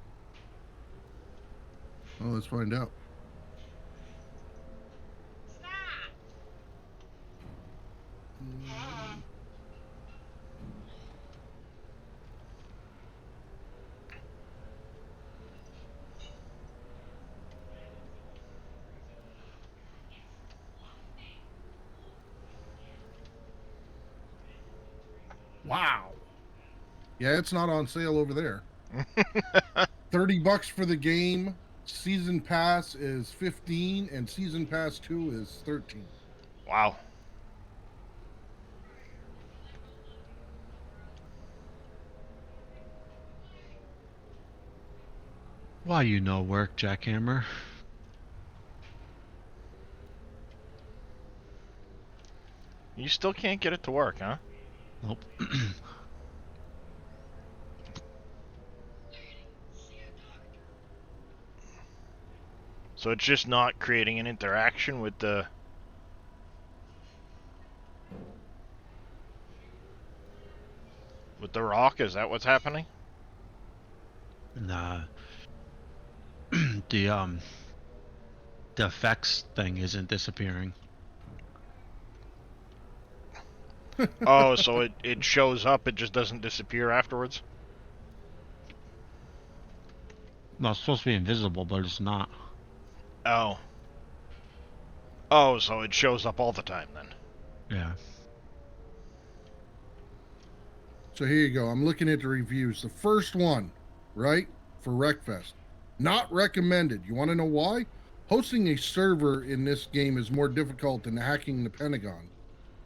Well, let's find out. Stop! Wow. Yeah, it's not on sale over there. $30 for the game. Season pass is 15 and season pass 2 is 13. Wow. Why you no work, Jackhammer? You still can't get it to work, huh? Nope. So it's just not creating an interaction with the rock. Is that what's happening? Nah. The effects thing isn't disappearing. Oh, so it shows up, it just doesn't disappear afterwards? No, it's supposed to be invisible, but it's not. Oh. Oh, so it shows up all the time then. Yeah. So here you go. I'm looking at the reviews. The first one, right, for Wreckfest. Not recommended. You want to know why? Hosting a server in this game is more difficult than hacking the Pentagon.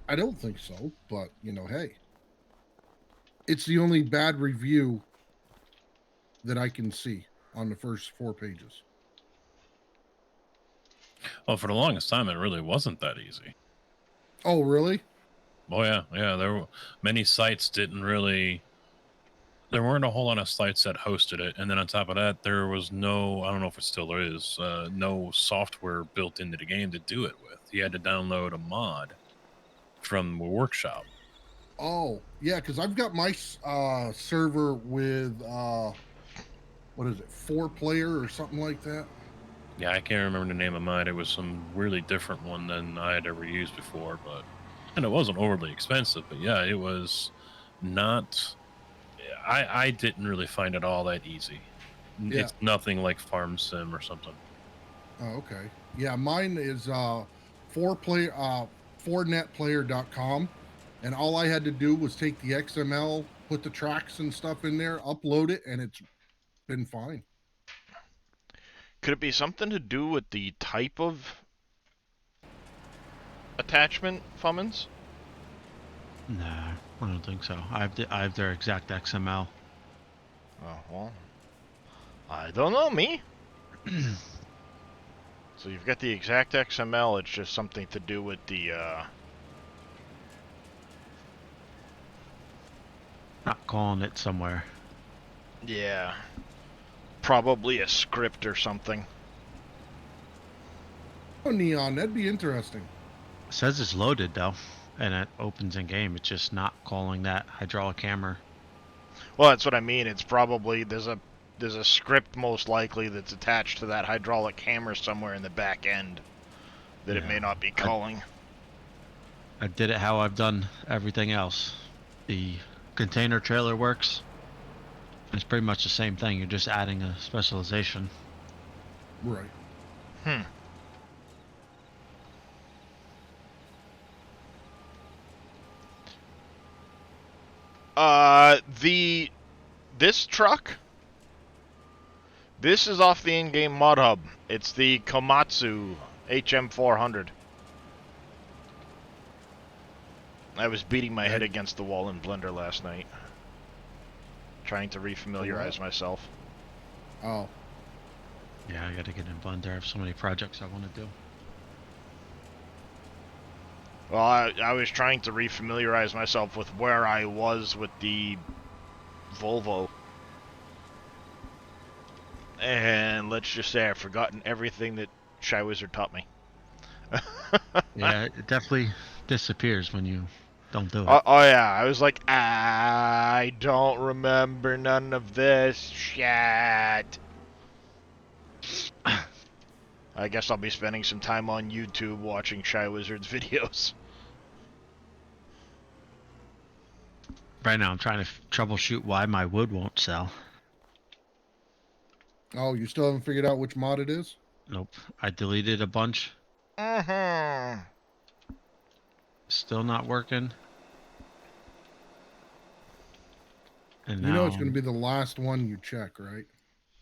I don't think so, but hey. It's the only bad review that I can see on the first 4 pages. Well, for the longest time, it really wasn't that easy. Oh, really? Oh yeah, yeah. There were many sites didn't really. There weren't a whole lot of sites that hosted it, and then on top of that, there was no. I don't know if it still is. No software built into the game to do it with. You had to download a mod from the workshop. Oh, yeah, because I've got my server with what is it, 4-player or something like that. Yeah, I can't remember the name of mine. It was some really different one than I had ever used before, and it wasn't overly expensive. But yeah, it was not. I didn't really find it all that easy. Yeah. It's nothing like Farm Sim or something. Oh, okay. Yeah, mine is 4netplayer.com, and all I had to do was take the XML, put the tracks and stuff in there, upload it, and it's been fine. Could it be something to do with the type of attachment, Fummins? Nah, I don't think so. I have their exact XML. Oh, well. I don't know, me. So you've got the exact XML, it's just something to do with the, Not calling it somewhere. yeah. Probably a script or something. Oh, Neon, that'd be interesting. It says it's loaded though, and it opens in game. It's just not calling that hydraulic hammer. Well, that's what I mean. It's probably there's a script most likely that's attached to that hydraulic hammer somewhere in the back end that it Yeah. may not be calling. I did it how I've done everything else. The container trailer works. It's pretty much the same thing. You're just adding a specialization. Right. Hmm. This truck. This is off the in-game mod hub. It's the Komatsu HM400. I was beating my head against the wall in Blender last night, trying to refamiliarize myself. Oh. Yeah, I gotta get in Blender. I have so many projects I want to do. Well, I was trying to refamiliarize myself with where I was with the Volvo. And let's just say I've forgotten everything that Shy Wizard taught me. Yeah, it definitely disappears when you don't do it. Oh yeah, I was like, I don't remember none of this shit. I guess I'll be spending some time on YouTube watching Shy Wizard's videos. Right now, I'm trying to troubleshoot why my wood won't sell. Oh, you still haven't figured out which mod it is? Nope. I deleted a bunch. Mm-hmm. Still not working. And You know it's now- going to be the last one you check, right?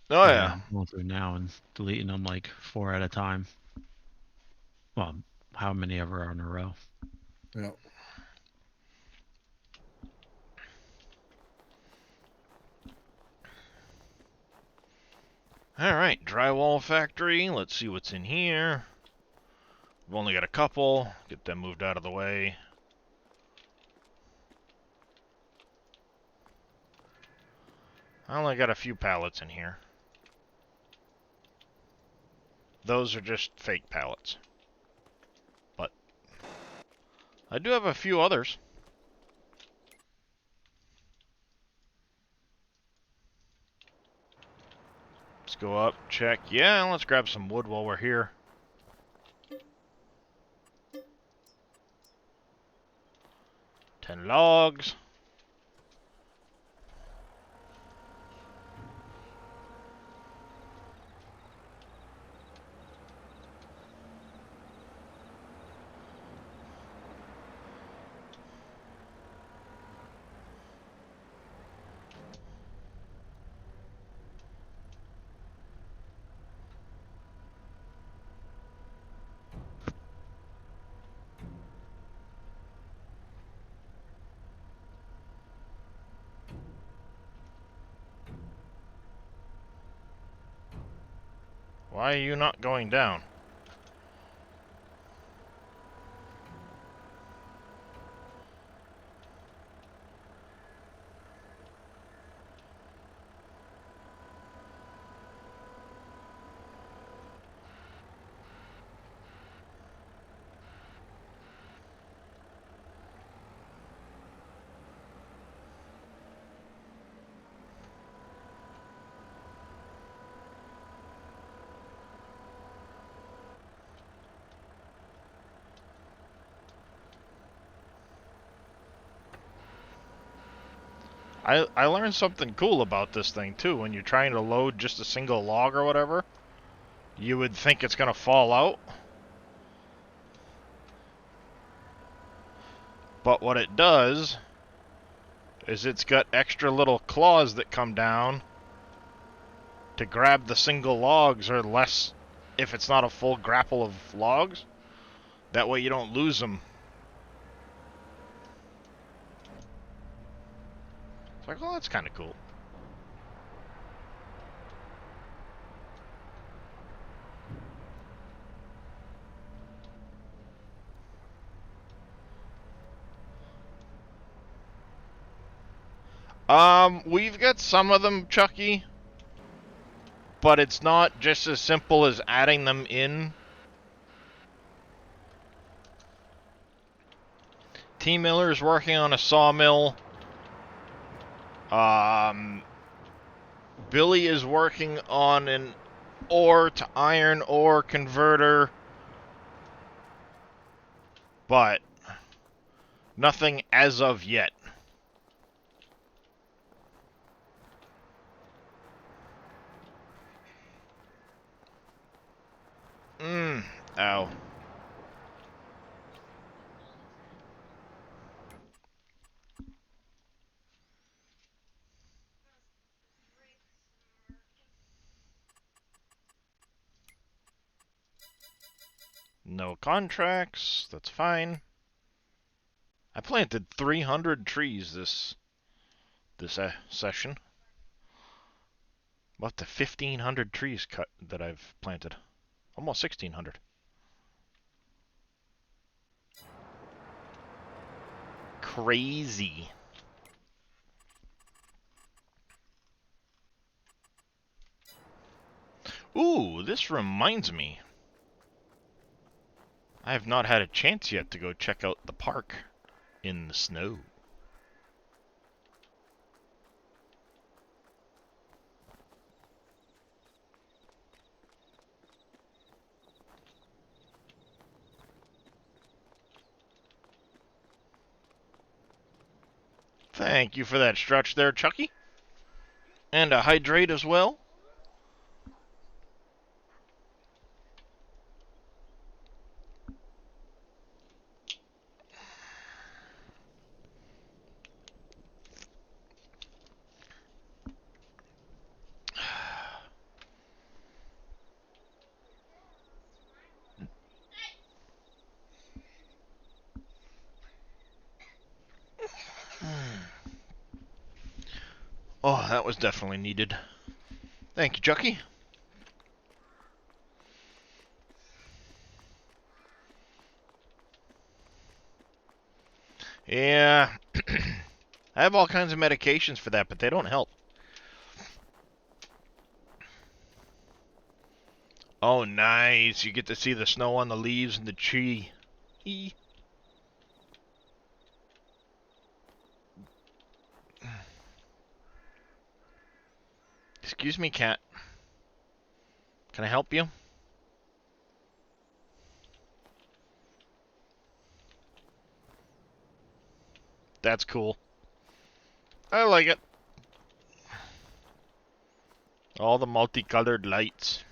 Oh yeah. I'm going through now and deleting them like 4 at a time. Well, how many ever are in a row? Yeah. Alright, drywall factory. Let's see what's in here. We've only got a couple. Get them moved out of the way. I only got a few pallets in here. Those are just fake pallets. But I do have a few others. Let's go up, check. Yeah, let's grab some wood while we're here. Ten logs. Why are you not going down? I learned something cool about this thing too. When you're trying to load just a single log or whatever, you would think it's gonna fall out. But what it does is it's got extra little claws that come down to grab the single logs, or less if it's not a full grapple of logs. That way you don't lose them. It's like, oh, that's kind of cool. We've got some of them, Chucky, but it's not just as simple as adding them in. T. Miller is working on a sawmill. Billy is working on an ore to iron ore converter, but nothing as of yet. Ow. No contracts, that's fine. I planted 300 trees this session. About to 1,500 trees cut that I've planted. Almost 1,600. Crazy. Ooh, this reminds me. I have not had a chance yet to go check out the park in the snow. Thank you for that stretch there, Chucky. And a hydrate as well. Oh, that was definitely needed. Thank you, Chucky. Yeah, I have all kinds of medications for that, but they don't help. Oh, nice. You get to see the snow on the leaves and the tree. Excuse me, cat. Can I help you? That's cool. I like it. All the multicolored lights.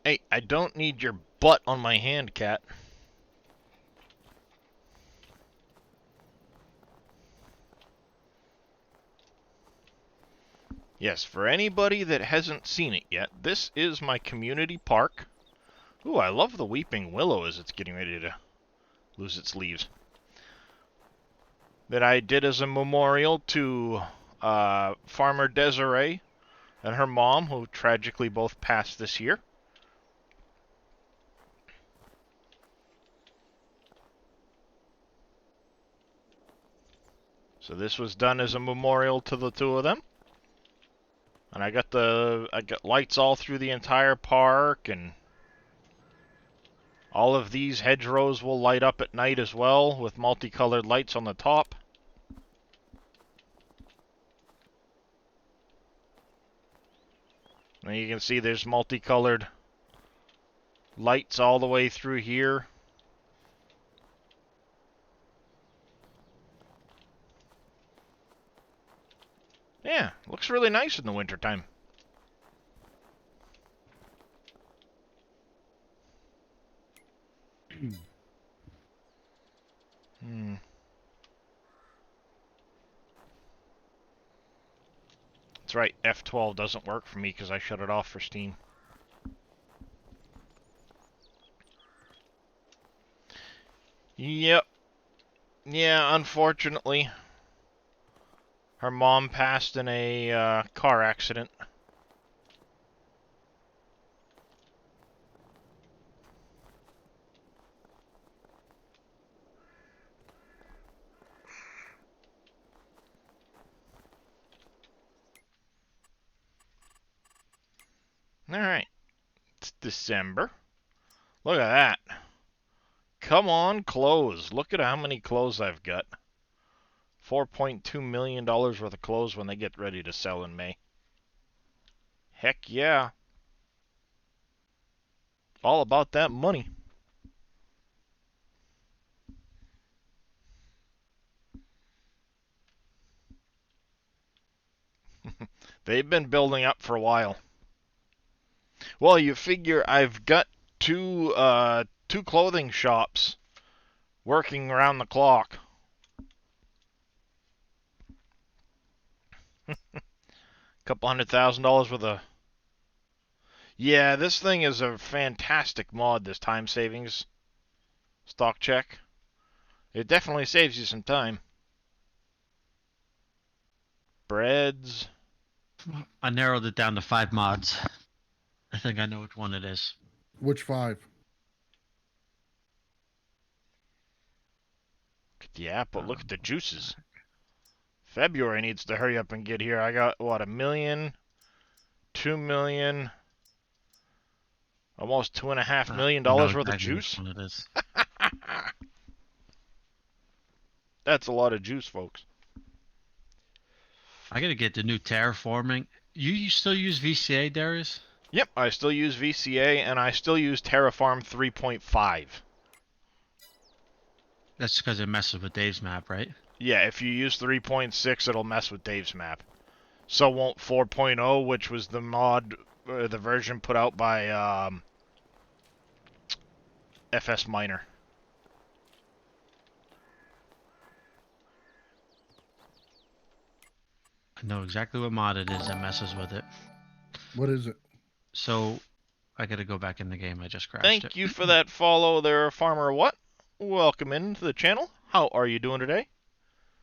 Hey, I don't need your butt on my hand, cat. Yes, for anybody that hasn't seen it yet, this is my community park. Ooh, I love the weeping willow as it's getting ready to lose its leaves. That I did as a memorial to Farmer Desiree and her mom, who tragically both passed this year. So this was done as a memorial to the two of them. And I got lights all through the entire park, and all of these hedgerows will light up at night as well with multicolored lights on the top. And you can see there's multicolored lights all the way through here. Yeah, looks really nice in the wintertime. That's right, F12 doesn't work for me because I shut it off for Steam. Yep. Yeah, unfortunately, her mom passed in a car accident. Alright. It's December. Look at that. Come on, clothes. Look at how many clothes I've got. $4.2 million worth of clothes when they get ready to sell in May. Heck yeah. All about that money. They've been building up for a while. Well, you figure I've got two clothing shops working around the clock. Couple $100,000 worth of... Yeah, this thing is a fantastic mod, this time savings stock check. It definitely saves you some time. Breads. I narrowed it down to 5 mods. I think I know which one it is. Which 5? Look at the apple. Look at the juices. February needs to hurry up and get here. I got, what, $1 million? $2 million? Almost $2.5 million worth of juice? Which one it is. That's a lot of juice, folks. I gotta get the new terraforming. You still use VCA, Darius? Yep, I still use VCA, and I still use Terraform 3.5. That's because it messes with Dave's map, right? Yeah, if you use 3.6, it'll mess with Dave's map. So won't 4.0, which was the mod, the version put out by FS Minor. I know exactly what mod it is that messes with it. What is it? So I gotta go back in the game. I just crashed it. Thank you for that follow there, Farmer What? Welcome into the channel. How are you doing today?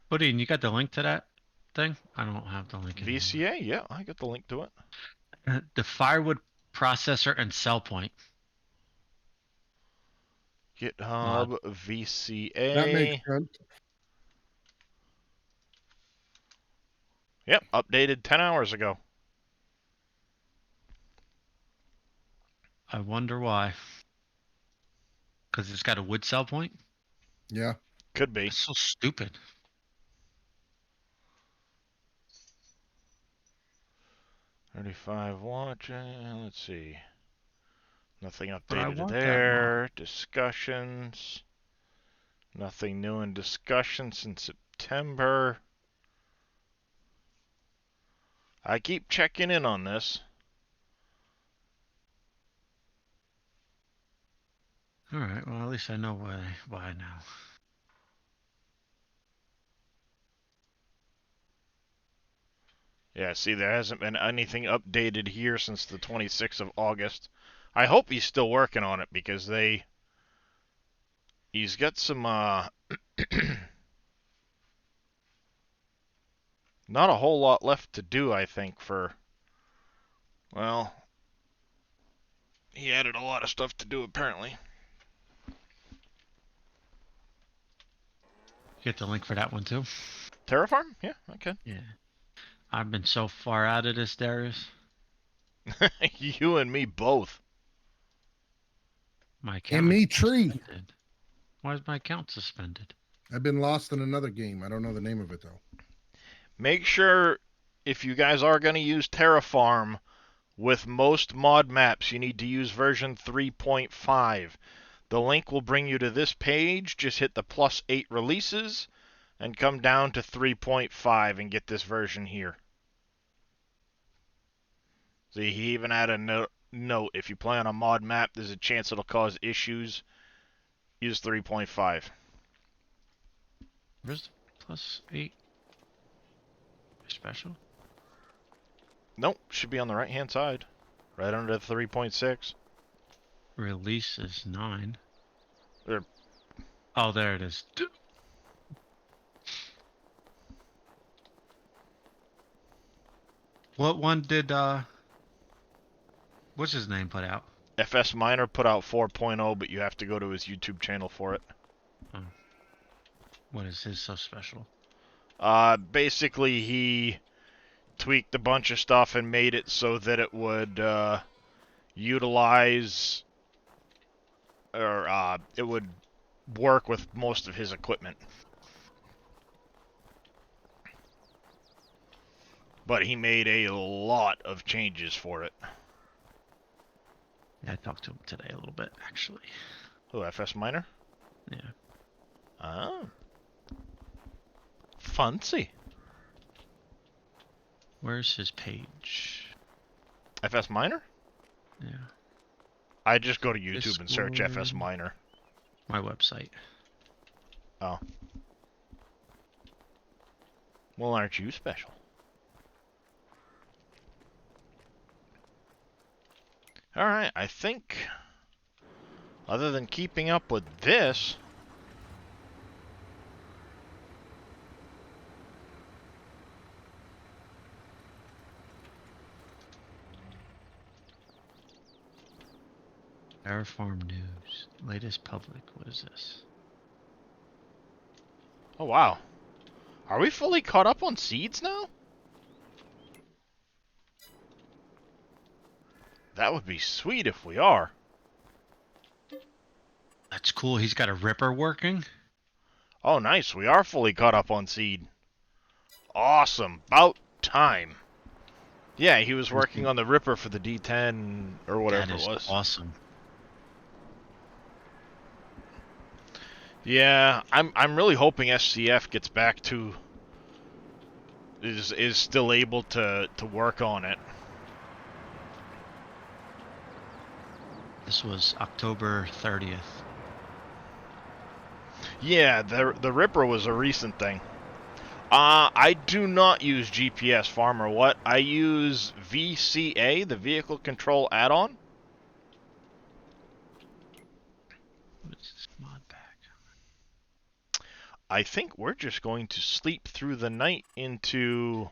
Pudding, you got the link to that thing? I don't have the link. VCA? Yeah, I got the link to it. The firewood processor and cell point. GitHub, VCA. That makes sense. Yep, updated 10 hours ago. I wonder why. Because it's got a wood cell point? Yeah. Could be. It's so stupid. $35 watching. Let's see. Nothing But I updated want that there. Discussions. Nothing new in discussion since September. I keep checking in on this. Alright, well at least I know why now. Yeah, see, there hasn't been anything updated here since the 26th of August. I hope he's still working on it because he's got some Not a whole lot left to do, I think, for... Well, he added a lot of stuff to do, apparently. Get the link for that one too. Terraform? Yeah, okay. Yeah. I've been so far out of this, Darius. You and me both. My account And me is tree. suspended. Why is my account suspended? I've been lost in another game. I don't know the name of it though. Make sure, if you guys are going to use Terraform, with most mod maps, you need to use version 3.5. The link will bring you to this page. Just hit the +8 releases and come down to 3.5 and get this version here. See, he even had a note. If you play on a mod map, there's a chance it'll cause issues. Use 3.5. Where's the +8? Special? Nope, should be on the right-hand side. Right under the 3.6. Release is 9. There. Oh, there it is. What one did what's his name put out? FS Minor put out 4.0, but you have to go to his YouTube channel for it. What is his so special? Basically, he tweaked a bunch of stuff and made it so that it would utilize, or it would work with most of his equipment. But he made a lot of changes for it. Yeah, I talked to him today a little bit, actually. Oh, FS Minor? Yeah. Oh. Fancy. Where's his page? FS Minor? Yeah. I just go to YouTube and search FS Discord. Minor. My website. Oh. Well, aren't you special? Alright, I think, other than keeping up with this, Terraform News. Latest public. What is this? oh wow. Are we fully caught up on seeds now? That would be sweet if we are. That's cool. He's got a Ripper working. Oh nice, we are fully caught up on seed. Awesome, about time. Yeah, he was working on the Ripper for the D10 or whatever That is it was. awesome. Yeah, I'm really hoping SCF gets back to is still able to work on it. This was October 30th. Yeah, the Ripper was a recent thing. I do not use GPS Farmer. What? I use VCA, the Vehicle Control Add-on. What is this mod pack? I think we're just going to sleep through the night into...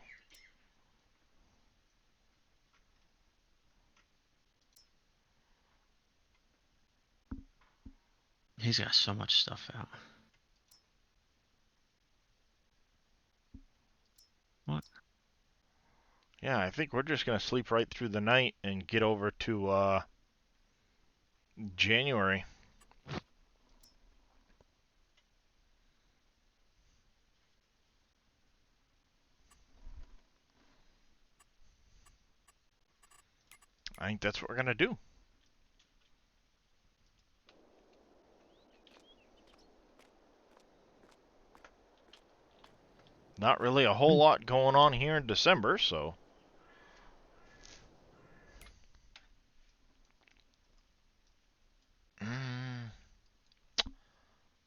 He's got so much stuff out. What? Yeah, I think we're just going to sleep right through the night and get over to January. I think that's what we're going to do. Not really a whole lot going on here in December, so...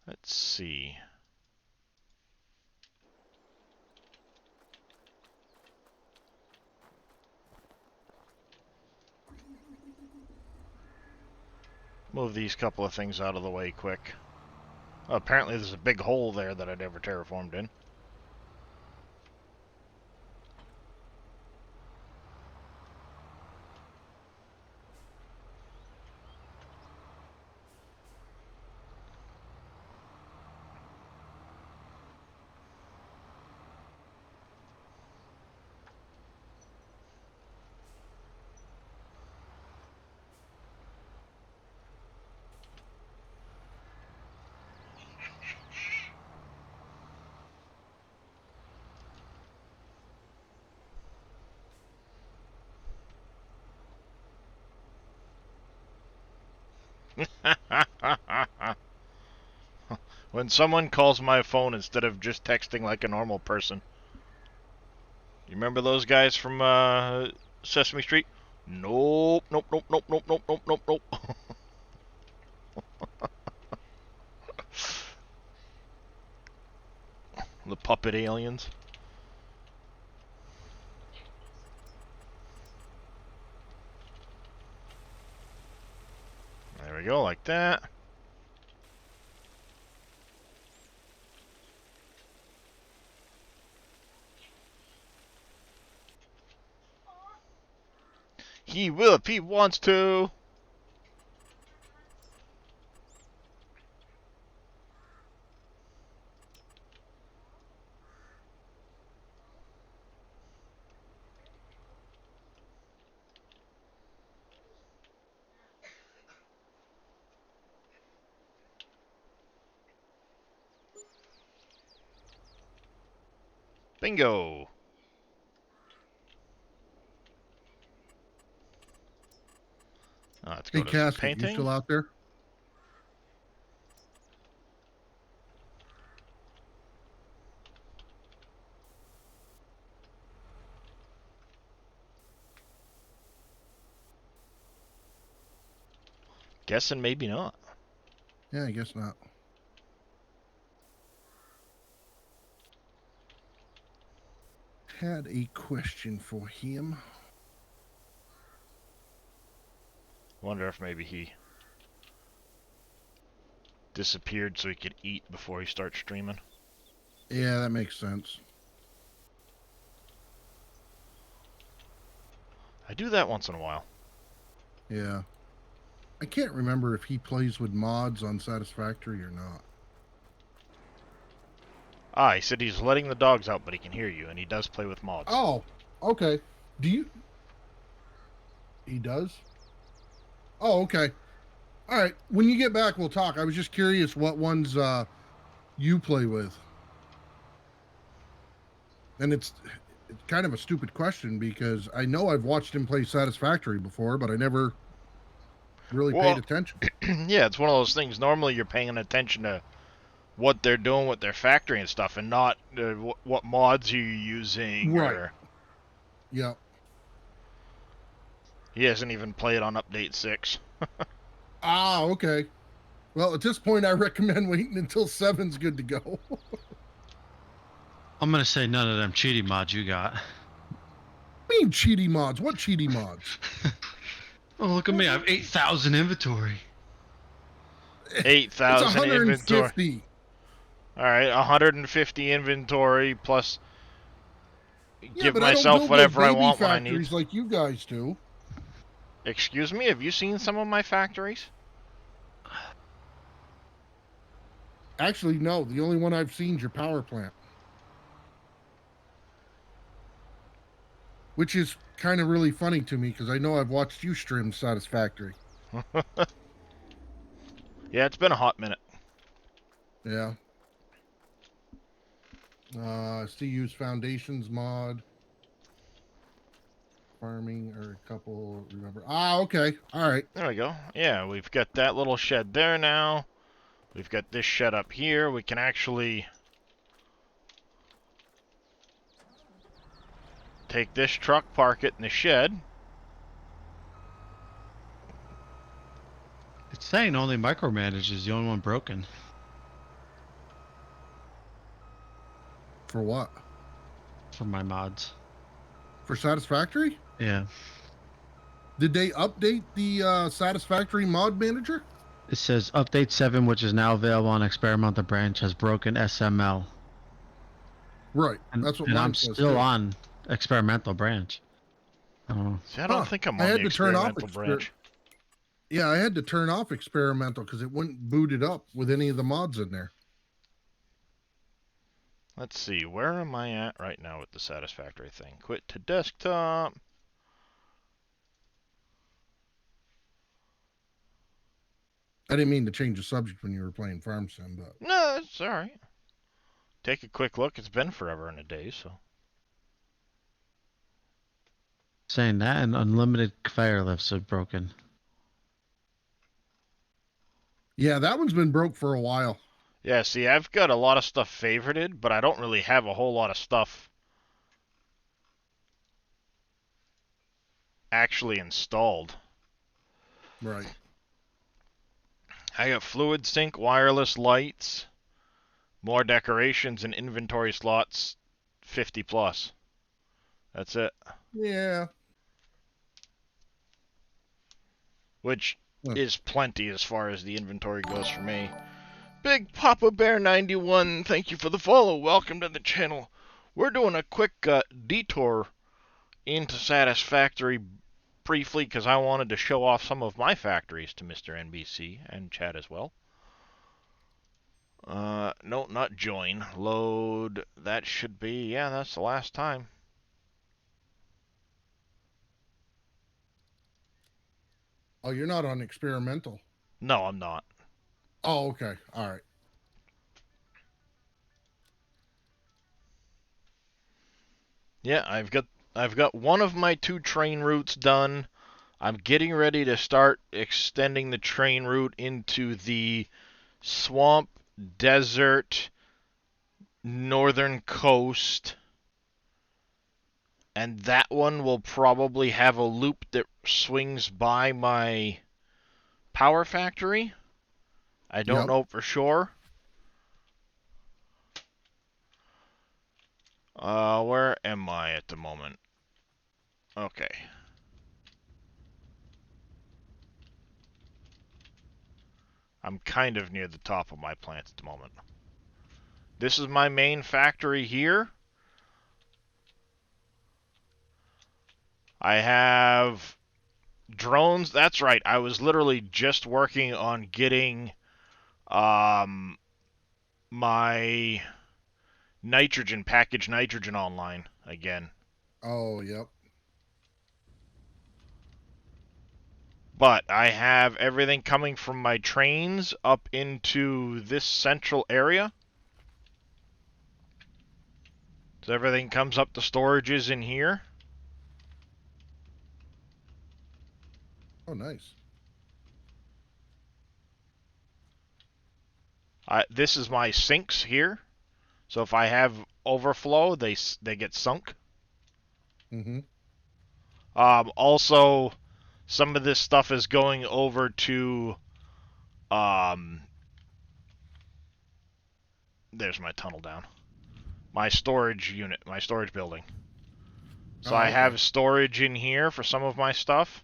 Let's see. Move these couple of things out of the way quick. Apparently there's a big hole there that I never terraformed in. When someone calls my phone instead of just texting like a normal person. You remember those guys from Sesame Street? Nope, nope, nope, nope, nope, nope, nope, nope, nope. The puppet aliens. There we go, like that. He will if he wants to. Bingo. Let's go Hey, to some Casket, you painting. still out there? Guessing maybe not. Yeah, I guess not. Had a question for him. Wonder if maybe he disappeared so he could eat before he starts streaming. Yeah, that makes sense. I do that once in a while. Yeah. I can't remember if he plays with mods on Satisfactory or not. Ah, he said he's letting the dogs out, but he can hear you, and he does play with mods. Oh, okay. Do you? He does? Oh, okay. All right. When you get back, we'll talk. I was just curious what ones you play with. And it's kind of a stupid question because I know I've watched him play Satisfactory before, but I never really Well, paid attention. Yeah, it's one of those things. Normally, you're paying attention to what they're doing with their factory and stuff, and not what mods you're using. Right. Or Yeah. he hasn't even played on update 6. Ah, okay. Well, at this point, I recommend waiting until 7's good to go. I'm gonna say none of them cheating mods you got. mean cheaty mods? What cheaty mods? Oh, look at me. I have 8,000 inventory. 8,000 It's inventory. 150. All right, 150 inventory plus. Yeah, Give but I don't myself build whatever those I baby want when I factories need. like you guys do. Excuse me, have you seen some of my factories? Actually, no. The only one I've seen is your power plant. Which is kind of really funny to me because I know I've watched you stream Satisfactory. Yeah, it's been a hot minute. Yeah. Still use Foundations mod. Farming or a couple, remember. Ah, okay. All right. There we go. Yeah, we've got that little shed there now. We've got this shed up here. We can actually take this truck, park it in the shed. It's saying only micromanage is the only one broken. For what? For my mods. For Satisfactory? Yeah. Did they update the Satisfactory mod manager? It says update 7, which is now available on experimental branch, has broken SML. Right. And, That's what and mine I'm says, still too. on experimental branch. Oh. See, I don't Huh. think I'm I on had the to turn off experimental branch. Yeah, I had to turn off experimental because it wouldn't boot it up with any of the mods in there. Let's see, where am I at right now with the Satisfactory thing? Quit to desktop. I didn't mean to change the subject when you were playing Farm Sim, but No, it's alright. Take a quick look. It's been forever and a day, so. Saying that and unlimited conveyor lifts are broken. Yeah, that one's been broke for a while. Yeah, see, I've got a lot of stuff favorited, but I don't really have a whole lot of stuff actually installed. Right. I got fluid sync, wireless lights, more decorations, and inventory slots 50 plus. That's it. Yeah. Which Huh. is plenty as far as the inventory goes for me. Big Papa Bear 91, thank you for the follow. Welcome to the channel. We're doing a quick detour into Satisfactory briefly because I wanted to show off some of my factories to Mr. NBC and Chad as well. No, not join. Load. That should be, yeah, that's the last time. Oh, you're not on experimental. No, I'm not. Oh, okay. All right. Yeah, I've got one of my 2 train routes done. I'm getting ready to start extending the train route into the swamp, desert, northern coast. And that one will probably have a loop that swings by my power factory. I don't Yep. know for sure. Where am I at the moment? Okay. I'm kind of near the top of my plant at the moment. This is my main factory here. I have drones. That's right. I was literally just working on getting my packaged nitrogen online again. Oh, yep. But I have everything coming from my trains up into this central area. So everything comes up to storages in here. Oh, nice. This is my sinks here. So if I have overflow, they get sunk. Mm-hmm. Also, some of this stuff is going over to there's my tunnel down. My storage unit, my storage building. So Oh, I okay. have storage in here for some of my stuff.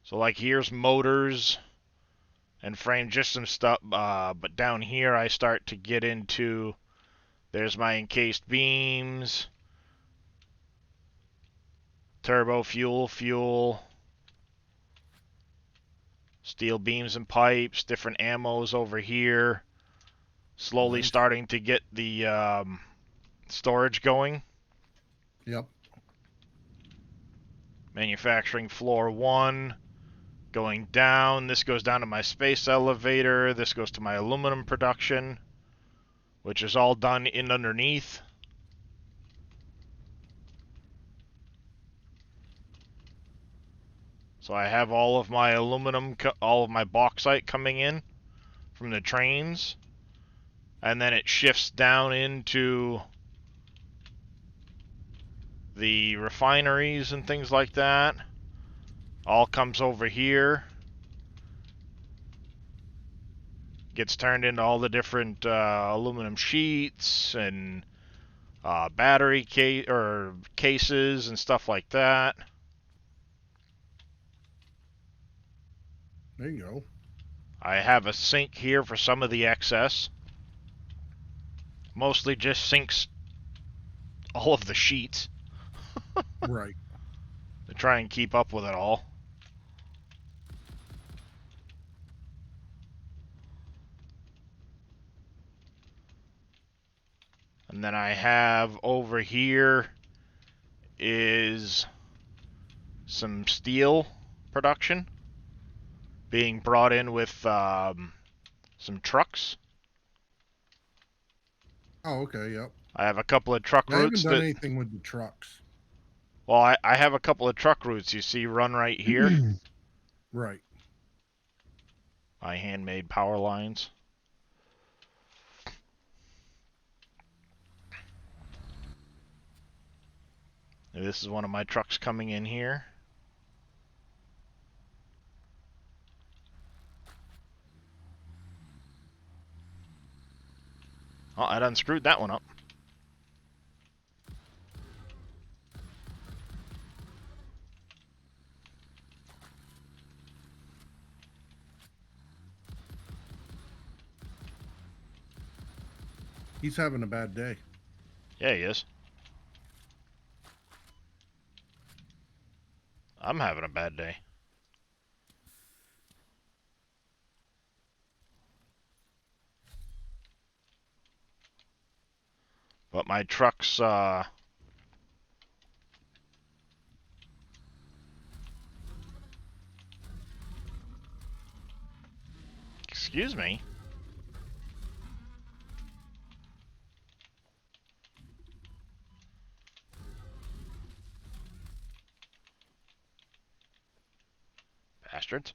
So like here's motors and frame, just some stuff. But down here I start to get into, there's my encased beams, turbo fuel, steel beams and pipes, different ammos over here. Slowly Nice. starting to get the storage going. Yep. Manufacturing floor 1. Going down, this goes down to my space elevator, this goes to my aluminum production, which is all done in underneath. So I have all of my aluminum, all of my bauxite coming in from the trains, and then it shifts down into the refineries and things like that. All comes over here. Gets turned into all the different aluminum sheets and battery cases and stuff like that. There you go. I have a sink here for some of the excess. Mostly just sinks all of the sheets Right. to try and keep up with it all. And then I have over here is some steel production being brought in with some trucks. Oh, okay. Yep. I have a couple of truck I haven't routes done that... anything with the trucks. Well, I have a couple of truck routes you see run right here. Right. My handmade power lines. And this is one of my trucks coming in here. Oh, I done screwed that one up. He's having a bad day. Yeah, he is. I'm having a bad day. But my truck's, excuse me. Bastards.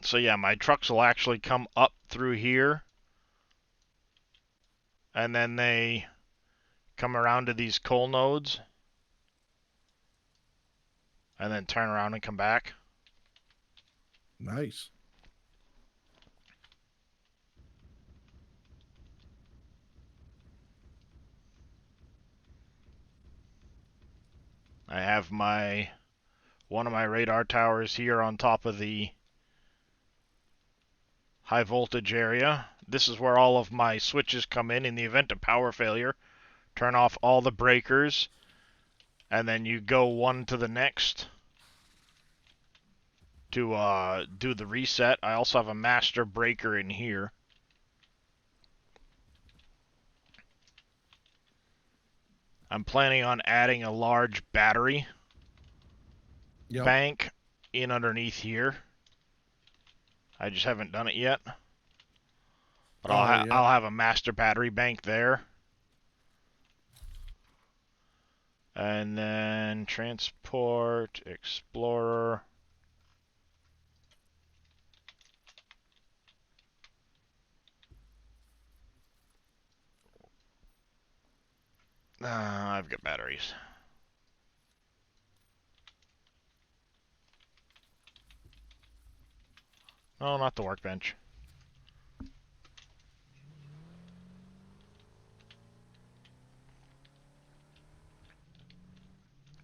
So yeah, my trucks will actually come up through here. And then they come around to these coal nodes. And then turn around and come back. Nice. I have one of my radar towers here on top of the high voltage area. This is where all of my switches come in the event of power failure. Turn off all the breakers, and then you go one to the next to do the reset. I also have a master breaker in here. I'm planning on adding a large battery bank in underneath here. I just haven't done it yet. But I'll have a master battery bank there. And then transport, explorer. I've got batteries. No, not the workbench.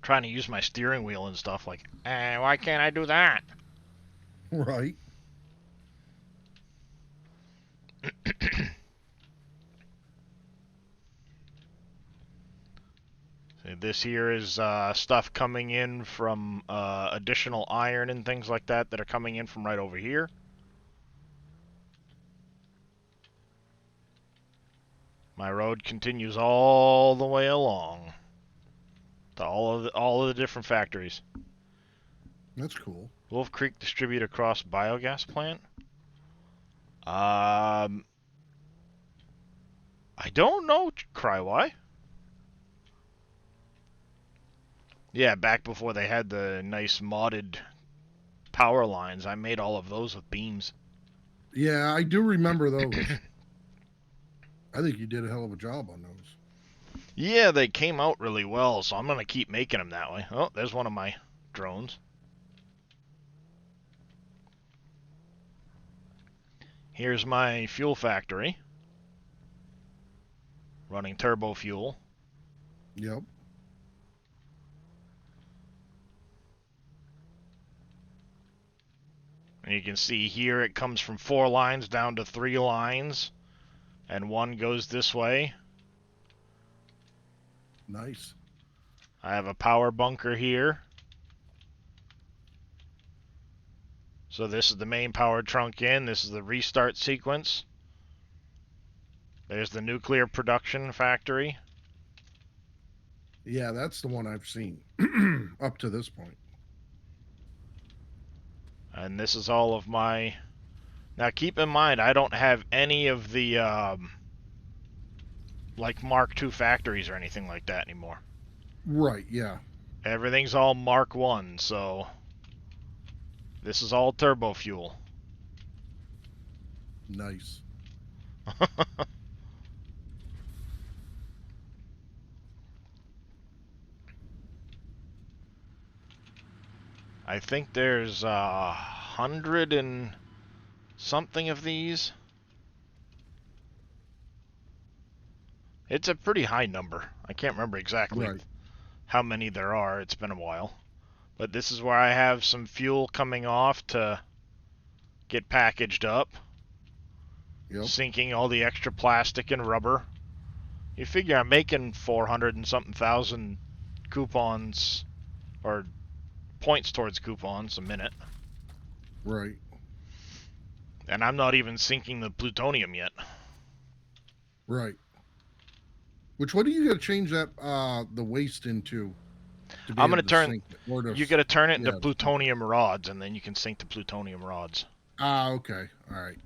Trying to use my steering wheel and stuff like, why can't I do that? Right. This here is stuff coming in from additional iron and things like that that are coming in from right over here. My road continues all the way along to all of the different factories. That's cool. Wolf Creek Distributed Across Biogas Plant. I don't know, Crywhy. Yeah, back before they had the nice modded power lines, I made all of those with beams. Yeah, I do remember those. I think you did a hell of a job on those. Yeah, they came out really well, so I'm going to keep making them that way. Oh, there's one of my drones. Here's my fuel factory. Running turbo fuel. Yep. And you can see here it comes from 4 lines down to 3 lines. And one goes this way. Nice. I have a power bunker here. So this is the main power trunk in. This is the restart sequence. There's the nuclear production factory. Yeah, that's the one I've seen up to this point. And this is all of my... Now keep in mind, I don't have any of the like Mark II factories or anything like that anymore. Right, yeah. Everything's all Mark I, so This is all turbo fuel. Nice. I think there's 100 and something of these. It's a pretty high number. I can't remember exactly Right. how many there are. It's been a while. But this is where I have some fuel coming off to get packaged up. Yep. Sinking all the extra plastic and rubber. You figure I'm making 400 and something thousand coupons or points towards coupons a minute. Right. And I'm not even sinking the plutonium yet. Right. Which, what do you got to change that the waste into? To be I'm able gonna turn. sink it, or to You gotta turn it into yeah. plutonium rods, and then you can sink the plutonium rods. Okay. All right.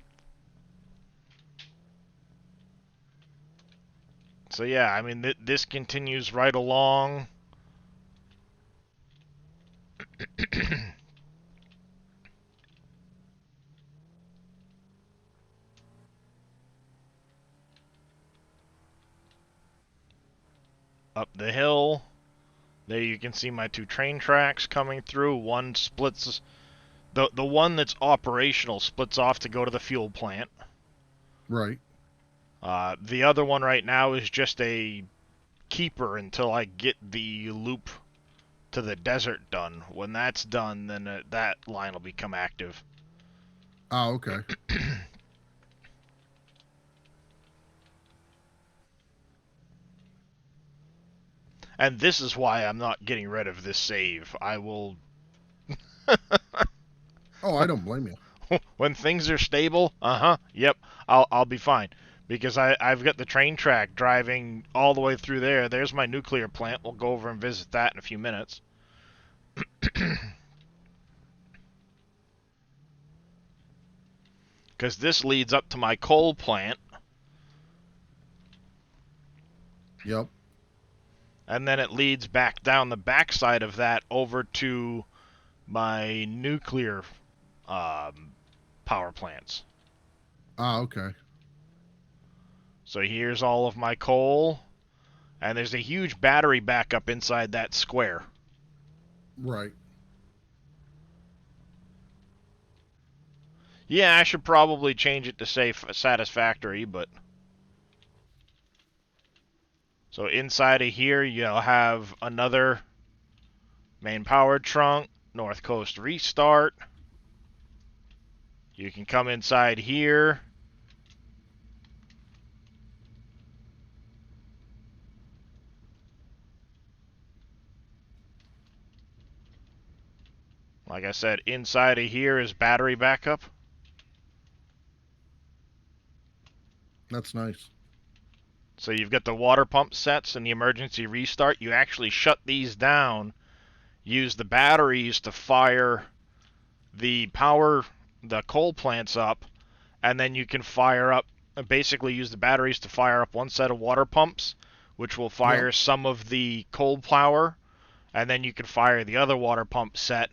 So yeah, I mean, this continues right along. Up the hill. There you can see my 2 train tracks coming through. One splits, the one that's operational splits off to go to the fuel plant. Right. The other one right now is just a keeper until I get the loop to the desert done. When that's done, then that line will become active. Okay. And this is why I'm not getting rid of this save. I will... Oh, I don't blame you. when things are stable, yep, I'll be fine. Because I've got the train track driving all the way through there. There's my nuclear plant. We'll go over and visit that in a few minutes. Because this leads up to my coal plant. Yep. And then it leads back down the backside of that over to my nuclear power plants. Okay. So here's all of my coal. And there's a huge battery backup inside that square. Right. Yeah, I should probably change it to say satisfactory, but... So inside of here, you'll have another main power trunk, North Coast restart. You can come inside here. Like I said, inside of here is battery backup. That's nice. So you've got the water pump sets and the emergency restart. You actually shut these down, use the batteries to fire the coal plants up, and then you can fire up, basically use the batteries to fire up one set of water pumps, which will fire some of the coal power, and then you can fire the other water pump set.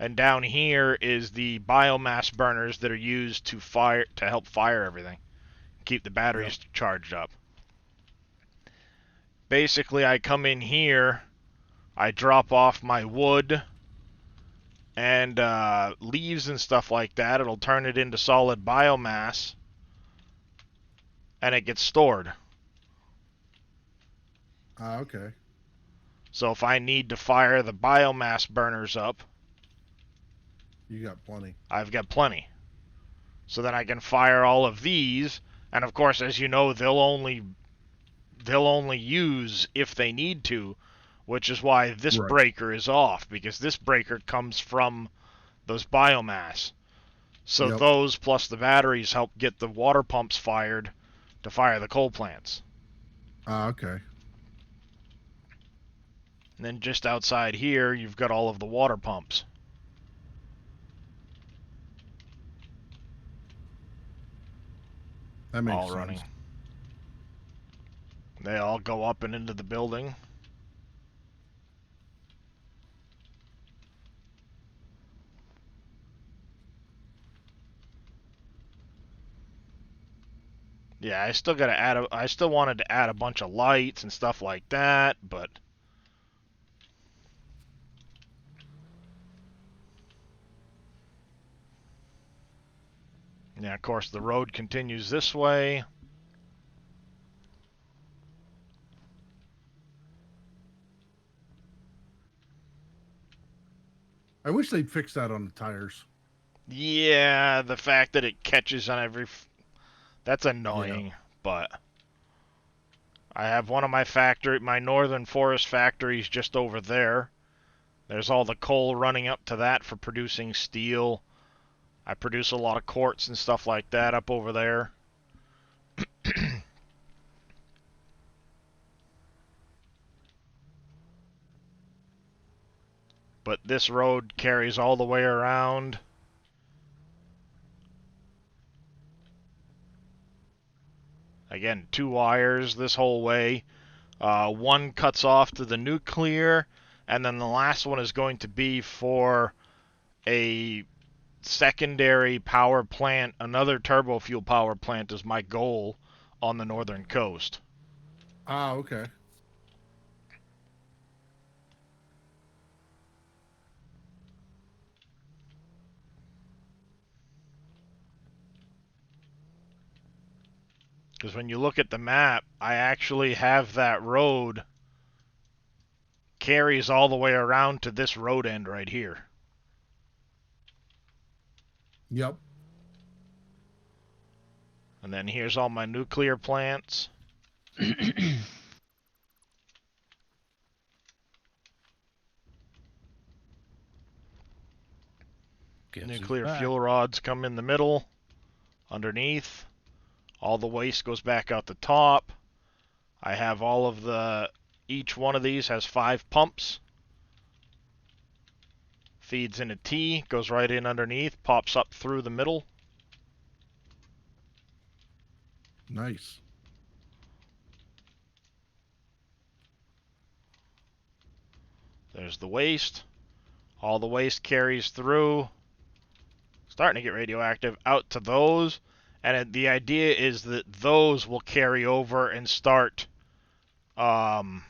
And down here is the biomass burners that are used to help fire everything. Keep the batteries charged up. Basically, I come in here, I drop off my wood and leaves and stuff like that. It'll turn it into solid biomass, and it gets stored. Okay. So if I need to fire the biomass burners up, You got plenty. I've got plenty. So then I can fire all of these, and of course, as you know, they'll only use if they need to, which is why this breaker is off, because this breaker comes from those biomass. So those plus the batteries help get the water pumps fired to fire the coal plants. Okay. And then just outside here, you've got all of the water pumps. That makes all sense. running. They all go up and into the building. Yeah, I still gotta add I still wanted to add a bunch of lights and stuff like that, but yeah, of course the road continues this way. I wish they'd fix that on the tires. Yeah, the fact that it catches on that's annoying, but I have one of my northern forest factories just over there. There's all the coal running up to that for producing steel. I produce a lot of quartz and stuff like that up over there. But this road carries all the way around. Again, 2 wires this whole way. One cuts off to the nuclear, and then the last one is going to be for a secondary power plant. Another turbo fuel power plant is my goal on the northern coast. Ah, okay. Because when you look at the map, I actually have that road carries all the way around to this road end right here. Yep. And then here's all my nuclear plants. Nuclear fuel rods come in the middle, underneath. All the waste goes back out the top. I have all of each one of these has 5 pumps. Feeds in a T, goes right in underneath, pops up through the middle. Nice. There's the waste. All the waste carries through. Starting to get radioactive out to those. And the idea is that those will carry over and start running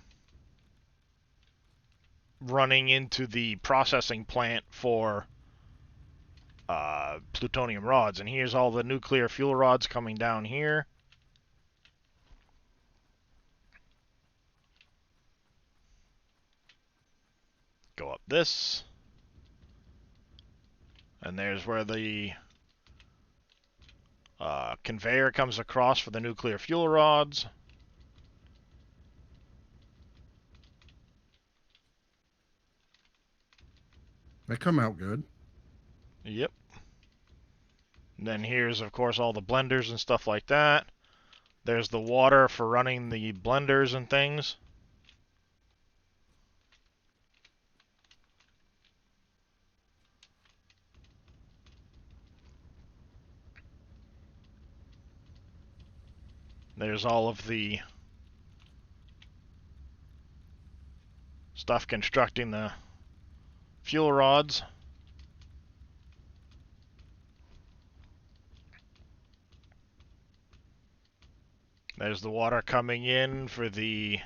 into the processing plant for plutonium rods. And here's all the nuclear fuel rods coming down here. Go up this. And there's where the conveyor comes across for the nuclear fuel rods. They come out good. Yep. And then here's, of course, all the blenders and stuff like that. There's the water for running the blenders and things. There's all of the stuff constructing the fuel rods. There's the water coming in for the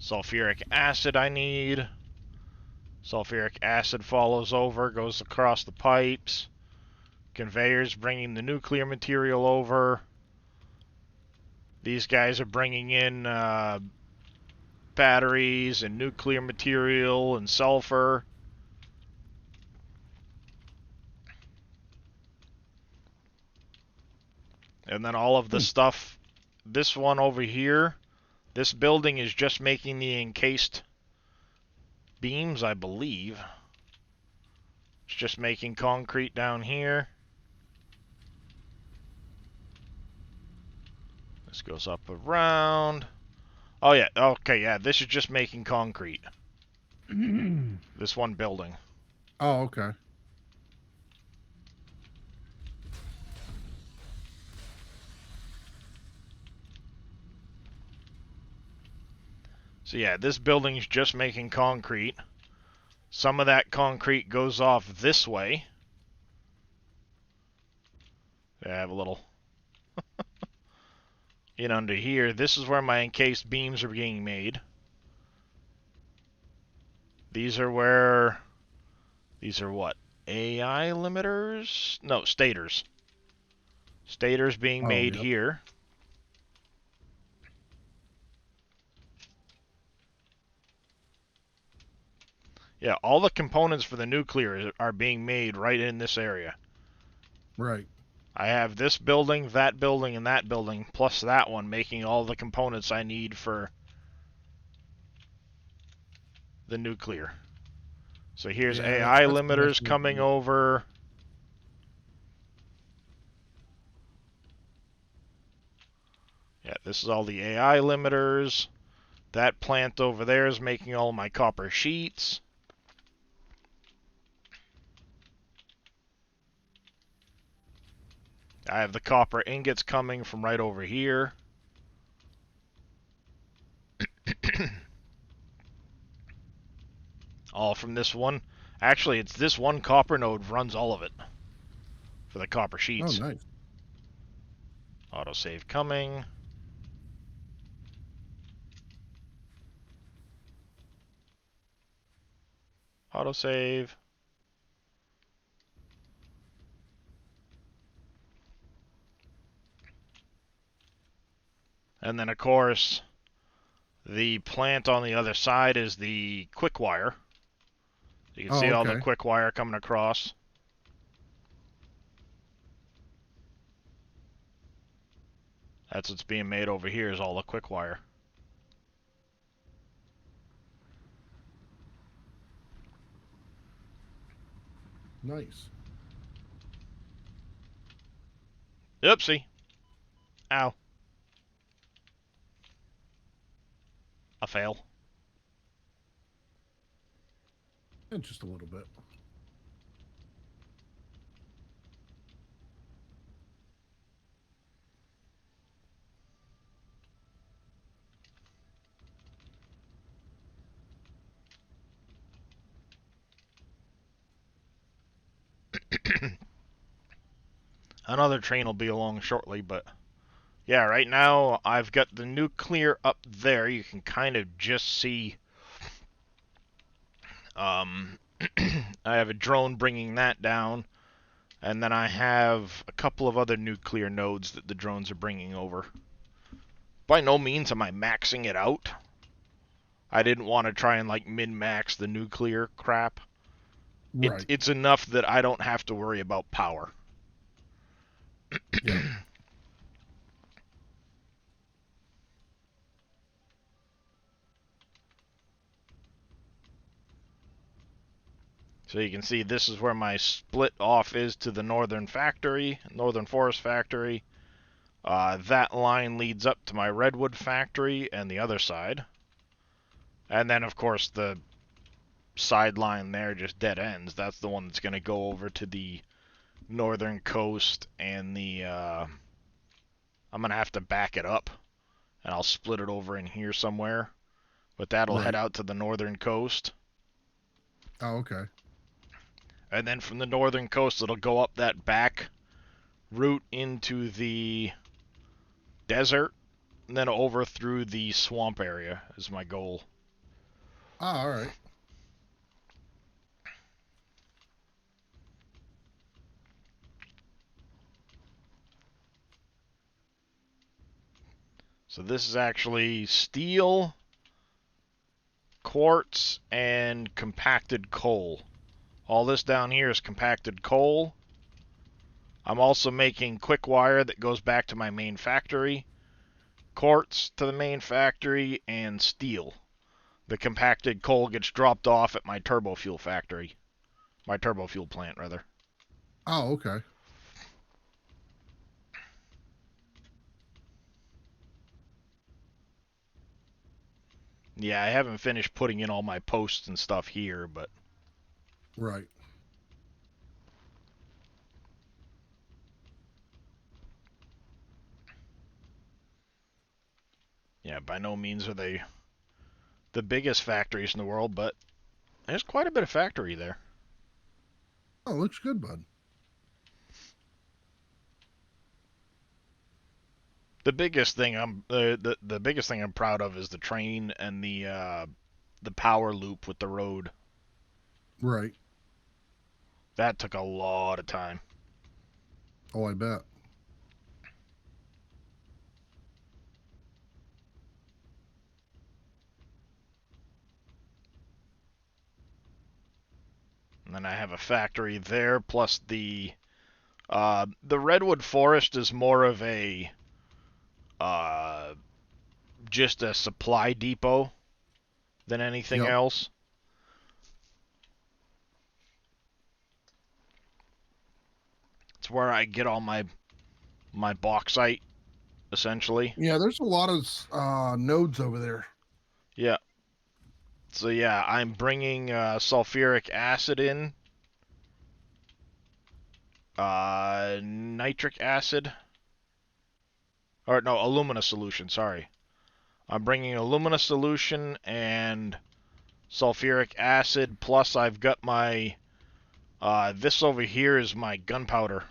sulfuric acid I need. Sulfuric acid follows over, goes across the pipes. Conveyors bringing the nuclear material over. These guys are bringing in batteries and nuclear material and sulfur. And then all of the stuff, this one over here, this building is just making the encased beams, I believe. It's just making concrete down here. This goes up around. Oh yeah, okay, yeah, this is just making concrete. This one building. Oh, okay. So yeah, this building's just making concrete. Some of that concrete goes off this way. I have a little in under here. This is where my encased beams are being made. These are where... These are what? AI limiters? No, stators. Stators being Oh, made yep. here. Yeah, all the components for the nuclear are being made right in this area. Right. I have this building, and that building, plus that one, making all the components I need for the nuclear. So here's Yeah, AI that's limiters definitely coming over. Yeah, this is all the AI limiters. That plant over there is making all my copper sheets. I have the copper ingots coming from right over here. All from this one. Actually, it's this one copper node runs all of it for the copper Oh, sheets. nice. Autosave coming. Autosave. And then, of course, the plant on the other side is the quick wire. You can Oh, see all the okay. quick wire coming across. That's what's being made over here, is all the quick wire. Nice. Oopsie. Ow. A fail. And just a little bit. Another train will be along shortly, but yeah, right now I've got the nuclear up there. You can kind of just see I have a drone bringing that down, and then I have a couple of other nuclear nodes that the drones are bringing over. By no means am I maxing it out. I didn't want to try and like min-max the nuclear crap. Right. It's enough that I don't have to worry about power. Yeah. So you can see this is where my split off is to the northern factory, northern forest factory. That line leads up to my redwood factory and the other side. And then, of course, the sideline there just dead ends. That's the one that's going to go over to the northern coast and the... I'm going to have to back it up, and I'll split it over in here somewhere. But that'll head Right. out to the northern coast. Oh, okay. And then from the northern coast, it'll go up that back route into the desert, and then over through the swamp area is my goal. Ah, all right. So this is actually steel, quartz, and compacted coal. All this down here is compacted coal. I'm also making quick wire that goes back to my main factory, quartz to the main factory, and steel. The compacted coal gets dropped off at my turbo fuel factory. My turbo fuel plant, rather. Oh, okay. Yeah, I haven't finished putting in all my posts and stuff here, but Right. yeah, by no means are they the biggest factories in the world, but there's quite a bit of factory there. Oh, looks good, bud. The biggest thing the biggest thing I'm proud of is the train and the power loop with the road. Right. That took a lot of time. Oh, I bet. And then I have a factory there, plus the redwood forest is more of a uh, just a supply depot than anything Yep. else. It's where I get all my bauxite, essentially. Yeah, there's a lot of nodes over there. Yeah. So yeah, I'm bringing sulfuric acid in, nitric acid, or no, alumina solution. Sorry, I'm bringing alumina solution and sulfuric acid. Plus, I've got my this over here is my gunpowder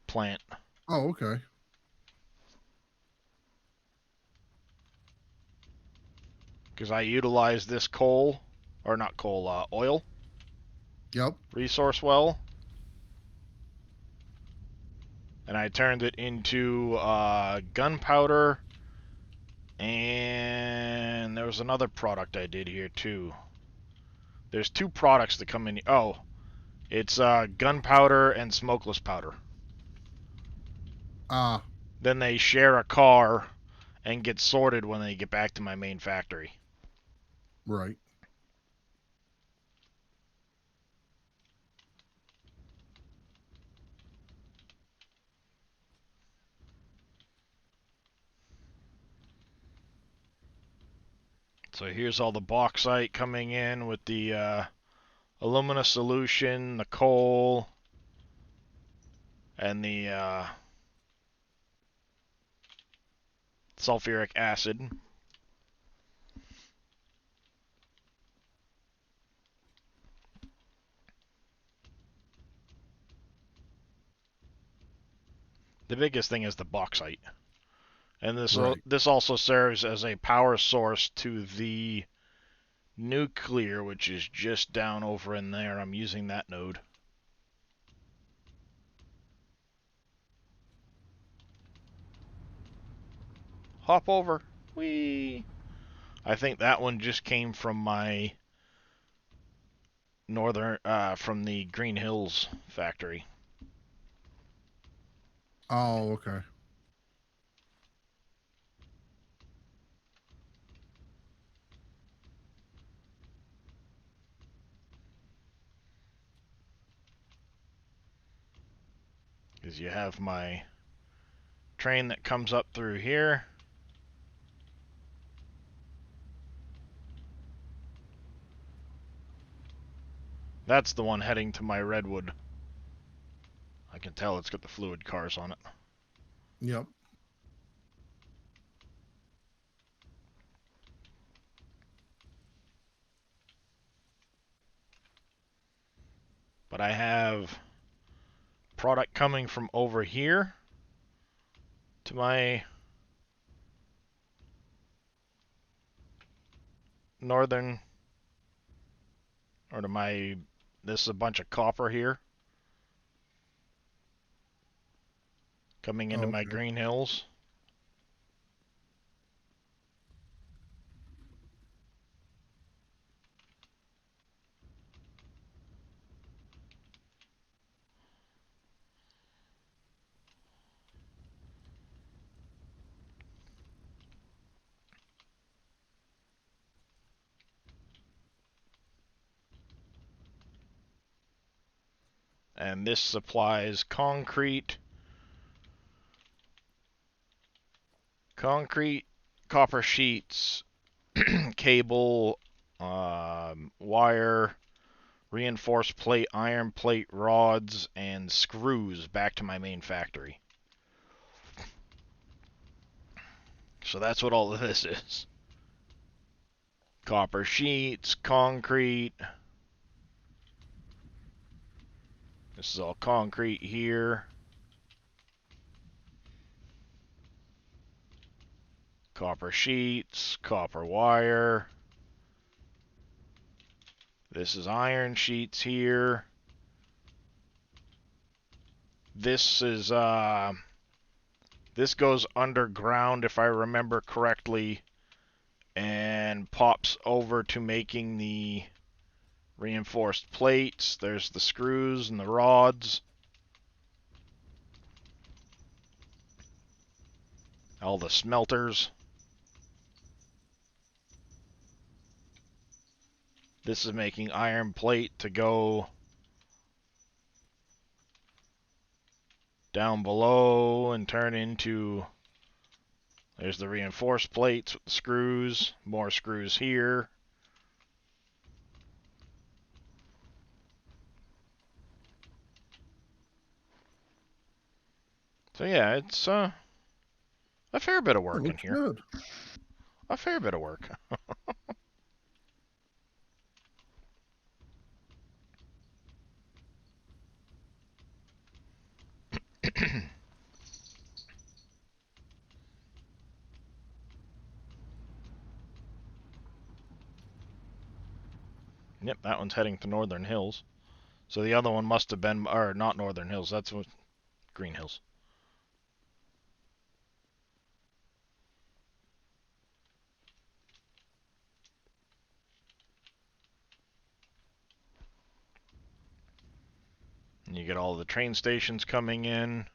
plant. Oh, okay. Because I utilize this coal, or not coal, oil Yep. resource well, and I turned it into gunpowder, and there was another product I did here too. There's two products that come in. Oh, it's gunpowder and smokeless powder. Ah, Then they share a car and get sorted when they get back to my main factory. right. So here's all the bauxite coming in with the alumina solution, the coal, and the sulfuric acid. The biggest thing is the bauxite. And Right. this also serves as a power source to the nuclear, which is just down over in there. I'm using that node. Hop over. Whee! I think that one just came from my from the Green Hills factory. Oh, okay. Because you have my train that comes up through here. That's the one heading to my redwood. I can tell it's got the fluid cars on it. Yep. But I have product coming from over here to my northern, or to my, this is a bunch of copper here coming into Oh, my okay. Green Hills. And this supplies concrete, copper sheets, cable, wire, reinforced plate, iron plate, rods, and screws back to my main factory. So that's what all of this is. Copper sheets, concrete. This is all concrete here. Copper sheets, copper wire. This is iron sheets here. This is, this goes underground if I remember correctly, and pops over to making the reinforced plates. There's the screws and the rods. All the smelters. This is making iron plate to go down below and turn into... There's the reinforced plates with the screws. More screws here. So yeah, it's a fair bit of It work in looks here. good. A fair bit of work. Yep, that one's heading to Northern Hills. So the other one must have been, or not Northern Hills, that's what, Green Hills. And you get all the train stations coming in.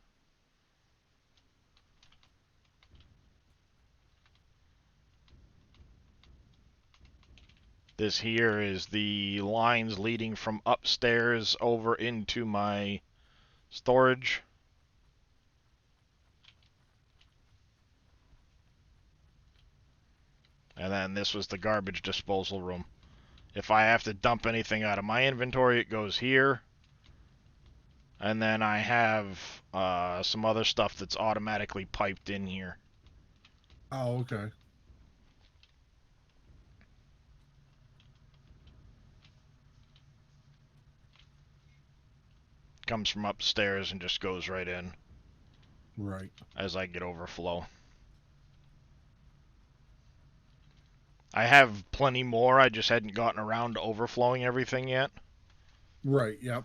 This here is the lines leading from upstairs over into my storage. And then this was the garbage disposal room. If I have to dump anything out of my inventory, it goes here. And then I have some other stuff that's automatically piped in here. Oh, okay. Comes from upstairs and just goes right in Right. as I get overflow. I have plenty more, I just hadn't gotten around to overflowing everything yet. Right. Yep.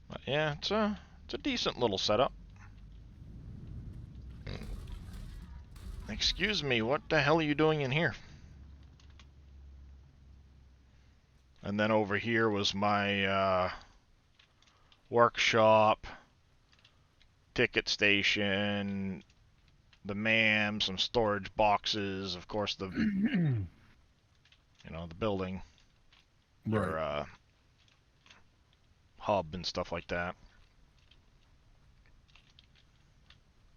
But yeah, it's a decent little setup. Excuse me, what the hell are you doing in here? And then over here was my workshop, ticket station, the MAM, some storage boxes, of course the you know, the building, your Right. hub and stuff like that.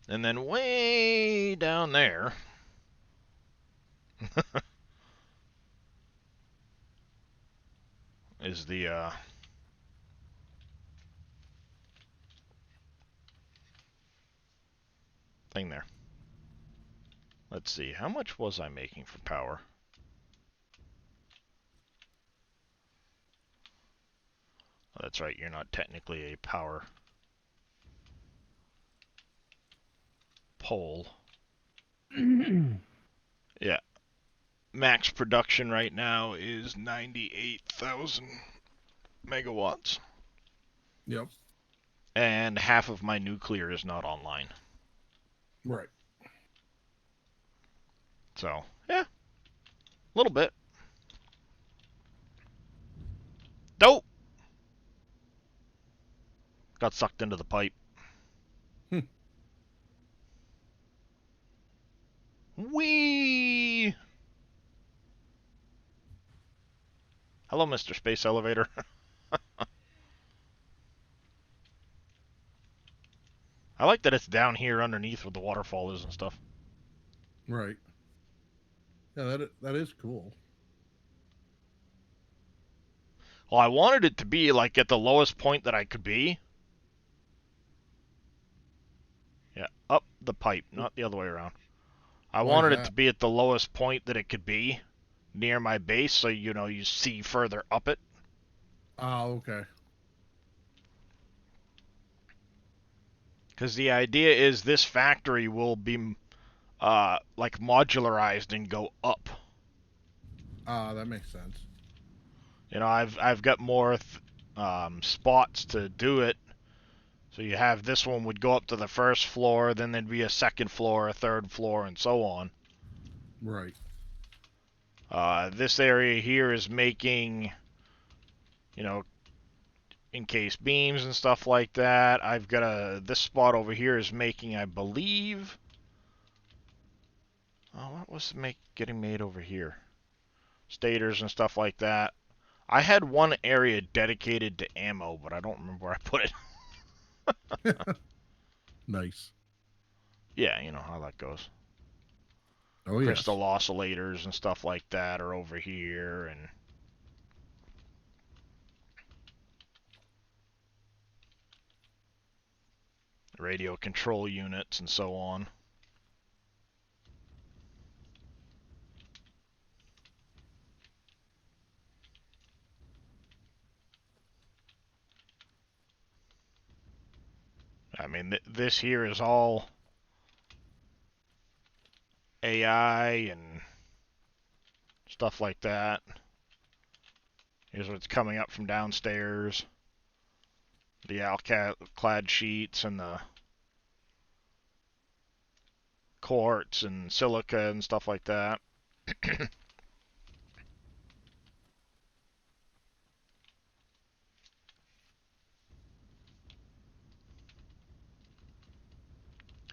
And then way down there is the thing there. Let's see, how much was I making for power? Oh, that's right, you're not technically a power pole. Yeah. Max production right now is 98,000 megawatts. Yep. And half of my nuclear is not online. Right. So, yeah. A little bit. Nope! Got sucked into the pipe. Whee! Hello, Mr. Space Elevator. I like that it's down here underneath where the waterfall is and stuff. Right. Yeah, that is cool. Well, I wanted it to be like at the lowest point that I could be. Yeah, up the pipe, not the other way around. I Why is wanted it that? to be at the lowest point that it could be, near my base, so you know you see further up it. Oh, okay. Because the idea is this factory will be like modularized and go up. Ah, that makes sense. You know, I've got more spots to do it. So you have this one would go up to the first floor, then there'd be a second floor, a third floor, and so on. Right. This area here is making, you know, encased beams and stuff like that. I've got this spot over here is making, I believe. Oh, what was getting made over here? Stators and stuff like that. I had one area dedicated to ammo, but I don't remember where I put it. Nice. Yeah, you know how that goes. Oh, yes. Crystal oscillators and stuff like that are over here, and radio control units and so on. I mean, this here is all AI and stuff like that. Here's what's coming up from downstairs. The alclad sheets and the quartz and silica and stuff like that.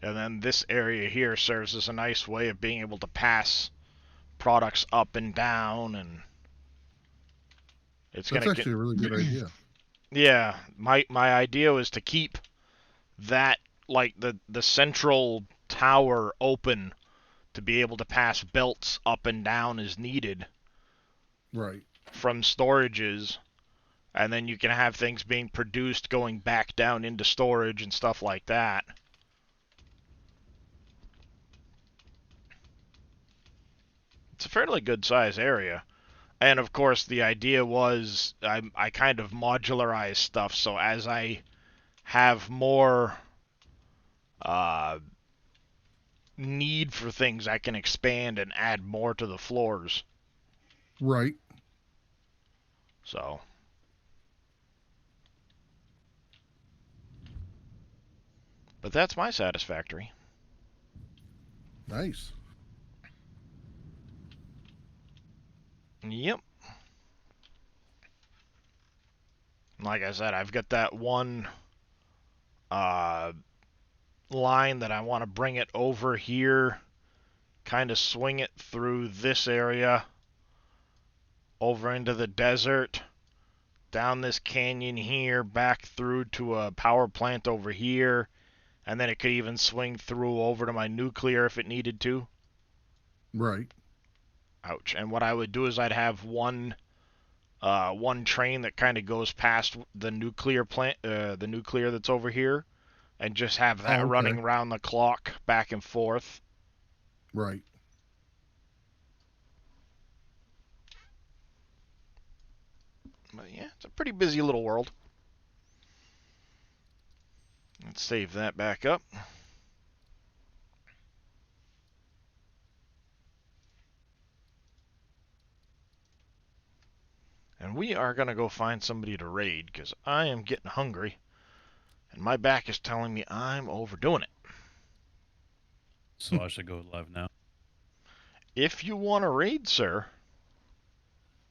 And then this area here serves as a nice way of being able to pass products up and down, and it's That's gonna actually a really good idea. Yeah, my idea was to keep that, like, the central tower open to be able to pass belts up and down as needed Right. from storages, and then you can have things being produced going back down into storage and stuff like that. It's a fairly good size area. And of course the idea was I kind of modularized stuff, so as I have more need for things, I can expand and add more to the floors. Right. So, but that's my satisfactory. Nice. Yep. Like I said, I've got that one line that I want to bring it over here, kind of swing it through this area, over into the desert, down this canyon here, back through to a power plant over here, and then it could even swing through over to my nuclear if it needed to. Right. Ouch. And what I would do is I'd have one train that kind of goes past the nuclear plant, the nuclear that's over here, and just have that okay. running around the clock back and forth. Right. But yeah, it's a pretty busy little world. Let's save that back up. And we are going to go find somebody to raid, because I am getting hungry. And my back is telling me I'm overdoing it. So I should go live now. If you want to raid, sir.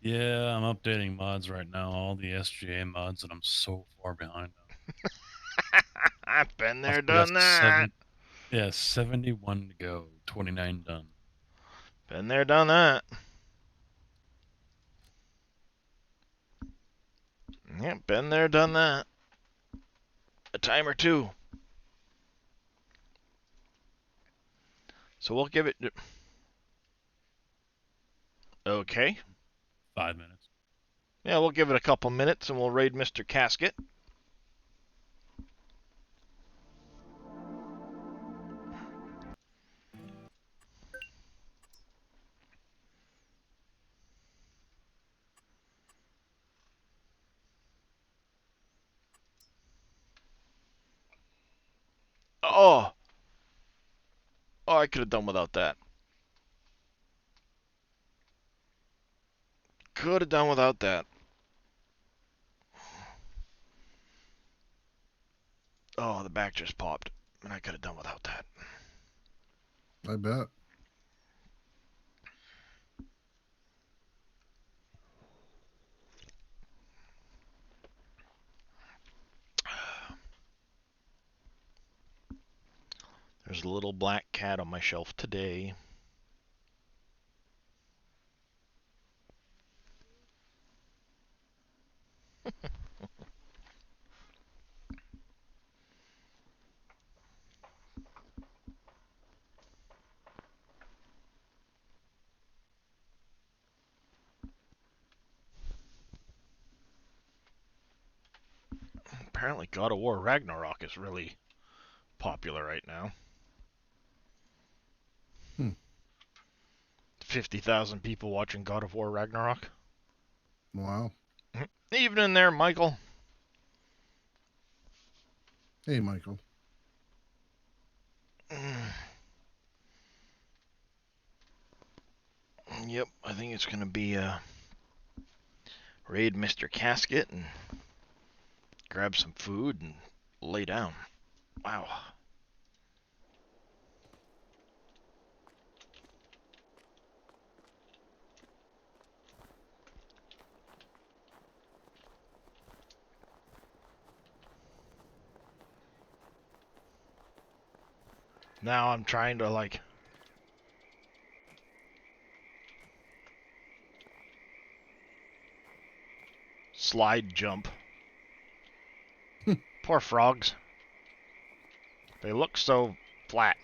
Yeah, I'm updating mods right now, all the SGA mods, and I'm so far behind now. I've been there, I've got done that. 71 to go, 29 done. Been there, done that. Yep, been there, done that. A time or two. So we'll give it... Okay. 5 minutes. Yeah, we'll give it a couple minutes and we'll raid Mr. Casket. Oh! Oh, I could have done without that. Could have done without that. Oh, the back just popped. And I could have done without that. I bet. There's a little black cat on my shelf today. Apparently God of War Ragnarok is really popular right now. 50,000 people watching God of War Ragnarok. Wow. Evening there, Michael. Hey, Michael. Yep, I think it's gonna be raid Mr. Casket and grab some food and lay down. Wow. Now I'm trying to like slide jump. Poor frogs. They look so flat.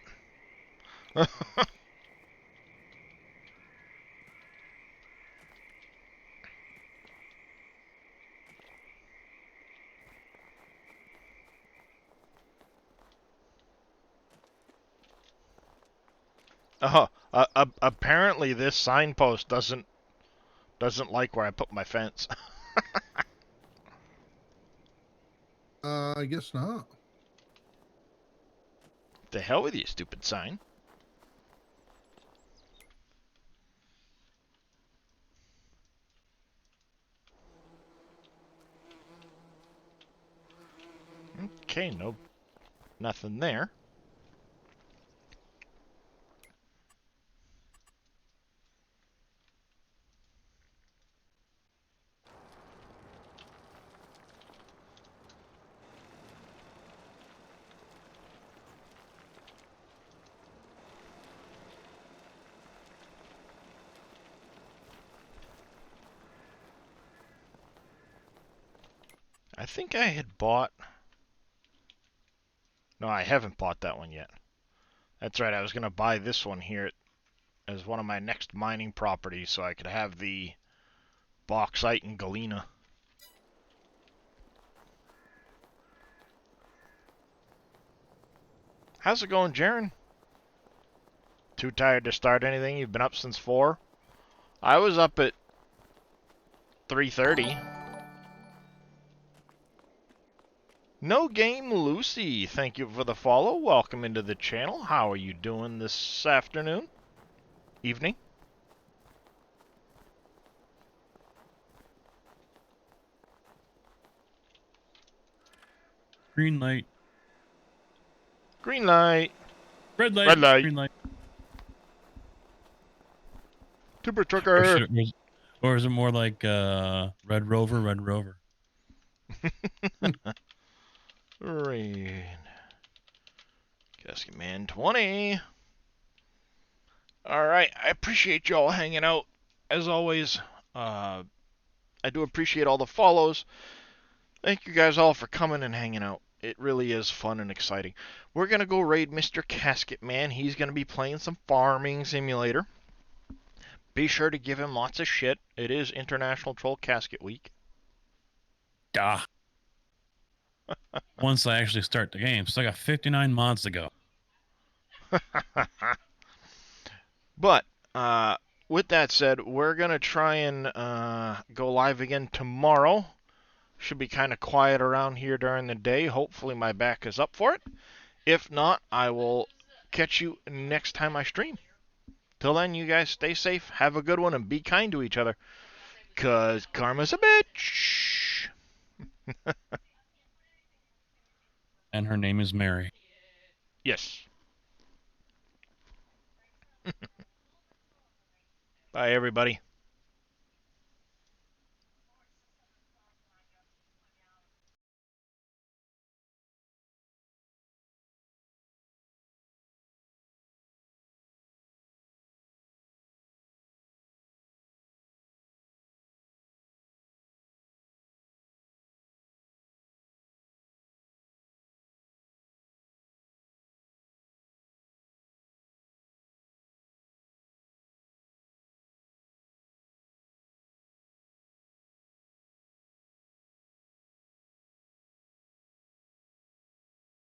Oh, apparently this signpost doesn't like where I put my fence. I guess not. The hell with you, stupid sign. Okay, nothing there. I think I had bought... No, I haven't bought that one yet. That's right, I was going to buy this one here as one of my next mining properties so I could have the bauxite and galena. How's it going, Jaren? Too tired to start anything? You've been up since 4? I was up at 3:30. No Game Lucy, thank you for the follow. Welcome into the channel. How are you doing this afternoon? Evening? Green light. Green light. Red light. Red light. Green light. Timber Or, trucker. or is it more like Red Rover, Red Rover? Rain. Casket Man 20. Alright, I appreciate y'all hanging out. As always, I do appreciate all the follows. Thank you guys all for coming and hanging out. It really is fun and exciting. We're going to go raid Mr. Casket Man. He's going to be playing some Farming Simulator. Be sure to give him lots of shit. It is International Troll Casket Week. Duh. Once I actually start the game. So I got 59 mods to go. But, with that said, we're going to try and go live again tomorrow. Should be kind of quiet around here during the day. Hopefully my back is up for it. If not, I will catch you next time I stream. Till then, you guys stay safe, have a good one, and be kind to each other. 'Cause karma's a bitch. And her name is Mary. Yes. Bye, everybody.